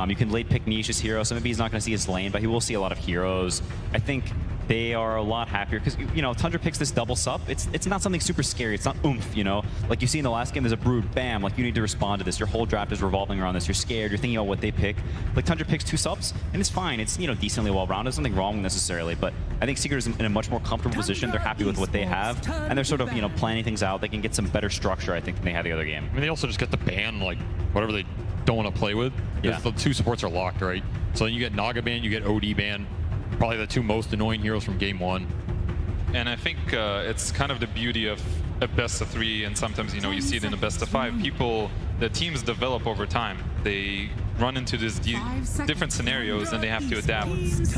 You can late pick Nisha's hero, so maybe he's not going to see his lane, but he will see a lot of heroes. I think they are a lot happier because, you know, Tundra picks this double sup. It's not something super scary. It's not oomph, you know? Like you see in the last game, there's a Brood, bam, like you need to respond to this. Your whole draft is revolving around this. You're scared. You're thinking about what they pick. Like Tundra picks 2 subs, and it's fine. It's, you know, decently well-rounded. There's nothing wrong necessarily, but I think Secret is in a much more comfortable position. They're happy with what they have, and they're sort of, you know, planning things out. They can get some better structure, I think, than they had the other game. I mean, they also just get to ban, like, whatever they don't want to play with. Yeah. The 2 supports are locked, right? So you get Naga ban, you get OD ban. Probably the 2 most annoying heroes from game 1. And I think it's kind of the beauty of a best of 3, and sometimes, you know, you see it in a best of 5. The teams develop over time. They run into these different scenarios and they have to adapt.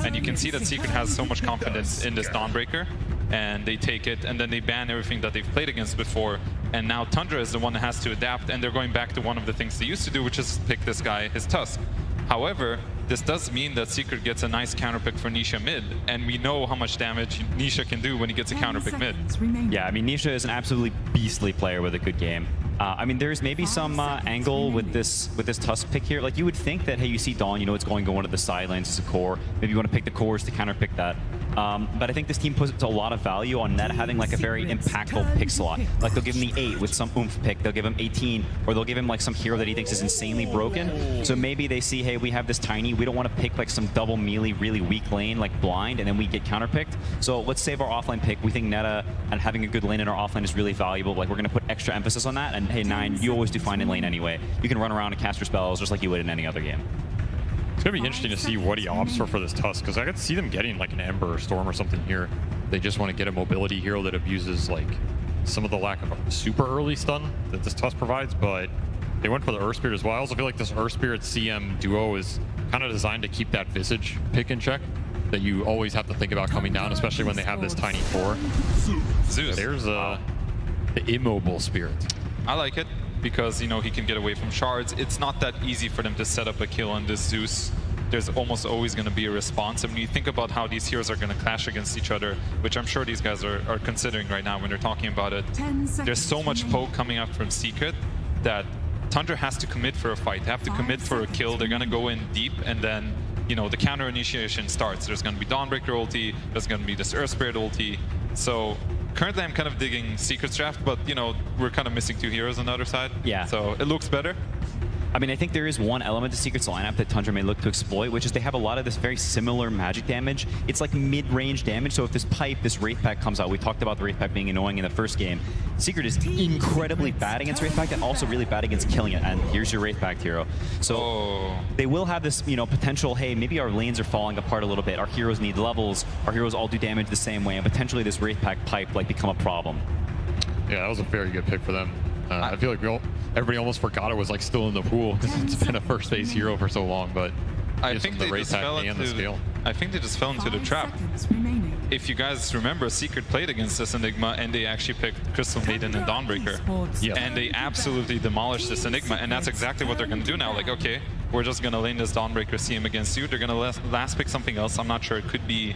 And you can see that Secret has so much confidence in this Dawnbreaker, and they take it and then they ban everything that they've played against before. And now Tundra is the one that has to adapt, and they're going back to one of the things they used to do, which is pick this guy, his Tusk. However, this does mean that Secret gets a nice counterpick for Nisha mid, and we know how much damage Nisha can do when he gets a counterpick mid. Yeah, I mean, Nisha is an absolutely beastly player with a good game. I mean, there's maybe some angle with this Tusk pick here. Like, you would think that, hey, you see Dawn, you know it's going to the side lanes as a core. Maybe you want to pick the cores to counterpick that. But I think this team puts a lot of value on Netta having like a very impactful pick slot. Like, they'll give him the 8 with some oomph pick. They'll give him 18, or they'll give him like some hero that he thinks is insanely broken. So maybe they see, hey, we have this tiny, we don't want to pick like some double melee, really weak lane like blind, and then we get counterpicked. So let's save our offlane pick. We think Netta and having a good lane in our offlane is really valuable. Like, we're going to put extra emphasis on that. And hey, 9, you always do fine in lane anyway. You can run around and cast your spells just like you would in any other game. It's going to be interesting to see what he opts for this Tusk, because I could see them getting like an Ember or Storm or something here. They just want to get a mobility hero that abuses like some of the lack of super early stun that this Tusk provides, but they went for the Earth Spirit as well. I also feel like this Earth Spirit CM duo is kind of designed to keep that Visage pick in check that you always have to think about coming down, especially when they have this tiny 4. Zeus. There's the immobile Spirit. I like it because, you know, he can get away from shards. It's not that easy for them to set up a kill on this Zeus. There's almost always going to be a response. And when you think about how these heroes are going to clash against each other, which I'm sure these guys are considering right now when they're talking about it, there's so much poke coming up from Secret that Tundra has to commit for a fight. They have to commit for a kill. They're going to go in deep, and then, you know, the counter initiation starts. There's going to be Dawnbreaker ulti. There's going to be this Earth Spirit ulti. So currently I'm kind of digging Secret's draft, but, you know, we're kind of missing 2 heroes on the other side. Yeah. So it looks better. I mean, I think there is one element to Secret's lineup that Tundra may look to exploit, which is they have a lot of this very similar magic damage. It's like mid-range damage, so if this pipe, this Wraith Pack comes out, we talked about the Wraith Pack being annoying in the first game. Secret is incredibly bad against Wraith Pack and also really bad against killing it, and here's your Wraith Pack hero. So they will have this, you know, potential, hey, maybe our lanes are falling apart a little bit, our heroes need levels, our heroes all do damage the same way, and potentially this Wraith Pack pipe like become a problem. Yeah, that was a very good pick for them. I feel like everybody almost forgot it was like still in the pool because it's been a first phase hero for so long, but I think they just fell into the trap. If you guys remember, Secret played against this Enigma and they actually picked Crystal Maiden and Dawnbreaker. And they absolutely demolished this Enigma, and that's exactly what they're going to do now. Like, okay, we're just going to lane this Dawnbreaker, see him against you. They're going to last pick something else. I'm not sure. It could be,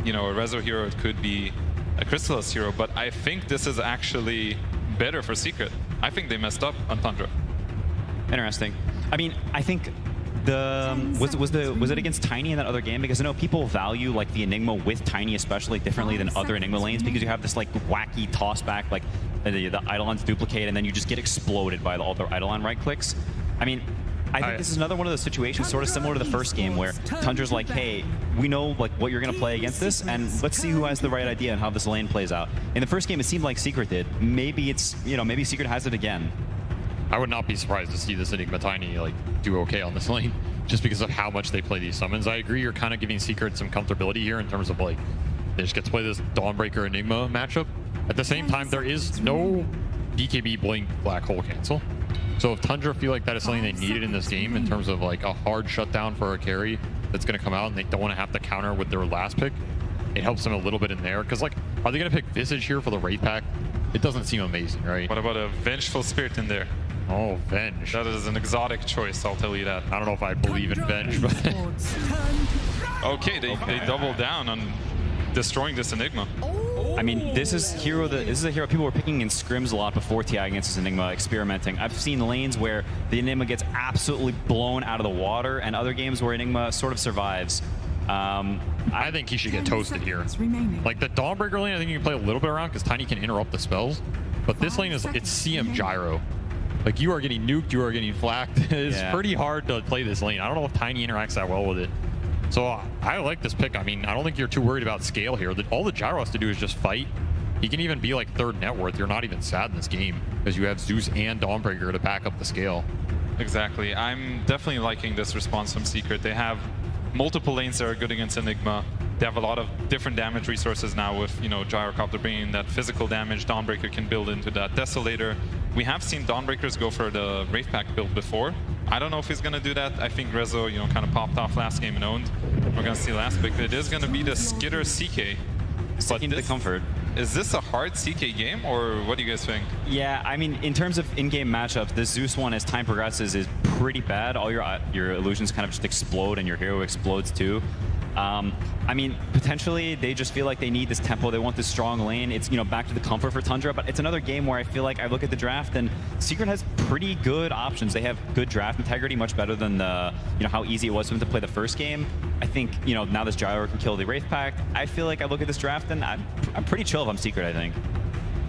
you know, a Rezo hero. It could be a Crystallis hero. But I think this is actually better for Secret. I think they messed up on Tundra. Interesting. I mean, I think was it against Tiny in that other game? Because I know people value like the Enigma with Tiny especially differently than other Enigma lanes, because you have this like wacky toss back, like the Eidolon's duplicate, and then you just get exploded by all the Eidolon right clicks. I mean, I think this is another one of those situations sort of similar to the first game where Tundra's like, hey, we know like what you're going to play against this, and let's see who has the right idea and how this lane plays out. In the first game, it seemed like Secret did. Maybe it's, you know, maybe Secret has it again. I would not be surprised to see this Enigma Tiny like do okay on this lane, just because of how much they play these summons. I agree, you're kind of giving Secret some comfortability here in terms of like, they just get to play this Dawnbreaker Enigma matchup. At the same time, there is no BKB Blink Black Hole cancel. So if Tundra feel like that is something they needed in this game in terms of like a hard shutdown for a carry that's going to come out and they don't want to have to counter with their last pick, it helps them a little bit in there. Because like, are they going to pick Visage here for the Wraith Pack? It doesn't seem amazing, right? What about a Vengeful Spirit in there? Oh, Venge. That is an exotic choice, I'll tell you that. I don't know if I believe in Venge, but... Okay, they double down on destroying this Enigma. I mean, this is a hero people were picking in scrims a lot before TI against this Enigma, experimenting. I've seen lanes where the Enigma gets absolutely blown out of the water, and other games where Enigma sort of survives. I think he should get toasted here. Like the Dawnbreaker lane, I think you can play a little bit around because Tiny can interrupt the spells. But this lane is, it's CM Gyro. Like you are getting nuked, you are getting flacked. It's pretty hard to play this lane. I don't know if Tiny interacts that well with it. So I like this pick. I mean, I don't think you're too worried about scale here. All the Gyro has to do is just fight. He can even be like third net worth. You're not even sad in this game because you have Zeus and Dawnbreaker to back up the scale. Exactly. I'm definitely liking this response from Secret. They have multiple lanes that are good against Enigma. They have a lot of different damage resources now with, you know, Gyrocopter bringing that physical damage. Dawnbreaker can build into that Desolator. We have seen Dawnbreakers go for the Wraith Pack build before. I don't know if he's going to do that. I think Rezo, you know, kind of popped off last game and owned. We're going to see last pick. It is going to be the Skitter CK. Sticking to the comfort. Is this a hard CK game, or what do you guys think? Yeah, I mean, in terms of in-game matchups, the Zeus one, as time progresses, is pretty bad. All your illusions kind of just explode, and your hero explodes too. I mean, potentially they just feel like they need this tempo. They want this strong lane. It's, you know, back to the comfort for Tundra, but it's another game where I feel like I look at the draft and Secret has pretty good options. They have good draft integrity, much better than the, you know, how easy it was for them to play the first game. I think, you know, now this Gyro can kill the Wraith Pack. I feel like I look at this draft and I'm pretty chill if I'm Secret, I think.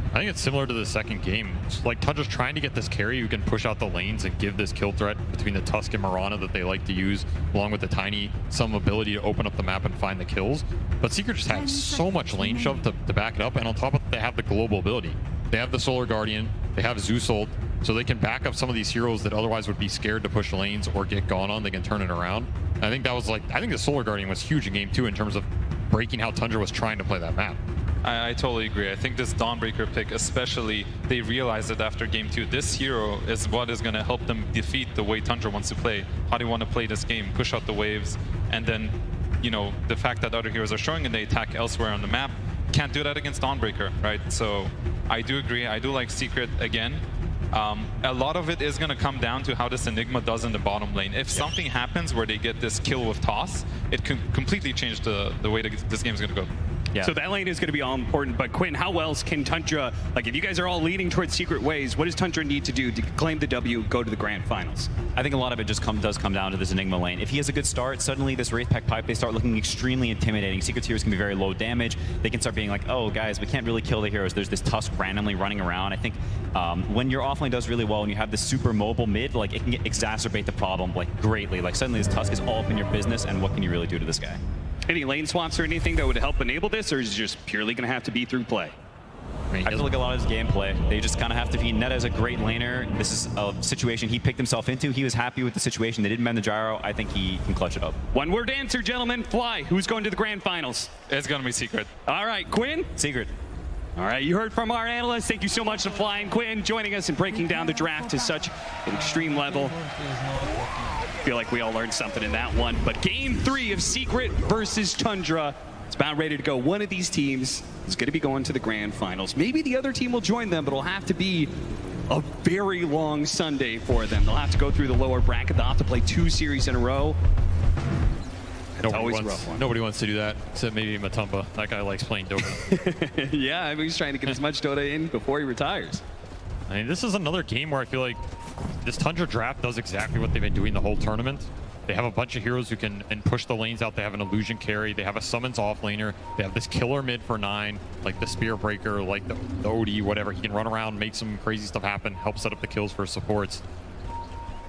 I think it's similar to the second game. It's like Tundra's trying to get this carry who can push out the lanes and give this kill threat between the Tusk and Mirana that they like to use, along with the Tiny, some ability to open up the map and find the kills. But Secret just has so much lane shove to back it up, and on top of it, they have the global ability. They have the Solar Guardian, they have Zeus ult, so they can back up some of these heroes that otherwise would be scared to push lanes or get gone on. They can turn it around. And I think that was like, I think the Solar Guardian was huge in game 2 in terms of breaking how Tundra was trying to play that map. I totally agree. I think this Dawnbreaker pick, especially, they realized that after game 2, this hero is what is going to help them defeat the way Tundra wants to play. How do you want to play this game? Push out the waves, and then, you know, the fact that other heroes are showing and they attack elsewhere on the map, can't do that against Dawnbreaker, right? So I do agree. I do like Secret again. A lot of it is going to come down to how this Enigma does in the bottom lane. If something happens where they get this kill with Toss, it can completely change the way that this game is going to go. Yeah. So that lane is going to be all important. But Quinn, how else can Tundra, like if you guys are all leading towards secret ways, what does Tundra need to do to claim the W, go to the grand finals? I think a lot of it just does come down to this Enigma lane. If he has a good start, suddenly this Wraithpack pipe, they start looking extremely intimidating. Secret heroes can be very low damage. They can start being like, oh guys, we can't really kill the heroes. There's this Tusk randomly running around. I think when your offlane does really well and you have this super mobile mid, like it can exacerbate the problem like greatly. Like suddenly this Tusk is all up in your business, and what can you really do to this guy? Any lane swaps or anything that would help enable this, or is it just purely going to have to be through play? I feel like a lot of his gameplay, they just kind of have to be. Neta is a great laner. This is a situation he picked himself into. He was happy with the situation. They didn't bend the gyro. I think he can clutch it up. One word answer, gentlemen. Fly. Who's going to the grand finals? It's going to be Secret. All right, Quinn? Secret. All right, you heard from our analyst. Thank you so much to Fly and Quinn joining us and breaking down the draft to such an extreme level. I feel like we all learned something in that one. But game 3 of Secret versus Tundra. It's about ready to go. One of these teams is going to be going to the grand finals. Maybe the other team will join them, but it'll have to be a very long Sunday for them. They'll have to go through the lower bracket. They'll have to play 2 series in a row. It's always a rough one. Nobody wants to do that, except maybe Matumba. That guy likes playing Dota. Yeah, I mean, he's trying to get as much Dota in before he retires. I mean, this is another game where I feel like this Tundra draft does exactly what they've been doing the whole tournament. They have a bunch of heroes who can push the lanes out. They have an illusion carry. They have a summons offlaner. They have this killer mid for 9, like the spear breaker, like the OD, whatever. He can run around, make some crazy stuff happen, help set up the kills for supports.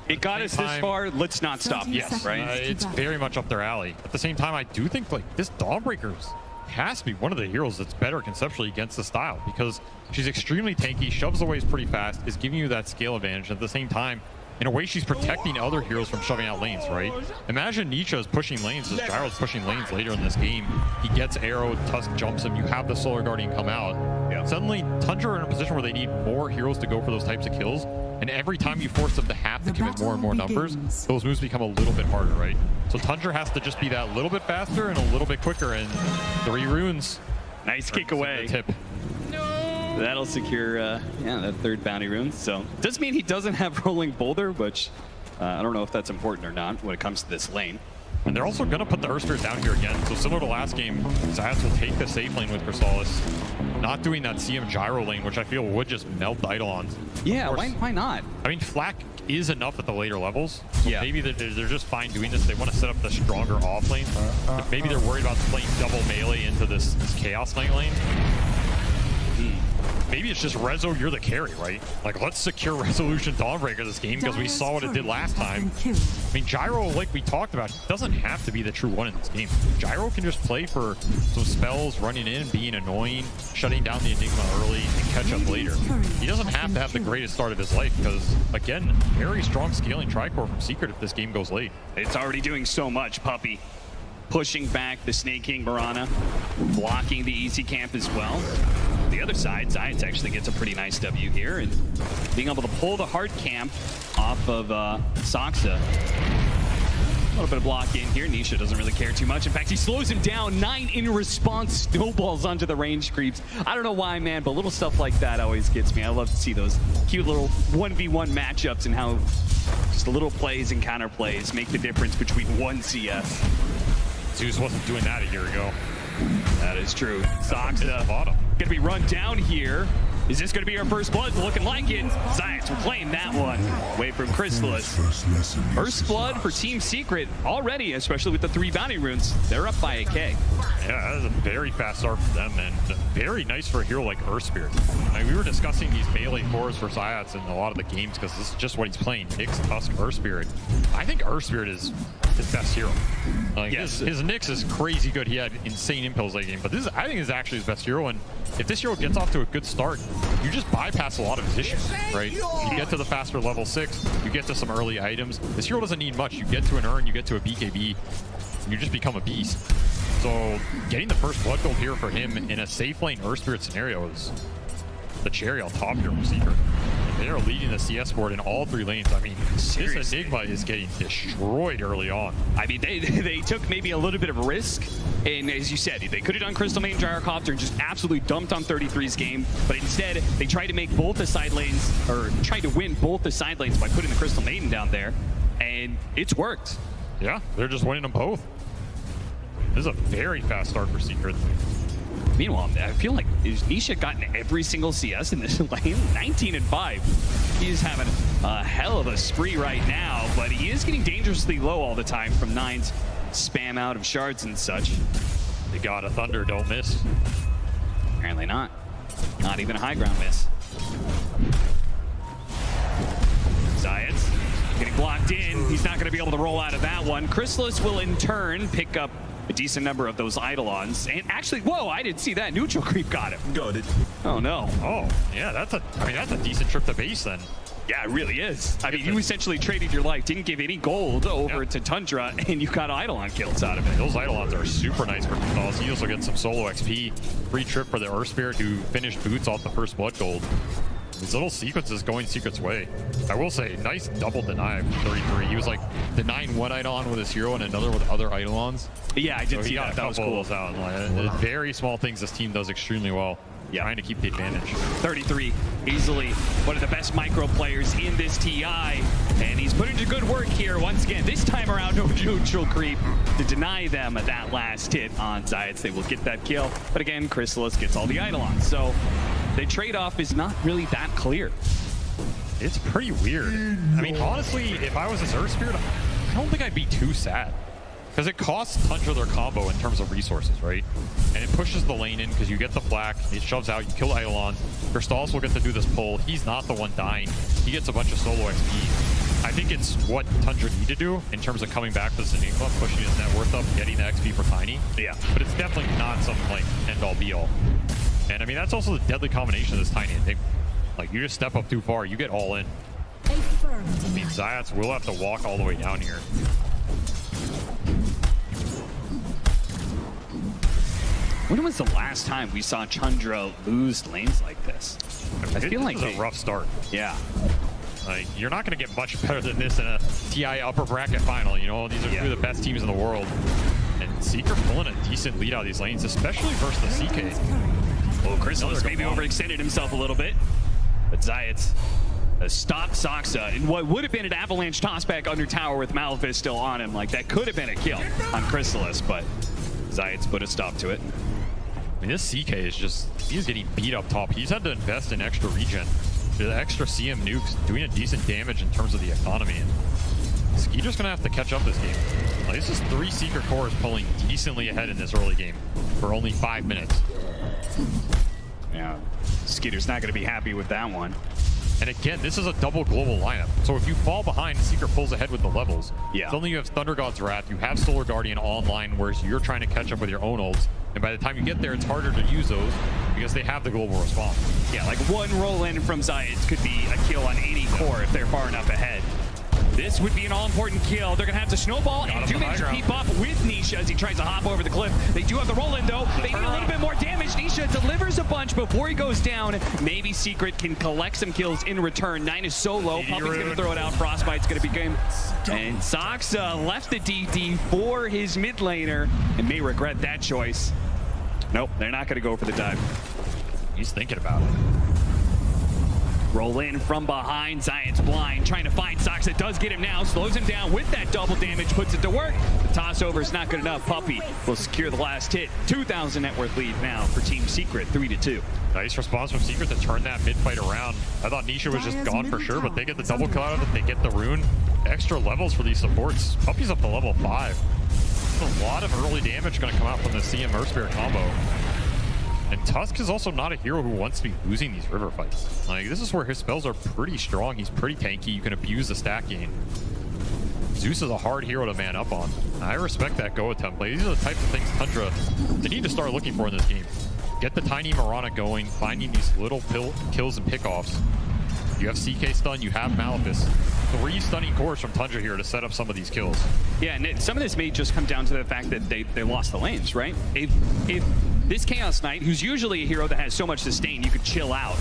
It got us this far. Let's not stop. Yes, right? It's very much up their alley. At the same time, I do think like this Dawnbreaker's has to be one of the heroes that's better conceptually against the style, because she's extremely tanky, shoves the waves pretty fast, is giving you that scale advantage. At the same time, in a way, she's protecting other heroes from shoving out lanes, right? Imagine Nisha is pushing lanes as Gyro's pushing lanes later in this game. He gets arrow, Tusk jumps him, you have the Solar Guardian come out. Yeah. Suddenly, Tundra are in a position where they need more heroes to go for those types of kills. And every time you force them to have to commit more and more numbers, those moves become a little bit harder, right? So Tundra has to just be that little bit faster and a little bit quicker, and 3 runes. Nice kick away. Tip. That'll secure, yeah, that 3rd bounty rune. So does mean he doesn't have rolling boulder, which I don't know if that's important or not when it comes to this lane. And they're also going to put the Earth Spirit down here again. So similar to last game, Zayas will take the safe lane with Chrysalis, not doing that CM gyro lane, which I feel would just melt the Eidolons. Yeah, why not? I mean, flak is enough at the later levels. So yeah. Maybe they're just fine doing this. They want to set up the stronger off lane. Maybe they're worried about playing double melee into this Chaos Knight lane. Maybe it's just Rezo, you're the carry, right? Like, let's secure Resolution Dawnbreaker this game because we saw what it did last time. I mean, Gyro, like we talked about, doesn't have to be the true one in this game. Gyro can just play for some spells, running in, being annoying, shutting down the Enigma early, and catch up later. He doesn't have to have the greatest start of his life because, again, very strong scaling Tricore from Secret if this game goes late. It's already doing so much, Puppy. Pushing back the Snake King Mirana, blocking the easy camp as well. The other side, Zayas actually gets a pretty nice W here, and being able to pull the hard camp off of Saksa. A little bit of block in here. Nisha doesn't really care too much. In fact, he slows him down. 9 in response, snowballs onto the range creeps. I don't know why, man, but little stuff like that always gets me. I love to see those cute little 1v1 matchups and how just the little plays and counter plays make the difference between one CS. Zeus wasn't doing that a year ago. That is true. Saksa gonna be run down here. Is this gonna be our first blood? Looking like it. Zayas will claim that one away from Chrysalis. First blood for Team Secret already, especially with the 3 bounty runes. They're up by a K. Yeah, that is a very fast start for them, and very nice for a hero like Earth Spirit. I mean, we were discussing these melee cores for Zayas in a lot of the games because this is just what he's playing. Nyx, Tusk, Earth Spirit. I think Earth Spirit is his best hero. Like, yes. His Nyx is crazy good. He had insane impulse late game, but this is, I think, is actually his best hero. And if this hero gets off to a good start, you just bypass a lot of his issues, right? You get to the faster level 6, you get to some early items. This hero doesn't need much. You get to an urn, you get to a BKB, and you just become a beast. So getting the first blood gold here for him in a safe lane Earth Spirit scenario is the cherry on top here for Secret. They are leading the CS board in all 3 lanes. I mean, seriously, this Enigma is getting destroyed early on. I mean, they took maybe a little bit of a risk. And as you said, they could have done Crystal Maiden Gyrocopter and just absolutely dumped on 33's game. But instead, they tried to make both the side lanes, or tried to win both the side lanes by putting the Crystal Maiden down there. And it's worked. Yeah, they're just winning them both. This is a very fast start for Secret. Meanwhile, I feel like Nisha gotten every single CS in this lane, 19-5. He's having a hell of a spree right now, but he is getting dangerously low all the time from Nine's spam out of shards and such. They got a Thunder, don't miss. Apparently not. Not even a high ground miss. Zayats getting blocked in. He's not going to be able to roll out of that one. Chrysalis will in turn pick up a decent number of those Eidolons. And actually, whoa, I didn't see that. Neutral creep got him. Got it. Oh no. Oh, yeah, that's a decent trip to base then. Yeah, it really is. I mean, you essentially traded your life, didn't give any gold over to Tundra, and you got Eidolon kills out of it. Those Eidolons are super nice for Crystals. He also gets some solo XP. Free trip for the Earth Spirit who finished boots off the first blood gold. These little sequences going Secret's way. I will say, nice double deny from 33. He was like denying one Eidolon with his hero and another with other Eidolons. Yeah, I did see that. That was cool. Out. Like, very small things this team does extremely well. Yeah. Trying to keep the advantage. 33, easily one of the best micro players in this TI. And he's put into good work here once again. This time around, no neutral creep to deny them that last hit on Zayats. They will get that kill. But again, Chrysalis gets all the Eidolons. So the trade-off is not really that clear. It's pretty weird. I mean, honestly, if I was this Earth Spirit, I don't think I'd be too sad. Because it costs Tundra their combo in terms of resources, right? And it pushes the lane in because you get the flak, it shoves out, you kill Eidolon. Crystals will get to do this pull. He's not the one dying. He gets a bunch of solo XP. I think it's what Tundra need to do in terms of coming back to the Enigma, pushing his net worth up, getting the XP for Tiny. Yeah. But it's definitely not some like end-all be-all. And I mean, that's also the deadly combination of this Tiny Enigma. Like, you just step up too far, you get all in. I mean, Zayats will have to walk all the way down here. When was the last time we saw Tundra lose lanes like this? I feel like this is a rough start. Yeah. Like, you're not going to get much better than this in a TI upper bracket final. You know, these are two of the best teams in the world. And Secret pulling a decent lead out of these lanes, especially versus the CK. Well, Chrysalis maybe overextended himself a little bit. But Zayats stopped Soxa in what would have been an avalanche tossback under tower with Malphite still on him. Like, that could have been a kill on Chrysalis, but Zayats put a stop to it. I mean, this CK is just, he's getting beat up top. He's had to invest in extra regen. The extra CM nukes doing a decent damage in terms of the economy. And Skeeter's gonna have to catch up this game. Like, this is 3 Secret cores pulling decently ahead in this early game for only 5 minutes. Yeah, Skeeter's not gonna be happy with that one. And again, this is a double global lineup. So if you fall behind, Secret pulls ahead with the levels. Yeah. Suddenly you have Thunder God's Wrath, you have Solar Guardian online, whereas you're trying to catch up with your own ults. And by the time you get there, it's harder to use those because they have the global response. Yeah, like one roll in from Zayats could be a kill on any core if they're far enough ahead. This would be an all-important kill. They're going to have to snowball and do manage to keep up with Nisha as he tries to hop over the cliff. They do have the roll-in, though. They need a little bit more damage. Nisha delivers a bunch before he goes down. Maybe Secret can collect some kills in return. 9 is so low. Puppy's going to throw it out. Frostbite's going to be game. And Soxa left the DD for his mid laner and may regret that choice. Nope, they're not going to go for the dive. He's thinking about it. Roll in from behind, Zayats blind, trying to find Soxa. Does get him now, slows him down with that double damage, puts it to work. The toss over is not good enough. Puppy will secure the last hit. 2,000 net worth lead now for Team Secret, 3-2. Nice response from Secret to turn that mid fight around. I thought Nisha was just gone for sure, but they get the double kill out of it. They get the rune. Extra levels for these supports. Puppy's up to level 5. There's a lot of early damage going to come out from the CM Earth Spirit combo. And Tusk is also not a hero who wants to be losing these river fights. Like, this is where his spells are pretty strong. He's pretty tanky. You can abuse the stack gain. Zeus is a hard hero to man up on. I respect that go attempt play. These are the types of things Tundra, they need to start looking for in this game. Get the tiny Mirana going, finding these little kills and pickoffs. You have CK stun, you have Malphite. 3 stunning cores from Tundra here to set up some of these kills. Yeah, and some of this may just come down to the fact that they lost the lanes, right? If this Chaos Knight, who's usually a hero that has so much sustain, you could chill out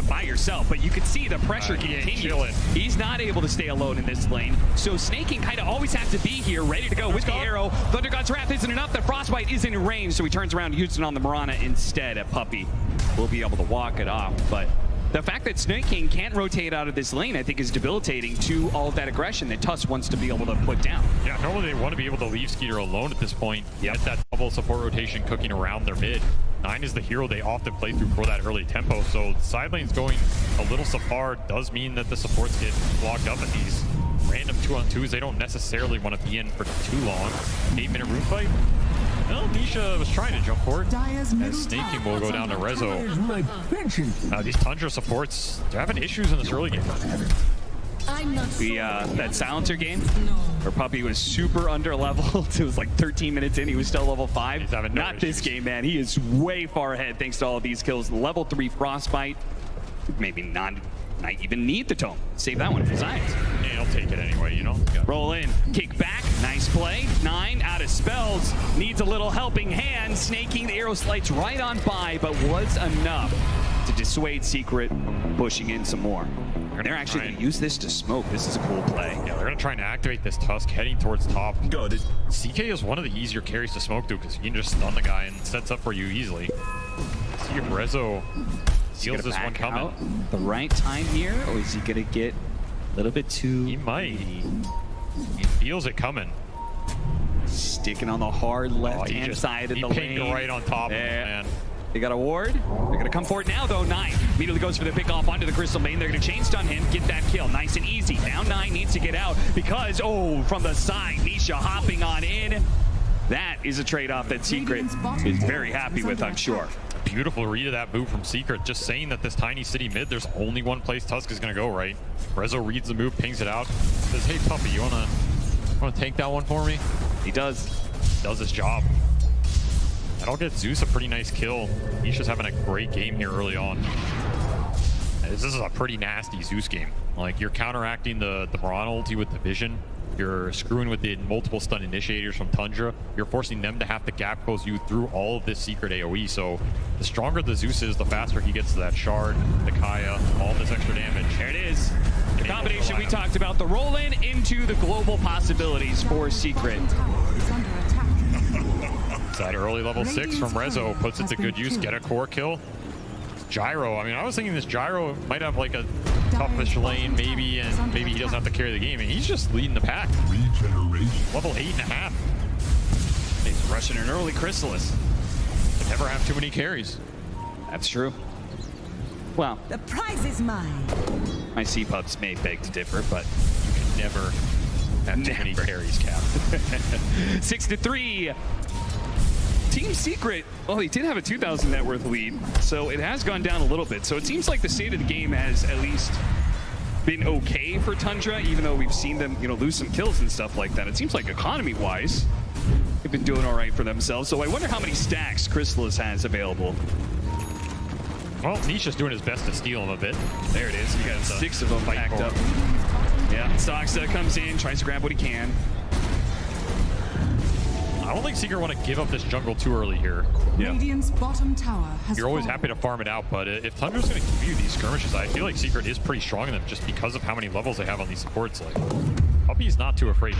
by yourself, but you could see the pressure continue. He's not able to stay alone in this lane, so Snaking kind of always has to be here, ready to go with the arrow. Thunder God's Wrath isn't enough. The Frostbite isn't in range, so he turns around and uses it on the Mirana instead. A Puppy will be able to walk it off, but the fact that Snaking can't rotate out of this lane, I think, is debilitating to all of that aggression that Tusk wants to be able to put down. Yeah, normally they want to be able to leave Skeeter alone at this point. Get that double support rotation cooking around their mid. 9 is the hero they often play through for that early tempo, so side lanes going a little subpar does mean that the supports get clogged up in these random 2-on-2s they don't necessarily want to be in for too long. 8-minute room fight. Well, Nisha was trying to jump for it, and Snaking will go down to Rezo. These Tundra supports, they're having issues in this early game. That silencer game where Puppy was super under leveled. It was like 13 minutes in, he was still level 5. He's having Not this game, man. He is way far ahead thanks to all of these kills. Level 3 Frostbite. Maybe not even need the tome. Save that one for Science. Yeah, I'll take it anyway, you know? Roll in, kick back, nice play. 9 out of spells, needs a little helping hand. Snaking the arrow slides right on by, but was enough to dissuade Secret from pushing in some more. They're actually going to use this to smoke. This is a cool play. Yeah, they're going to try and activate this Tusk heading towards top. Good. CK is one of the easier carries to smoke through because you can just stun the guy and sets up for you easily. See if Rezo seals this one coming. The right time here, or is he going to get a little bit too... He might. He feels it coming. Sticking on the hard left-hand side of the lane. He picked right on top of him, man. They got a ward. They're going to come for it now, though. 9 immediately goes for the pick off onto the Crystal Main. They're going to chain stun him, get that kill. Nice and easy. Now 9 needs to get out because, from the side, Nisha hopping on in. That is a trade-off that Secret is very happy with, I'm sure. Beautiful read of that move from Secret. Just saying that this tiny city mid, there's only one place Tusk is going to go, right? Rezo reads the move, pings it out, says, hey, Puppy, you wanna take that one for me? He does. Does his job. That'll get Zeus a pretty nice kill. Nisha's having a great game here early on. This is a pretty nasty Zeus game. Like, you're counteracting the Moran ulti with the vision. You're screwing with the multiple stun initiators from Tundra. You're forcing them to have to gap close you through all of this Secret AoE. So the stronger the Zeus is, the faster he gets to that shard, the Kaya, all this extra damage. There it is. The combination we talked about, the roll in into the global possibilities for Secret. That early level 6 from Rezo puts it to good use. Get a core kill. Gyro. I mean, I was thinking this Gyro might have like a toughish lane, maybe, and maybe he doesn't have to carry the game. And he's just leading the pack. Level 8.5. He's rushing an early Chrysalis. Can never have too many carries. That's true. Well, the prize is mine. My C-Pubs may beg to differ, but you can never have too many carries, Cap. 6-3. Team Secret, well, he did have a 2,000 net worth lead, so it has gone down a little bit. So it seems like the state of the game has at least been okay for Tundra, even though we've seen them, lose some kills and stuff like that. It seems like economy-wise, they've been doing all right for themselves. So I wonder how many stacks Chrysalis has available. Well, Nisha's doing his best to steal him a bit. There it is. You got 6 of them packed up. Yeah, Soxa comes in, tries to grab what he can. I don't think Secret want to give up this jungle too early here. Radiant's bottom tower has You're always happy to farm it out, but if Tundra's going to give you these skirmishes, I feel like Secret is pretty strong in them just because of how many levels they have on these supports. Like, Puppy's not too afraid.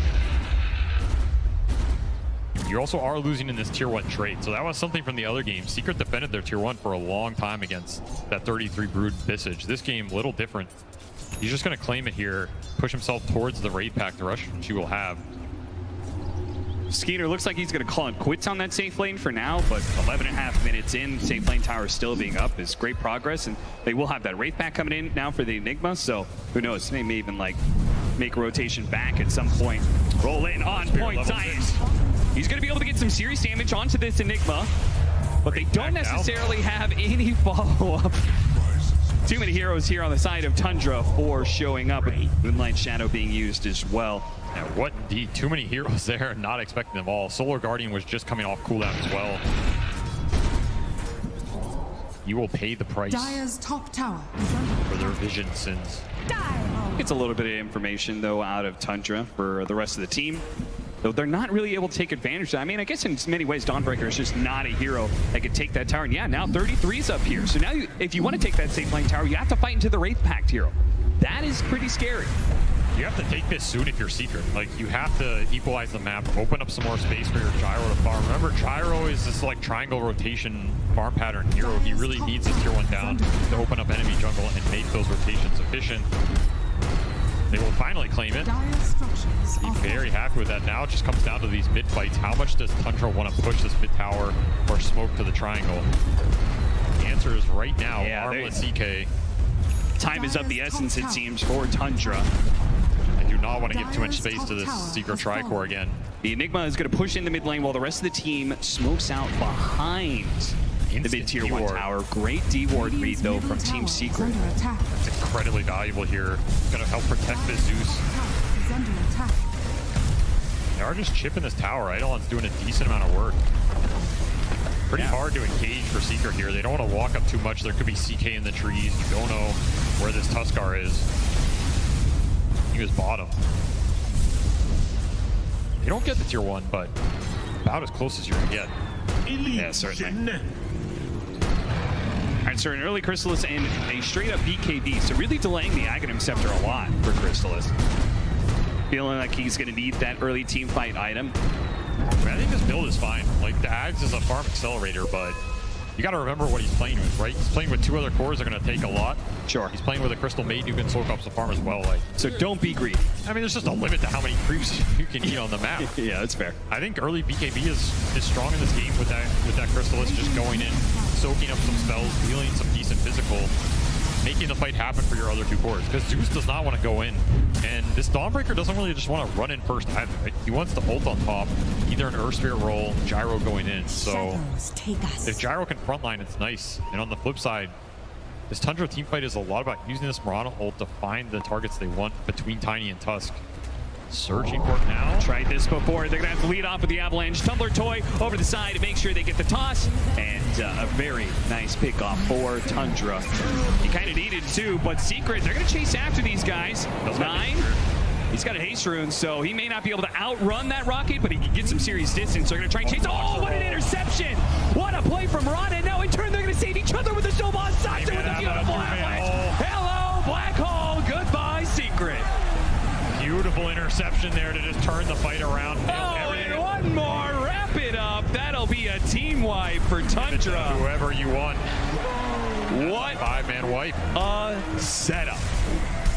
You also are losing in this tier 1 trade, so that was something from the other game. Secret defended their tier 1 for a long time against that 33 Brood Visage. This game, a little different. He's just going to claim it here, push himself towards the raid pack the rush she will have. Skeeter looks like he's going to call it quits on that safe lane for now, but 11.5 minutes in, safe lane tower still being up is great progress, and they will have that Wraith pack coming in now for the Enigma, so who knows, they may even make a rotation back at some point. Roll in on point, Science. He's going to be able to get some serious damage onto this Enigma, but they don't necessarily have any follow-up. Too many heroes here on the side of Tundra for showing up, with Moonlight Shadow being used as well. Yeah, what indeed? Too many heroes there, not expecting them all. Solar Guardian was just coming off cooldown as well. You will pay the price Dire's top tower for their vision sins. It's a little bit of information, though, out of Tundra for the rest of the team. Though they're not really able to take advantage of that. I mean, I guess in many ways, Dawnbreaker is just not a hero that could take that tower. And yeah, now 33's up here. So now if you want to take that safe lane tower, you have to fight into the Wraith Pact hero. That is pretty scary. You have to take this soon if you're Secret. Like, you have to equalize the map, open up some more space for your Gyro to farm. Remember, Gyro is this triangle rotation farm pattern hero. He really needs this tier 1 down to open up enemy jungle and make those rotations efficient. They will finally claim it. He very happy with that. Now it just comes down to these mid fights. How much does Tundra want to push this mid tower or smoke to the triangle? The answer is right now, Armless CK. Time is of the essence, it seems, for Tundra. I do not want to give too much space to this Secret Tricore again. The Enigma is going to push in the mid lane while the rest of the team smokes out behind the mid tier 1 tower. Great D-ward read, though, from Team Secret. That's incredibly valuable here. Going to help protect this Zeus. They are just chipping this tower. Eidolon's doing a decent amount of work. Pretty hard to engage for Secret here. They don't want to walk up too much. There could be CK in the trees. You don't know where this Tuskar is. He was bottom. You don't get the tier 1, but about as close as you're going to get. Yeah, certainly. All right, so an early Chrysalis and a straight-up BKB, so really delaying the Aghanim Scepter a lot for Chrysalis. Feeling like he's going to need that early team fight item. I think this build is fine. Like, the Ags is a farm accelerator, but you got to remember what he's playing with, right? He's playing with 2 other cores that are going to take a lot. Sure. He's playing with a Crystal Maiden who can soak up some farm as well. Like, so don't be greedy. I mean, there's just a limit to how many creeps you can eat on the map. Yeah, that's fair. I think early BKB is strong in this game with that Chrysalis just going in, soaking up some spells, dealing some decent physical, making the fight happen for your other 2 cores. Because Zeus does not want to go in. And this Dawnbreaker doesn't really just want to run in first either, right? He wants to ult on top, either an Earth Spirit roll, Gyro going in. So if Gyro can frontline, it's nice. And on the flip side, this Tundra teamfight is a lot about using this Mirana ult to find the targets they want between Tiny and Tusk. Searching for it now. Tried this before. They're going to have to lead off with the Avalanche. Tumbler Toy over the side to make sure they get the toss. And a very nice pickoff for Tundra. He kind of needed to, but Secret, they're going to chase after these guys. 9. He's got a haste rune, so he may not be able to outrun that rocket, but he can get some serious distance. They're going to try and chase. Oh, what an interception! What a play from Rana. Now in turn, they're going to save each other with the Soba Sansa with a beautiful Avalanche. Hello, Black Hole. Goodbye, Secret. Beautiful interception there to just turn the fight around. Oh, and one more. Wrap it up. That'll be a team wipe for Tundra. Whoever you want. What? 5-man wipe. A setup.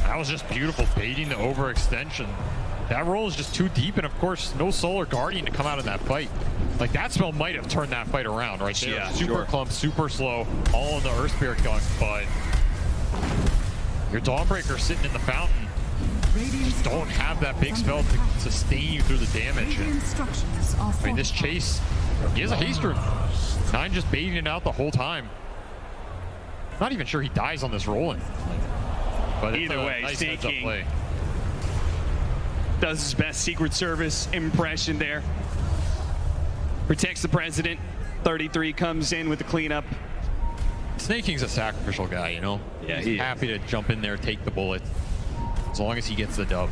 That was just beautiful, baiting the overextension. That roll is just too deep, and of course, no Solar Guardian to come out of that fight. Like, that spell might have turned that fight around right there. Yeah, super clump, super slow, all in the Earth Spirit gun, but your Dawnbreaker sitting in the fountain. Just don't have that big spell to sustain you through the damage. And, I mean, this chase, he has a haste rune. 9 just baiting it out the whole time. Not even sure he dies on this rolling. But either way, nice Snaking play. Does his best Secret Service impression there. Protects the president. 33 comes in with the cleanup. Snaking's a sacrificial guy, you know? Yeah, he's happy to jump in there, take the bullet, as long as he gets the dub.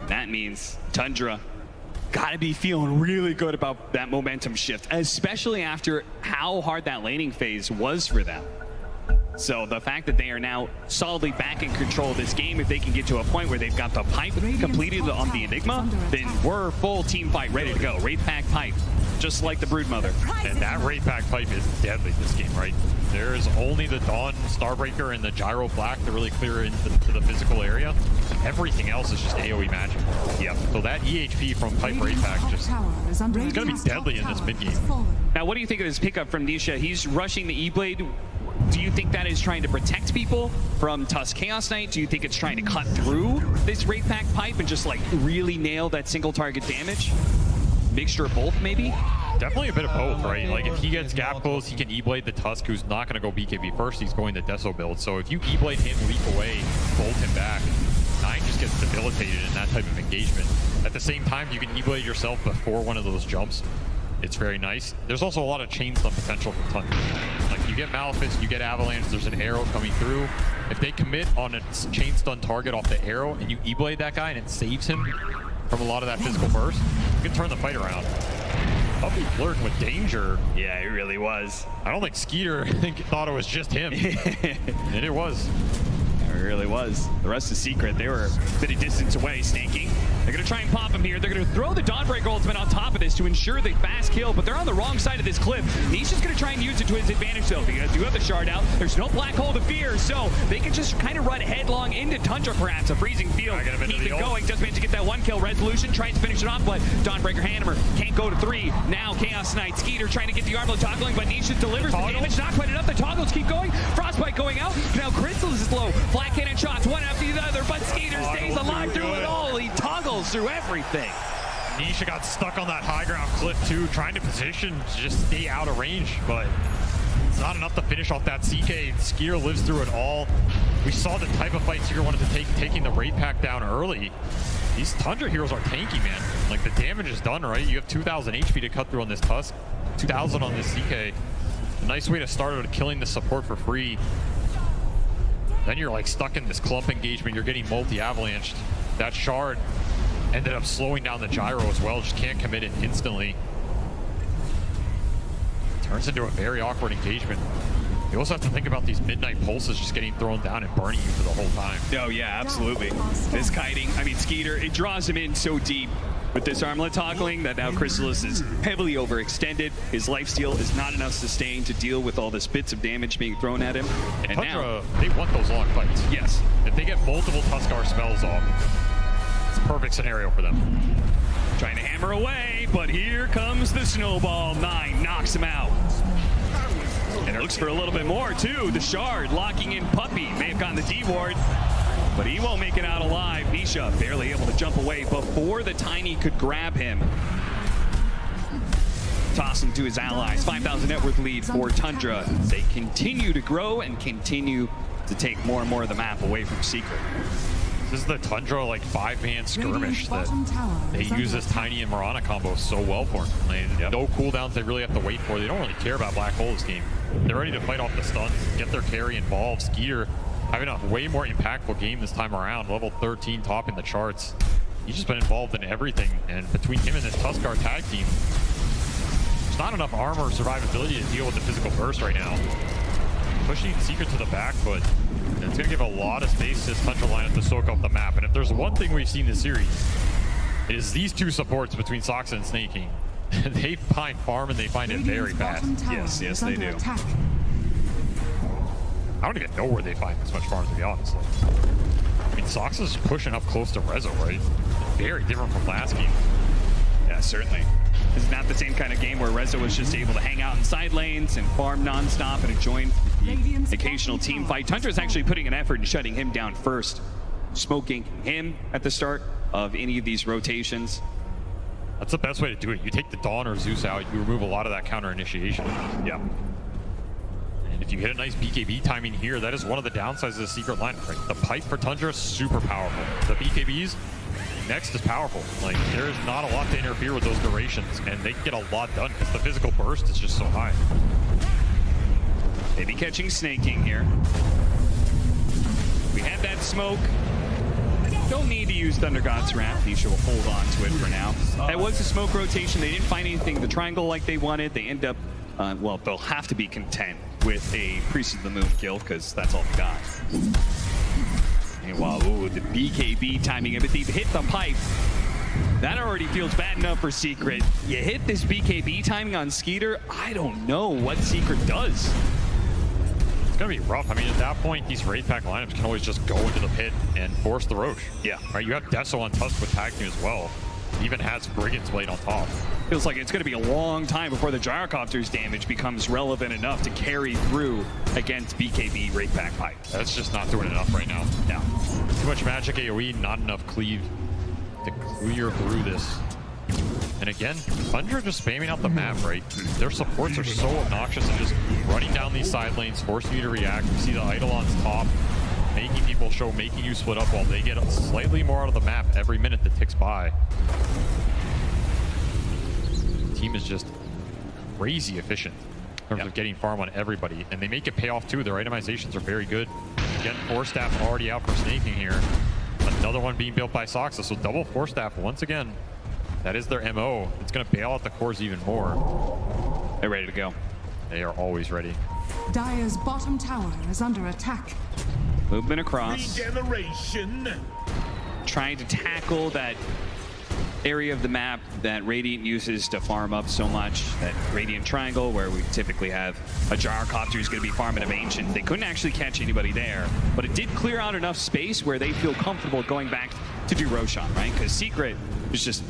That means Tundra gotta be feeling really good about that momentum shift, especially after how hard that laning phase was for them. So the fact that they are now solidly back in control of this game, if they can get to a point where they've got the pipe completed on the Enigma, then we're full team fight ready to go. Wraith Pack pipe, just like the Broodmother. And that Wraith Pack pipe is deadly this game, right? There's only the Dawn Starbreaker and the Gyro Black to really clear into the physical area. Everything else is just AoE magic. Yep. So that EHP from Pipe Wraith Pack just it's going to be deadly in this mid game. Now, what do you think of this pickup from Nisha? He's rushing the E-Blade. Do you think that is trying to protect people from Tusk Chaos Knight? Do you think it's trying to cut through this Wraith Pack pipe and just like really nail that single target damage? Mixture of both, maybe? Definitely a bit of both, right? Like, if he gets gap close, he can E-Blade the Tusk, who's not going to go BKB first. He's going to Deso build. So if you E-Blade him, leap away, bolt him back, 9 just gets debilitated in that type of engagement. At the same time, you can E-Blade yourself before one of those jumps. It's very nice. There's also a lot of chain stun potential from Tundra. Like, you get Malefice, you get Avalanche, there's an arrow coming through. If they commit on a chain stun target off the arrow and you E-Blade that guy and it saves him from a lot of that physical burst, you can turn the fight around. Puppy flirting with danger. Yeah, it really was. I don't think Skeeter thought it was just him. And it was. really was. The rest of Secret, they were a bit of distance away, snaking. They're going to try and pop him here. They're going to throw the Dawnbreaker ultimate on top of this to ensure the fast kill, but they're on the wrong side of this cliff. Nisha's going to try and use it to his advantage, though. They do have the shard out. There's no black hole to fear, so they can just kind of run headlong into Tundra, perhaps. A freezing field. Keep it going. Just managed to get that one kill. Resolution tries to finish it off, but Dawnbreaker Hammer can't go to 3. Now Chaos Knight. Skeeter trying to get the armlet toggling, but Nisha delivers the damage. Not quite enough. The toggles keep going. Frostbite going out. Now Crystal is low. Flat cannon shots, one after the other, but Skeeter stays alive through it all. He toggles through everything. Nisha got stuck on that high ground cliff too, trying to position to just stay out of range, but it's not enough to finish off that CK. Skeeter lives through it all. We saw the type of fight Skeeter wanted to take, taking the raid pack down early. These Tundra heroes are tanky, man. Like, the damage is done, right? You have 2,000 HP to cut through on this Tusk, 2,000 on this CK. A nice way to start out killing the support for free. Then you're like stuck in this clump engagement. You're getting multi-avalanched. That shard ended up slowing down the gyro as well. Just can't commit it instantly. Turns into a very awkward engagement. You also have to think about these midnight pulses just getting thrown down and burning you for the whole time. Oh yeah, absolutely. This kiting, I mean Skeeter, it draws him in so deep with this armlet toggling that now Chrysalis is heavily overextended. His lifesteal is not enough sustain to deal with all this bits of damage being thrown at him. And Tundra, now they want those long fights. Yes. If they get multiple Tuskar spells off, it's a perfect scenario for them. Trying to hammer away, but here comes the snowball. 9 knocks him out. And it looks for a little bit more too. The shard locking in Puppy. May have gotten the D-ward, but he won't make it out alive. Nisha barely able to jump away before the Tiny could grab him. Toss him to his allies. 5,000 net worth lead for Tundra. They continue to grow and continue to take more and more of the map away from Secret. This is the Tundra like 5-man skirmish that they use this Tiny and Mirana combo so well for. No cooldowns they really have to wait for. They don't really care about Black Hole this game. They're ready to fight off the stuns, get their carry involved. Skeeter having a way more impactful game this time around. Level 13 topping the charts. He's just been involved in everything. And between him and this Tuskar tag team, there's not enough armor or survivability to deal with the physical burst right now. Pushing Secret to the back, but it's going to give a lot of space to this Tundra lineup to soak up the map. And if there's one thing we've seen this series, it is these two supports between Soxa and Snaking. They find farm and they find it very fast. Yes, they do. I don't even know where they find this much farm, to be honest. I mean, Soxa's pushing up close to Rezo, right? Very different from last game. Yeah, certainly. This is not the same kind of game where Rezo was just able to hang out in side lanes and farm non-stop and enjoy the occasional team fight. Tundra's actually putting an effort in shutting him down first, smoking him at the start of any of these rotations. That's the best way to do it. You take the Dawn or Zeus out, you remove a lot of that counter initiation. Yeah. And if you hit a nice BKB timing here, that is one of the downsides of the Secret line. Right? The pipe for Tundra is super powerful. The BKBs next is powerful. Like, there is not a lot to interfere with those durations, and they can get a lot done because the physical burst is just so high. Maybe catching Snaking here. We had that smoke. Don't need to use Thunder God's Wrath. Nisha will hold on to it for now. That was a smoke rotation. They didn't find anything the triangle like they wanted. They end up, well, they'll have to be content with a Priest of the Moon kill because that's all they got. And while, ooh, the BKB timing, if they've hit the pipe, that already feels bad enough for Secret. You hit this BKB timing on Skeeter, I don't know what Secret does. It's going to be rough. I mean, at that point, these raid pack lineups can always just go into the pit and force the Roche. Yeah. Right, you have Deso on Tusk with tag team as well. Even has Brigand's Blade on top. Feels like it's going to be a long time before the Gyrocopter's damage becomes relevant enough to carry through against BKB raid pack pipe. That's just not doing enough right now. Yeah. Too much magic AoE, not enough cleave to clear through this. And again, Tundra just spamming out the map, right? Their supports are so obnoxious and just running down these side lanes, forcing you to react. You see the Eidolon's top, making people show, making you split up while they get slightly more out of the map every minute that ticks by. The team is just crazy efficient in terms of getting farm on everybody, and they make it pay off too. Their itemizations are very good. Again, Force Staff already out for Snaking here. Another one being built by Soxa, so double Force Staff once again. That is their MO. It's going to bail out the cores even more. They're ready to go. They are always ready. Dire's bottom tower is under attack. Movement across. Regeneration. Trying to tackle that area of the map that Radiant uses to farm up so much. That Radiant Triangle, where we typically have a Gyrocopter who's going to be farming of Ancient. They couldn't actually catch anybody there, but it did clear out enough space where they feel comfortable going back to do Roshan, right? Because Secret is just,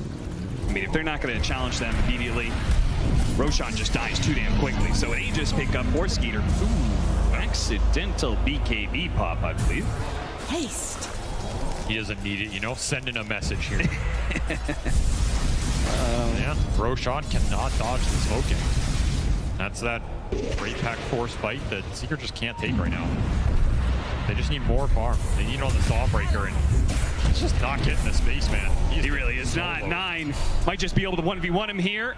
I mean, if they're not going to challenge them immediately, Roshan just dies too damn quickly. So an Aegis pick up for Skeeter. Ooh, accidental BKB pop, I believe. Haste. He doesn't need it, you know, sending a message here. Yeah, Roshan cannot dodge the smoking. That's that great pack force fight that Seeker just can't take right now. They just need more farm. They need it on the Stormbreaker, and he's just not getting the space, man. He really is not. 9 might just be able to 1v1 him here.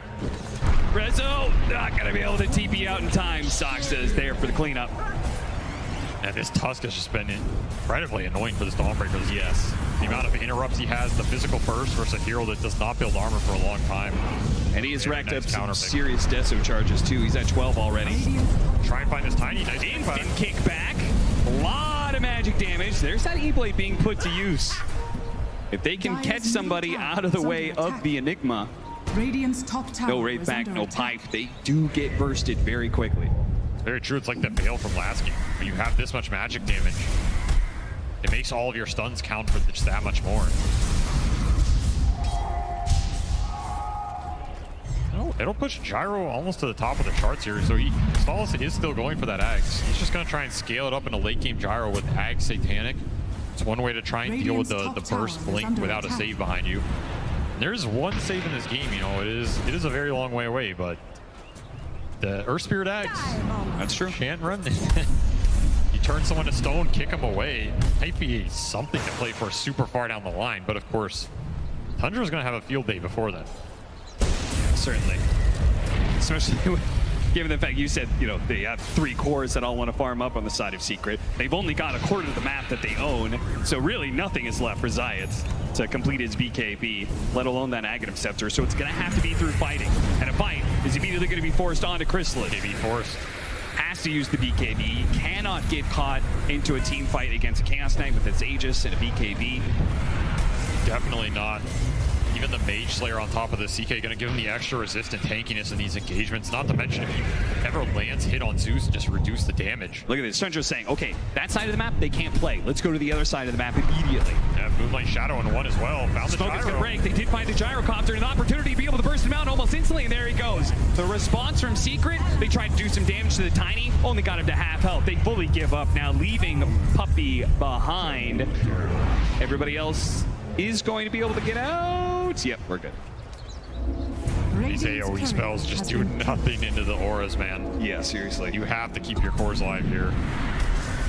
Rezo not going to be able to TP out in time. Soxa is there for the cleanup. And this Tusk has just been incredibly annoying for the Stormbreakers. Yes. The amount of interrupts he has, the physical burst versus a hero that does not build armor for a long time. And he has racked up some serious Deso charges too. He's at 12 already. Try and find this tiny nice instant kickback. A lot of magic damage. There's that E-Blade being put to use. If they can catch somebody out of the way of the Enigma, Radiant's top tower no Wraith back, no pipe. They do get bursted very quickly. Very true. It's like the Veil from last game. When you have this much magic damage, it makes all of your stuns count for just that much more. It'll push Gyro almost to the top of the charts here. So Stallis is still going for that Ags. He's just going to try and scale it up in a late game Gyro with Ags Satanic. It's one way to try and deal with the burst blink without a save behind you. And there's one save in this game. You know, it is a very long way away, but the Earth Spirit Ags. That's true. Can't run. You turn someone to stone, kick them away. Might be something to play for super far down the line, but of course, Tundra's going to have a field day before then. Certainly. Especially given the fact you said, you know, they have 3 cores that all want to farm up on the side of Secret. They've only got a quarter of the map that they own, so really nothing is left for Zayat to complete his BKB, let alone that Aghanim Scepter. So it's going to have to be through fighting. And a fight is immediately going to be forced onto Chrysalis. Forced. Has to use the BKB. He cannot get caught into a team fight against a Chaos Knight with its Aegis and a BKB. Definitely not. Even the Mage Slayer on top of the CK going to give him the extra resistant tankiness in these engagements. Not to mention if you ever Lance hit on Zeus, just reduce the damage. Look at this. Tundra's saying, okay, that side of the map, they can't play. Let's go to the other side of the map immediately. Yeah, Moonlight Shadow in one as well. Found the Smoke is gyro. going to break. They did find the Gyrocopter and an opportunity to be able to burst him out almost instantly, and there he goes. The response from Secret, they tried to do some damage to the Tiny, only got him to half health. They fully give up now, leaving Puppey behind. Everybody else is going to be able to get out. Yep, we're good. These AoE spells just do nothing into the auras, man. Yeah, seriously. You have to keep your cores alive here.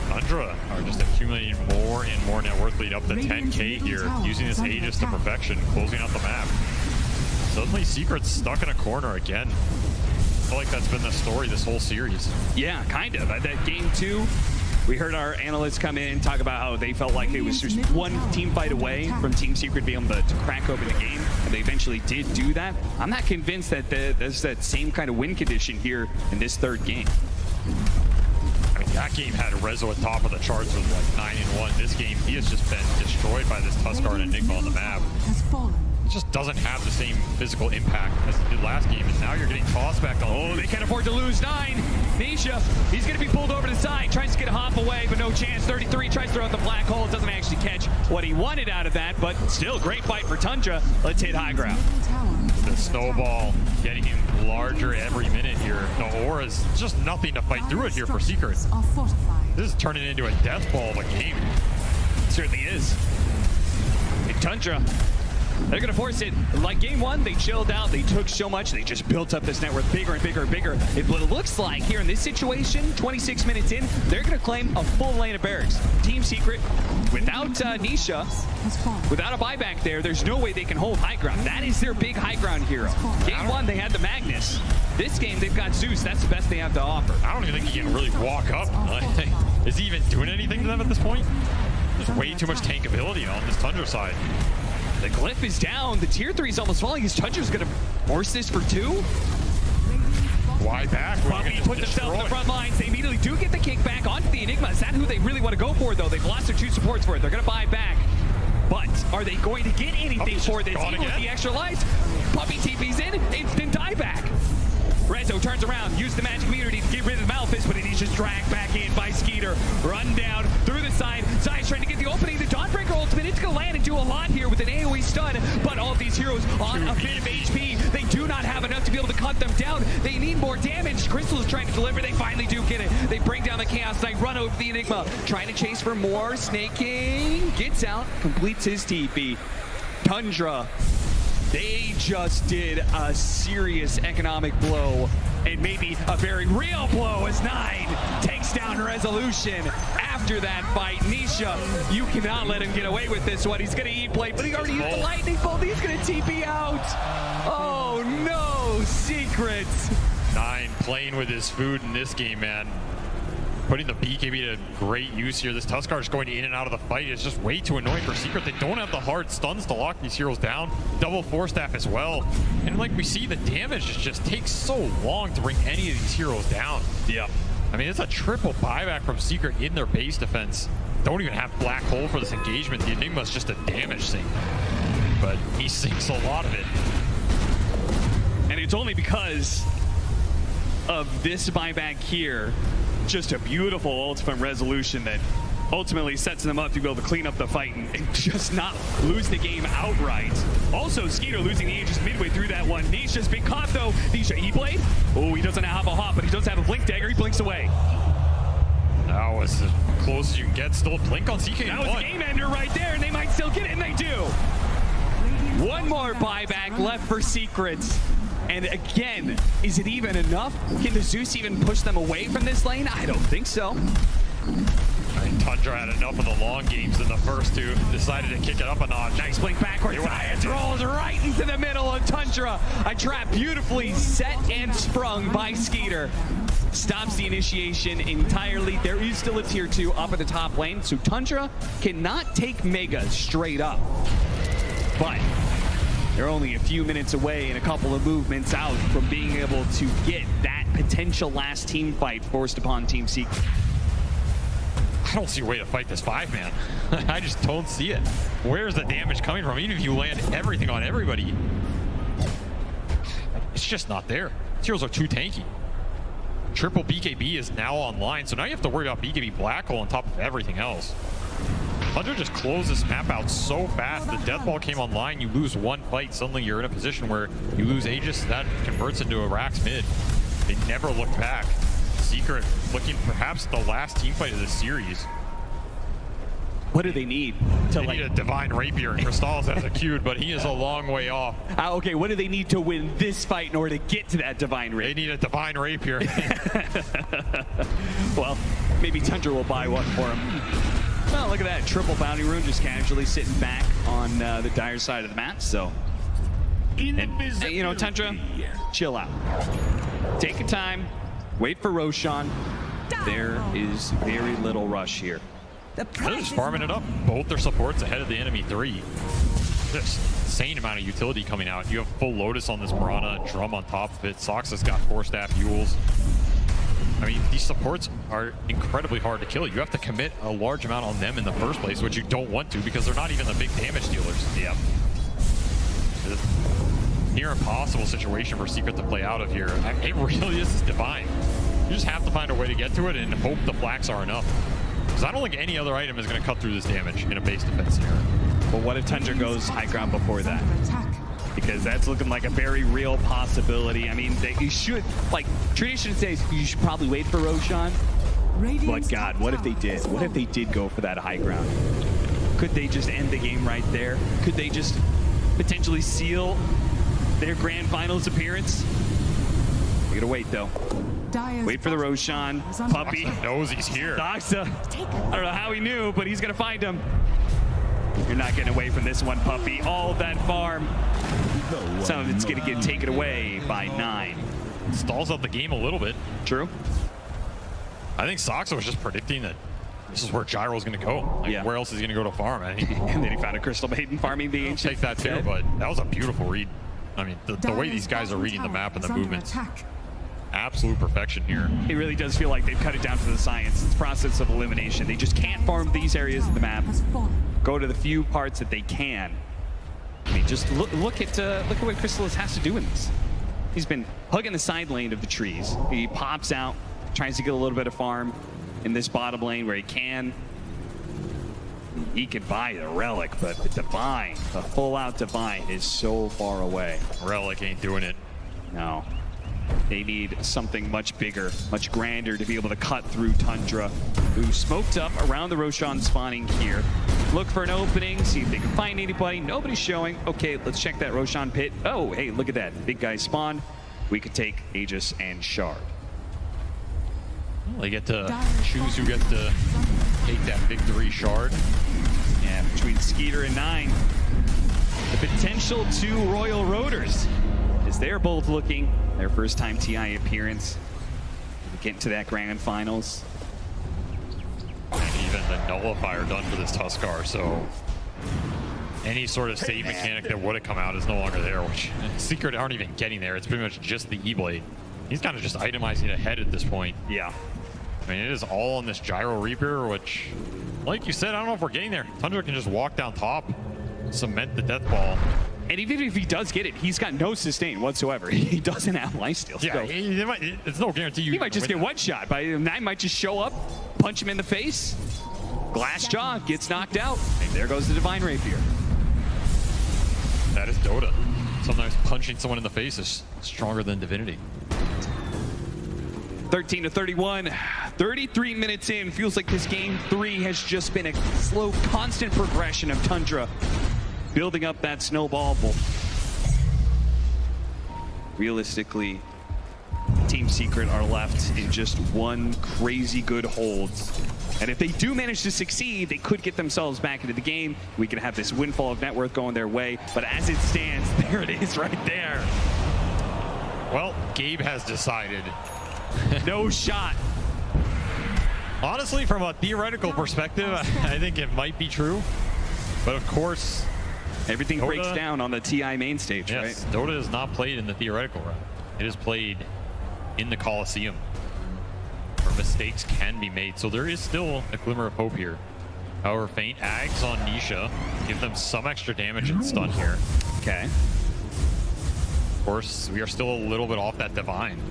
Tundra are just accumulating more and more net worth lead up to 10k here, using this Aegis to perfection, closing out the map. Suddenly Secret's stuck in a corner again. I feel like that's been the story this whole series. Yeah, kind of. That game 2, we heard our analysts come in and talk about how they felt like it was just one team fight away from Team Secret being able to crack open the game, and they eventually did do that. I'm not convinced that there's that same kind of win condition here in this 3rd game. I mean, that game had Rezo at top of the charts with like 9-1. This game, he has just been destroyed by this Tuskar and Enigma on the map. It just doesn't have the same physical impact as it did last game, and now you're getting tossed back on. Oh, they can't afford to lose 9. Nisha, he's going to be pulled over to the side, tries to get a hop away, but no chance. 33 tries to throw out the black hole, doesn't actually catch what he wanted out of that, but still great fight for Tundra. Let's hit high ground. The snowball getting him larger every minute here. The aura's just nothing to fight through it here for Secret. This is turning into a death ball of a game. It certainly is. And Tundra, they're going to force it. Like game 1, they chilled out. They took so much. They just built up this network bigger and bigger and bigger. What it looks like here in this situation, 26 minutes in, they're going to claim a full lane of barracks. Team Secret, without Nisha, without a buyback there, there's no way they can hold high ground. That is their big high ground hero. Game 1, they had the Magnus. This game, they've got Zeus. That's the best they have to offer. I don't even think he can really walk up. Is he even doing anything to them at this point? There's way too much tankability on this Tundra side. The Glyph is down. The tier 3 is almost falling. His Tundra's going to force this for 2. Why back? Puppy put themselves in the front lines. They immediately do get the kickback onto the Enigma. Is that who they really want to go for, though? They've lost their 2 supports for it. They're going to buy back. But are they going to get anything for this? Even with the extra lives, Puppy TP's in, instant dieback. Rezo turns around, use the magic immunity to get rid of the Malphus, but he's just dragged back in by Skeeter. Run down through the side. Zai's trying to get the opening. The Dawnbreaker ultimate, it's going to land and do a lot here with an AoE stun, but all of these heroes on a bit of HP. They do not have enough to be able to cut them down. They need more damage. Crystal is trying to deliver. They finally do get it. They bring down the Chaos Knight, run over the Enigma, trying to chase for more. Snake King gets out, completes his TP. Tundra, they just did a serious economic blow, and maybe a very real blow as 9 takes down Resolution. After that fight, Nisha, you cannot let him get away with this one. He's going to E-plate, but he already used the lightning bolt. He's going to TP out. Oh no, Secrets. 9 playing with his food in this game, man. Putting the BKB to great use here. This Tuskar is going in and out of the fight. It's just way too annoying for Secret. They don't have the hard stuns to lock these heroes down. Double Force Staff as well. And like we see, the damage just takes so long to bring any of these heroes down. Yeah. I mean, it's a triple buyback from Secret in their base defense. Don't even have Black Hole for this engagement. The Enigma is just a damage sink. But he sinks a lot of it. And it's only because of this buyback here. Just a beautiful ult from Resolution that ultimately sets them up to be able to clean up the fight and just not lose the game outright. Also, Skeeter losing the Aegis midway through that one. Nisha's been caught though. Nisha E-Blade. Oh, he doesn't have a hop, but he does have a Blink Dagger. He blinks away. That was as close as you can get. Still a blink on CK1. That was a game ender right there, and they might still get it, and they do. One more buyback left for Secrets. And again, is it even enough? Can the Zeus even push them away from this lane? I don't think so. I mean, Tundra had enough of the long games in the first 2. Decided to kick it up a notch. Nice blink backwards. It rolls right into the middle of Tundra. A trap beautifully set and sprung by Skeeter. Stops the initiation entirely. There is still a tier 2 up at the top lane, so Tundra cannot take Mega straight up. But they're only a few minutes away and a couple of movements out from being able to get that potential last team fight forced upon Team Secret. I don't see a way to fight this 5-man. I just don't see it. Where's the damage coming from? Even if you land everything on everybody, it's just not there. These heroes are too tanky. Triple BKB is now online, so now you have to worry about BKB Black Hole on top of everything else. Tundra just closed this map out so fast. The Death Ball came online, you lose one fight, suddenly you're in a position where you lose Aegis, that converts into a Rax mid. They never looked back. Secret looking perhaps the last team fight of this series. What do they need? They need a Divine Rapier, and Crystals has a queued, but he is a long way off. Okay, what do they need to win this fight in order to get to that Divine Rapier? They need a Divine Rapier. Well, maybe Tundra will buy one for him. Well, look at that. Triple bounty rune just casually sitting back on the dire side of the map. So, and, you know, Tundra, chill out. Take your time. Wait for Roshan. There is very little rush here. They're just farming it up. Both their supports ahead of the enemy 3. Just insane amount of utility coming out. You have full Lotus on this Mirana, Drum on top of it. Sox has got 4-staff Yules. I mean, these supports are incredibly hard to kill. You have to commit a large amount on them in the first place, which you don't want to because they're not even the big damage dealers. Yeah. Near impossible situation for Secret to play out of here. It really is divine. You just have to find a way to get to it and hope the flaks are enough. Because I don't think any other item is going to cut through this damage in a base defense scenario. But what if Tundra goes high ground before that? Because that's looking like a very real possibility. I mean, you should, like, tradition says you should probably wait for Roshan. But God, what if they did? What if they did go for that high ground? Could they just end the game right there? Could they just potentially seal their grand finals appearance? We gotta wait though. Wait for the Roshan. Puppy knows he's here. Doxa. I don't know how he knew, but he's gonna find him. You're not getting away from this one, Puppy. All of that farm. Some of it's gonna get taken away by 9. Stalls out the game a little bit. True. I think Soxa was just predicting that this is where Gyro's going to go. Like, where else is he going to go to farm? And then he found a Crystal Maiden farming the ancient. Take that too, but that was a beautiful read. I mean, the way these guys are reading the map and the movements. absolute perfection here. It really does feel like they've cut it down to the science. It's process of elimination. They just can't farm these areas of the map. Go to the few parts that they can. I mean, just look at what Chrysalis has to do in this. He's been hugging the side lane of the trees. He pops out, tries to get a little bit of farm in this bottom lane where he can. He could buy the Relic, but the Divine, the full-out Divine is so far away. Relic ain't doing it. No. They need something much bigger, much grander to be able to cut through Tundra, who smoked up around the Roshan spawning here. Look for an opening, see if they can find anybody. Nobody's showing. Okay, let's check that Roshan pit. Oh, hey, look at that. Big guy spawned. We could take Aegis and Shard. Well, they get to choose who gets to take that victory Shard. Yeah, between Skeeter and Nine. The potential two Royal Roaders, as they're both looking their first time TI appearance. Get into that grand finals. And even the nullifier done for this Tuskar, so any sort of save mechanic that would have come out is no longer there, which Secret aren't even getting there. It's pretty much just the E-Blade. He's kind of just itemizing ahead at this point. Yeah. I mean, it is all on this Gyro Reaper, which, like you said, I don't know if we're getting there. Tundra can just walk down top, cement the death ball. And even if he does get it, he's got no sustain whatsoever. He doesn't have lifesteal. Yeah, it's no guarantee you. He might just get one shot. Nine might just show up, punch him in the face. Glass jaw gets knocked out. And there goes the Divine Rapier. That is Dota. Sometimes punching someone in the face is stronger than divinity. 13-31, 33 minutes in. Feels like this game 3 has just been a slow, constant progression of Tundra building up that snowball. Realistically, Team Secret are left in just one crazy good hold. And if they do manage to succeed, they could get themselves back into the game. We could have this windfall of net worth going their way. But as it stands, there it is right there. Well, Gabe has decided. No shot. Honestly, from a theoretical perspective, I think it might be true. But of course, everything Dota breaks down on the TI main stage, yes, right? Dota is not played in the theoretical route. It is played in the Coliseum, where mistakes can be made. So there is still a glimmer of hope here. However, faint Ags on Nisha give them some extra damage and stun here. Okay. Of course, we are still a little bit off that Divine.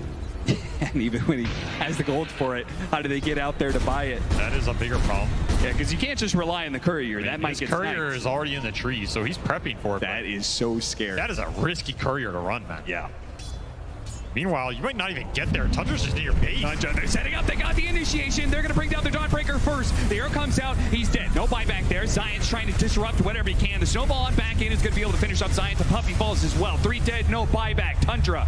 And even when he has the gold for it, how do they get out there to buy it? That is a bigger problem. Yeah, because you can't just rely on the courier. I mean, that might get courier sniped. is already in the tree, so he's prepping for it. That is so scary. That is a risky courier to run, man. Yeah. Meanwhile, you might not even get there. Tundra's just near your base. Tundra, they're setting up. They got the initiation. They're going to bring down the Dawnbreaker first. The arrow comes out. He's dead. No buyback there. Zion's trying to disrupt whatever he can. The snowball on back in is going to be able to finish up Zion. The Puppy falls as well. 3 dead, no buyback. Tundra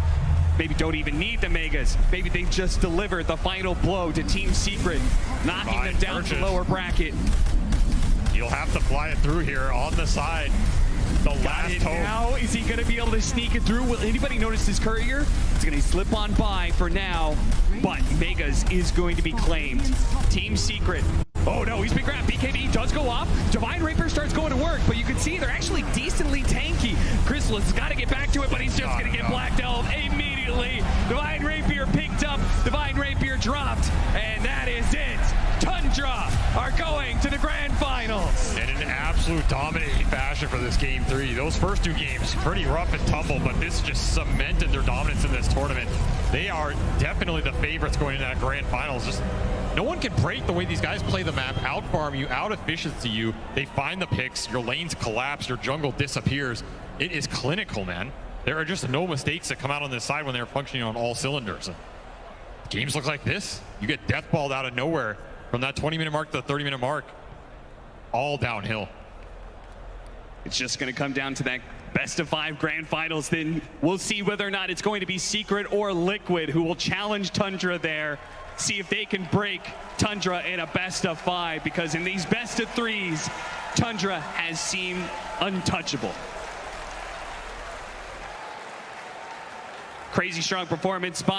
maybe don't even need the Megas. Maybe they just delivered the final blow to Team Secret, knocking them down to lower bracket. You'll have to fly it through here on the side. The last hope. Now, is he going to be able to sneak it through? Will anybody notice his courier? It's going to slip on by for now, but Megas is going to be claimed. Team Secret. Oh no, he's been grabbed. BKB does go off. Divine Rapier starts going to work, but you can see they're actually decently tanky. Chrysalis has got to get back to it, but he's just going to get blacked out immediately. Divine Rapier picked up. Divine Rapier dropped, and that is it. Tundra are going to the grand finals. And in absolute dominating fashion for this game 3. Those first 2 games, pretty rough and tumble, but this just cemented their dominance in this tournament. They are definitely the favorites going into that grand finals. Just no one can break the way these guys play the map, out-farm you, out-efficiency you. They find the picks, your lanes collapse, your jungle disappears. It is clinical, man. There are just no mistakes that come out on this side when they're functioning on all cylinders. Games look like this. You get deathballed out of nowhere from that 20-minute mark to the 30-minute mark. All downhill. It's just going to come down to that best of 5 grand finals. Then we'll see whether or not it's going to be Secret or Liquid who will challenge Tundra there. See if they can break Tundra in a best of 5, because in these best of 3s, Tundra has seemed untouchable. Crazy strong performance by